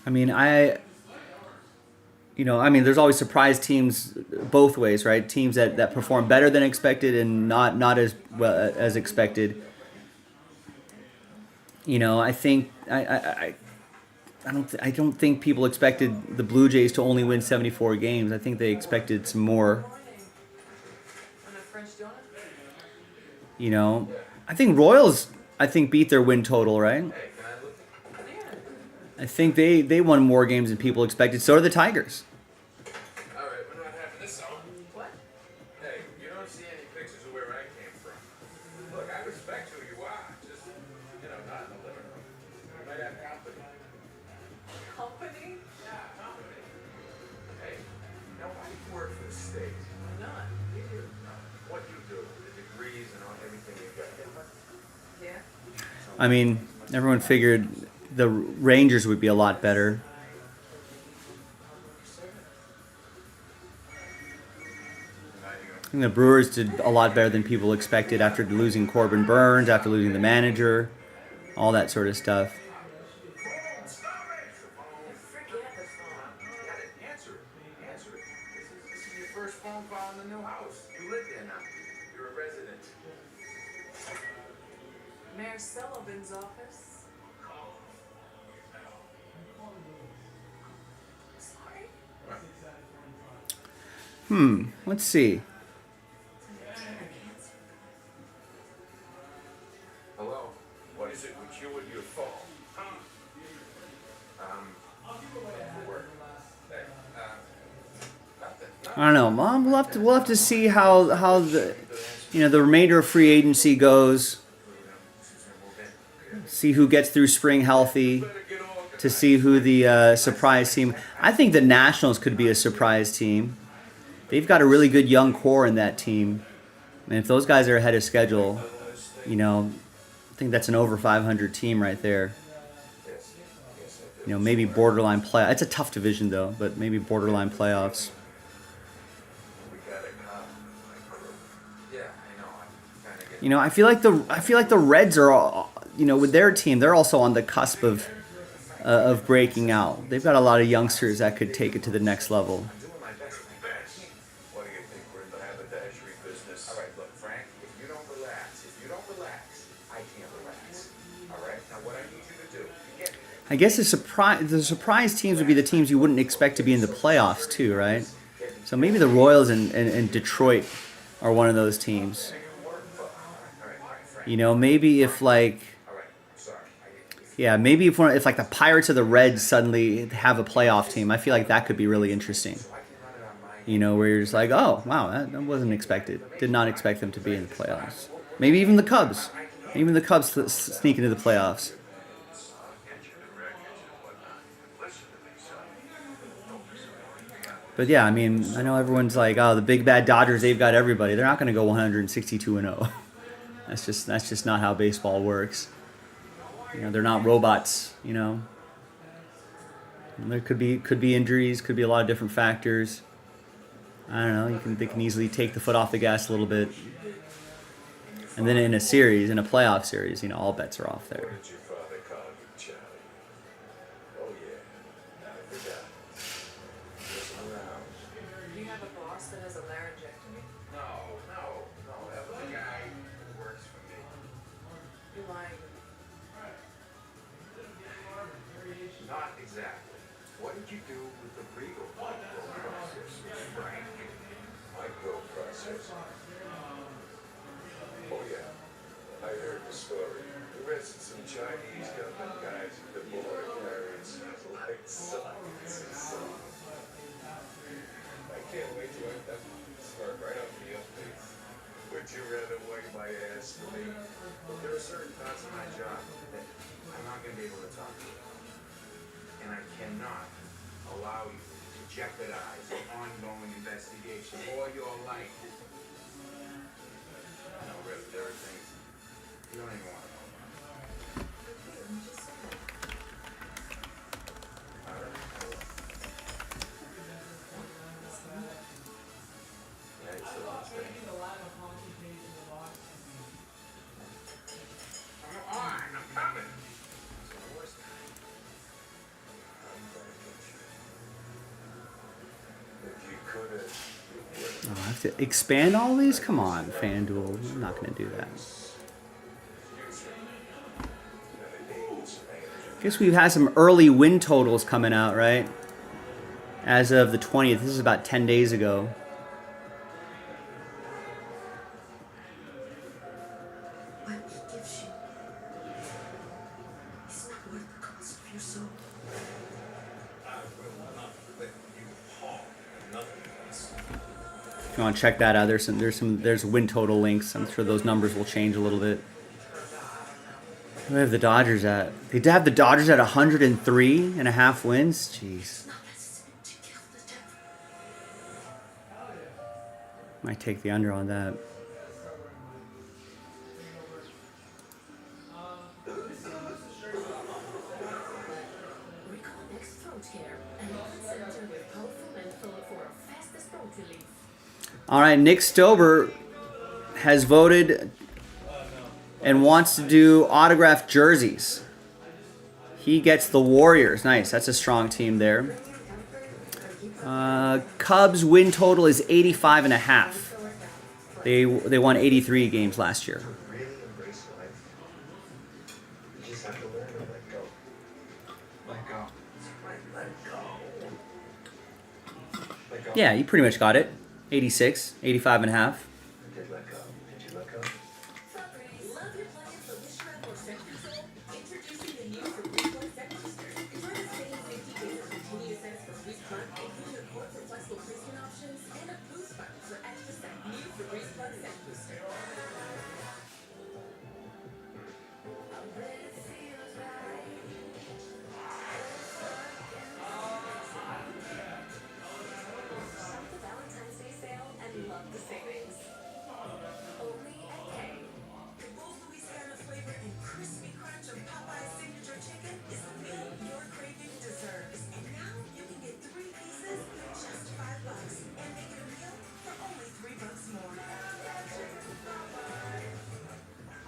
I mean, there's always surprise teams both ways, right? Teams that perform better than expected and not as well as expected. I think I don't think people expected the Blue Jays to only win 74 games. I think they expected some more. I think Royals beat their win total, right? I think they won more games than people expected. So did the Tigers. All right, we're not having this on. What? Hey, you don't see any pictures of where I came from. Look, I respect who you are. Just, not in the living room. You might have company. Company? Yeah, company. Hey, now why do you work for the state? Why not? You do. What you do, the degrees and all everything you got. Yeah. I mean, everyone figured the Rangers would be a lot better. I think the Brewers did a lot better than people expected after losing Corbin Burns, after losing the manager, all that sort of stuff. Forget the phone. You gotta answer it. Answer it. This is your first phone call in the new house. You live there now. You're a resident. Mayor Sullivan's office. Sorry? Let's see. Hello? What is it with you and your phone? Work. Hey, nothing. I don't know, Mom. We'll have to see how the the remainder of free agency goes. See who gets through spring healthy. To see who the surprise team. I think the Nationals could be a surprise team. They've got a really good young core in that team, and if those guys are ahead of schedule, I think that's an over 500 team right there. Maybe borderline play. It's a tough division though, but maybe borderline playoffs. I feel like the Reds are all, with their team, they're also on the cusp of breaking out. They've got a lot of youngsters that could take it to the next level. What do you think? We're in the haberdashery business. All right, look, Frank, if you don't relax, I can't relax. All right? Now, what I need you to do, you get me. I guess the surprise teams would be the teams you wouldn't expect to be in the playoffs too, right? So maybe the Royals and Detroit are one of those teams. Maybe if maybe if the Pirates or the Reds suddenly have a playoff team, I feel like that could be really interesting. Where you're just like, oh, wow, that wasn't expected. Did not expect them to be in the playoffs. Maybe even the Cubs. Even the Cubs sneak into the playoffs. But yeah, I know everyone's like, oh, the big bad Dodgers, they've got everybody. They're not going to go 162-0. That's just not how baseball works. They're not robots. There could be injuries, could be a lot of different factors. I don't know. They can easily take the foot off the gas a little bit, and then in a playoff series, all bets are off there. What did your father call you, Charlie? Oh, yeah. I forgot. Listen around. Do you have a boss that has a laryngectomy? No. That was a guy who works for me. You're lying. Not exactly. What did you do with the regal process, Frank? Microprocessor. Oh, yeah. I heard the story. We arrested some Chinese government guys at the border carrying like science. I can't wait to end up start right up the updates. Would you rather wipe my ass for me? Well, there are certain parts of my job that I'm not going to be able to talk to. And I cannot allow you to jeopardize an ongoing investigation or your life. That's the last thing. Come on, I'm coming. So what's that? I'm gonna get you. If you could have. Oh, I have to expand all these? Come on, FanDuel. I'm not going to do that. Guess we've had some early win totals coming out, right? As of the 20th. This is about 10 days ago. What he gives you is not worth the cost of your soul. I will not let you harm nothing else. If you want to check that out, there's win total links. I'm sure those numbers will change a little bit. Where have the Dodgers at? They have the Dodgers at 103.5 wins. Jeez. Might take the under on that. Recall next throat care and center with powerful menthol for fastest throat relief. All right, Nick Stober has voted and wants to do autographed jerseys. He gets the Warriors. Nice, that's a strong team there. Cubs win total is 85.5. They won 83 games last year. Really embrace life. You just have to learn to let go. Let go. Let go. Let go. Yeah, you pretty much got it. 86, 85.5. I did let go. Did you let go? Love your plugins for Wish Rep or Sex Control? Introducing the new Febreze Plug Sex Booster. Enjoy the same 50 days of continuous sex for Febreze Plug, including a cord for flexible placement options and a boost button for extra sex. New Febreze Plug Sex Booster. Shop the Valentine's Day sale and love the savings. Only at K. The bold Louisiana flavor and crispy crunch of Popeye's signature chicken is the meal your craving deserves. And now you can get 3 pieces for just $5 and make it a meal for only $3 more.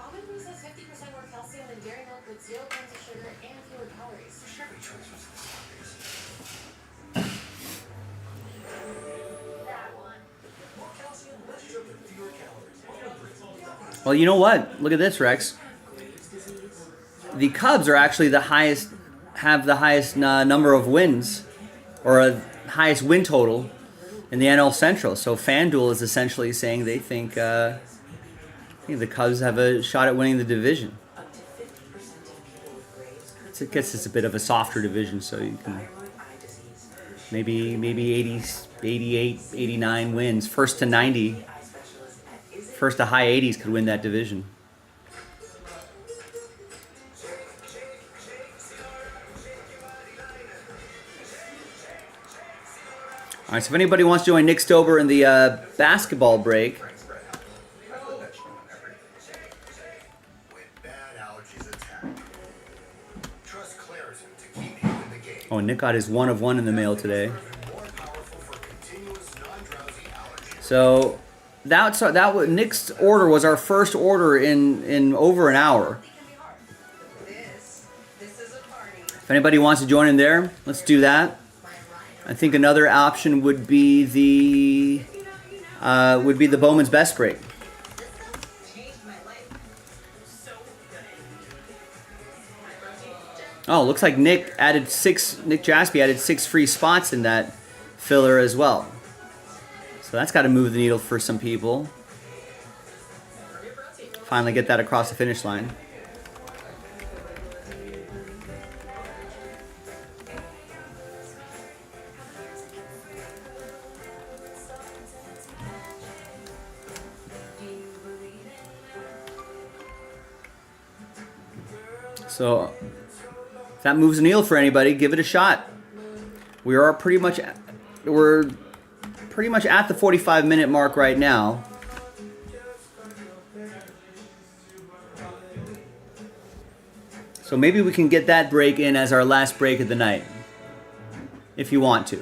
Almond Breeze has 50% more calcium than dairy milk with 0 grams of sugar and fewer calories. Chevy choice was this obvious. That one. More calcium, less sugar, fewer calories. Almond Breeze. Well, you know what? Look at this, Rex. The Cubs are actually have the highest number of wins, or highest win total in the NL Central. So FanDuel is essentially saying they think the Cubs have a shot at winning the division. Up to 50% of people with Graves' I guess it's a bit of a softer division, so you can thyroid eye disease. maybe 80, 88, 89 wins. First to 90, Eye specialist at Is It? first to high 80s could win that division. All right, so if anybody wants to join Nick Stober in the basketball break, When bad allergies attack, trust Claritin to keep you in the game. oh, Nick got his 1 of 1 in the mail today. More powerful for continuous non-drowsy allergy. So Nick's order was our first order in over an hour. This is a party. If anybody wants to join in there, let's do that. I think another option would be the Bowman's Best break. Changed my life. So good. Oh, looks like Nick Jaspy added 6 free spots in that filler as well. So that's got to move the needle for some people. Finally get that across the finish line. So if that moves the needle for anybody, give it a shot. We're pretty much at the 45-minute mark right now. So maybe we can get that break in as our last break of the night, if you want to.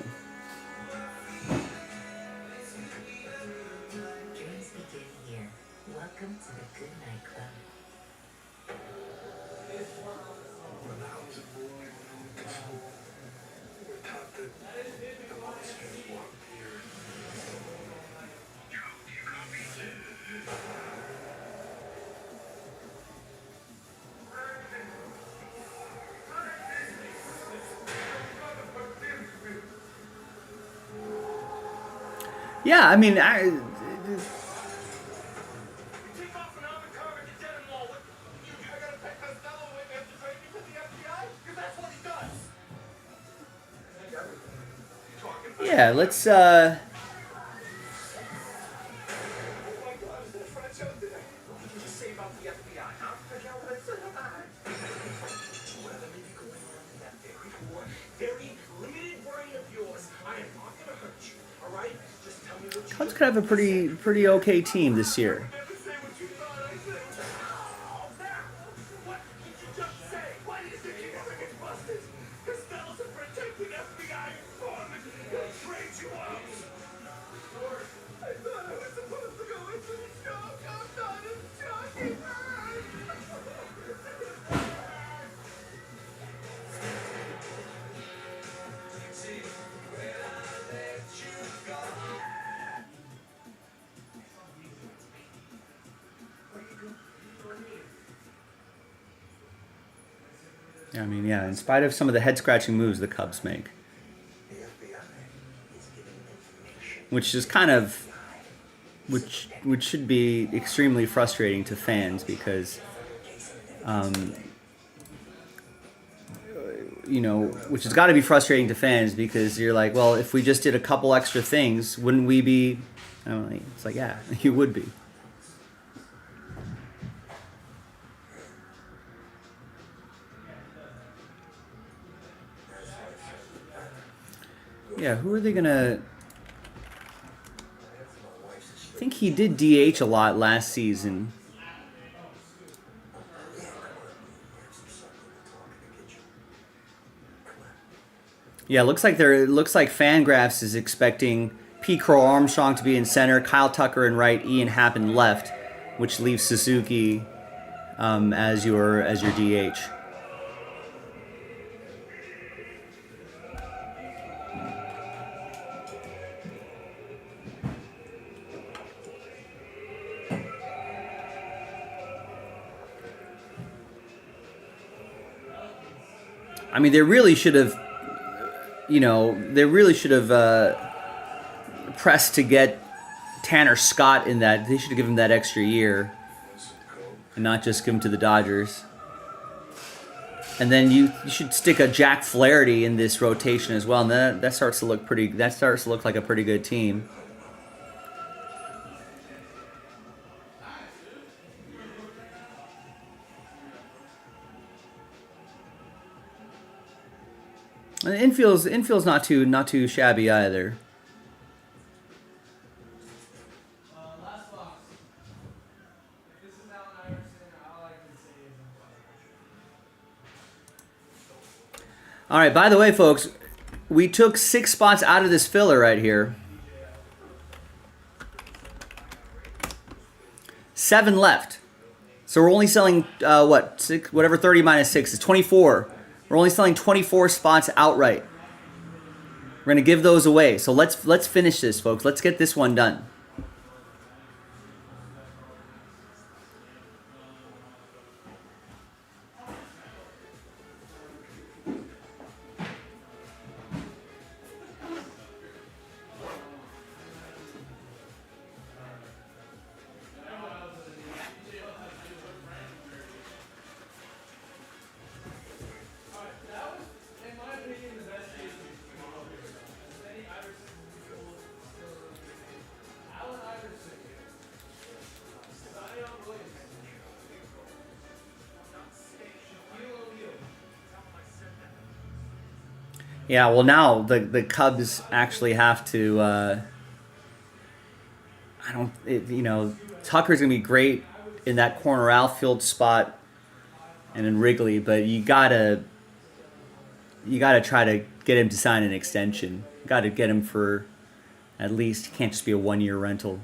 Yeah, I mean, You take off an armored car at the dead end wall. What? You're gonna take Costello away and trade me to the FBI? Because that's what he does. yeah, let's, Oh my God, is there French out there? What did you just say about the FBI, huh? I can't listen to that. Well, let me be going on to that very poor, very limited brain of yours. I am not gonna hurt you, all right? Just tell me what you Cubs could have a pretty okay team this year. never say what you thought I said. Oh, that! What did you just say? Why do you think you're gonna get busted? Costello's a protected FBI informant. He'll trade you out. I thought I was supposed to go into the shock. I'm not in shocking. I mean, yeah, in spite of some of the head-scratching moves the Cubs make, which is kind of, which should be extremely frustrating to fans because, you know, which has got to be frustrating to fans because you're like, well, if we just did a couple extra things, wouldn't we be? I don't know, it's like, yeah, you would be. Yeah, who are they gonna? I think he did DH a lot last season. Yeah, looks like Fangraphs is expecting P. Crow Armstrong to be in center, Kyle Tucker in right, Ian Happ in left, which leaves Suzuki as your DH. I mean, they really should have, pressed to get Tanner Scott in that. They should have given him that extra year and not just give him to the Dodgers. And then you should stick a Jack Flaherty in this rotation as well, and that starts to look pretty. That starts to look like a pretty good team. And the infield's not too shabby either. Last box. This is Allen Iverson. All I can say is All right. By the way, folks, we took 6 spots out of this filler right here. 7 left. So we're only selling whatever 30 minus 6 is 24. We're only selling 24 spots outright. We're gonna give those away. So let's finish this, folks. Let's get this one done. Yeah, well now the Cubs actually have to. Tucker's gonna be great in that corner outfield spot, and in Wrigley, but you gotta try to get him to sign an extension. You gotta get him for at least. It can't just be a 1-year rental.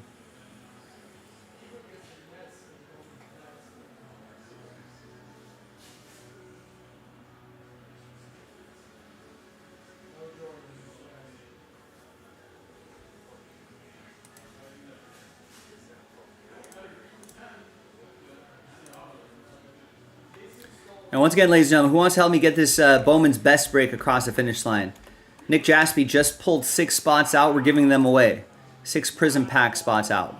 And once again, ladies and gentlemen, who wants to help me get this Bowman's best break across the finish line? Nick Jaspy just pulled 6 spots out. We're giving them away. 6 Prizm pack spots out.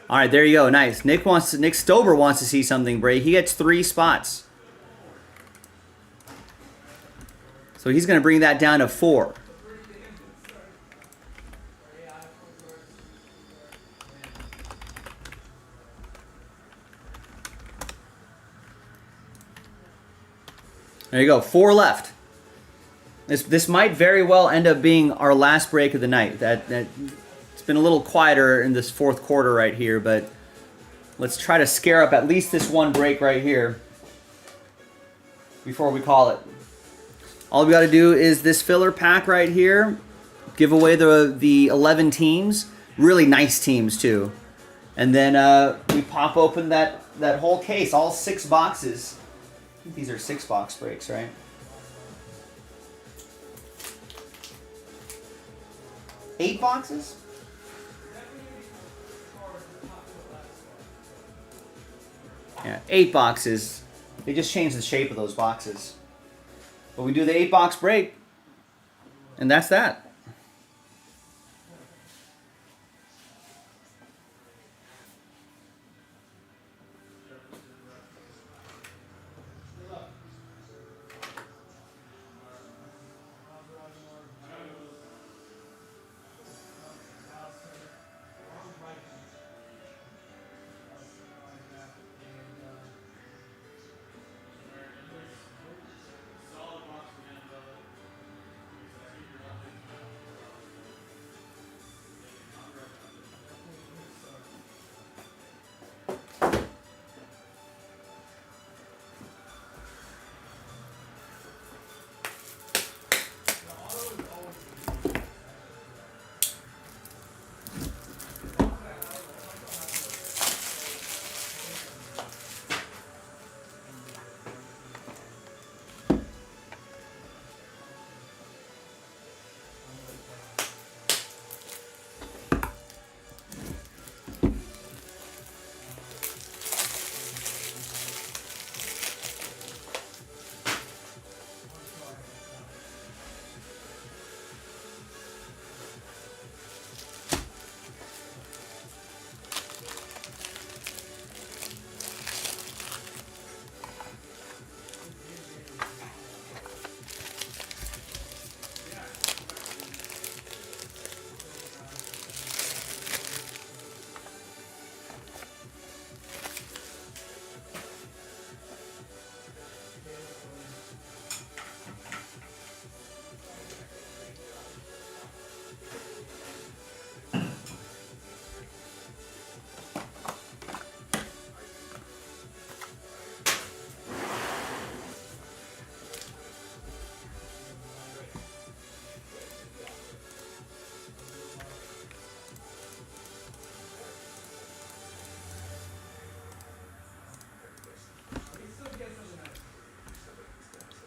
All right, there you go. Nice. Nick Stober wants to see something, Bray. He gets 3 spots. So he's going to bring that down to 4. There you go. 4 left. This might very well end up being our last break of the night. It's been a little quieter in this 4th quarter right here, but let's try to scare up at least this one break right here before we call it. All we got to do is this filler pack right here, give away the 11 teams, really nice teams too, and then we pop open that whole case, all 6 boxes. I think these are 6-box breaks, right? Eight boxes? Yeah, 8 boxes. They just changed the shape of those boxes. But we do the 8-box break, and that's that.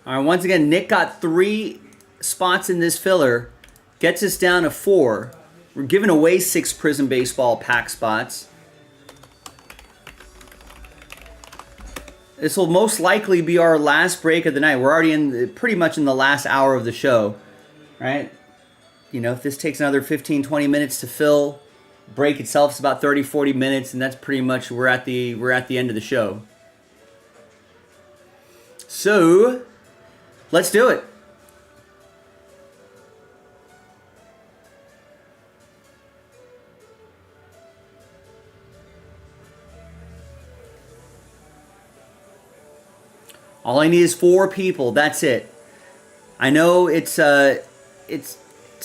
All right, once again, Nick got 3 spots in this filler. Gets us down to 4. We're giving away 6 Prizm Baseball pack spots. This will most likely be our last break of the night. We're already pretty much in the last hour of the show, right? You know, if this takes another 15, 20 minutes to fill, break itself is about 30, 40 minutes, and that's pretty much we're at the end of the show. So, let's do it. All I need is 4 people. That's it. I know it's a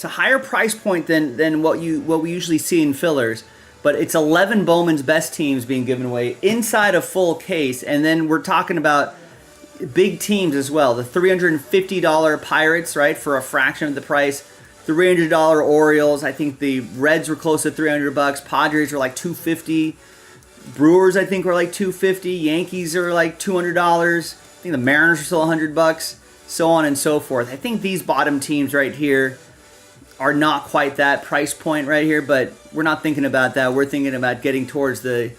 higher price point than what we usually see in fillers, but it's 11 Bowman's best teams being given away inside a full case, and then we're talking about big teams as well. The $350 Pirates, right, for a fraction of the price. $300 Orioles. I think the Reds were close to $300. Padres were like $250. Brewers, I think, were like $250. Yankees are like $200. I think the Mariners are still $100. So on and so forth. I think these bottom teams right here are not quite that price point right here, but we're not thinking about that. We're thinking about getting towards the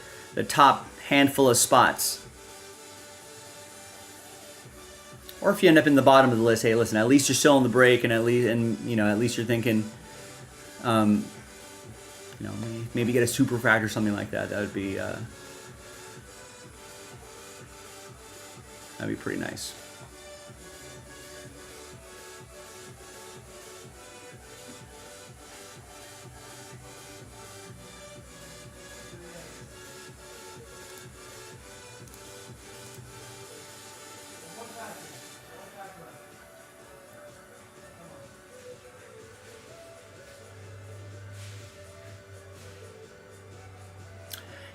top handful of spots. Or if you end up in the bottom of the list, hey, listen, at least you're still in the break, and at least you're thinking, maybe get a super fractor or something like that. That would be that'd be pretty nice.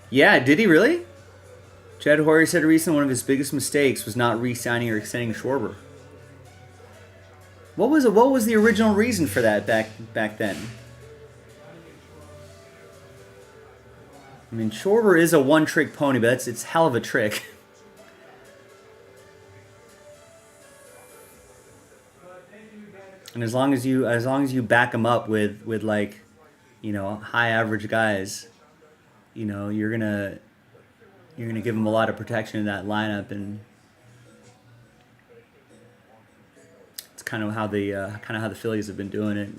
Yeah, did he really? Jed Hoyer said recently one of his biggest mistakes was not re-signing or extending Schwarber. What was the original reason for that back then? I mean, Schwarber is a one-trick pony, but it's hell of a trick. And as long as you back him up with like, high average guys, you're gonna give him a lot of protection in that lineup, and it's kind of how the Phillies have been doing it.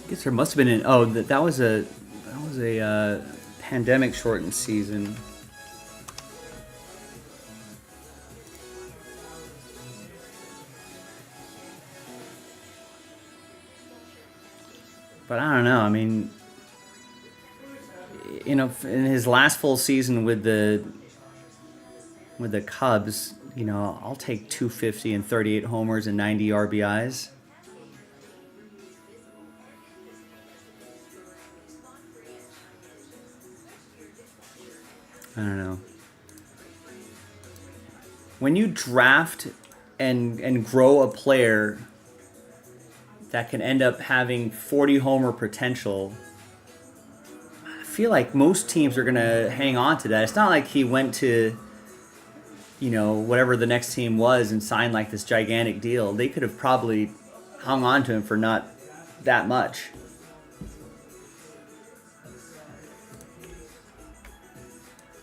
I guess there must have been that was a pandemic shortened season. But I don't know. I mean, in his last full season with the Cubs, I'll take 250 and 38 homers and 90 RBIs. I don't know. When you draft and grow a player that can end up having 40 homer potential, I feel like most teams are going to hang on to that. It's not like he went to, whatever the next team was and signed like this gigantic deal. They could have probably hung on to him for not that much.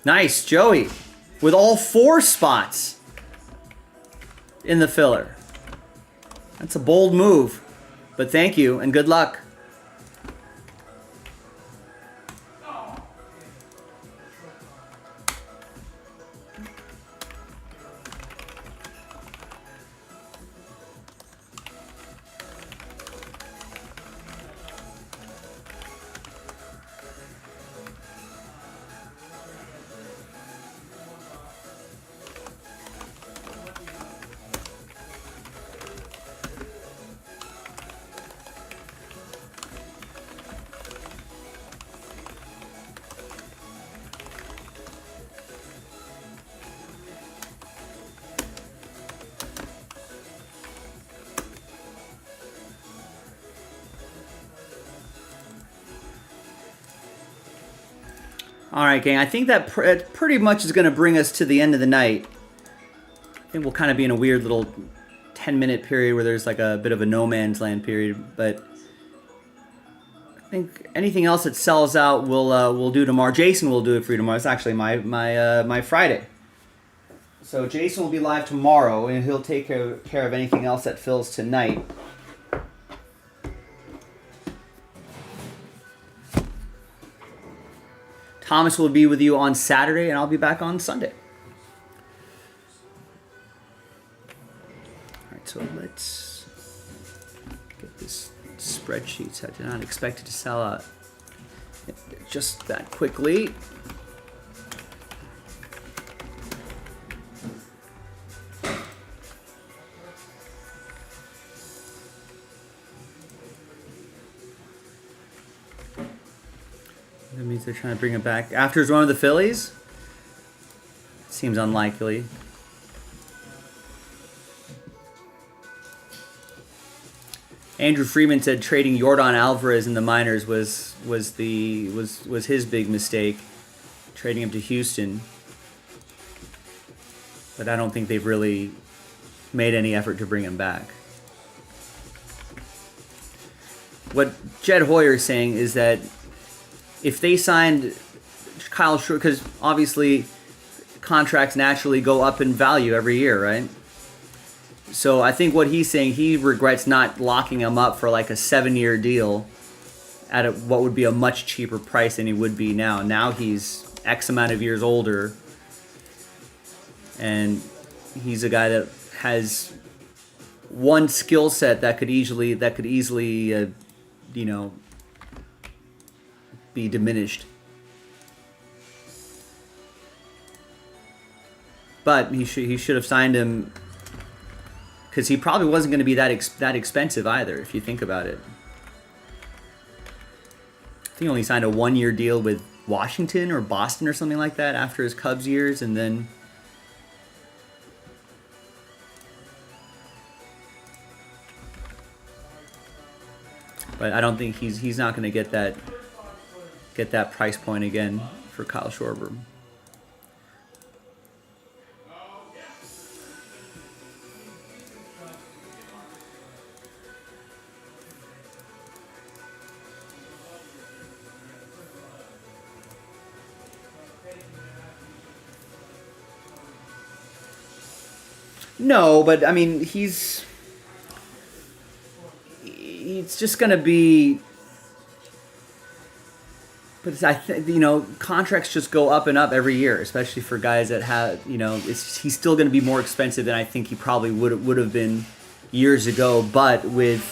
Nice, Joey, with all 4 spots in the filler. That's a bold move, but thank you and good luck. All right, gang, I think that pretty much is going to bring us to the end of the night. I think we'll kind of be in a weird little 10-minute period where there's like a bit of a no man's land period. But I think anything else that sells out we'll do tomorrow. Jason will do it for you tomorrow. It's actually my Friday. So Jason will be live tomorrow, and he'll take care of anything else that fills tonight. Thomas will be with you on Saturday, and I'll be back on Sunday. All right, so let's get this spreadsheet set. I did not expect it to sell out just that quickly. That means they're trying to bring it back. After his run of the Phillies? Seems unlikely. Andrew Freeman said trading Yordan Alvarez in the minors was his big mistake, trading him to Houston. But I don't think they've really made any effort to bring him back. What Jed Hoyer is saying is that if they signed Kyle Schwarber, because obviously contracts naturally go up in value every year, right? So I think what he's saying, he regrets not locking him up for like a 7-year deal at what would be a much cheaper price than he would be now. Now he's X amount of years older, and he's a guy that has one skill set that could easily be diminished. But he should have signed him, because he probably wasn't going to be that expensive either, if you think about it. I think he only signed a 1-year deal with Washington or Boston or something like that after his Cubs years, and then but I don't think he's not going to get that price point again for Kyle Schwarber. No, but I mean, it's just going to be. But contracts just go up and up every year, especially for guys that have, he's still going to be more expensive than I think he probably would have been years ago. But with,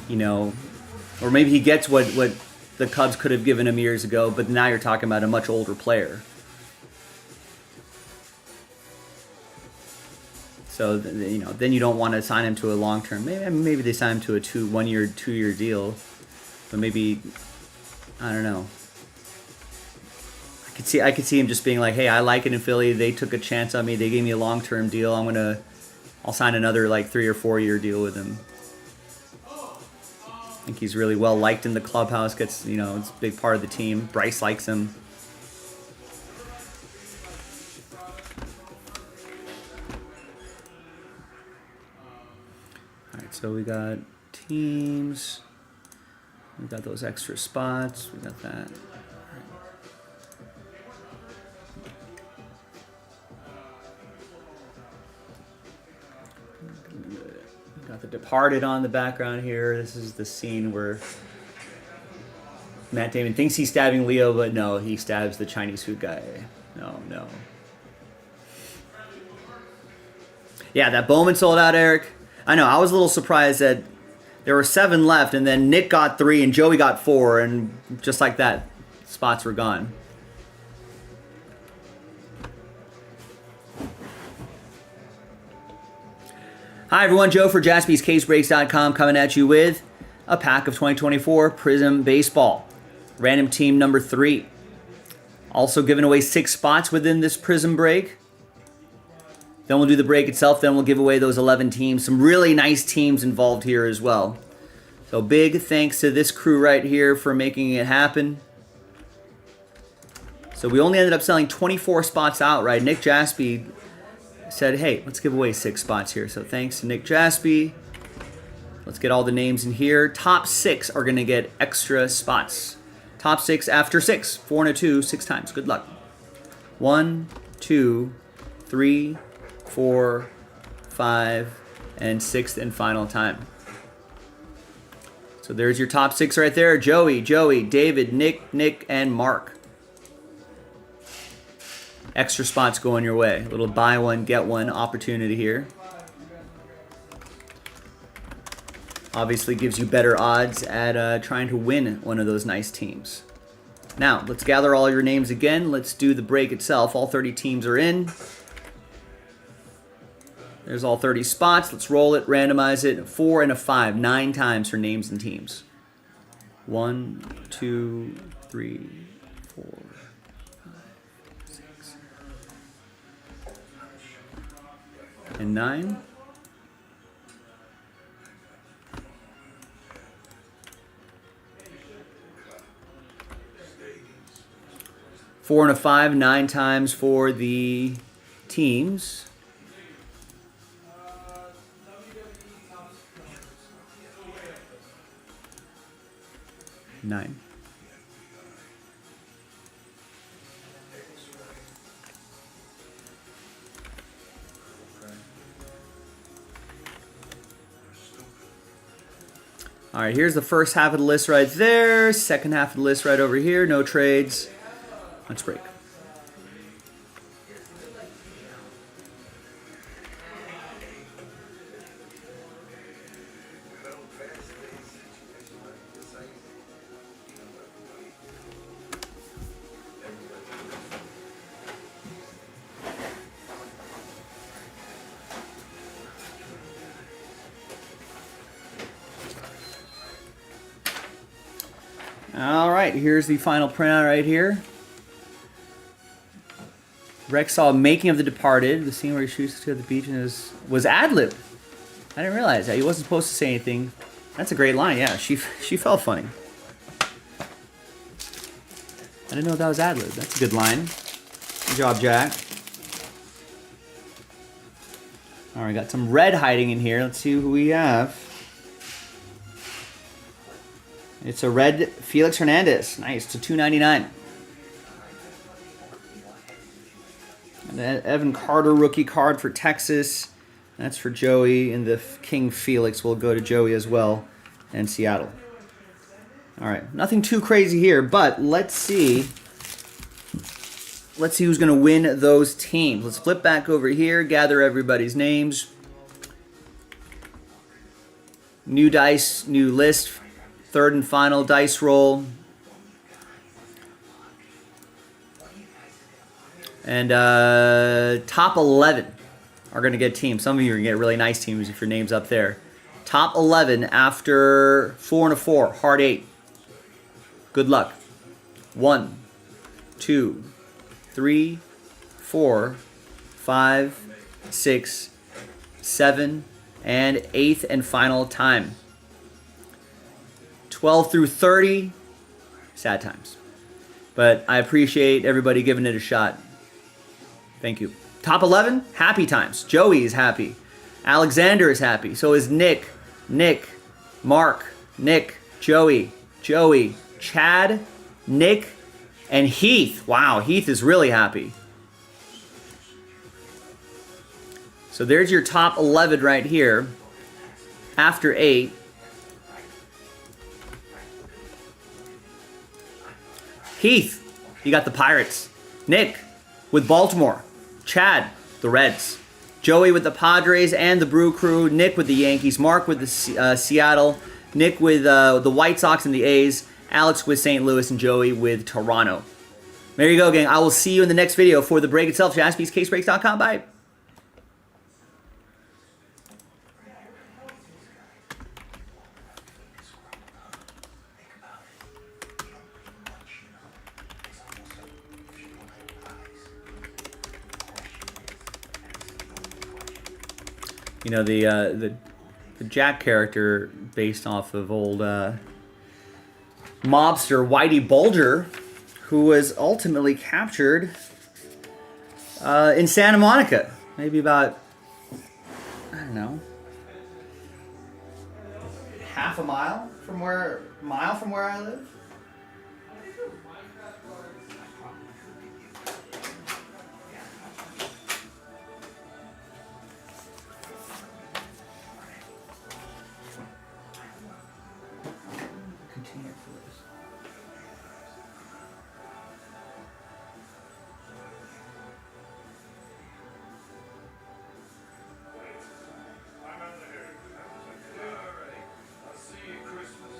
or maybe he gets what the Cubs could have given him years ago. But now you're talking about a much older player. So then you don't want to sign him to a long term. Maybe they sign him to a 1-year, 2-year deal, but maybe I don't know. I could see him just being like, "Hey, I like it in Philly. They took a chance on me. They gave me a long-term deal. I'll sign another like 3 or 4-year deal with him." I think he's really well liked in the clubhouse. It's a big part of the team. Bryce likes him. All right, so we got teams. We got those extra spots. We got that. We got The Departed on the background here. This is the scene where Matt Damon thinks he's stabbing Leo, but no, he stabs the Chinese food guy. No. Yeah, that Bowman sold out, Eric. I know. I was a little surprised that there were 7 left, and then Nick got 3, and Joey got 4, and just like that, spots were gone. Hi, everyone. Joe for JaspysCaseBreaks.com coming at you with a pack of 2024 Prizm Baseball. Random team number 3. Also giving away 6 spots within this Prizm break. Then we'll do the break itself. Then we'll give away those 11 teams. Some really nice teams involved here as well. So big thanks to this crew right here for making it happen. So we only ended up selling 24 spots outright. Nick Jaspy said, hey, let's give away 6 spots here. So thanks to Nick Jaspy. Let's get all the names in here. Top 6 are going to get extra spots. Top 6 after 6. 4 and a 2, 6 times. Good luck. 1, 2, 3, 4, 5, and 6th and final time. So there's your top 6 right there. Joey, David, Nick, and Mark. Extra spots going your way. A little buy one, get one opportunity here. Obviously gives you better odds at trying to win one of those nice teams. Now, let's gather all your names again. Let's do the break itself. All 30 teams are in. There's all 30 spots. Let's roll it, randomize it. 4 and a 5, 9 times for names and teams. 1, 2, 3, 4, 5, 6, and 9. Four and a 5, 9 times for the teams. Nine. All right, here's the first half of the list right there. Second half of the list right over here. No trades. Let's break. All right, here's the final printout right here. Rex saw Making of the Departed, the scene where he shoots to the beach and was ad-lib. I didn't realize that. He wasn't supposed to say anything. That's a great line, yeah. She felt funny. I didn't know that was ad-lib. That's a good line. Good job, Jack. All right, got some red hiding in here. Let's see who we have. It's a red Felix Hernandez. Nice, to $2.99. And Evan Carter rookie card for Texas. That's for Joey. And the King Felix will go to Joey as well. And Seattle. All right, nothing too crazy here, but let's see. Let's see who's going to win those teams. Let's flip back over here, gather everybody's names. New dice, new list. Third and final dice roll. And top 11 are going to get teams. Some of you are going to get really nice teams if your name's up there. Top 11 after 4 and a 4, hard 8. Good luck. 1, 2, 3, 4, 5, 6, 7, and 8th and final time. 12 through 30, sad times. But I appreciate everybody giving it a shot. Thank you. Top 11, happy times. Joey is happy. Alexander is happy. So is Nick, Mark, Joey, Chad, Nick, and Heath. Wow, Heath is really happy. So there's your top 11 right here. After 8. Heath, you got the Pirates. Nick with Baltimore. Chad, the Reds. Joey with the Padres and the Brew Crew. Nick with the Yankees. Mark with the Seattle. Nick with the White Sox and the A's. Alex with St. Louis. And Joey with Toronto. There you go, gang. I will see you in the next video for the break itself. JaspysCaseBreaks.com. Bye. You know, the Jack character based off of old mobster Whitey Bulger, who was ultimately captured in Santa Monica. maybe about, I don't know, half a mile from where I live. Continue for this. I'm out of here. Alright. I'll see you Christmas.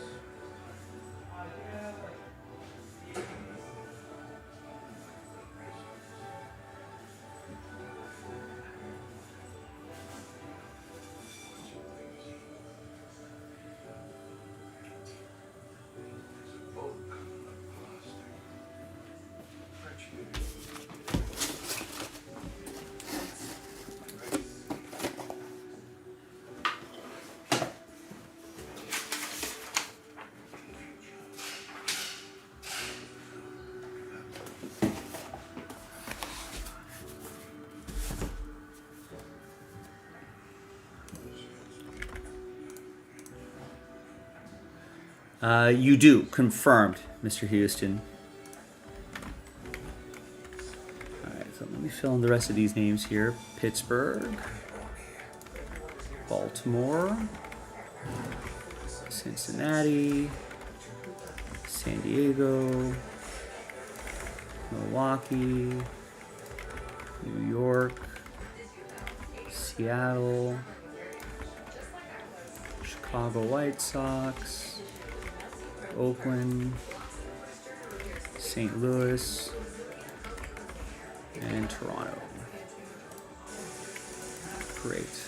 You do, confirmed, Mr. Houston. Alright, so let me fill in the rest of these names here. Pittsburgh, Baltimore, Cincinnati, San Diego, Milwaukee, New York, Seattle, Chicago White Sox, Oakland, St. Louis, and Toronto. Great.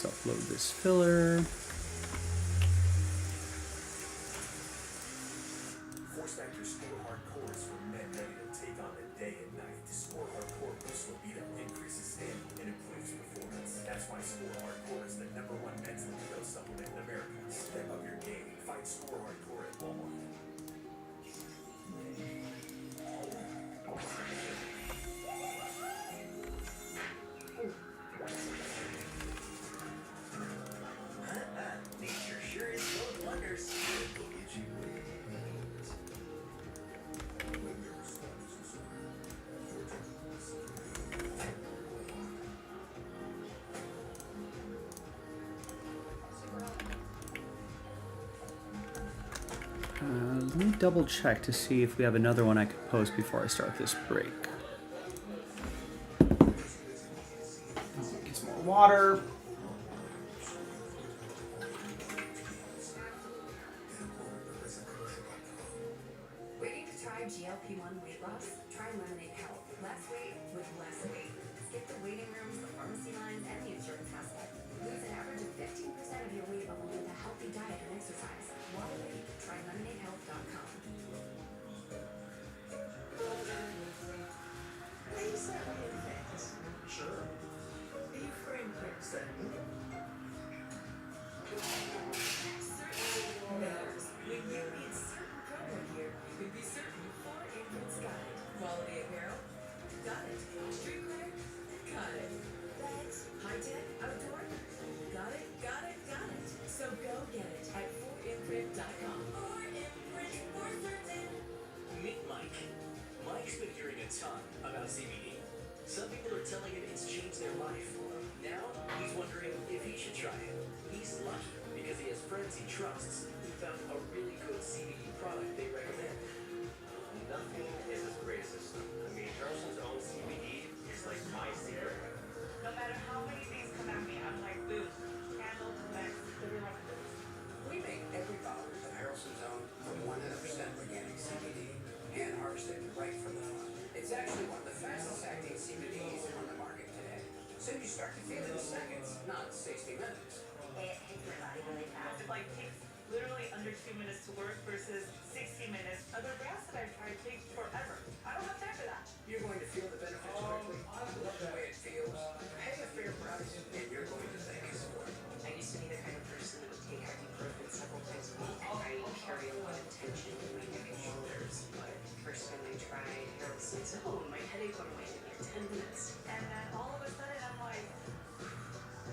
Let's upload this filler. Force Factor Sport Hardcore is for men ready to take on the day and night. The Sport Hardcore boosts libido, increases stamina, and improves performance. That's why Sport Hardcore is the #1 men's libido supplement in America. Step up your game. Find Sport Hardcore at Walmart. Nature sure is full of wonders. Let me double check to see if we have another one I could post before I start this break. Get some more water. Waiting to try GLP-1 weight loss? Try Lemonade Health. Less weight with less weight. Skip the waiting rooms, the pharmacy lines, and the insurance hassle. Lose an average of 15% of your weight level with a healthy diet and exercise. Why wait? Try lemonadehealth.com. Are you certainly in fit? Sure. Are you free and quick, certainly? Certainly matters. When you need certain promo gear, you can be certain for Infant's got it. Quality apparel? Got it. Streetwear? Got it. Bags? High-tech? Outdoor? Got it, got it, got it. So go get it at 4imprint.com. 4imprint for certain. Meet Mike. Mike's been hearing a ton about CBD. Some people are telling him it's changed their life. Now, he's wondering if he should try it. He's lucky because he has friends he trusts who found a really good CBD product they recommend. Nothing is as great as this stuff. I mean, Harrison's own CBD is like my secret. No matter how many things come at me, I'm like, booze, candles, Max, living like a booze. We make every bottle of Harrison's own from 100% organic CBD and harvested right from the farm. It's actually one of the fastest acting CBDs on the market today. So you start to feel it in seconds, not 60 minutes. It hits your body really fast. It like takes literally under 2 minutes to work versus 60 minutes. Other graphs that I've tried take forever. I don't have time for that. You're going to feel the benefits quickly, love the way it feels, pay a fair price, and you're going to thank us for it. I used to be the kind of person that would take ibuprofen several times a week. I carry a lot of tension in my neck and shoulders. But first time I tried Harrison's Own, my headache went away in like 10 minutes. And then all of a sudden I'm like,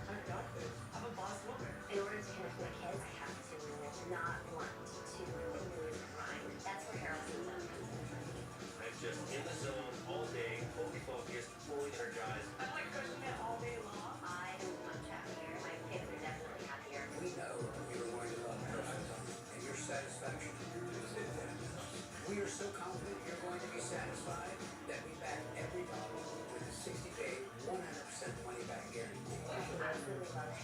I've got this. I'm a boss woman. In order to connect with my kids, I have to not want to move my mind. That's where Harrison's Own comes in. I'm just in the zone all day, fully focused, fully energized. I'm like pushing it all day long. I am much happier. My kids are definitely happier. We know you are going to love Harrison's Own, and your satisfaction is in that. We are so confident you're going to be satisfied that we back every dollar with a 60-day, 100% money-back guarantee. I absolutely love it.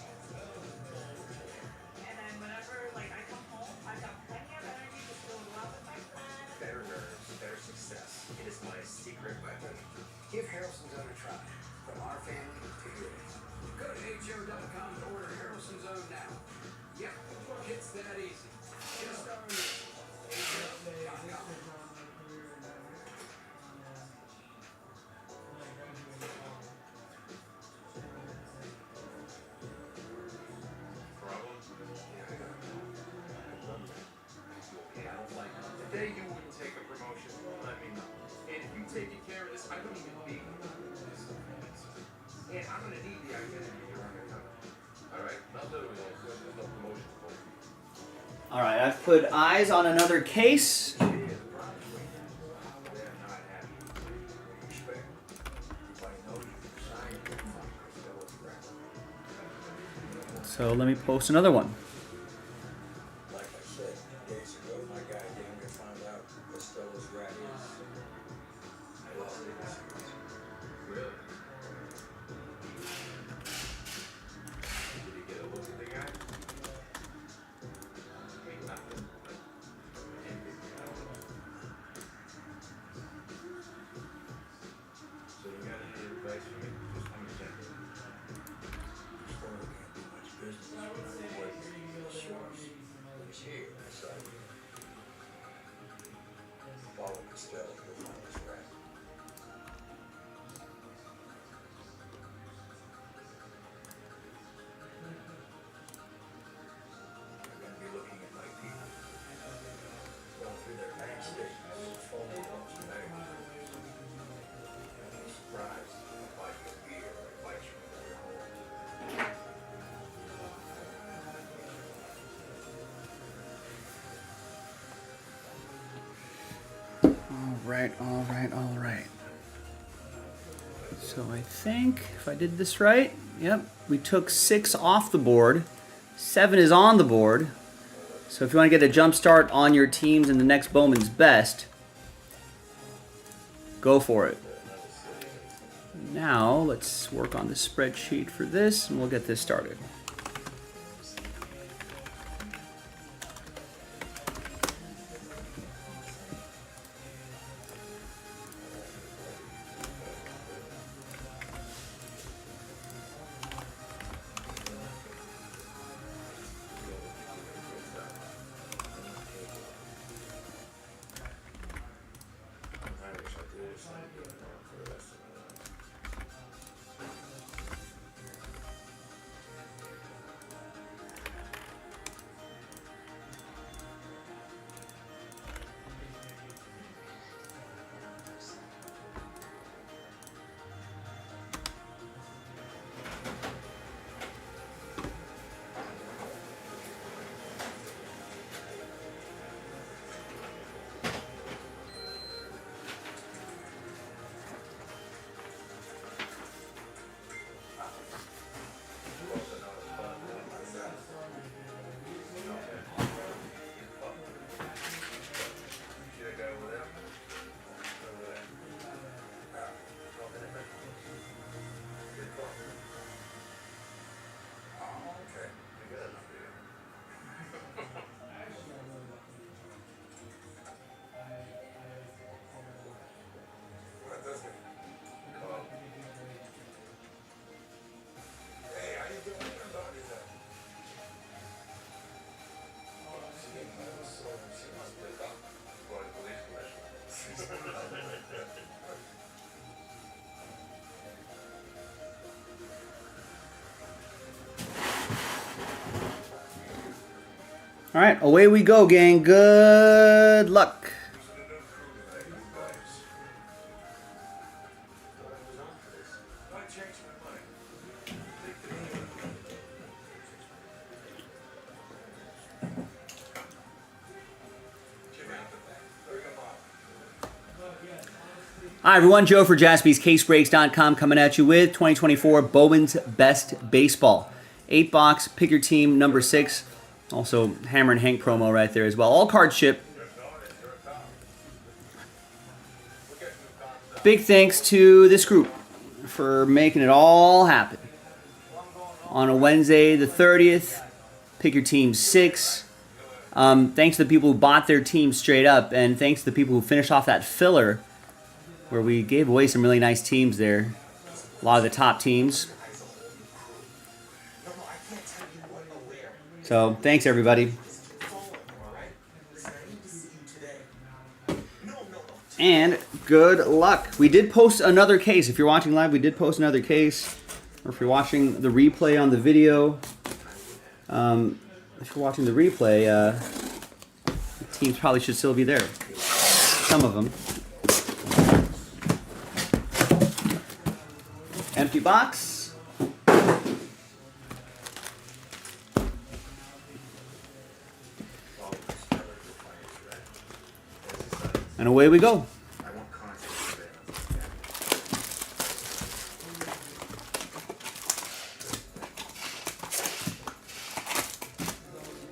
And then whenever like I come home, I've got plenty of energy to still go out with my friends. Better nerves, better success. It is my secret weapon. Give Harrison's Own a try. From our family to yours. Go to HO.com to order Harrison's Own now. Yep, it's that easy. Just our initials. HO.com. Problem? Yeah, I don't like it. The day you wouldn't take a promotion, let me know. And if you taking care of this, I don't even need it. And I'm gonna need the identity you're undercover. Alright, not that we don't there's no promotion. All right, I've put eyes on another case. They're not happy. Respect. Everybody knows you signed it. Costello's rap. So let me post another one. Like I said, days ago, my guy damn near found out Costello's rat is. I lost it this series. Really? Did you get a look at the guy? Ain't nothing but envy. So you got any advice for me? Just understand. Costello can't do much business. Sure. He's here, so follow Costello to find his rat. You're gonna be looking at my people. Going through their bank statements, phone calls, and everything. You'll be surprised if I buy you a beer or invite you to their home. All right. So I think if I did this right, yep, we took 6 off the board. 7 is on the board. So if you want to get a jump start on your teams in the next Bowman's Best, go for it. Now let's work on the spreadsheet for this and we'll get this started. All right, away we go, gang. Good luck. Hi, everyone. Joe for jaspyscasebreaks.com coming at you with 2024 Bowman's Best Baseball. 8-box, pick your team, number 6. Also, Hammer and Hank promo right there as well. All card ship. Big thanks to this group for making it all happen. On a Wednesday the 30th, pick your team 6. Thanks to the people who bought their team straight up, and thanks to the people who finished off that filler where we gave away some really nice teams there. A lot of the top teams. So, thanks everybody. And good luck. We did post another case. If you're watching live, we did post another case. Or if you're watching the replay on the video, if you're watching the replay, the teams probably should still be there. Some of them. Empty box. And away we go.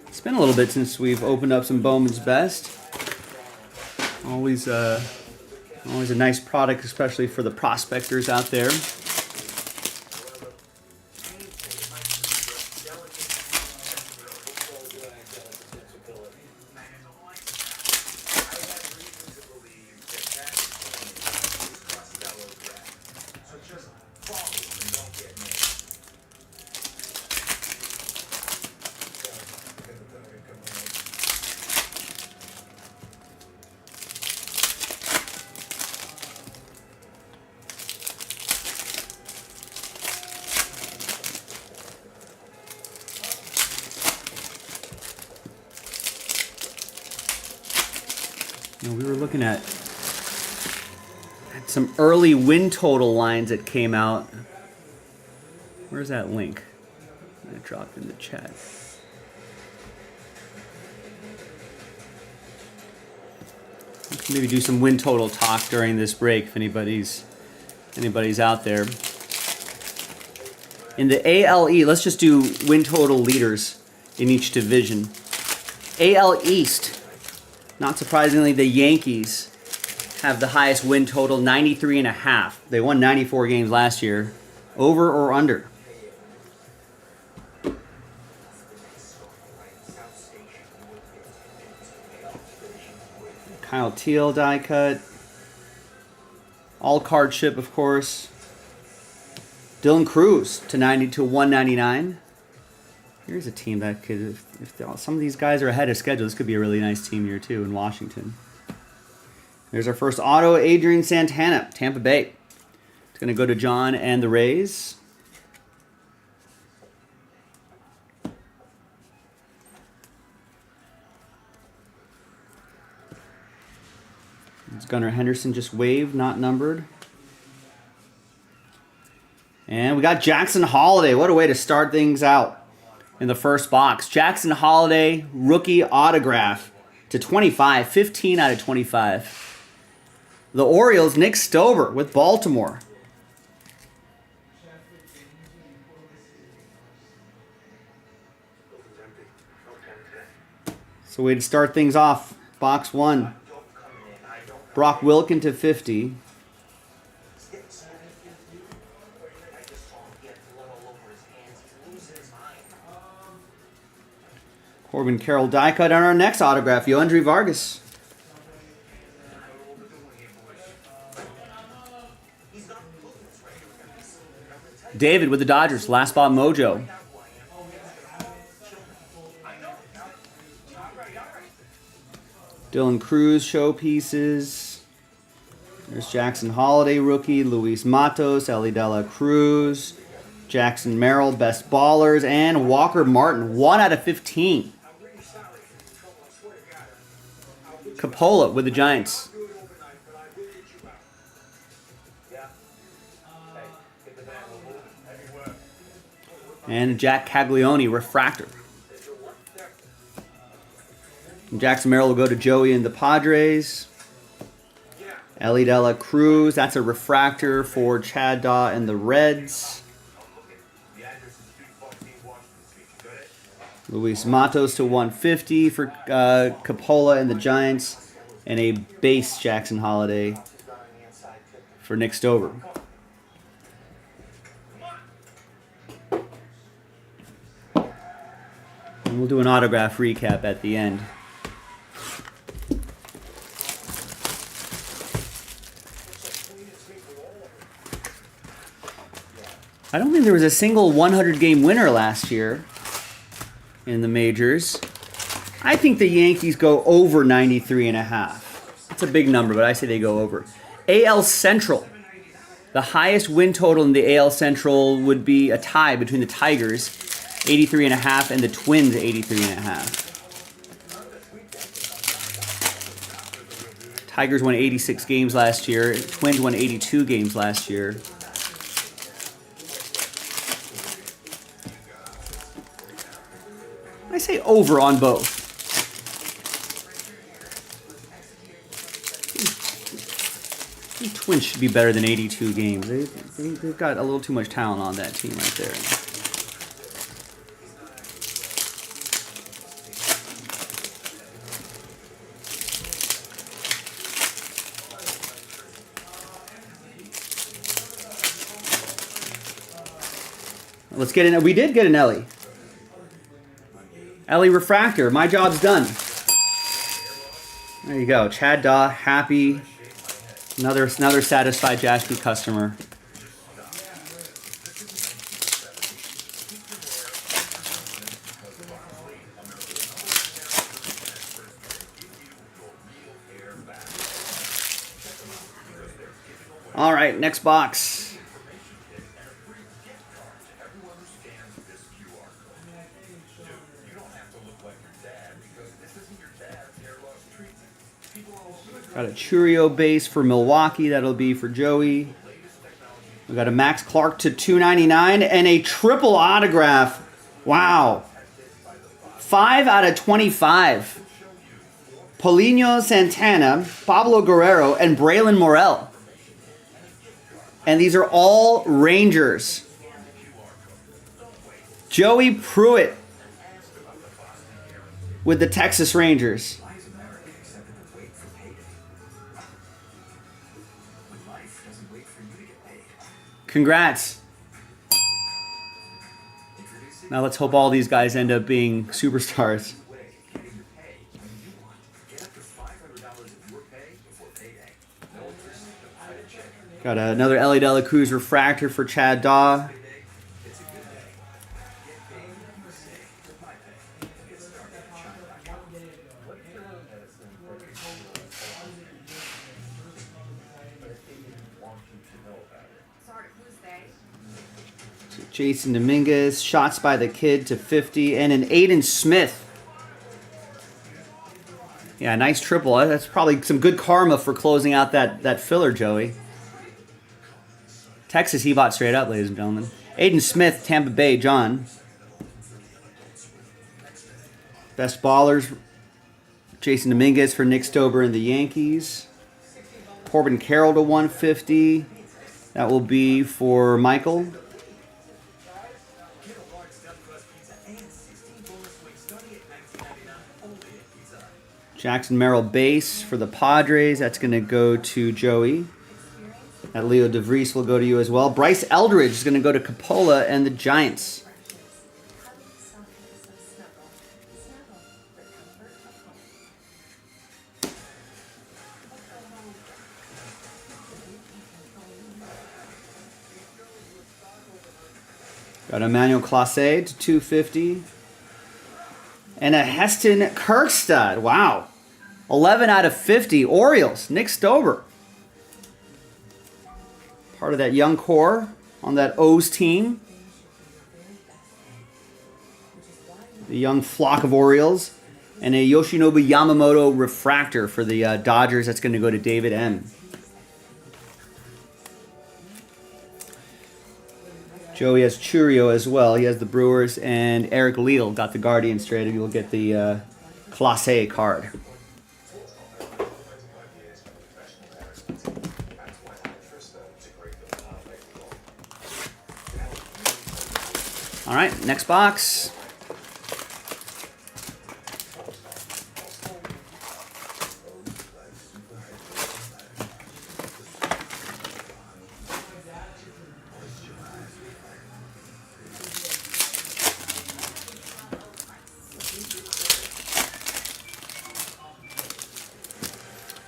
It's been a little bit since we've opened up some Bowman's Best. Always a nice product, especially for the prospectors out there. We were looking at some early win total lines that came out. Where's that link? I dropped in the chat. We can maybe do some win total talk during this break if anybody's out there. In the ALE, let's just do win total leaders in each division. AL East. Not surprisingly, the Yankees have the highest win total, 93.5. They won 94 games last year. Over or under? Kyle Teal die cut. All card ship, of course. Dylan Cruz to 199. Here's a team that could, if some of these guys are ahead of schedule, this could be a really nice team here too in Washington. There's our first auto, Adrian Santana, Tampa Bay. It's going to go to John and the Rays. It's Gunnar Henderson, just waved, not numbered. And we got Jackson Holiday. What a way to start things out in the first box. Jackson Holiday, rookie autograph to 25, 15 out of 25. The Orioles, Nick Stober with Baltimore. So way to start things off. Box 1. Brock Wilken to 50. Corbin Carroll die cut on our next autograph, Yoandry Vargas. David with the Dodgers, last spot mojo. Dylan Cruz showpieces. There's Jackson Holiday rookie, Luis Matos, Ellie De La Cruz, Jackson Merrill, best ballers, and Walker Martin, 1 out of 15. Coppola with the Giants. And Jack Caglione, refractor. Jackson Merrill will go to Joey and the Padres. Ellie De La Cruz, that's a refractor for Chad Daw and the Reds. Luis Matos to 150 for Coppola and the Giants. And a base Jackson Holiday for Nick Stover. And we'll do an autograph recap at the end. I don't think there was a single 100-game winner last year in the majors. I think the Yankees go over 93.5. That's a big number, but I say they go over. AL Central. The highest win total in the AL Central would be a tie between the Tigers, 83.5, and the Twins, 83.5. Tigers won 86 games last year. Twins won 82 games last year. I say over on both. The Twins should be better than 82 games. They've got a little too much talent on that team right there. Let's get in. We did get an Ellie. Ellie refractor. My job's done. There you go. Chad Daw, happy. Another satisfied Jaspy customer. All right, next box. Got a Churio base for Milwaukee. That'll be for Joey. We got a Max Clark to 299 and a triple autograph. Wow. 5 out of 25. Paulinho Santana, Pablo Guerrero, and Braylon Morel. And these are all Rangers. Joey Pruitt with the Texas Rangers. Congrats. Now let's hope all these guys end up being superstars. Got another Ellie De La Cruz refractor for Chad Daw. Jason Dominguez, shots by the kid to 50, and an Aiden Smith. Yeah, nice triple. That's probably some good karma for closing out that filler, Joey. Texas, he bought straight up, ladies and gentlemen. Aiden Smith, Tampa Bay, John. Best ballers, Jason Dominguez for Nick Stober and the Yankees. Corbin Carroll to 150. That will be for Michael. Jackson Merrill base for the Padres. That's going to go to Joey. That Leo DeVries will go to you as well. Bryce Eldridge is going to go to Coppola and the Giants. Got Emmanuel Clase to 250. And a Heston Kjerstad. Wow. 11 out of 50. Orioles. Nick Stober. Part of that young core on that O's team. The young flock of Orioles. And a Yoshinobu Yamamoto refractor for the Dodgers. That's going to go to David M. Joey has Churio as well. He has the Brewers. And Eric Leal got the Guardians straight. You'll get the Class A card. All right, next box.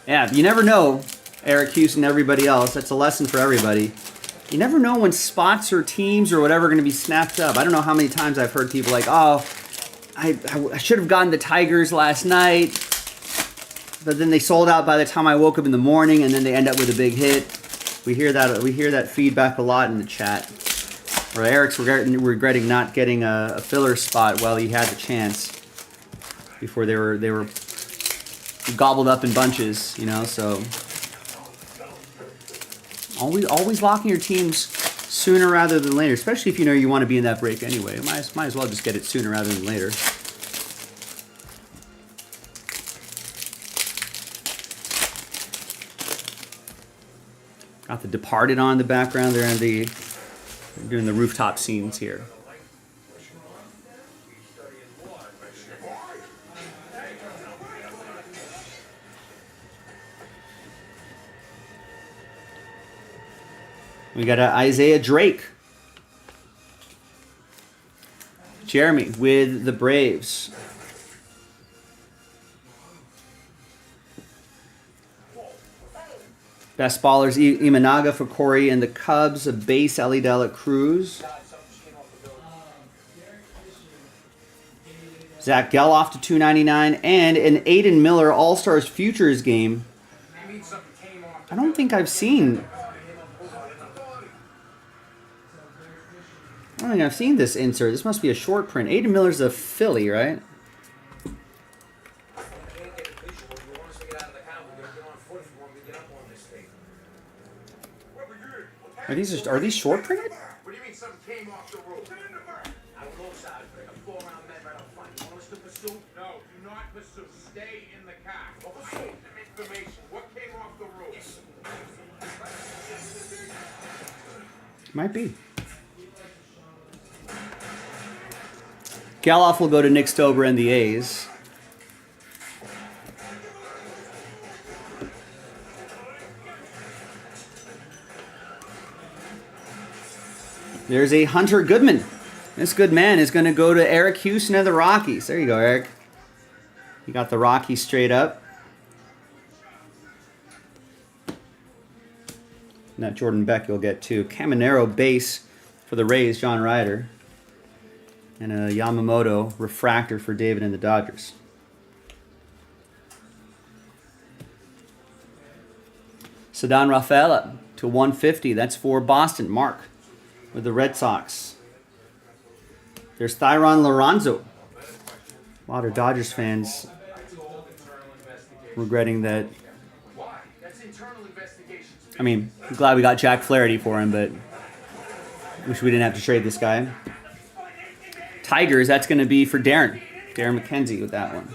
Yeah, you never know, Eric Hughes and everybody else. That's a lesson for everybody. You never know when spots or teams or whatever are going to be snapped up. I don't know how many times I've heard people like, oh, I should have gotten the Tigers last night, but then they sold out by the time I woke up in the morning, and then they end up with a big hit. We hear that feedback a lot in the chat. Or Eric's regretting not getting a filler spot while he had the chance before they were gobbled up in bunches, you know. So always locking your teams sooner rather than later, especially if you know you want to be in that break anyway. Might as well just get it sooner rather than later. Got The Departed on in the background. They're doing the rooftop scenes here. We got Isaiah Drake. Jeremy with the Braves. Best ballers, Imanaga for Corey and the Cubs. A base, Ellie Dela Cruz. Zach Geloff to $2.99. And an Aiden Miller All-Stars Futures game. I don't think I've seen this insert. This must be a short print. Aiden Miller's a Philly, right? Are these short printed? What do you mean something came off the roof? I was outside, like a 4-round med right up front. You want us to pursue? No, do not pursue. Stay in the car. Pursue information. What came off the roof? Might be. Geloff will go to Nick Stober and the A's. There's a Hunter Goodman. This good man is going to go to Eric Houston of the Rockies. There you go, Eric. You got the Rockies straight up. And that Jordan Beck you'll get too. Caminero base for the Rays, John Ryder. And a Yamamoto refractor for David and the Dodgers. Ceddanne Rafaela to 150. That's for Boston. Mark with the Red Sox. There's Thyron Lorenzo. A lot of Dodgers fans regretting that. I mean, I'm glad we got Jack Flaherty for him, but wish we didn't have to trade this guy. Tigers, that's going to be for Darren. Darren McKenzie with that one.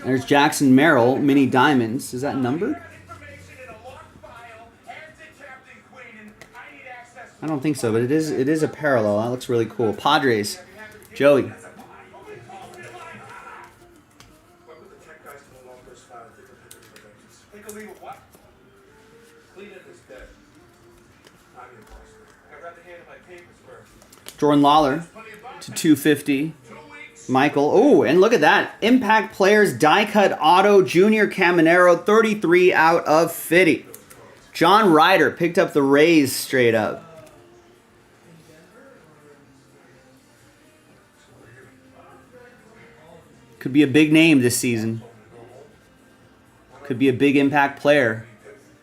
There's Jackson Merrill, Mini Diamonds. Is that numbered? I don't think so, but it is a parallel. That looks really cool. Padres, Joey. Jordan Lawler to 250. Michael. Oh, and look at that. Impact Players die cut auto Junior Caminero 33 out of 50. John Ryder picked up the Rays straight up. Could be a big name this season. Could be a big impact player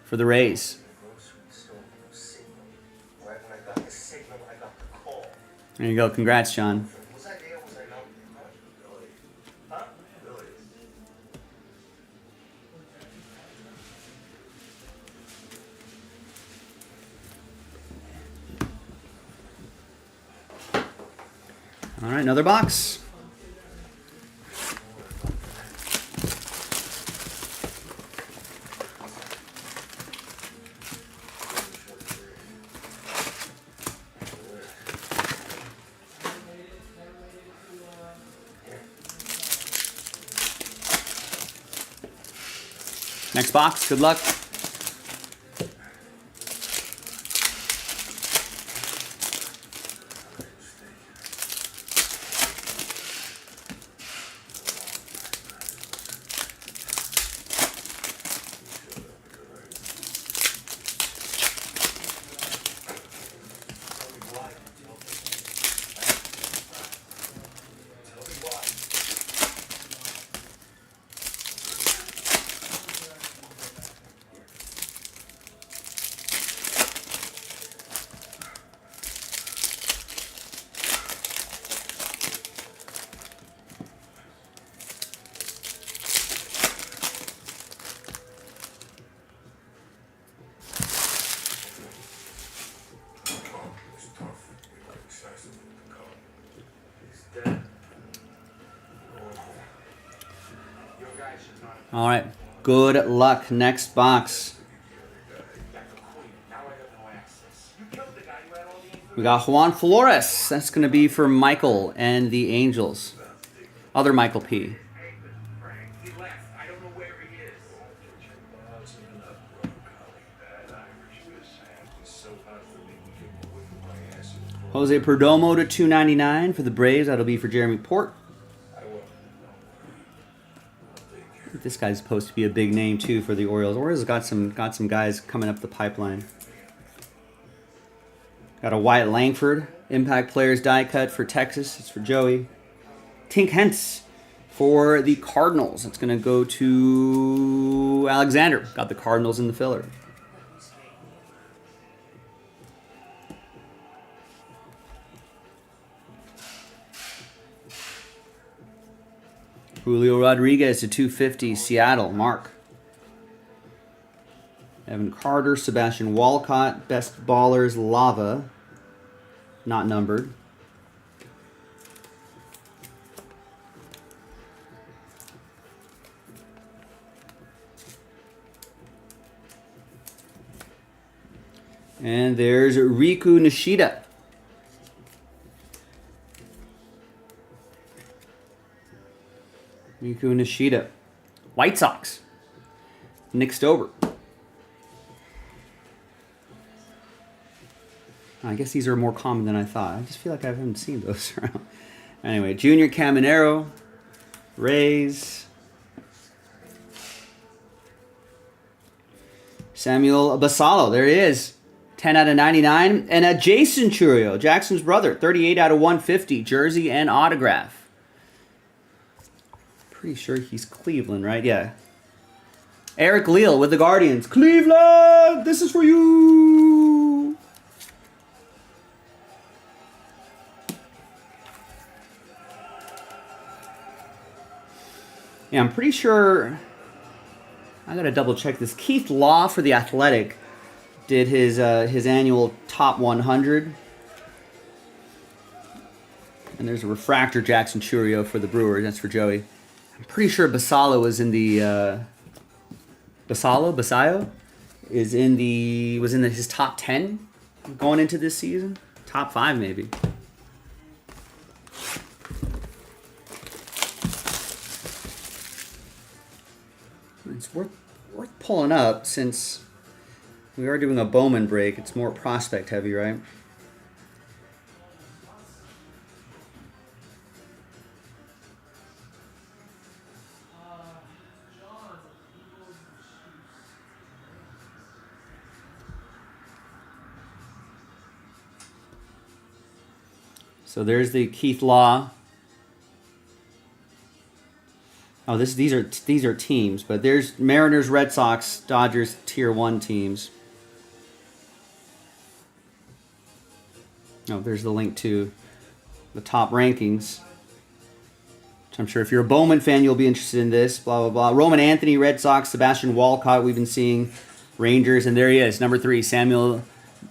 for the Rays. There you go. Congrats, John. Was I there? Was I not? Huh? All right, another box. Next box. Good luck. All right. Good luck. Next box. We got Juan Flores. That's going to be for Michael and the Angels. Other Michael P. Jose Perdomo to 299 for the Braves. That'll be for Jeremy Port. This guy's supposed to be a big name too for the Orioles. Orioles got some guys coming up the pipeline. Got a Wyatt Langford Impact Players die cut for Texas. It's for Joey. Tink Hence for the Cardinals. It's going to go to Alexander. Got the Cardinals in the filler. Julio Rodriguez to 250, Seattle, Mark. Evan Carter, Sebastian Walcott, Best Ballers, Lava. Not numbered. And there's Riku Nishida. Riku Nishida. White Sox. Nick Stober. I guess these are more common than I thought. I just feel like I haven't seen those around. Anyway, Junior Caminero. Rays. Samuel Basallo. There he is. 10 out of 99. And a Jason Churio, Jackson's brother. 38 out of 150. Jersey and autograph. Pretty sure he's Cleveland, right? Yeah. Eric Leal with the Guardians. Cleveland! This is for you! Yeah, I'm pretty sure... I gotta double check this. Keith Law for The Athletic did his annual top 100. And there's a refractor Jackson Churio for the Brewers. That's for Joey. I'm pretty sure Basallo was in the Basayo was in his top 10 going into this season. Top 5 maybe. It's worth pulling up since we are doing a Bowman break. It's more prospect heavy, right? So there's the Keith Law. Oh, these are teams, but there's Mariners, Red Sox, Dodgers, Tier 1 teams. Oh, there's the link to the top rankings. I'm sure if you're a Bowman fan, you'll be interested in this. Blah, blah, blah. Roman Anthony, Red Sox. Sebastian Walcott, we've been seeing. Rangers. And there he is, number 3, Samuel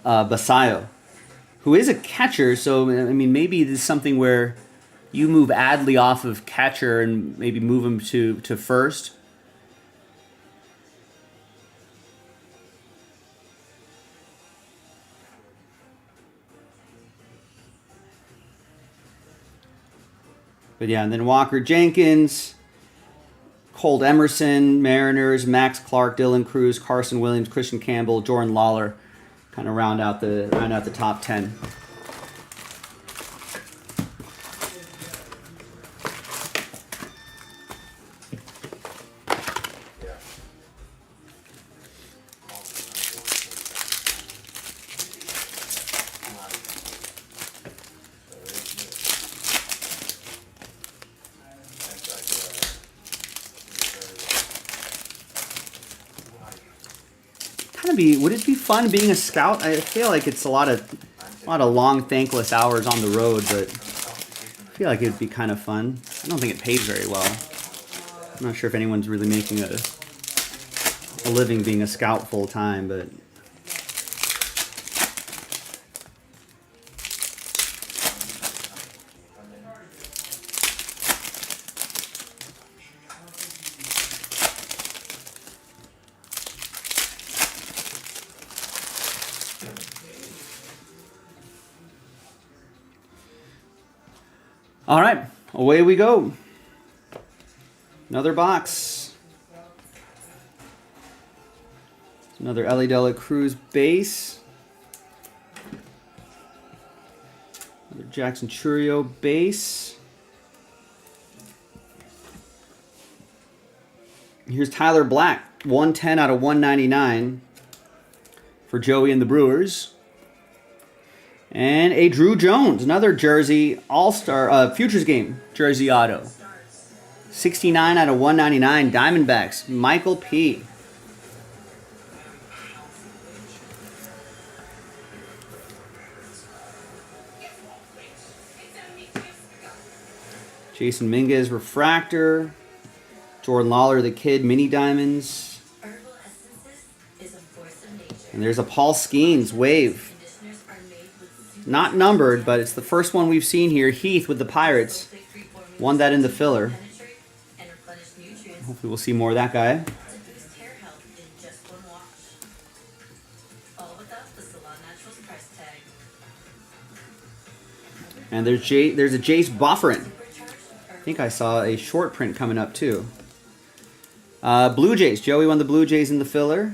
Basayo, who is a catcher. So, I mean, maybe this is something where you move Adley off of catcher and maybe move him to first. But yeah, and then Walker Jenkins, Colt Emerson, Mariners, Max Clark, Dylan Cruz, Carson Williams, Christian Campbell, Jordan Lawler, kind of round out the top 10. Would it be fun being a scout? I feel like it's a lot of long, thankless hours on the road, but I feel like it'd be kind of fun. I don't think it pays very well. I'm not sure if anyone's really making a living being a scout full time, but all right, away we go. Another box. Another Ellie De La Cruz base. Another Jackson Churio base. Here's Tyler Black, 110 out of 199 for Joey and the Brewers. And a Drew Jones, another Jersey All-Star Futures Game Jersey Auto. 69 out of 199, Diamondbacks, Michael P. Jason Minguez, Refractor. Jordan Lawler, the Kid, Mini Diamonds. And there's a Paul Skeens, Wave. Not numbered, but it's the first one we've seen here. Heath with the Pirates. Won that in the filler. Hopefully we'll see more of that guy. And there's a Jace Bofferin. I think I saw a short print coming up too. Blue Jays. Joey won the Blue Jays in the filler.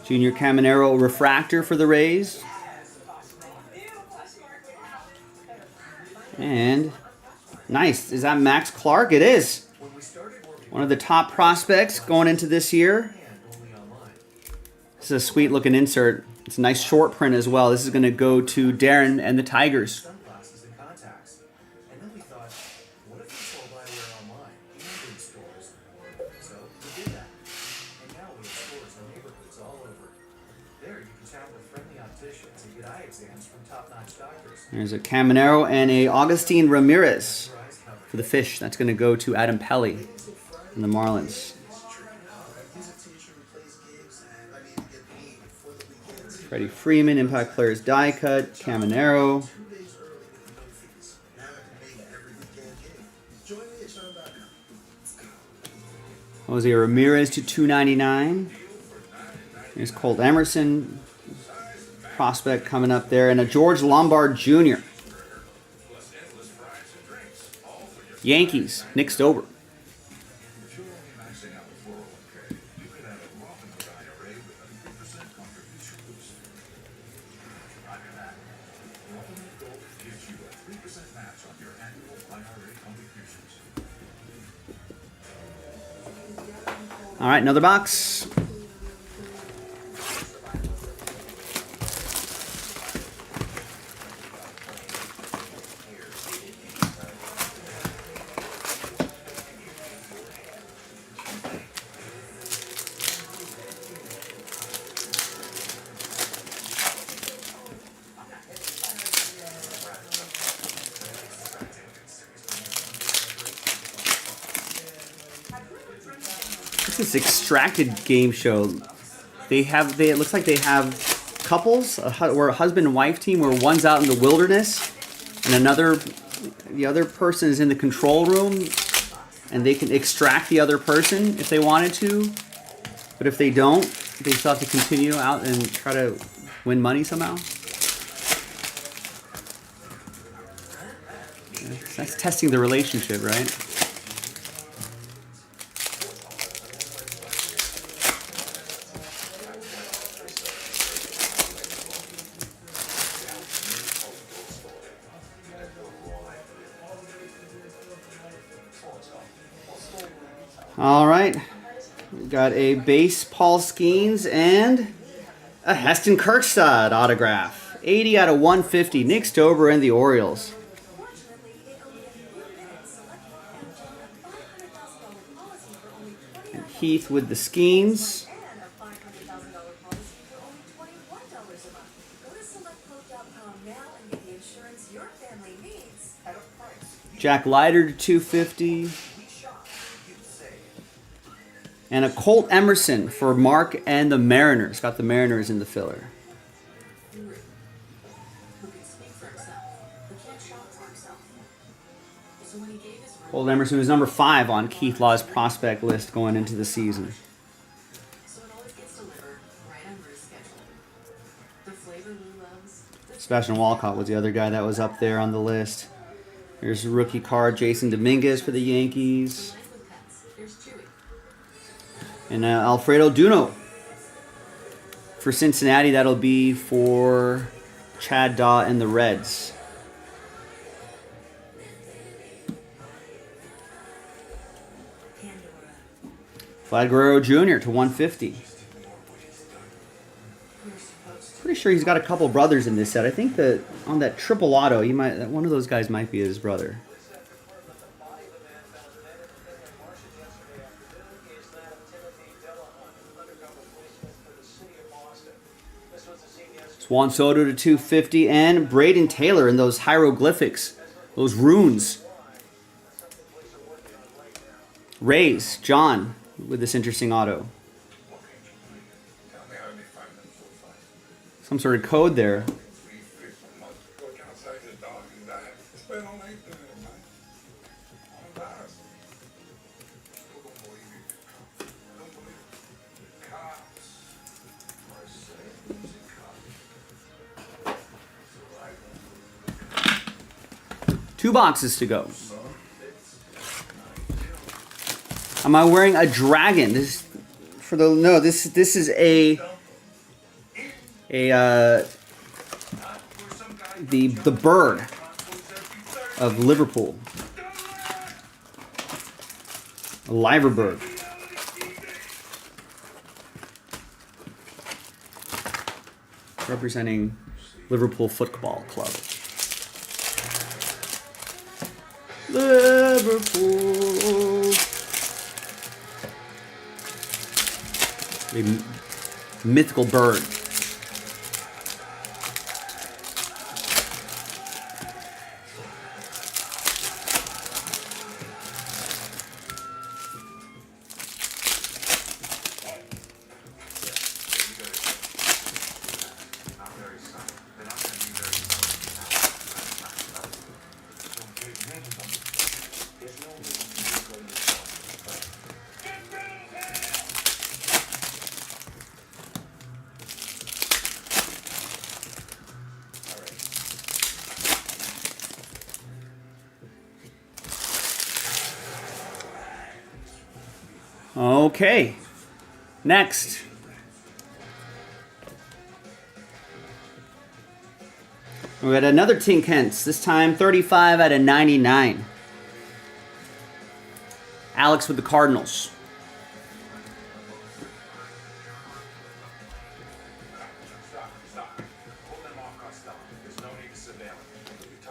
Junior Caminero Refractor for the Rays. And nice. Is that Max Clark? It is. One of the top prospects going into this year. This is a sweet looking insert. It's a nice short print as well. This is going to go to Darren and the Tigers. There's a Caminero and a Augustine Ramirez for the Fish. That's going to go to Adam Pelly and the Marlins. Freddie Freeman, Impact Players die cut, Caminero. Jose Ramirez to 299. There's Colt Emerson. Prospect coming up there, and a George Lombard Jr. Yankees, Nick Stober. All right, another box. this extracted game show. It looks like they have couples, or a husband and wife team, where one's out in the wilderness, and the other person is in the control room, and they can extract the other person if they wanted to. But if they don't, they still have to continue out and try to win money somehow. That's testing the relationship, right? All right, we got a base Paul Skeens and a Heston Kjerstad autograph. 80 out of 150, Nick Stober and the Orioles. And Heath with the Skeens. Jack Leiter to 250. And a Colt Emerson for Mark and the Mariners. Got the Mariners in the filler. Colt Emerson was number 5 on Keith Law's prospect list going into the season. Sebastian Walcott was the other guy that was up there on the list. Here's a rookie card, Jason Dominguez for the Yankees. And Alfredo Duno for Cincinnati. That'll be for Chad Daw and the Reds. Vlad Guerrero Jr. to 150. Pretty sure he's got a couple brothers in this set. I think that on that triple auto, one of those guys might be his brother. Juan Soto to 250, and Braden Taylor in those hieroglyphics, those runes. Rays, John with this interesting auto. Some sort of code there. Two boxes to go. Am I wearing a dragon? This is the bird of Liverpool. A liverbird. Representing Liverpool Football Club. Liverpool. A mythical bird. Okay, next. We got another Tink Hence, this time 35 out of 99. Alex with the Cardinals.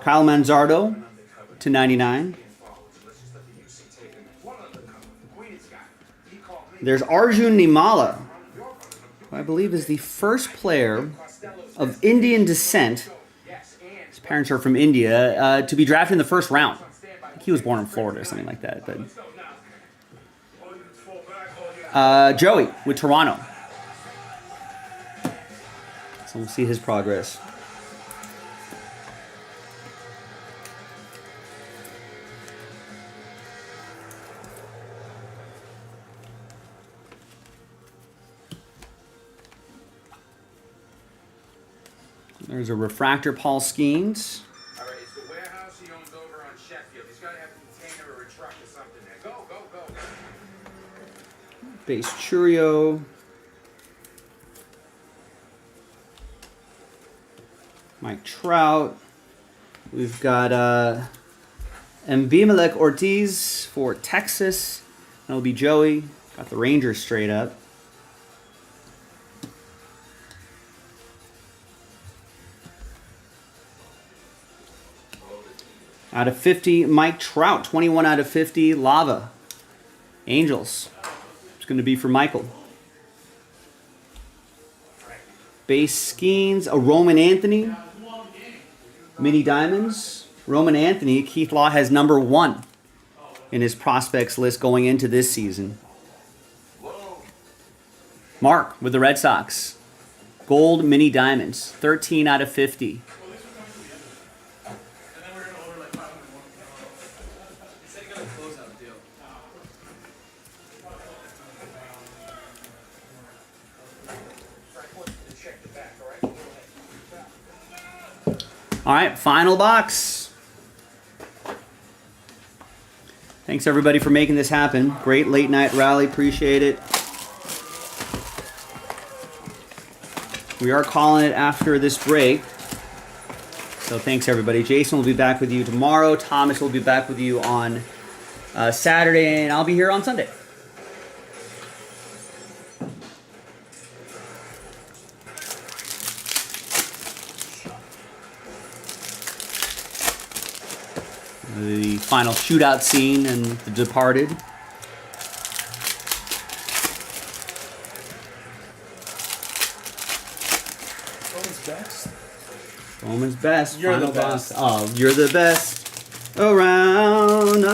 Kyle Manzardo to 99. There's Arjun Nimala, who I believe is the first player of Indian descent, his parents are from India, to be drafted in the first round. I think he was born in Florida or something like that. But Joey with Toronto. So we'll see his progress. There's a refractor, Paul Skeens. All right, it's the warehouse he owns over on Sheffield. He's got to have a container or a truck or something there. Go, go, go. Base Churio. Mike Trout. We've got Abimelec Ortiz for Texas. That'll be Joey. Got the Rangers straight up. Out of 50, Mike Trout. 21 out of 50, Lava. Angels. It's going to be for Michael. Base Skeens, a Roman Anthony. Mini Diamonds. Roman Anthony, Keith Law has number 1 in his prospects list going into this season. Mark with the Red Sox. Gold Mini Diamonds. 13 out of 50. All right, final box. Thanks everybody for making this happen. Great late night rally, appreciate it. We are calling it after this break. So thanks everybody. Jason will be back with you tomorrow. Thomas will be back with you on Saturday, and I'll be here on Sunday. The final shootout scene in The Departed. Bowman's best. Bowman's best. You're the Final box. best. Oh, you're the best. Around.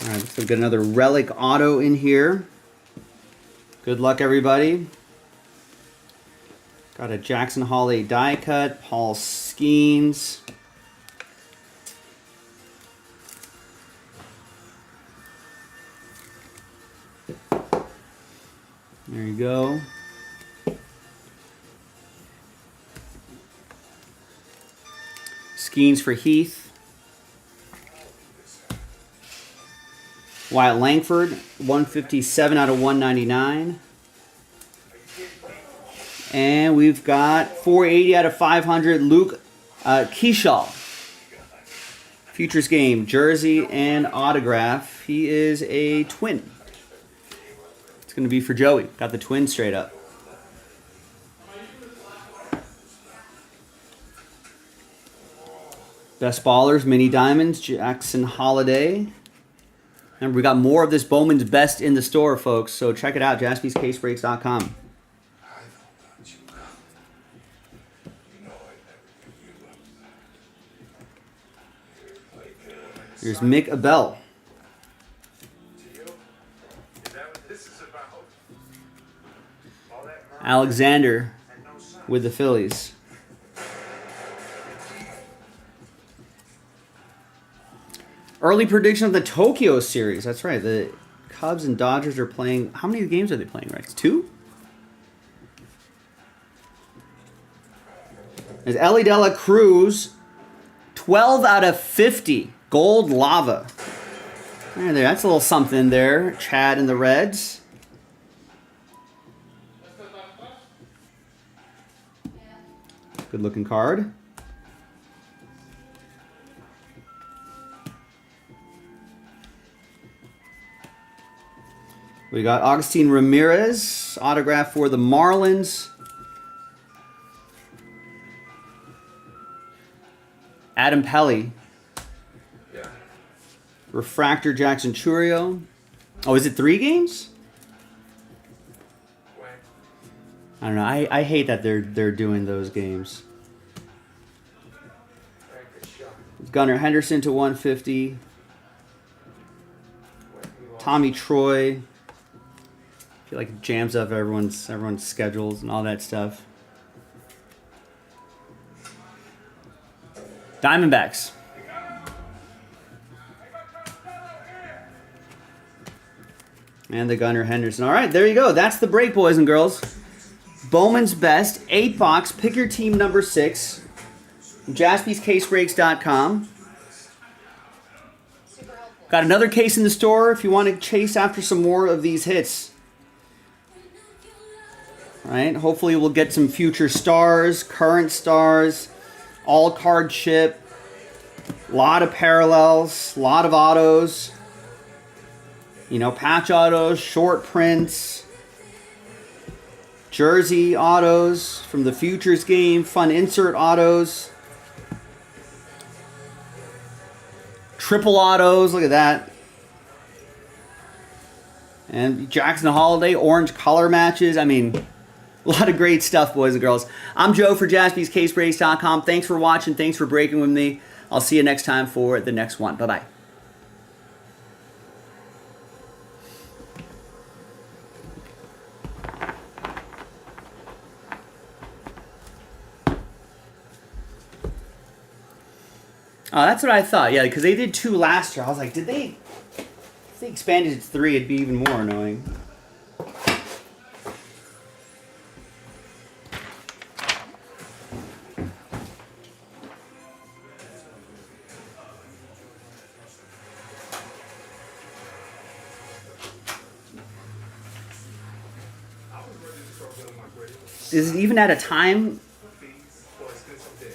All right, let's get another relic auto in here. Good luck, everybody. Got a Jackson Holiday die cut, Paul Skeens. There you go. Skeens for Heath. Wyatt Langford, 157 out of 199. And we've got 480 out of 500, Luke Keyshaw. Futures game, jersey and autograph. He is a Twin. It's going to be for Joey. Got the Twin straight up. Best Ballers, Mini Diamonds, Jackson Holiday. Remember, we got more of this Bowman's Best in the store, folks, so check it out, jaspyscasebreaks.com. Here's Mick Abel. Alexander with the Phillies. Early prediction of the Tokyo series. That's right. The Cubs and Dodgers are playing. How many games are they playing, Rex? 2? There's Ellie Dela Cruz. 12 out of 50. Gold Lava. There, that's a little something there. Chad and the Reds. Good looking card. We got Augustine Ramirez, autograph for the Marlins. Adam Pelly. Yeah. Refractor Jackson Churio. Oh, is it 3 games? When? I don't know. I hate that they're doing those games. Alright, good shot. Gunnar Henderson to 150. When we lost. Tommy Troy. I feel like it jams up everyone's schedules and all that stuff. Diamondbacks. And the Gunnar Henderson. All right, there you go. That's the break, boys and girls. Bowman's Best, 8 box. Pick your team number 6. JaspysCaseBreaks.com. Got another case in the store if you want to chase after some more of these hits. All right, hopefully we'll get some future stars, current stars, all card chip, a lot of parallels, a lot of autos. You know, patch autos, short prints, jersey autos from the futures game, fun insert autos, triple autos, look at that. And Jackson Holiday, orange color matches. I mean, a lot of great stuff, boys and girls. I'm Joe for JaspysCaseBreaks.com. Thanks for watching. Thanks for breaking with me. I'll see you next time for the next one. Bye-bye. Oh, that's what I thought. Yeah, because they did 2 last year. I was like, if they expanded it to 3, it'd be even more annoying. Is it even at a time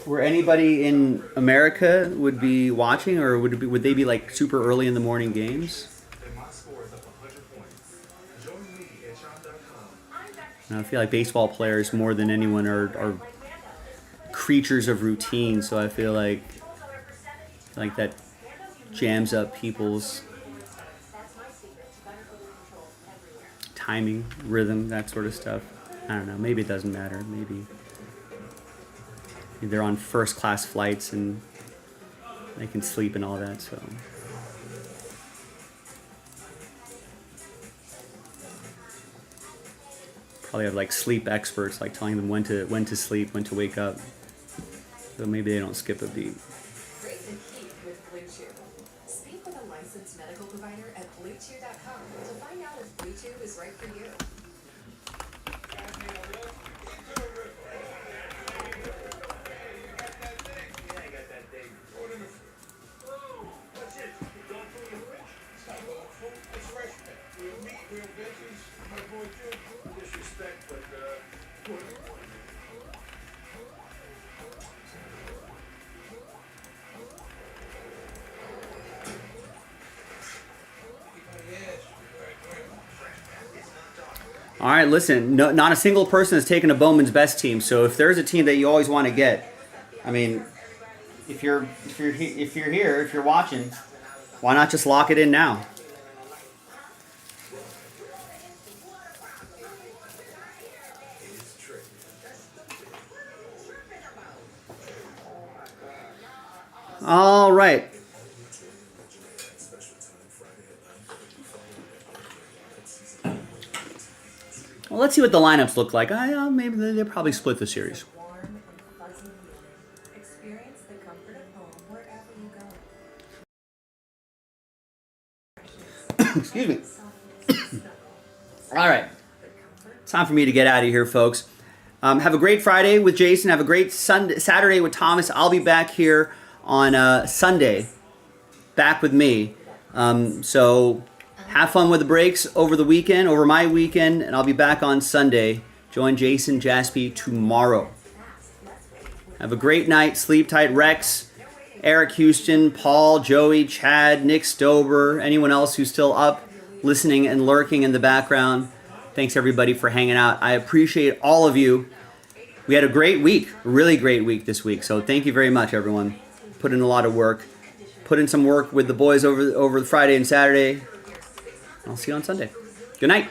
where anybody in America would be watching, or would they be like super early in the morning games? I feel like baseball players more than anyone are creatures of routine, so I feel like that jams up people's timing, rhythm, that sort of stuff. I don't know. Maybe it doesn't matter. Maybe they're on first class flights and they can sleep and all that. So probably have like sleep experts, like telling them when to sleep, when to wake up. So maybe they don't skip a beat. Raise and keep with Bluetooth. Speak with a licensed medical provider at Bluetooth.com to find out if Bluetooth is right for you. All right, listen, not a single person has taken a Bowman's Best team. So if there's a team that you always want to get, I mean, if you're here, if you're watching, why not just lock it in now? All right. Well, let's see what the lineups look like. Maybe they'll probably split the series. Warm and fuzzy feeling. Experience the comfort of home wherever you go. Excuse me. All right. It's time for me to get out of here, folks. Have a great Friday with Jason. Have a great Saturday with Thomas. I'll be back here on Sunday. Back with me. So have fun with the breaks over the weekend, over my weekend, and I'll be back on Sunday. Join Jason Jaspy tomorrow. Have a great night. Sleep tight. Rex, Eric Houston, Paul, Joey, Chad, Nick Stober, anyone else who's still up, listening and lurking in the background. Thanks, everybody, for hanging out. I appreciate all of you. We had a great week, a really great week this week. So thank you very much, everyone. put in a lot of work. Put in some work with the boys over Friday and Saturday. I'll see you on Sunday. Good night.